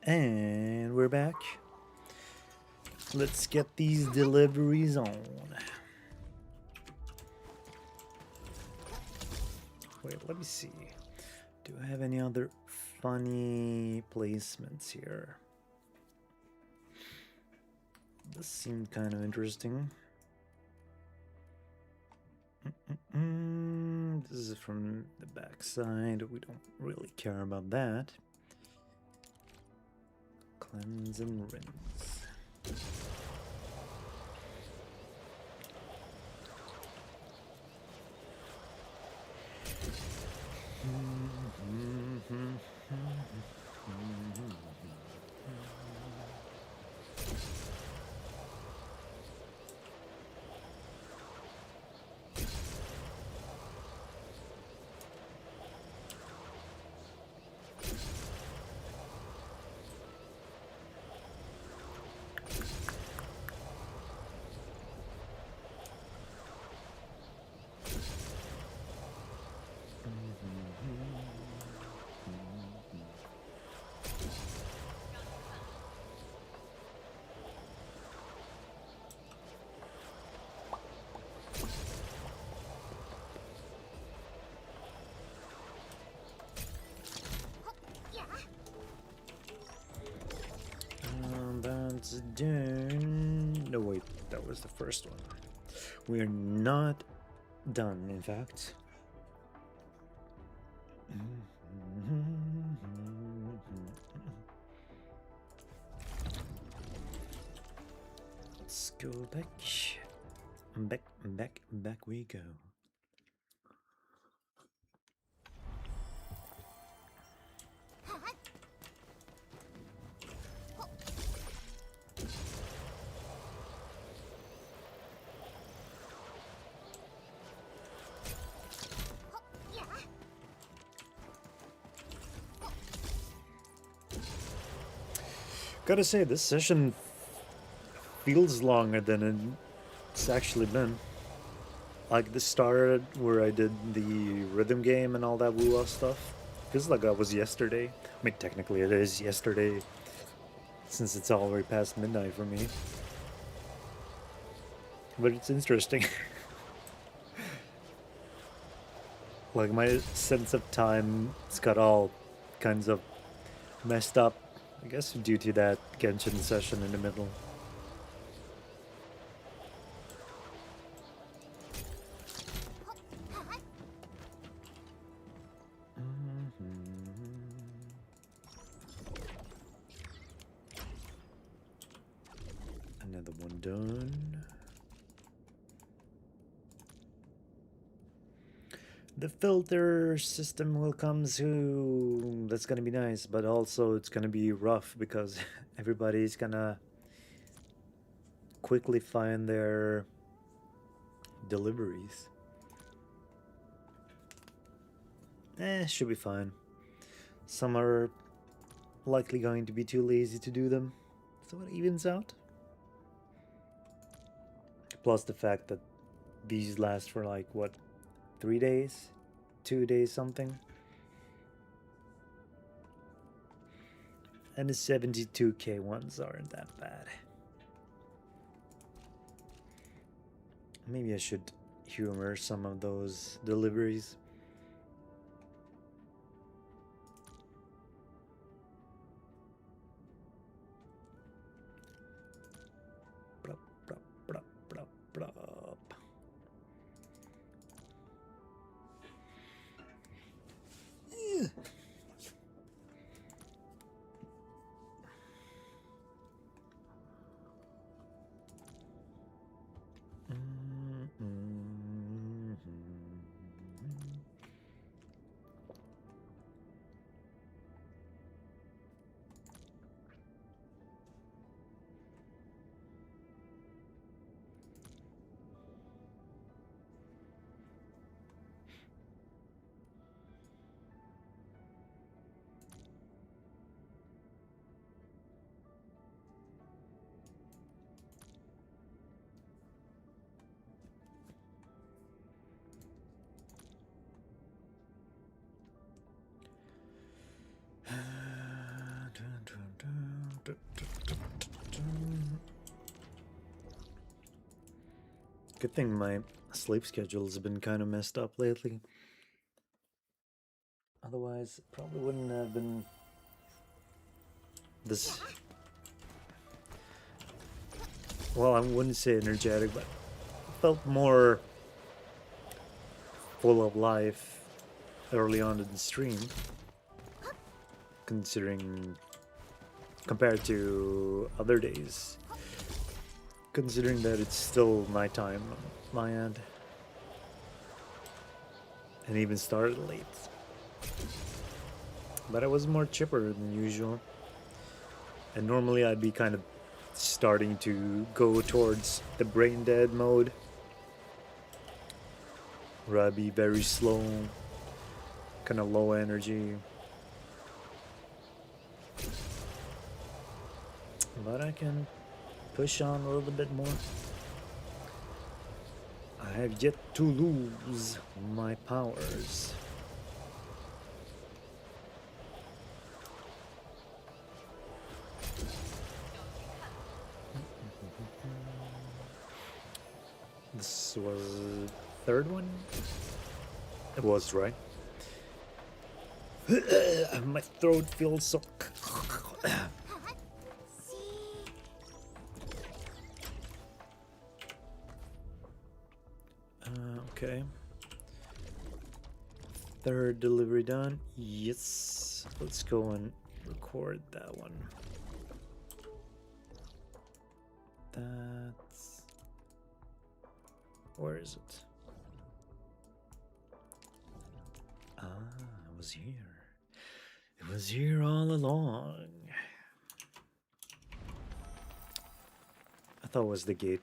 And we're back. Let's get these deliveries on. Wait, let me see. Do I have any other funny placements here? This seemed kind of interesting. This is from the backside. We don't really care about that. Cleanse and rinse. That's done. No, wait, that was the first one. We're not done, in fact. Let's go back. Back we go. Gotta say, this session feels longer than it's actually been. Like, this started where I did the rhythm game and all that WuWa stuff. Feels like that was yesterday. I mean, technically it is yesterday, since it's already past midnight for me. But it's interesting. Like, my sense of time has got all kinds of messed up. I guess due to that Genshin session in the middle. Another one done. The filter system will come soon. That's gonna be nice, but also it's gonna be rough because everybody's gonna quickly find their deliveries. Should be fine. Some are likely going to be too lazy to do them, so it evens out. Plus the fact that these last for like, what, 3 days? 2 days something? And the 72k ones aren't that bad. Maybe I should humor some of those deliveries. Blop, blop, blop, blop, blop. Yeah. Good thing my sleep schedule's been kind of messed up lately. Otherwise, it probably wouldn't have been this. Well, I wouldn't say energetic, but felt more full of life early on in the stream, considering compared to other days. Considering that it's still nighttime on my end, and even started late. But I was more chipper than usual. And normally I'd be kind of starting to go towards the brain dead mode, where I'd be very slow, kind of low energy. But I can push on a little bit more. I have yet to lose my powers. This was the third one? It was, right? My throat feels so... Okay. Third delivery done. Yes. Let's go and record that one. That's... Where is it? Ah, it was here. It was here all along. I thought it was the gate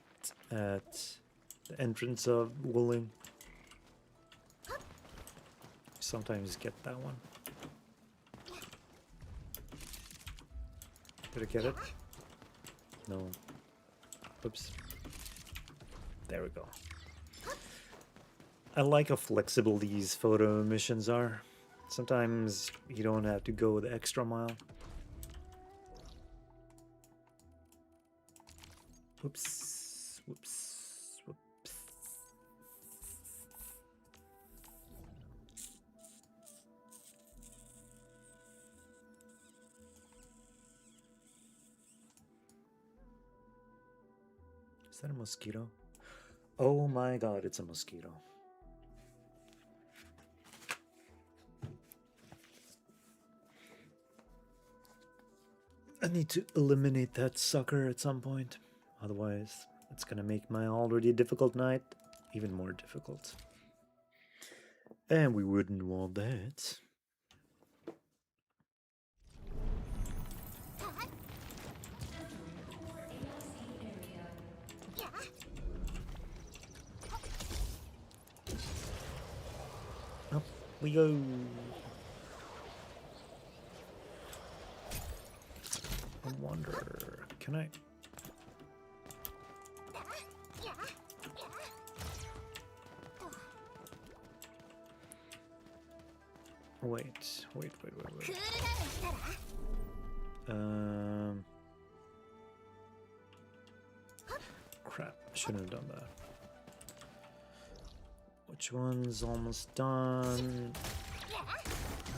at the entrance of Wooling. Sometimes get that one. Did I get it? No. Oops. There we go. I like how flexible these photo missions are. Sometimes you don't have to go the extra mile. Whoops. Whoops. Whoops. Is that a mosquito? Oh my god, it's a mosquito. I need to eliminate that sucker at some point. Otherwise, it's gonna make my already difficult night even more difficult. And we wouldn't want that. Up we go. I wonder, can I? Wait. Crap, I shouldn't have done that. Which one's almost done?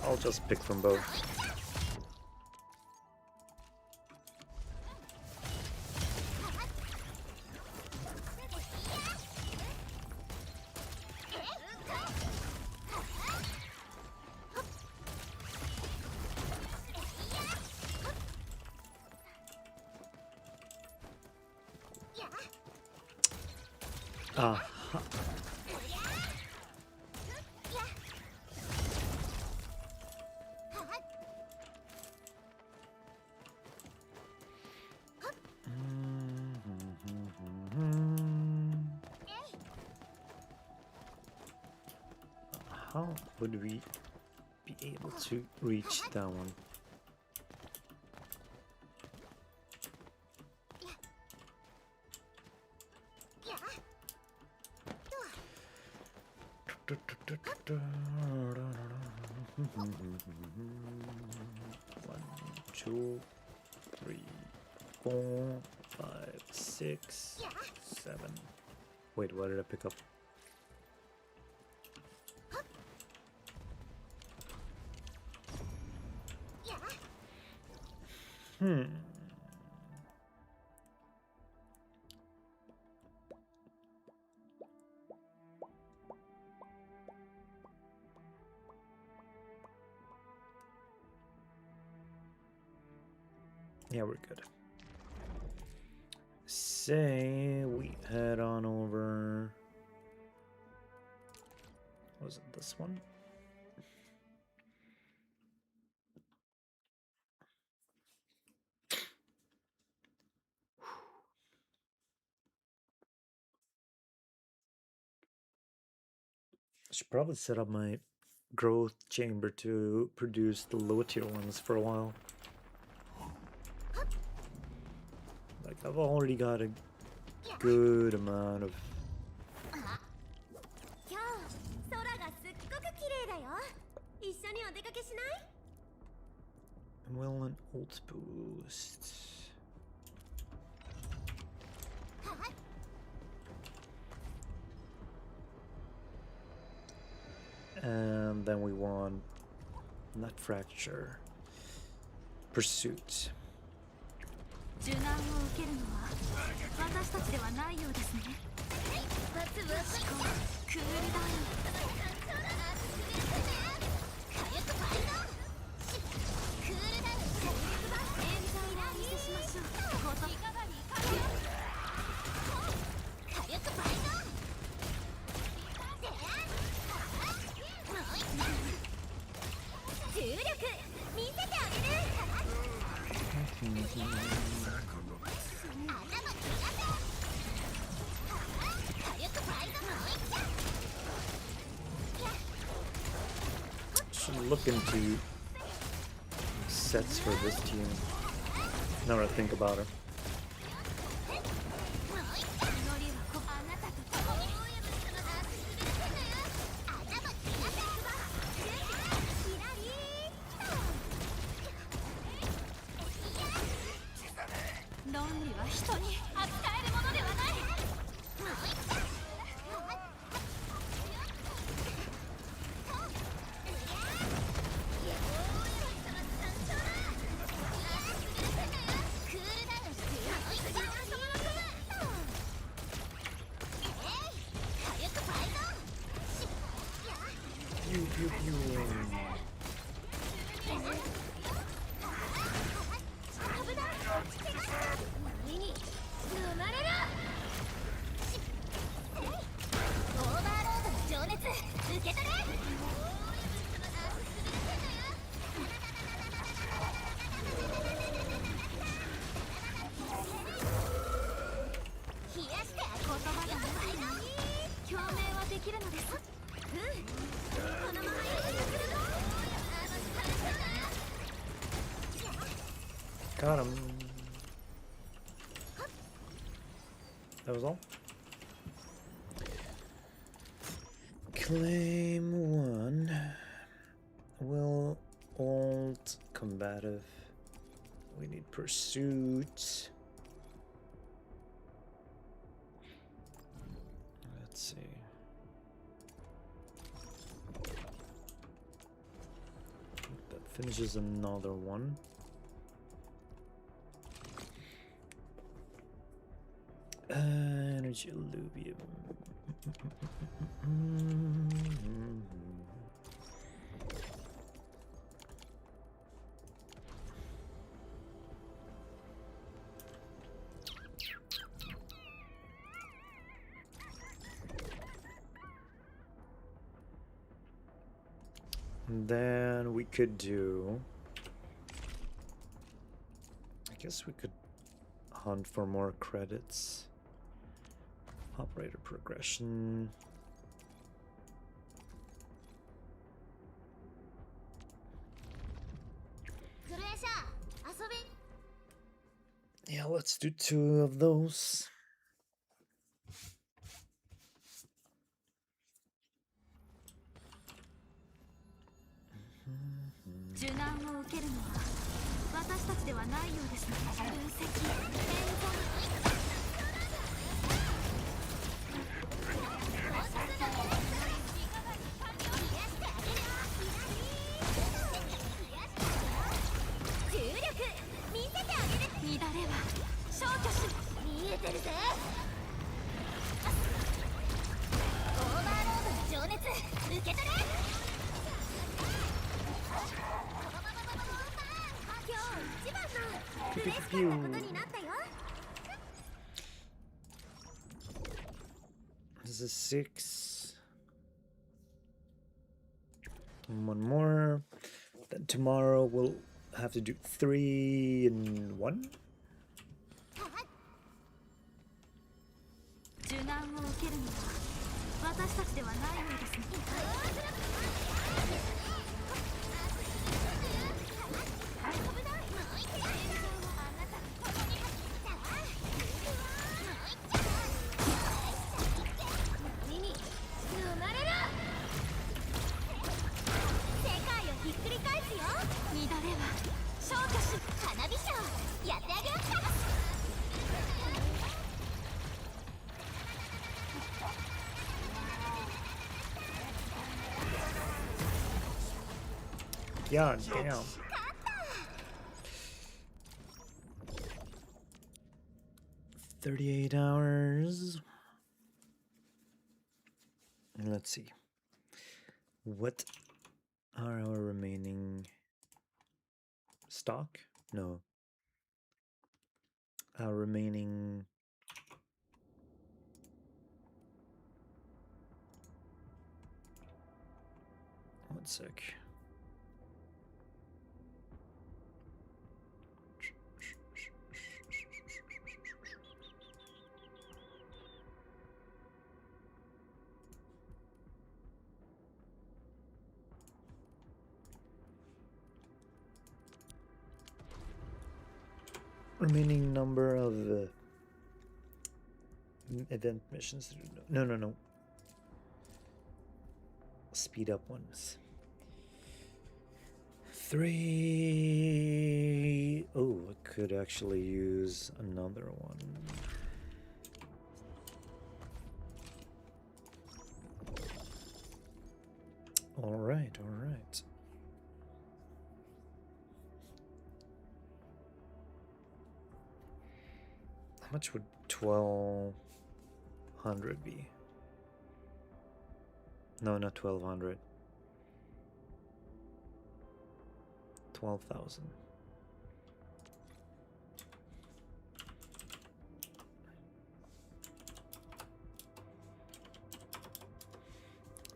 I'll just pick from both. How would we be able to reach that one? One, two, 3, 4, 5, 6, 7. Wait, what did I pick up? Yeah, we're good. Say we head on over. Was it this one? I should probably set up my growth chamber to produce the low tier ones for a while. Like, I've already got a good amount of. 今日空がすっごく綺麗だよ。一緒にお出かけしない？ Well, an ult boost. And then we want Nut Fracture. Pursuit. 受難を受けるのは私たちではないようですね。一発は思考クールダウン。火力倍増。クールダウン。冤罪をお見せしましょう。こといかがにいかが。火力倍増。重力見せてあげる。Should look into sets for this team. Now that I think about it. Got him. That was all. Claim 1. Will alt combative. We need pursuit. Let's see. That finishes another one. Energy alluvium. Then we could do. I guess we could hunt for more credits. Operator progression. Yeah, let's do 2 of those. 私たちではないようですね。分析演重力見せてあげる。乱れは消去し見えてるぜ。オーバーロードの情熱受け取れ。今日一番の嬉しかったことになったよ。 This is 6. One more. Then tomorrow we'll have to do 3 in 1. 受難を受けるのは私たちではないようですね。世界をひっくり返すよ。乱れは消去し花火ショーやってあげようか。 Yeah, damn. $38 hours. Let's see. What are our remaining stock? No. Our remaining one sec. Remaining number of event missions. No. Speed up ones. 3. Oh, I could actually use another one. All right. How much would 1200 be? No, not 1200. 12,000.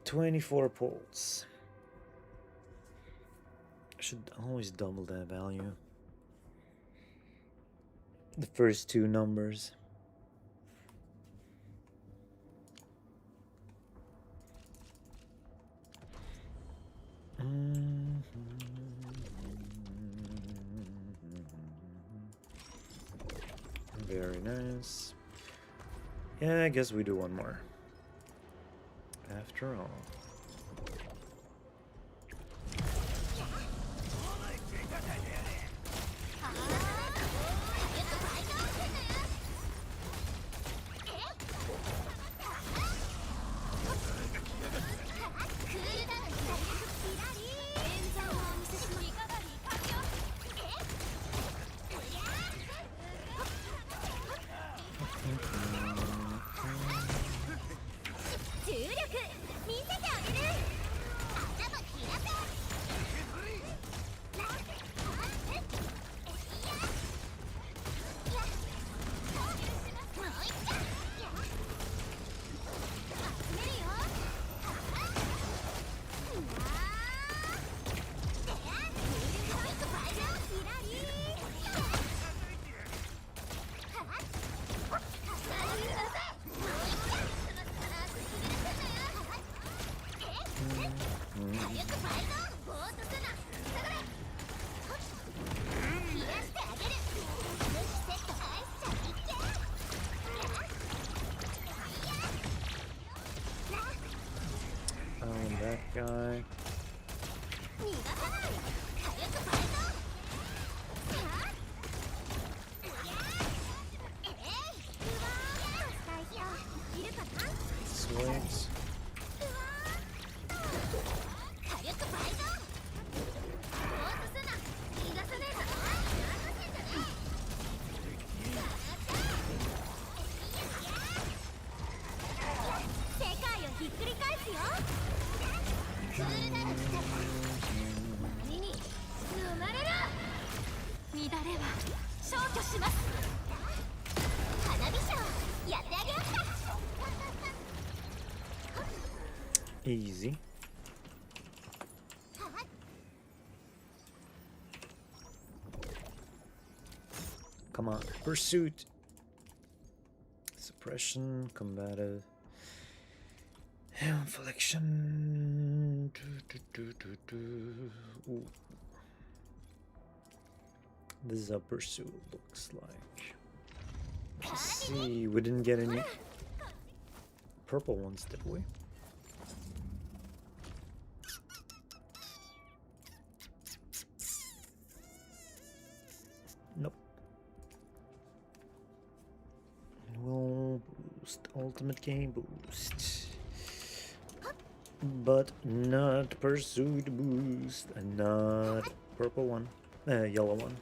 $24 pulls. I should always double that value. The first two numbers. Very nice. Yeah, I guess we do one more. After all. Guy. Arknights. 火力倍増。ぼーっとすな。逃がさねえぞ。なんとせんじゃねえ。世界をひっくり返すよ。クールダル波に生まれる。乱れは消去します。花火ショーやってあげようか。 Easy. Come on, pursuit. Suppression, combative. Inflection. Ooh. This is how pursuit looks like. Let's see, we didn't get any purple ones, did we? Nope. Will boost, ultimate game boost. But not pursuit boost, and not purple one, yellow one.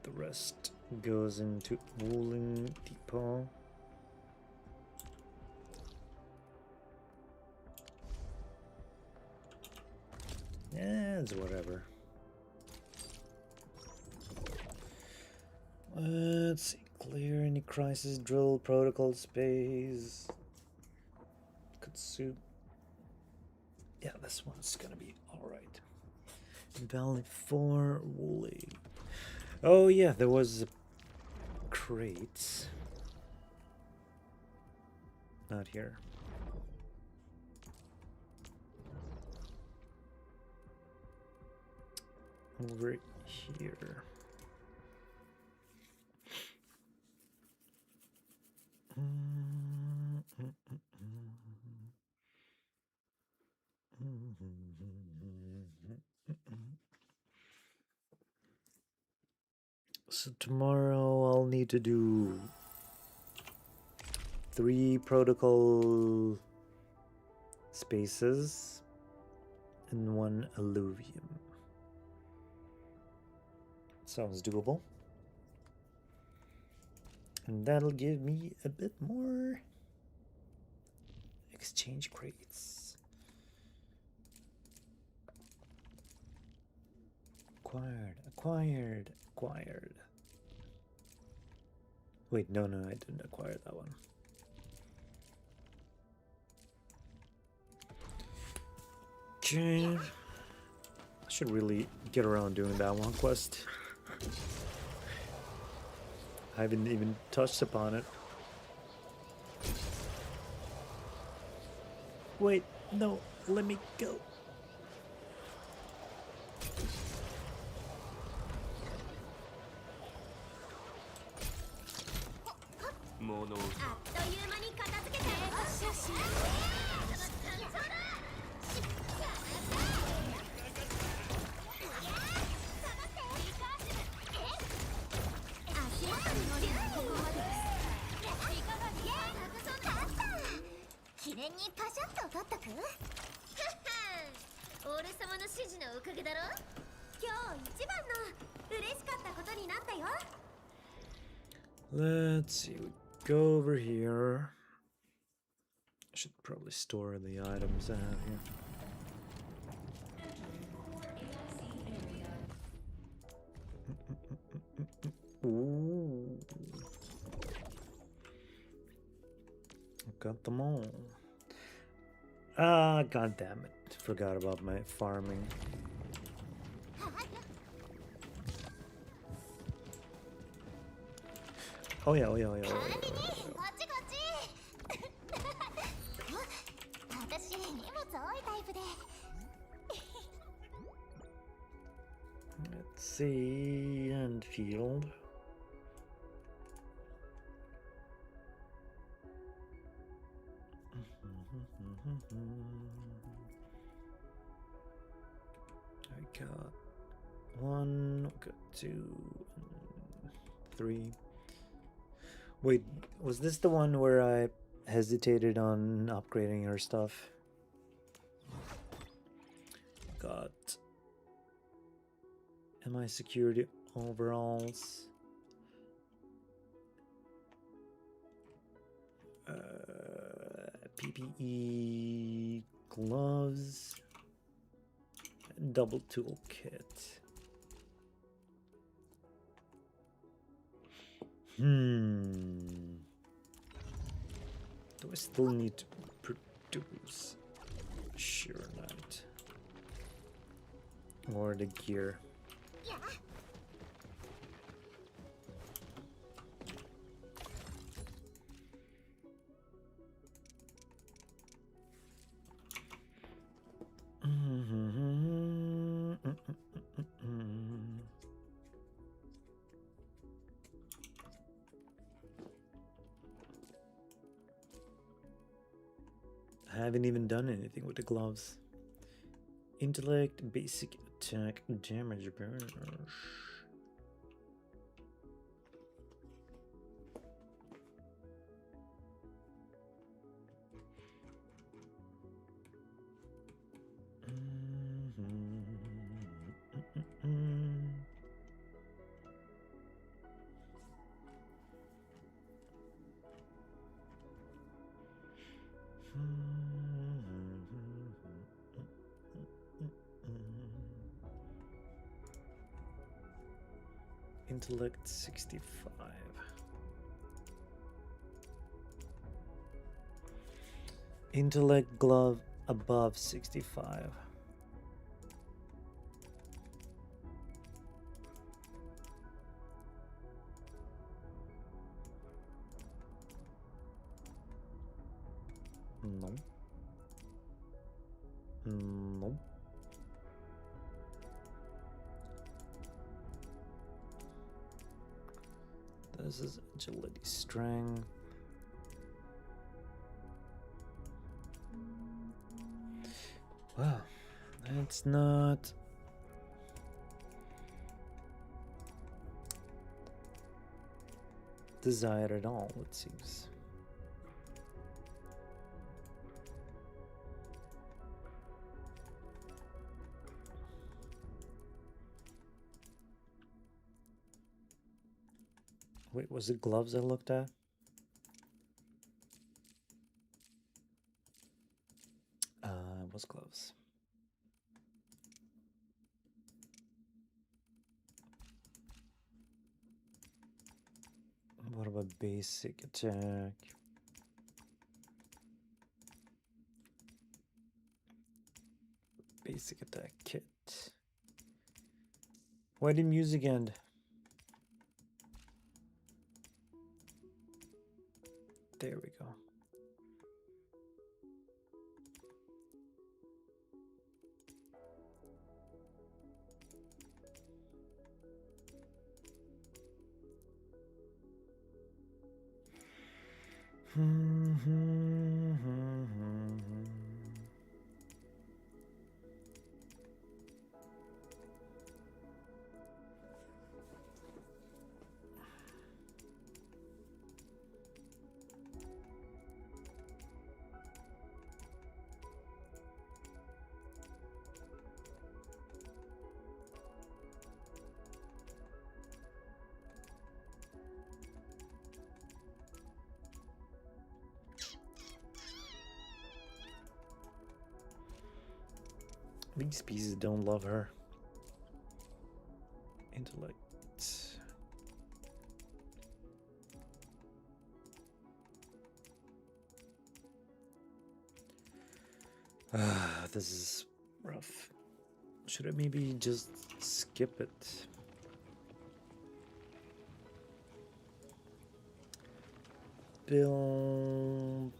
The rest goes into Wooling Depot. Yeah, it's whatever. Let's see. Clear any crisis drill protocol space. Kutsu. Yeah, this one's gonna be alright. Valley 4, Woolly. Oh yeah, there was crates. Not here. Over here. So tomorrow I'll need to do 3 protocol spaces and 1 alluvium. Sounds doable. And that'll give me a bit more exchange crates. Acquired. Wait, no, I didn't acquire that one. Okay. I should really get around doing that one quest. I haven't even touched upon it. Wait, no, let me go. Mono. あっという間に片付けて。よし。足元に乗りここまでです。いかがですか。そんなあった。記念にパシャッと取っとく。俺様の指示のおかげだろ。今日一番の嬉しかったことになったよ。 Let's see, we go over here. I should probably store the items I have here. Ooh. Got them all. Ah, god damn it. Forgot about my farming. Oh yeah. こっちこっち。私荷物多いタイプで。Let's see, Endfield. I got 1, got 2, 3. Wait, was this the one where I hesitated on upgrading her stuff? Got MI security overalls. PPE gloves. Double toolkit. Do I still need to produce Sure Knight? Or the gear? I haven't even done anything with the gloves. Intellect, basic attack, damage burn. Intellect 65. Intellect glove above 65. No. No. This is agility strength. Wow, that's not desired at all, it seems. Wait, was it gloves I looked at? It was gloves. What about basic attack? Basic attack kit. Why did music end? There we go. These pieces don't love her. Intellect. This is rough. Should I maybe just skip it? Build.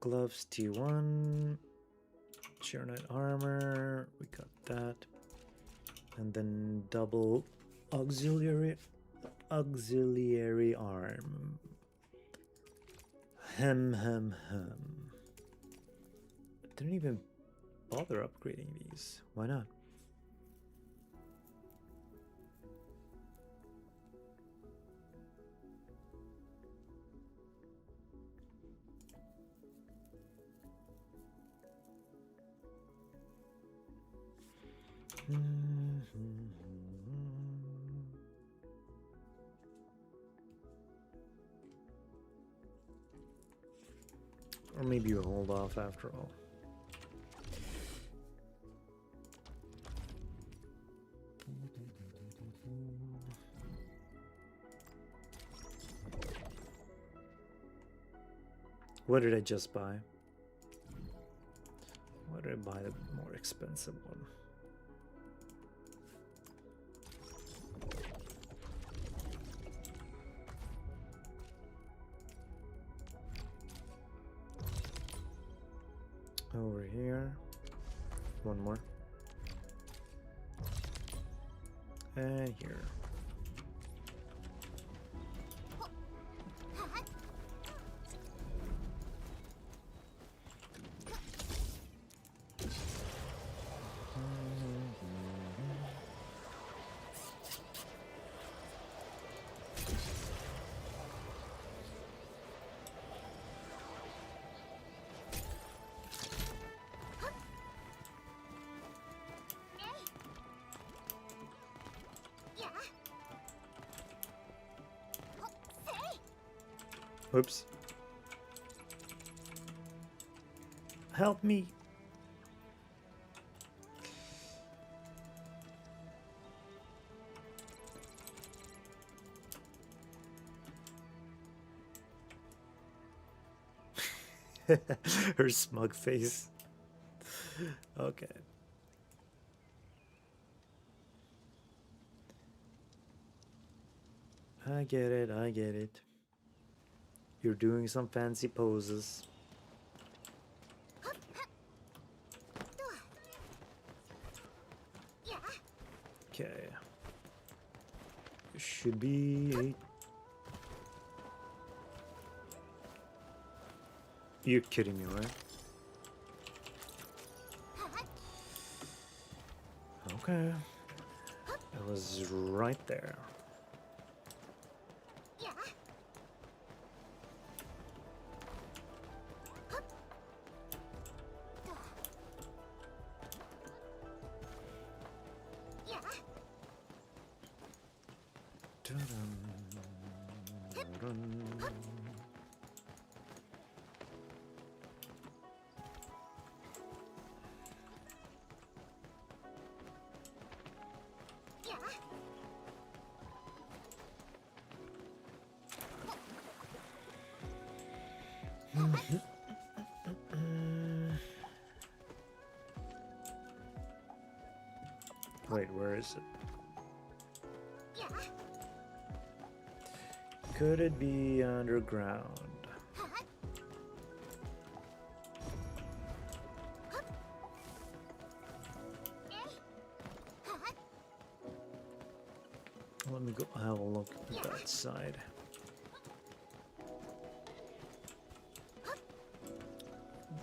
Gloves T1, Sheer Knight armor, we got that, and then double auxiliary arm. Hem. didn't even bother upgrading these. Why not? Or maybe you hold off after all. What did I just buy? Why did I buy the more expensive one? Over here. One more. And here. Whoops. Help me. Her smug face. Okay. I get it, I get it. You're doing some fancy poses. Okay. It should be 8. You're kidding me, right? Okay. It was right there. Wait, where is it? Could it be underground? Let me go have a look at that side.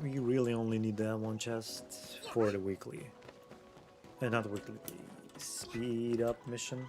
We really only need that one chest for the weekly. Not the weekly, the speed up mission.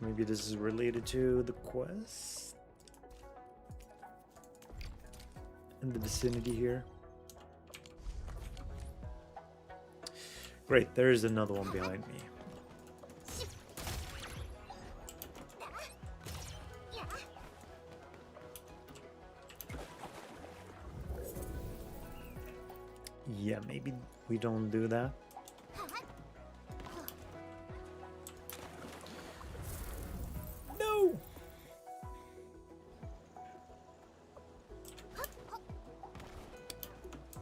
Maybe this is related to the quest in the vicinity here. Great, there's another one behind me. Yeah, maybe we don't do that. No!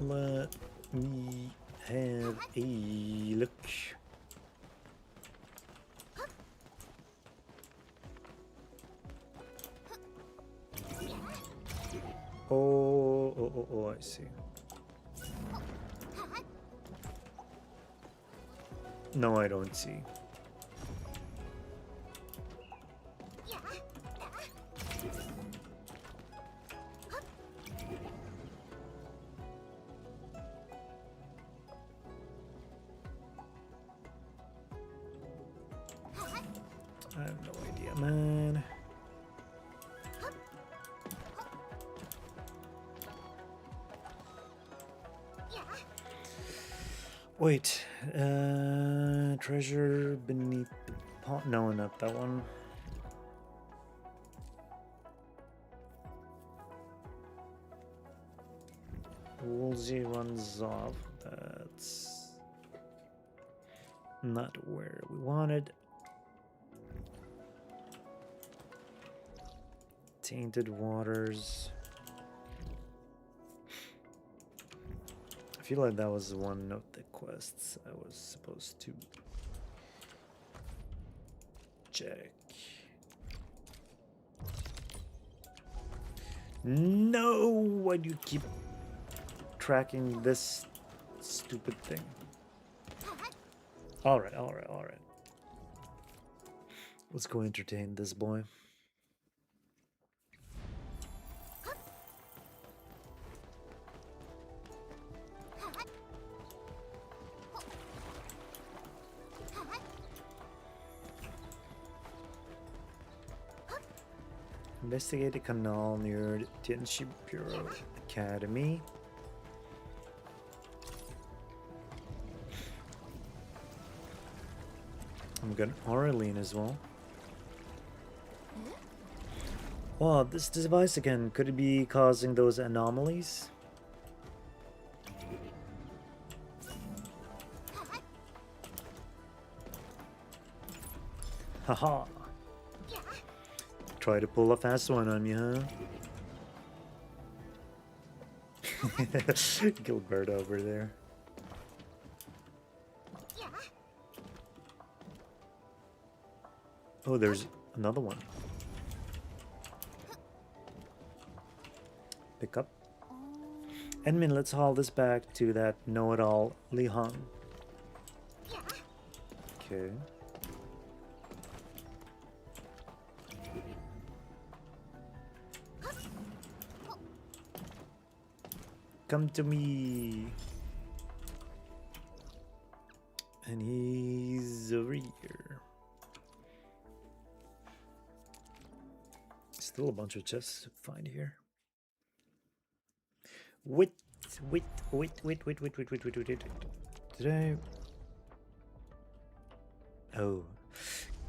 Let me have a look. Oh, I see. No, I don't see. I have no idea, man. Wait, treasure beneath the pond. No, not that one. Woolsey runs off. That's not where we wanted. Tainted waters. I feel like that was one of the quests I was supposed to check. No! Why do you keep tracking this stupid thing? Alright. Let's go entertain this boy. Investigate a canal near the Tianxi Bureau Academy. I'm gonna Aureline as well. Wow, this device again. Could it be causing those anomalies? Haha. Try to pull a fast one on me, huh? Gilbert over there. Oh, there's another one. Pick up. Edmund, let's haul this back to that know-it-all Li Hong. Okay. Come to me. And he's over here. Still a bunch of chests to find here. Wait. Did I? Oh.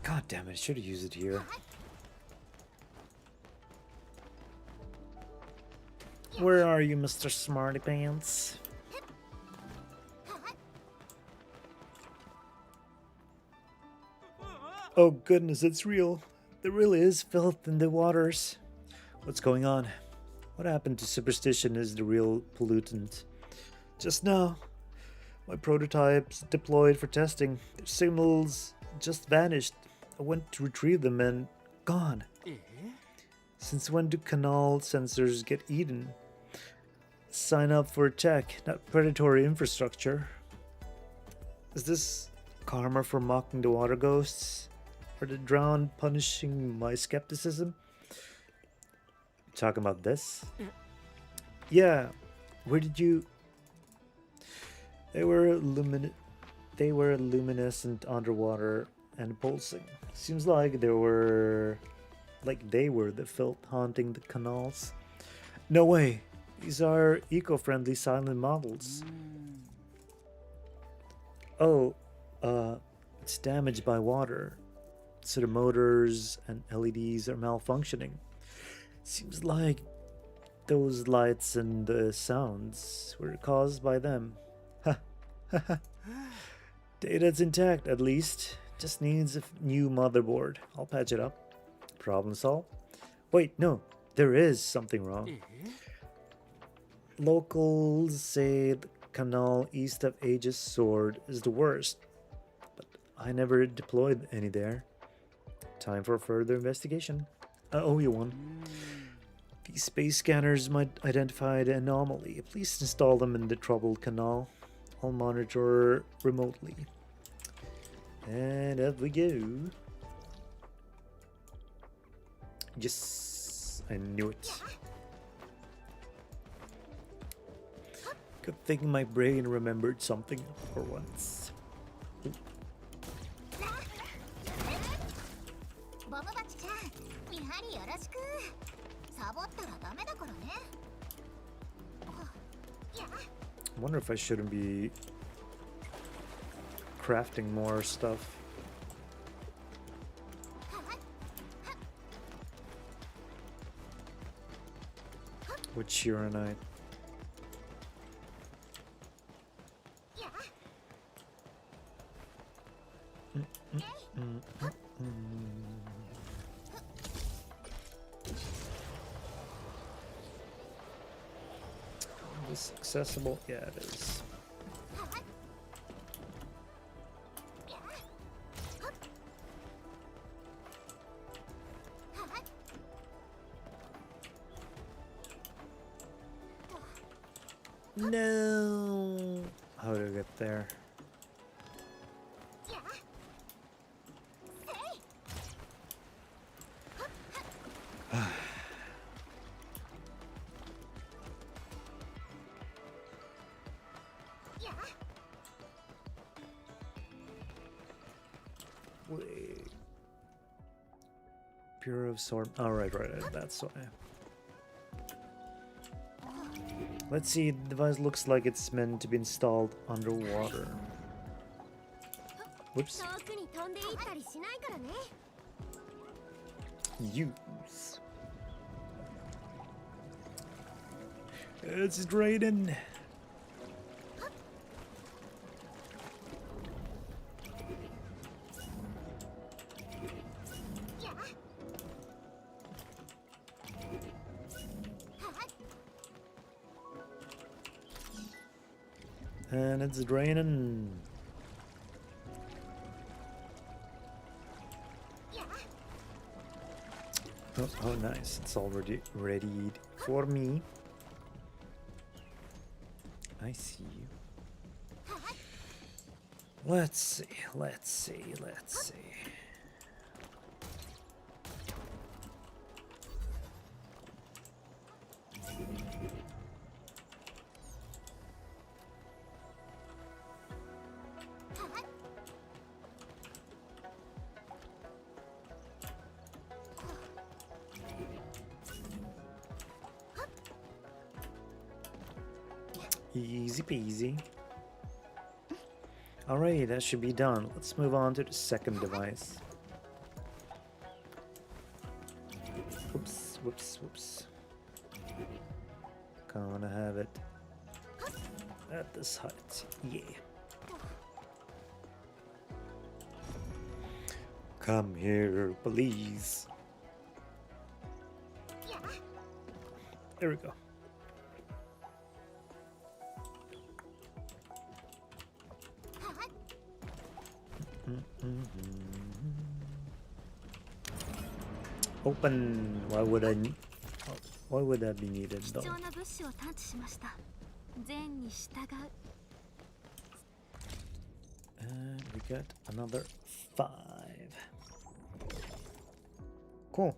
God damn it, I should have used it here. Where are you, Mr. Smarty Pants? Oh goodness, it's real. There really is filth in the waters. What's going on? What happened to superstition is the real pollutant? Just now, my prototypes deployed for testing. Their signals just vanished. I went to retrieve them and gone. Since when do canal sensors get eaten? Sign up for tech, not predatory infrastructure. Is this karma for mocking the water ghosts? Are the drowned punishing my skepticism? Talking about this? Yeah. Where did you? They were luminescent underwater and pulsing. Seems like they were the filth haunting the canals. No way. These are eco-friendly silent models. Oh, it's damaged by water. So the motors and LEDs are malfunctioning. Seems like those lights and the sounds were caused by them. Ha ha. Data's intact at least. Just needs a new motherboard. I'll patch it up. Problem solved. Wait, no. There is something wrong. Locals say the canal east of Aegis Sword is the worst, but I never deployed any there. Time for further investigation. I owe you one. These space scanners might identify the anomaly. Please install them in the troubled canal. I'll monitor remotely. And up we go. Yes, I knew it. Good thing my brain remembered something for once. ボムバチちゃん、見張りよろしく。サボったらダメだからね。や。 I wonder if I shouldn't be crafting more stuff. With Shiranite. Is this accessible? Yeah, it is. No! How do I get there? Wait. Bureau of Sword. Oh, right, that's why. Let's see, the device looks like it's meant to be installed underwater. Whoops. 遠くに飛んでいったりしないからね。 Use. It's draining. And it's draining. Oh, nice. It's already readied for me. I see. Let's see. Easy peasy. Alright, that should be done. Let's move on to the second device. Whoops. Gonna have it at this height. Yeah. Come here, please. There we go. Open. Why would that be needed though? 貴重な物資を探知しました。善に従う。 And we got another 5. Cool.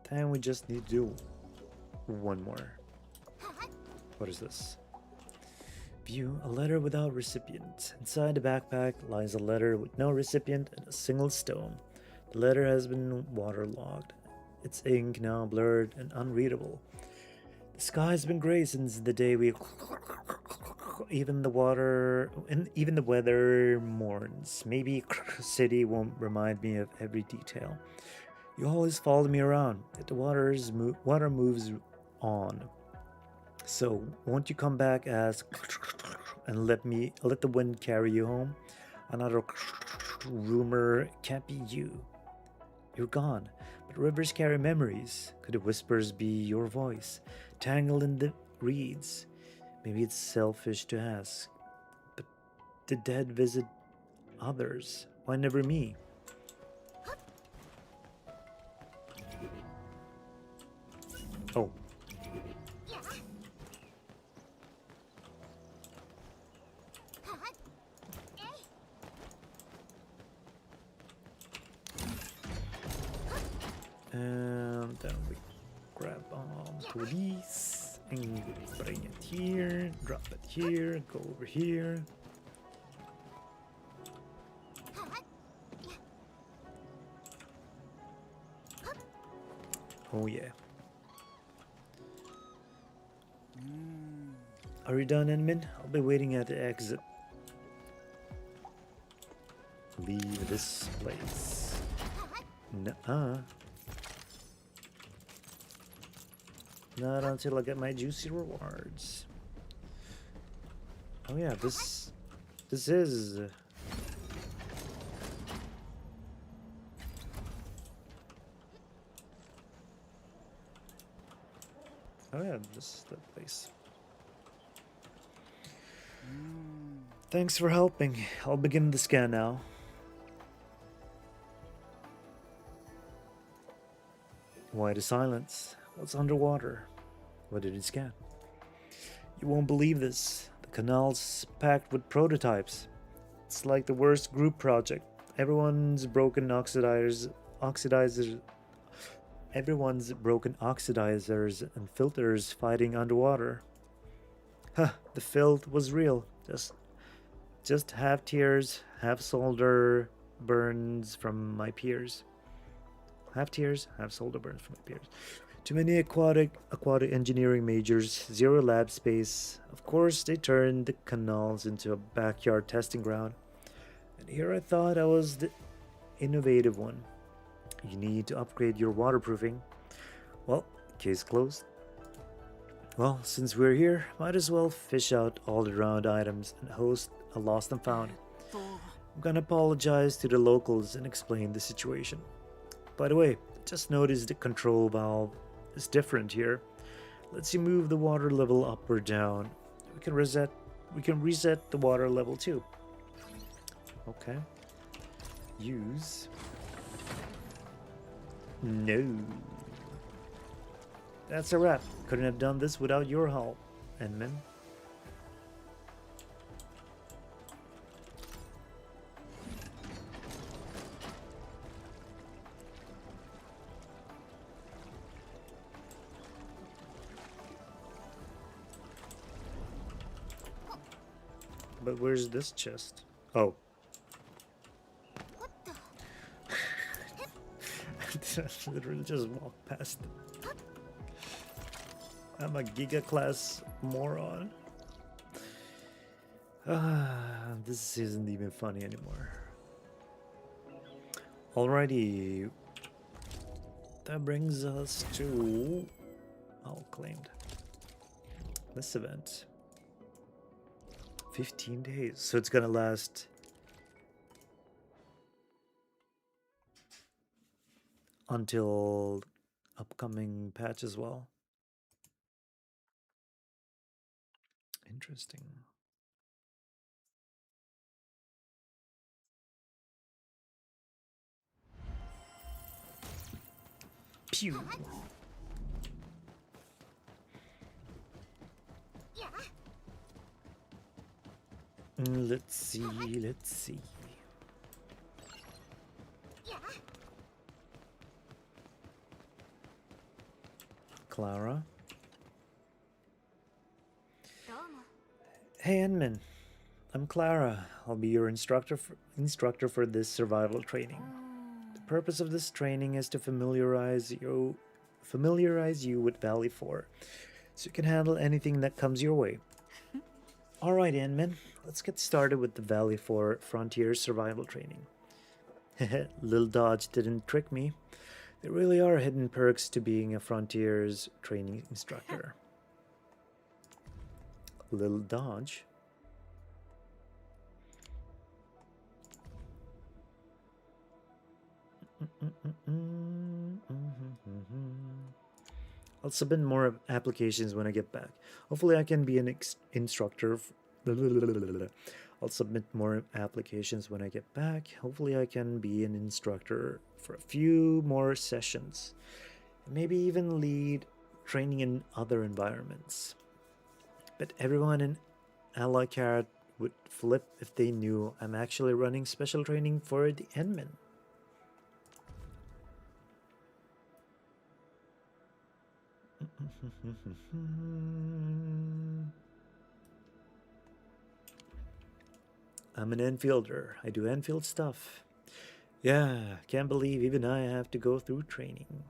Then we just need to do one more. What is this? View a letter without recipient. Inside the backpack lies a letter with no recipient and a single stone. The letter has been waterlogged. Its ink now blurred and unreadable. The sky has been gray since the day we... Even the weather mourns. Maybe city won't remind me of every detail. You always follow me around. Yet the water moves on. So won't you come back as and let the wind carry you home? Another rumor can't be you. You're gone, Could rivers carry memories? Could the whispers be your voice, tangled in the reeds? Maybe it's selfish to ask, but the dead visit others. Why never me? Oh. And then we grab onto these and bring it here, drop it here, go over here. Oh yeah. Are you done, Enmin? I'll be waiting at the exit. Leave this place. Nuh-uh. Not until I get my juicy rewards. Oh yeah, this is oh yeah, this is the place. Thanks for helping. I'll begin the scan now. Why the silence? What's underwater? What did it scan? You won't believe this. The canal's packed with prototypes. It's like the worst group project. Everyone's broken oxidizers and filters fighting underwater. Huh, the filth was real. Just half tears, half soldier burns from my peers. Half tears, half soldier burns from my peers. Too many aquatic engineering majors, zero lab space. Of course, they turned the canals into a backyard testing ground. And here I thought I was the innovative one. You need to upgrade your waterproofing. Well, case closed. Well, since we're here, might as well fish out all the round items and host a lost and found. I'm gonna apologize to the locals and explain the situation. By the way, just noticed the control valve is different here. Lets you move the water level up or down. We can reset the water level too. Okay. Use. No. That's a wrap. Couldn't have done this without your help, Enmin. But where's this chest? Oh. I literally just walked past it. I'm a Giga class moron. This isn't even funny anymore. Alrighty. That brings us to all claimed. This event. 15 days. So it's gonna last until upcoming patch as well. Interesting. Pew. Let's see. Clara. Hey, Enmin. I'm Clara. I'll be your instructor for this survival training. The purpose of this training is to familiarize you with Valley 4, so you can handle anything that comes your way. Alright, Enmin, let's get started with the Valley 4 Frontier survival training. Little Dodge didn't trick me. There really are hidden perks to being a Frontiers training instructor. Little Dodge. I'll submit more applications when I get back. Hopefully I can be an instructor. I'll submit more applications when I get back. Hopefully I can be an instructor for a few more sessions. Maybe even lead training in other environments. But everyone in Alucard would flip if they knew I'm actually running special training for the Endmen. I'm an Enfielder. I do Enfield stuff. Yeah, can't believe even I have to go through training.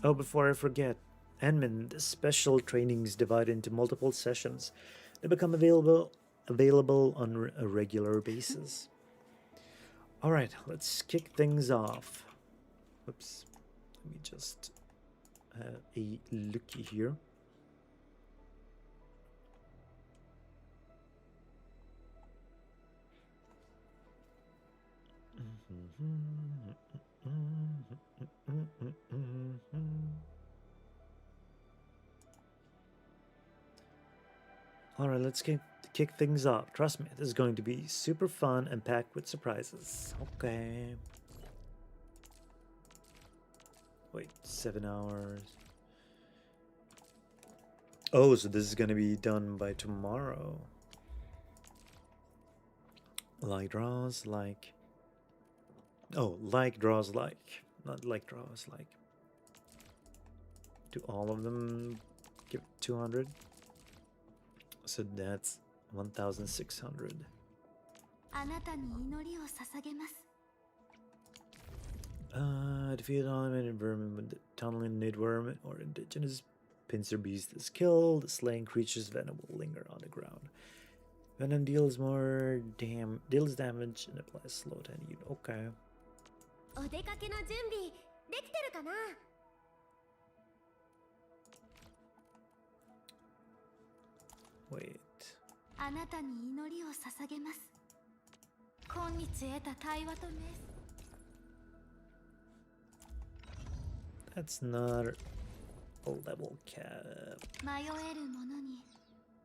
Oh, before I forget, Endman, the special trainings divide into multiple sessions. They become available on a regular basis. All right, let's kick things off. Whoops, let me just have a looky here. All right, let's kick things off. Trust me, this is going to be super fun and packed with surprises. Okay. Wait, 7 hours. Oh, so this is going to be done by tomorrow. Like draws like. Oh, like draws like. Not like draws like. Do all of them give 200? So that's 1,600. あなたに祈りを捧げます。 Defeat an automated vermin with the tunneling nidworm or indigenous pincer beast is killed. Slaying creatures' venom will linger on the ground. Venom deals damage and applies slow to any unit. Okay. お出かけの準備できてるかな? Wait. あなたに祈りを捧げます。今日得た対話とメス。 That's not a level cap. 迷える者に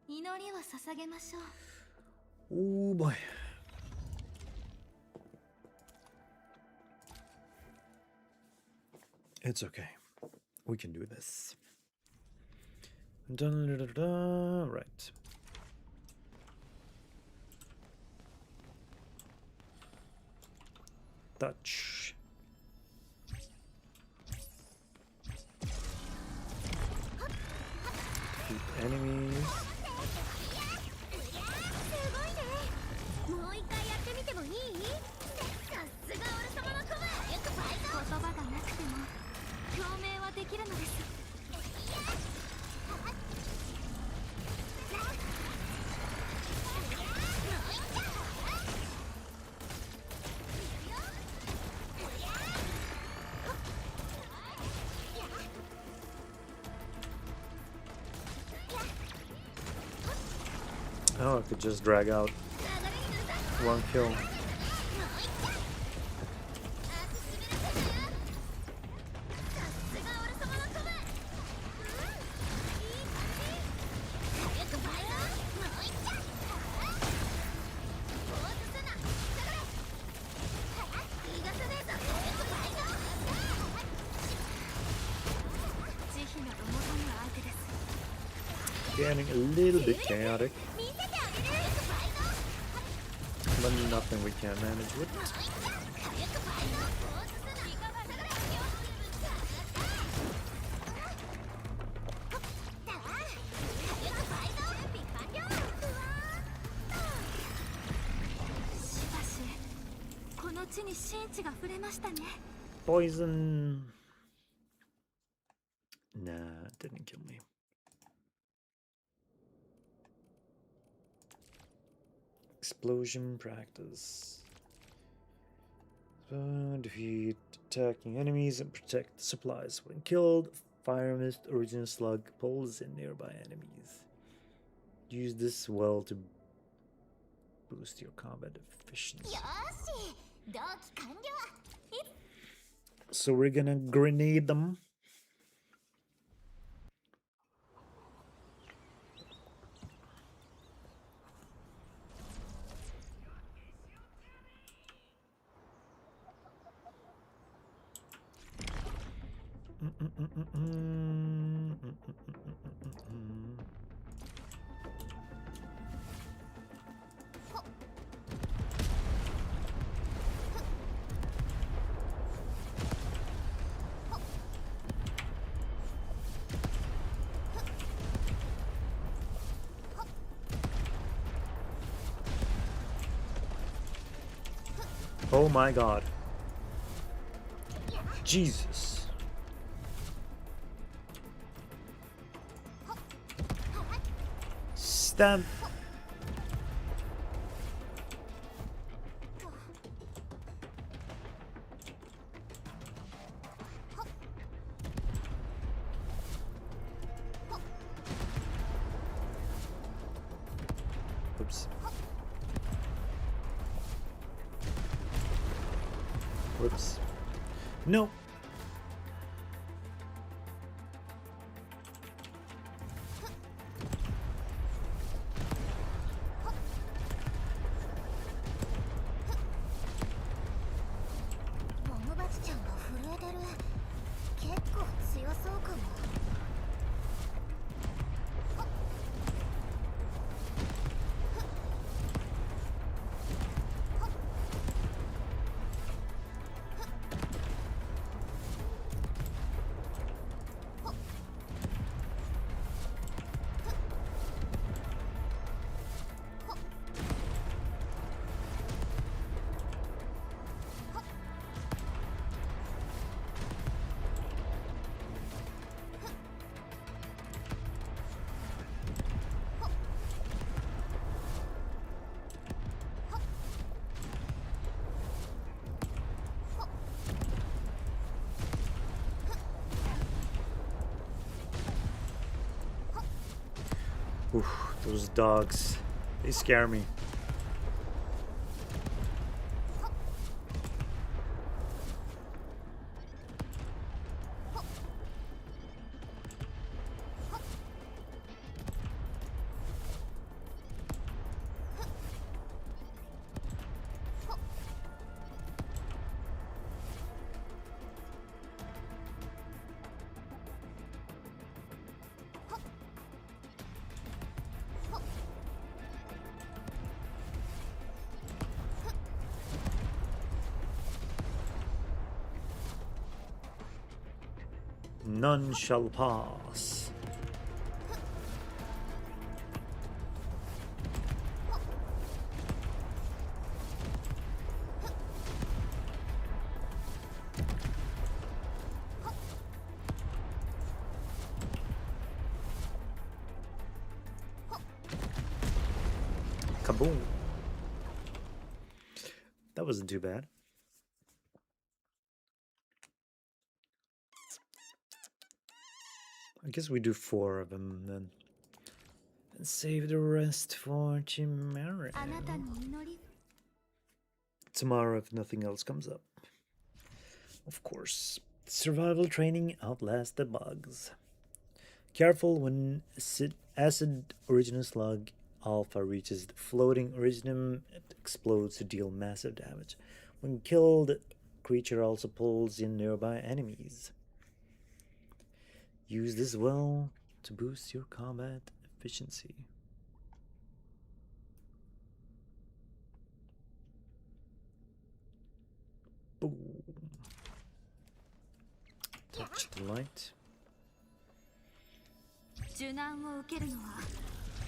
祈りを捧げましょう。 Oh boy. It's okay. We can do this. Right. Touch. Shoot enemies. もう一回やってみてもいい? さすが俺様のコブ。言葉がなくても共鳴はできるのです。 Oh, I could just drag out one kill. Getting a little bit chaotic, but nothing we can't manage with. Poison. Nah, it didn't kill me. Explosion practice. Defeat attacking enemies and protect the supplies. When killed, Fire Mist Origin Slug pulls in nearby enemies. Use this well to boost your combat efficiency. よーし同期完了 So we're gonna grenade them. Oh my god. Jesus. Stab. Oops. Whoops. No. Oof, those dogs, they scare me. None shall pass. Kaboom. That wasn't too bad. I guess we do 4 of them then. And save the rest for tomorrow. Tomorrow if nothing else comes up. Of course. Survival training outlasts the bugs. Careful when acid original slug alpha reaches the floating originum, it explodes to deal massive damage. When killed, creature also pulls in nearby enemies. Use this well to boost your combat efficiency. Boom. Touch the light. 受難を受けるのは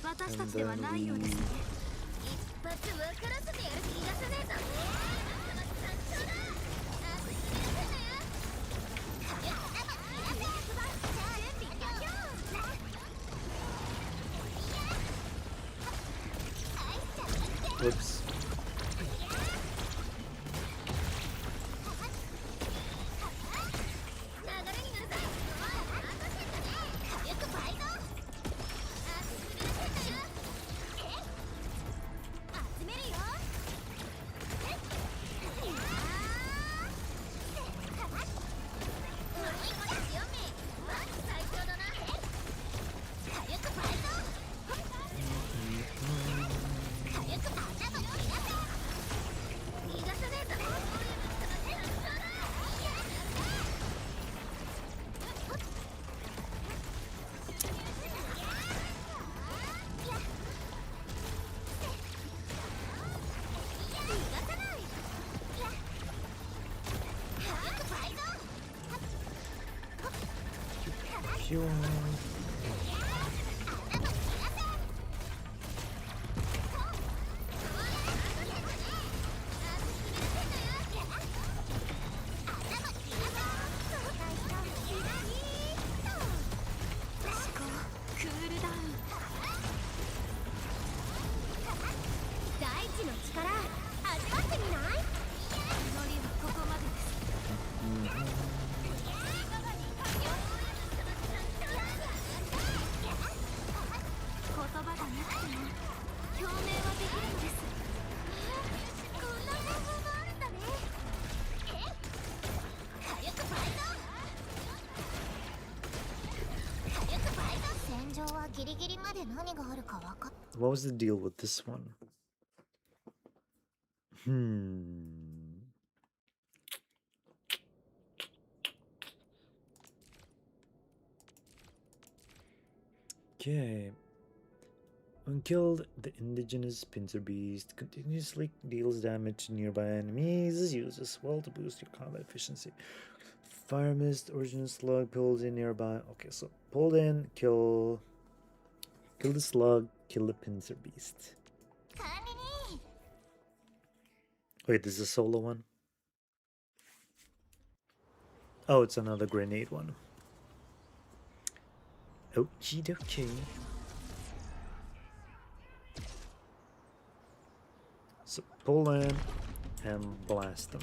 私たちではないようですね。一発分からせてやる気がすねえぞ。Whoops. you want. What was the deal with this one? Okay. When killed, the indigenous pincer beast continuously deals damage to nearby enemies. Is used as well to boost your combat efficiency. Fire mist, original slug pulled in nearby. Okay, so pulled in, kill the slug, kill the pincer beast. Wait, this is a solo one? Oh, it's another grenade one. Okie dokie. So pull in and blast them.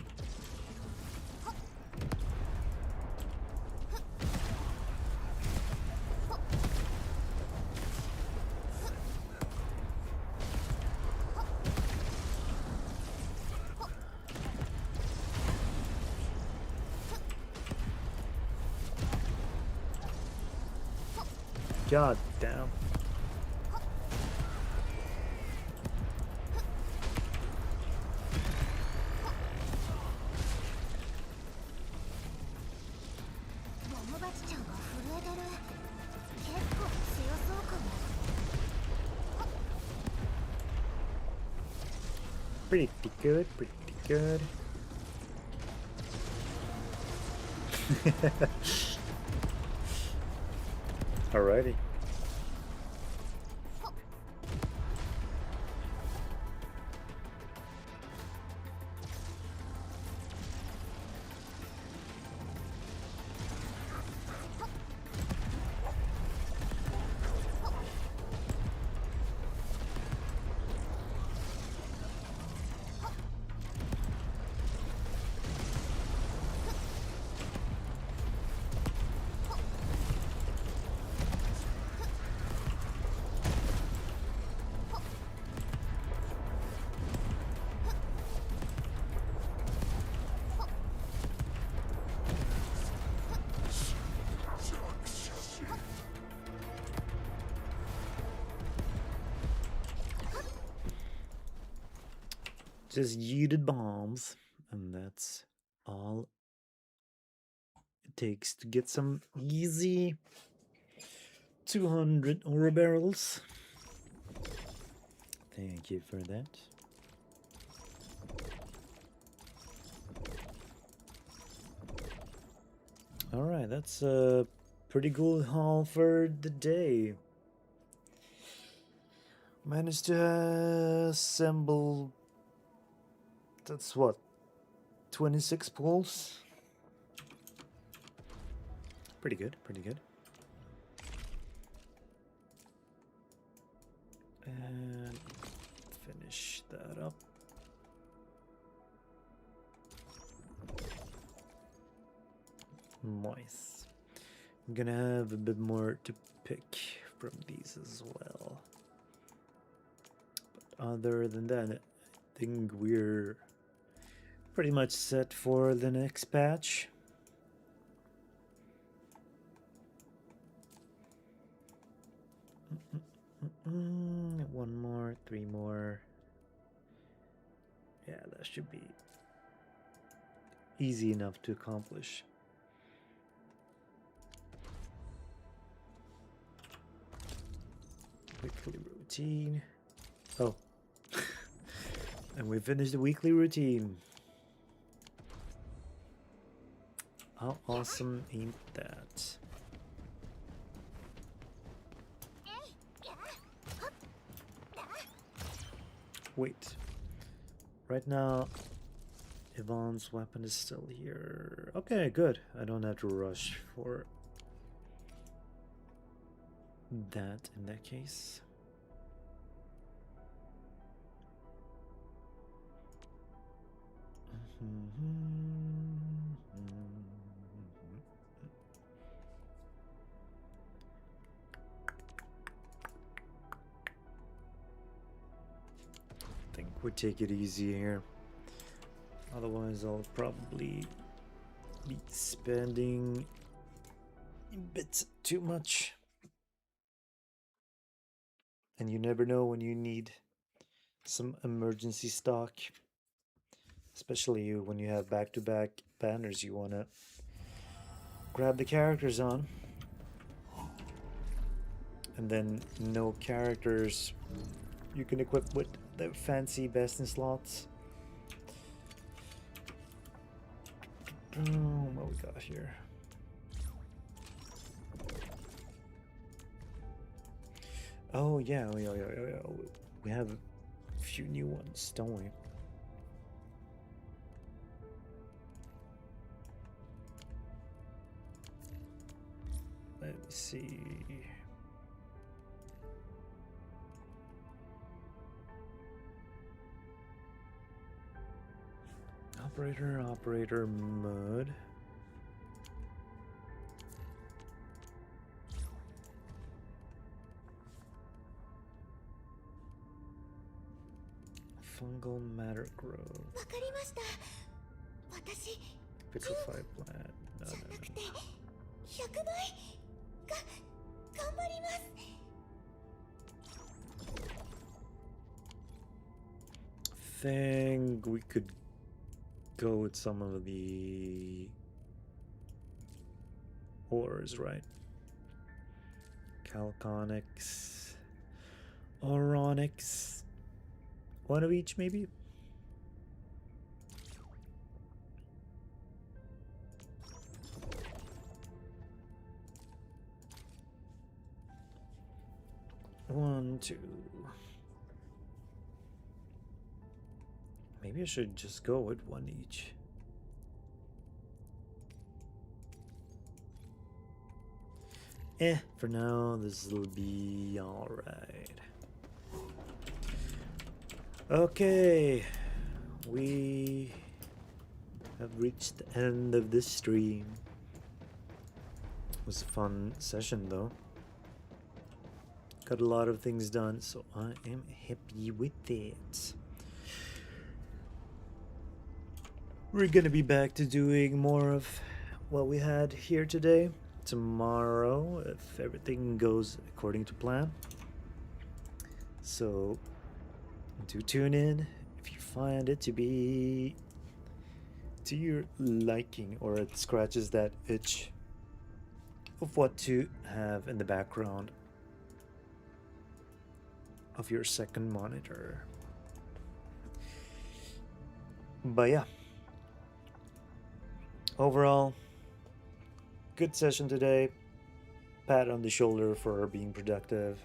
God damn. Pretty good, pretty good. Alrighty. Just yeeted bombs, and that's all it takes to get some easy 200 ore barrels. Thank you for that. Alright, that's a pretty good haul for the day. Managed to assemble, that's what, 26 pulls? Pretty good, pretty good. And finish that up. Nice. I'm gonna have a bit more to pick from these as well. But other than that, I think we're pretty much set for the next patch. One more, 3 more. Yeah, that should be easy enough to accomplish. Weekly routine. Oh. And we finished the weekly routine. How awesome ain't that? Wait. Right now, Yvonne's weapon is still here. Okay, good. I don't have to rush for that in that case. I think we take it easy here. Otherwise, I'll probably be spending a bit too much. And you never know when you need some emergency stock. Especially when you have back-to-back banners you want to grab the characters on. And then no characters you can equip with the fancy best in slots. What we got here? Oh yeah, we have a few new ones, don't we? Let me see. Operator mode. Fungal matter growth. わかりました。私、 Petrify plant. No, じゃ no, なく no. て100倍頑張ります。 Think we could go with some of the ores, right? Chalconyx, Oronyx, one of each maybe? One, two. Maybe I should just go with one each. For now, this will be alright. Okay, we have reached the end of this stream. It was a fun session though. Got a lot of things done, so I am happy with it. We're gonna be back to doing more of what we had here today, tomorrow, if everything goes according to plan. So do tune in if you find it to be to your liking, or it scratches that itch of what to have in the background of your second monitor. But yeah, overall, good session today. Pat on the shoulder for being productive.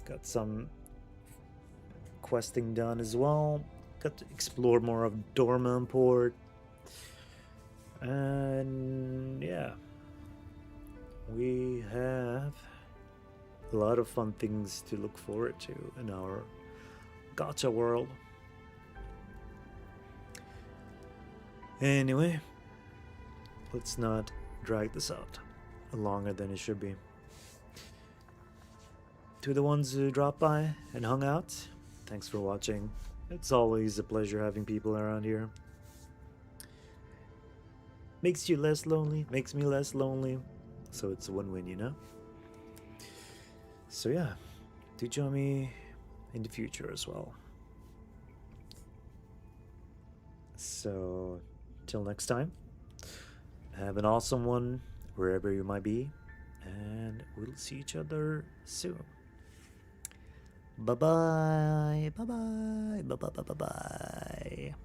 Got some questing done as well. Got to explore more of Dornman port. And yeah, we have a lot of fun things to look forward to in our gacha world. Anyway, let's not drag this out longer than it should be. To the ones who dropped by and hung out, thanks for watching. It's always a pleasure having people around here. Makes you less lonely, makes me less lonely, so it's a win-win, you know? So yeah, do join me in the future as well. So, till next time, have an awesome one wherever you might be, and we'll see each other soon. Bye bye, bye bye, bye bye, bye bye, bye.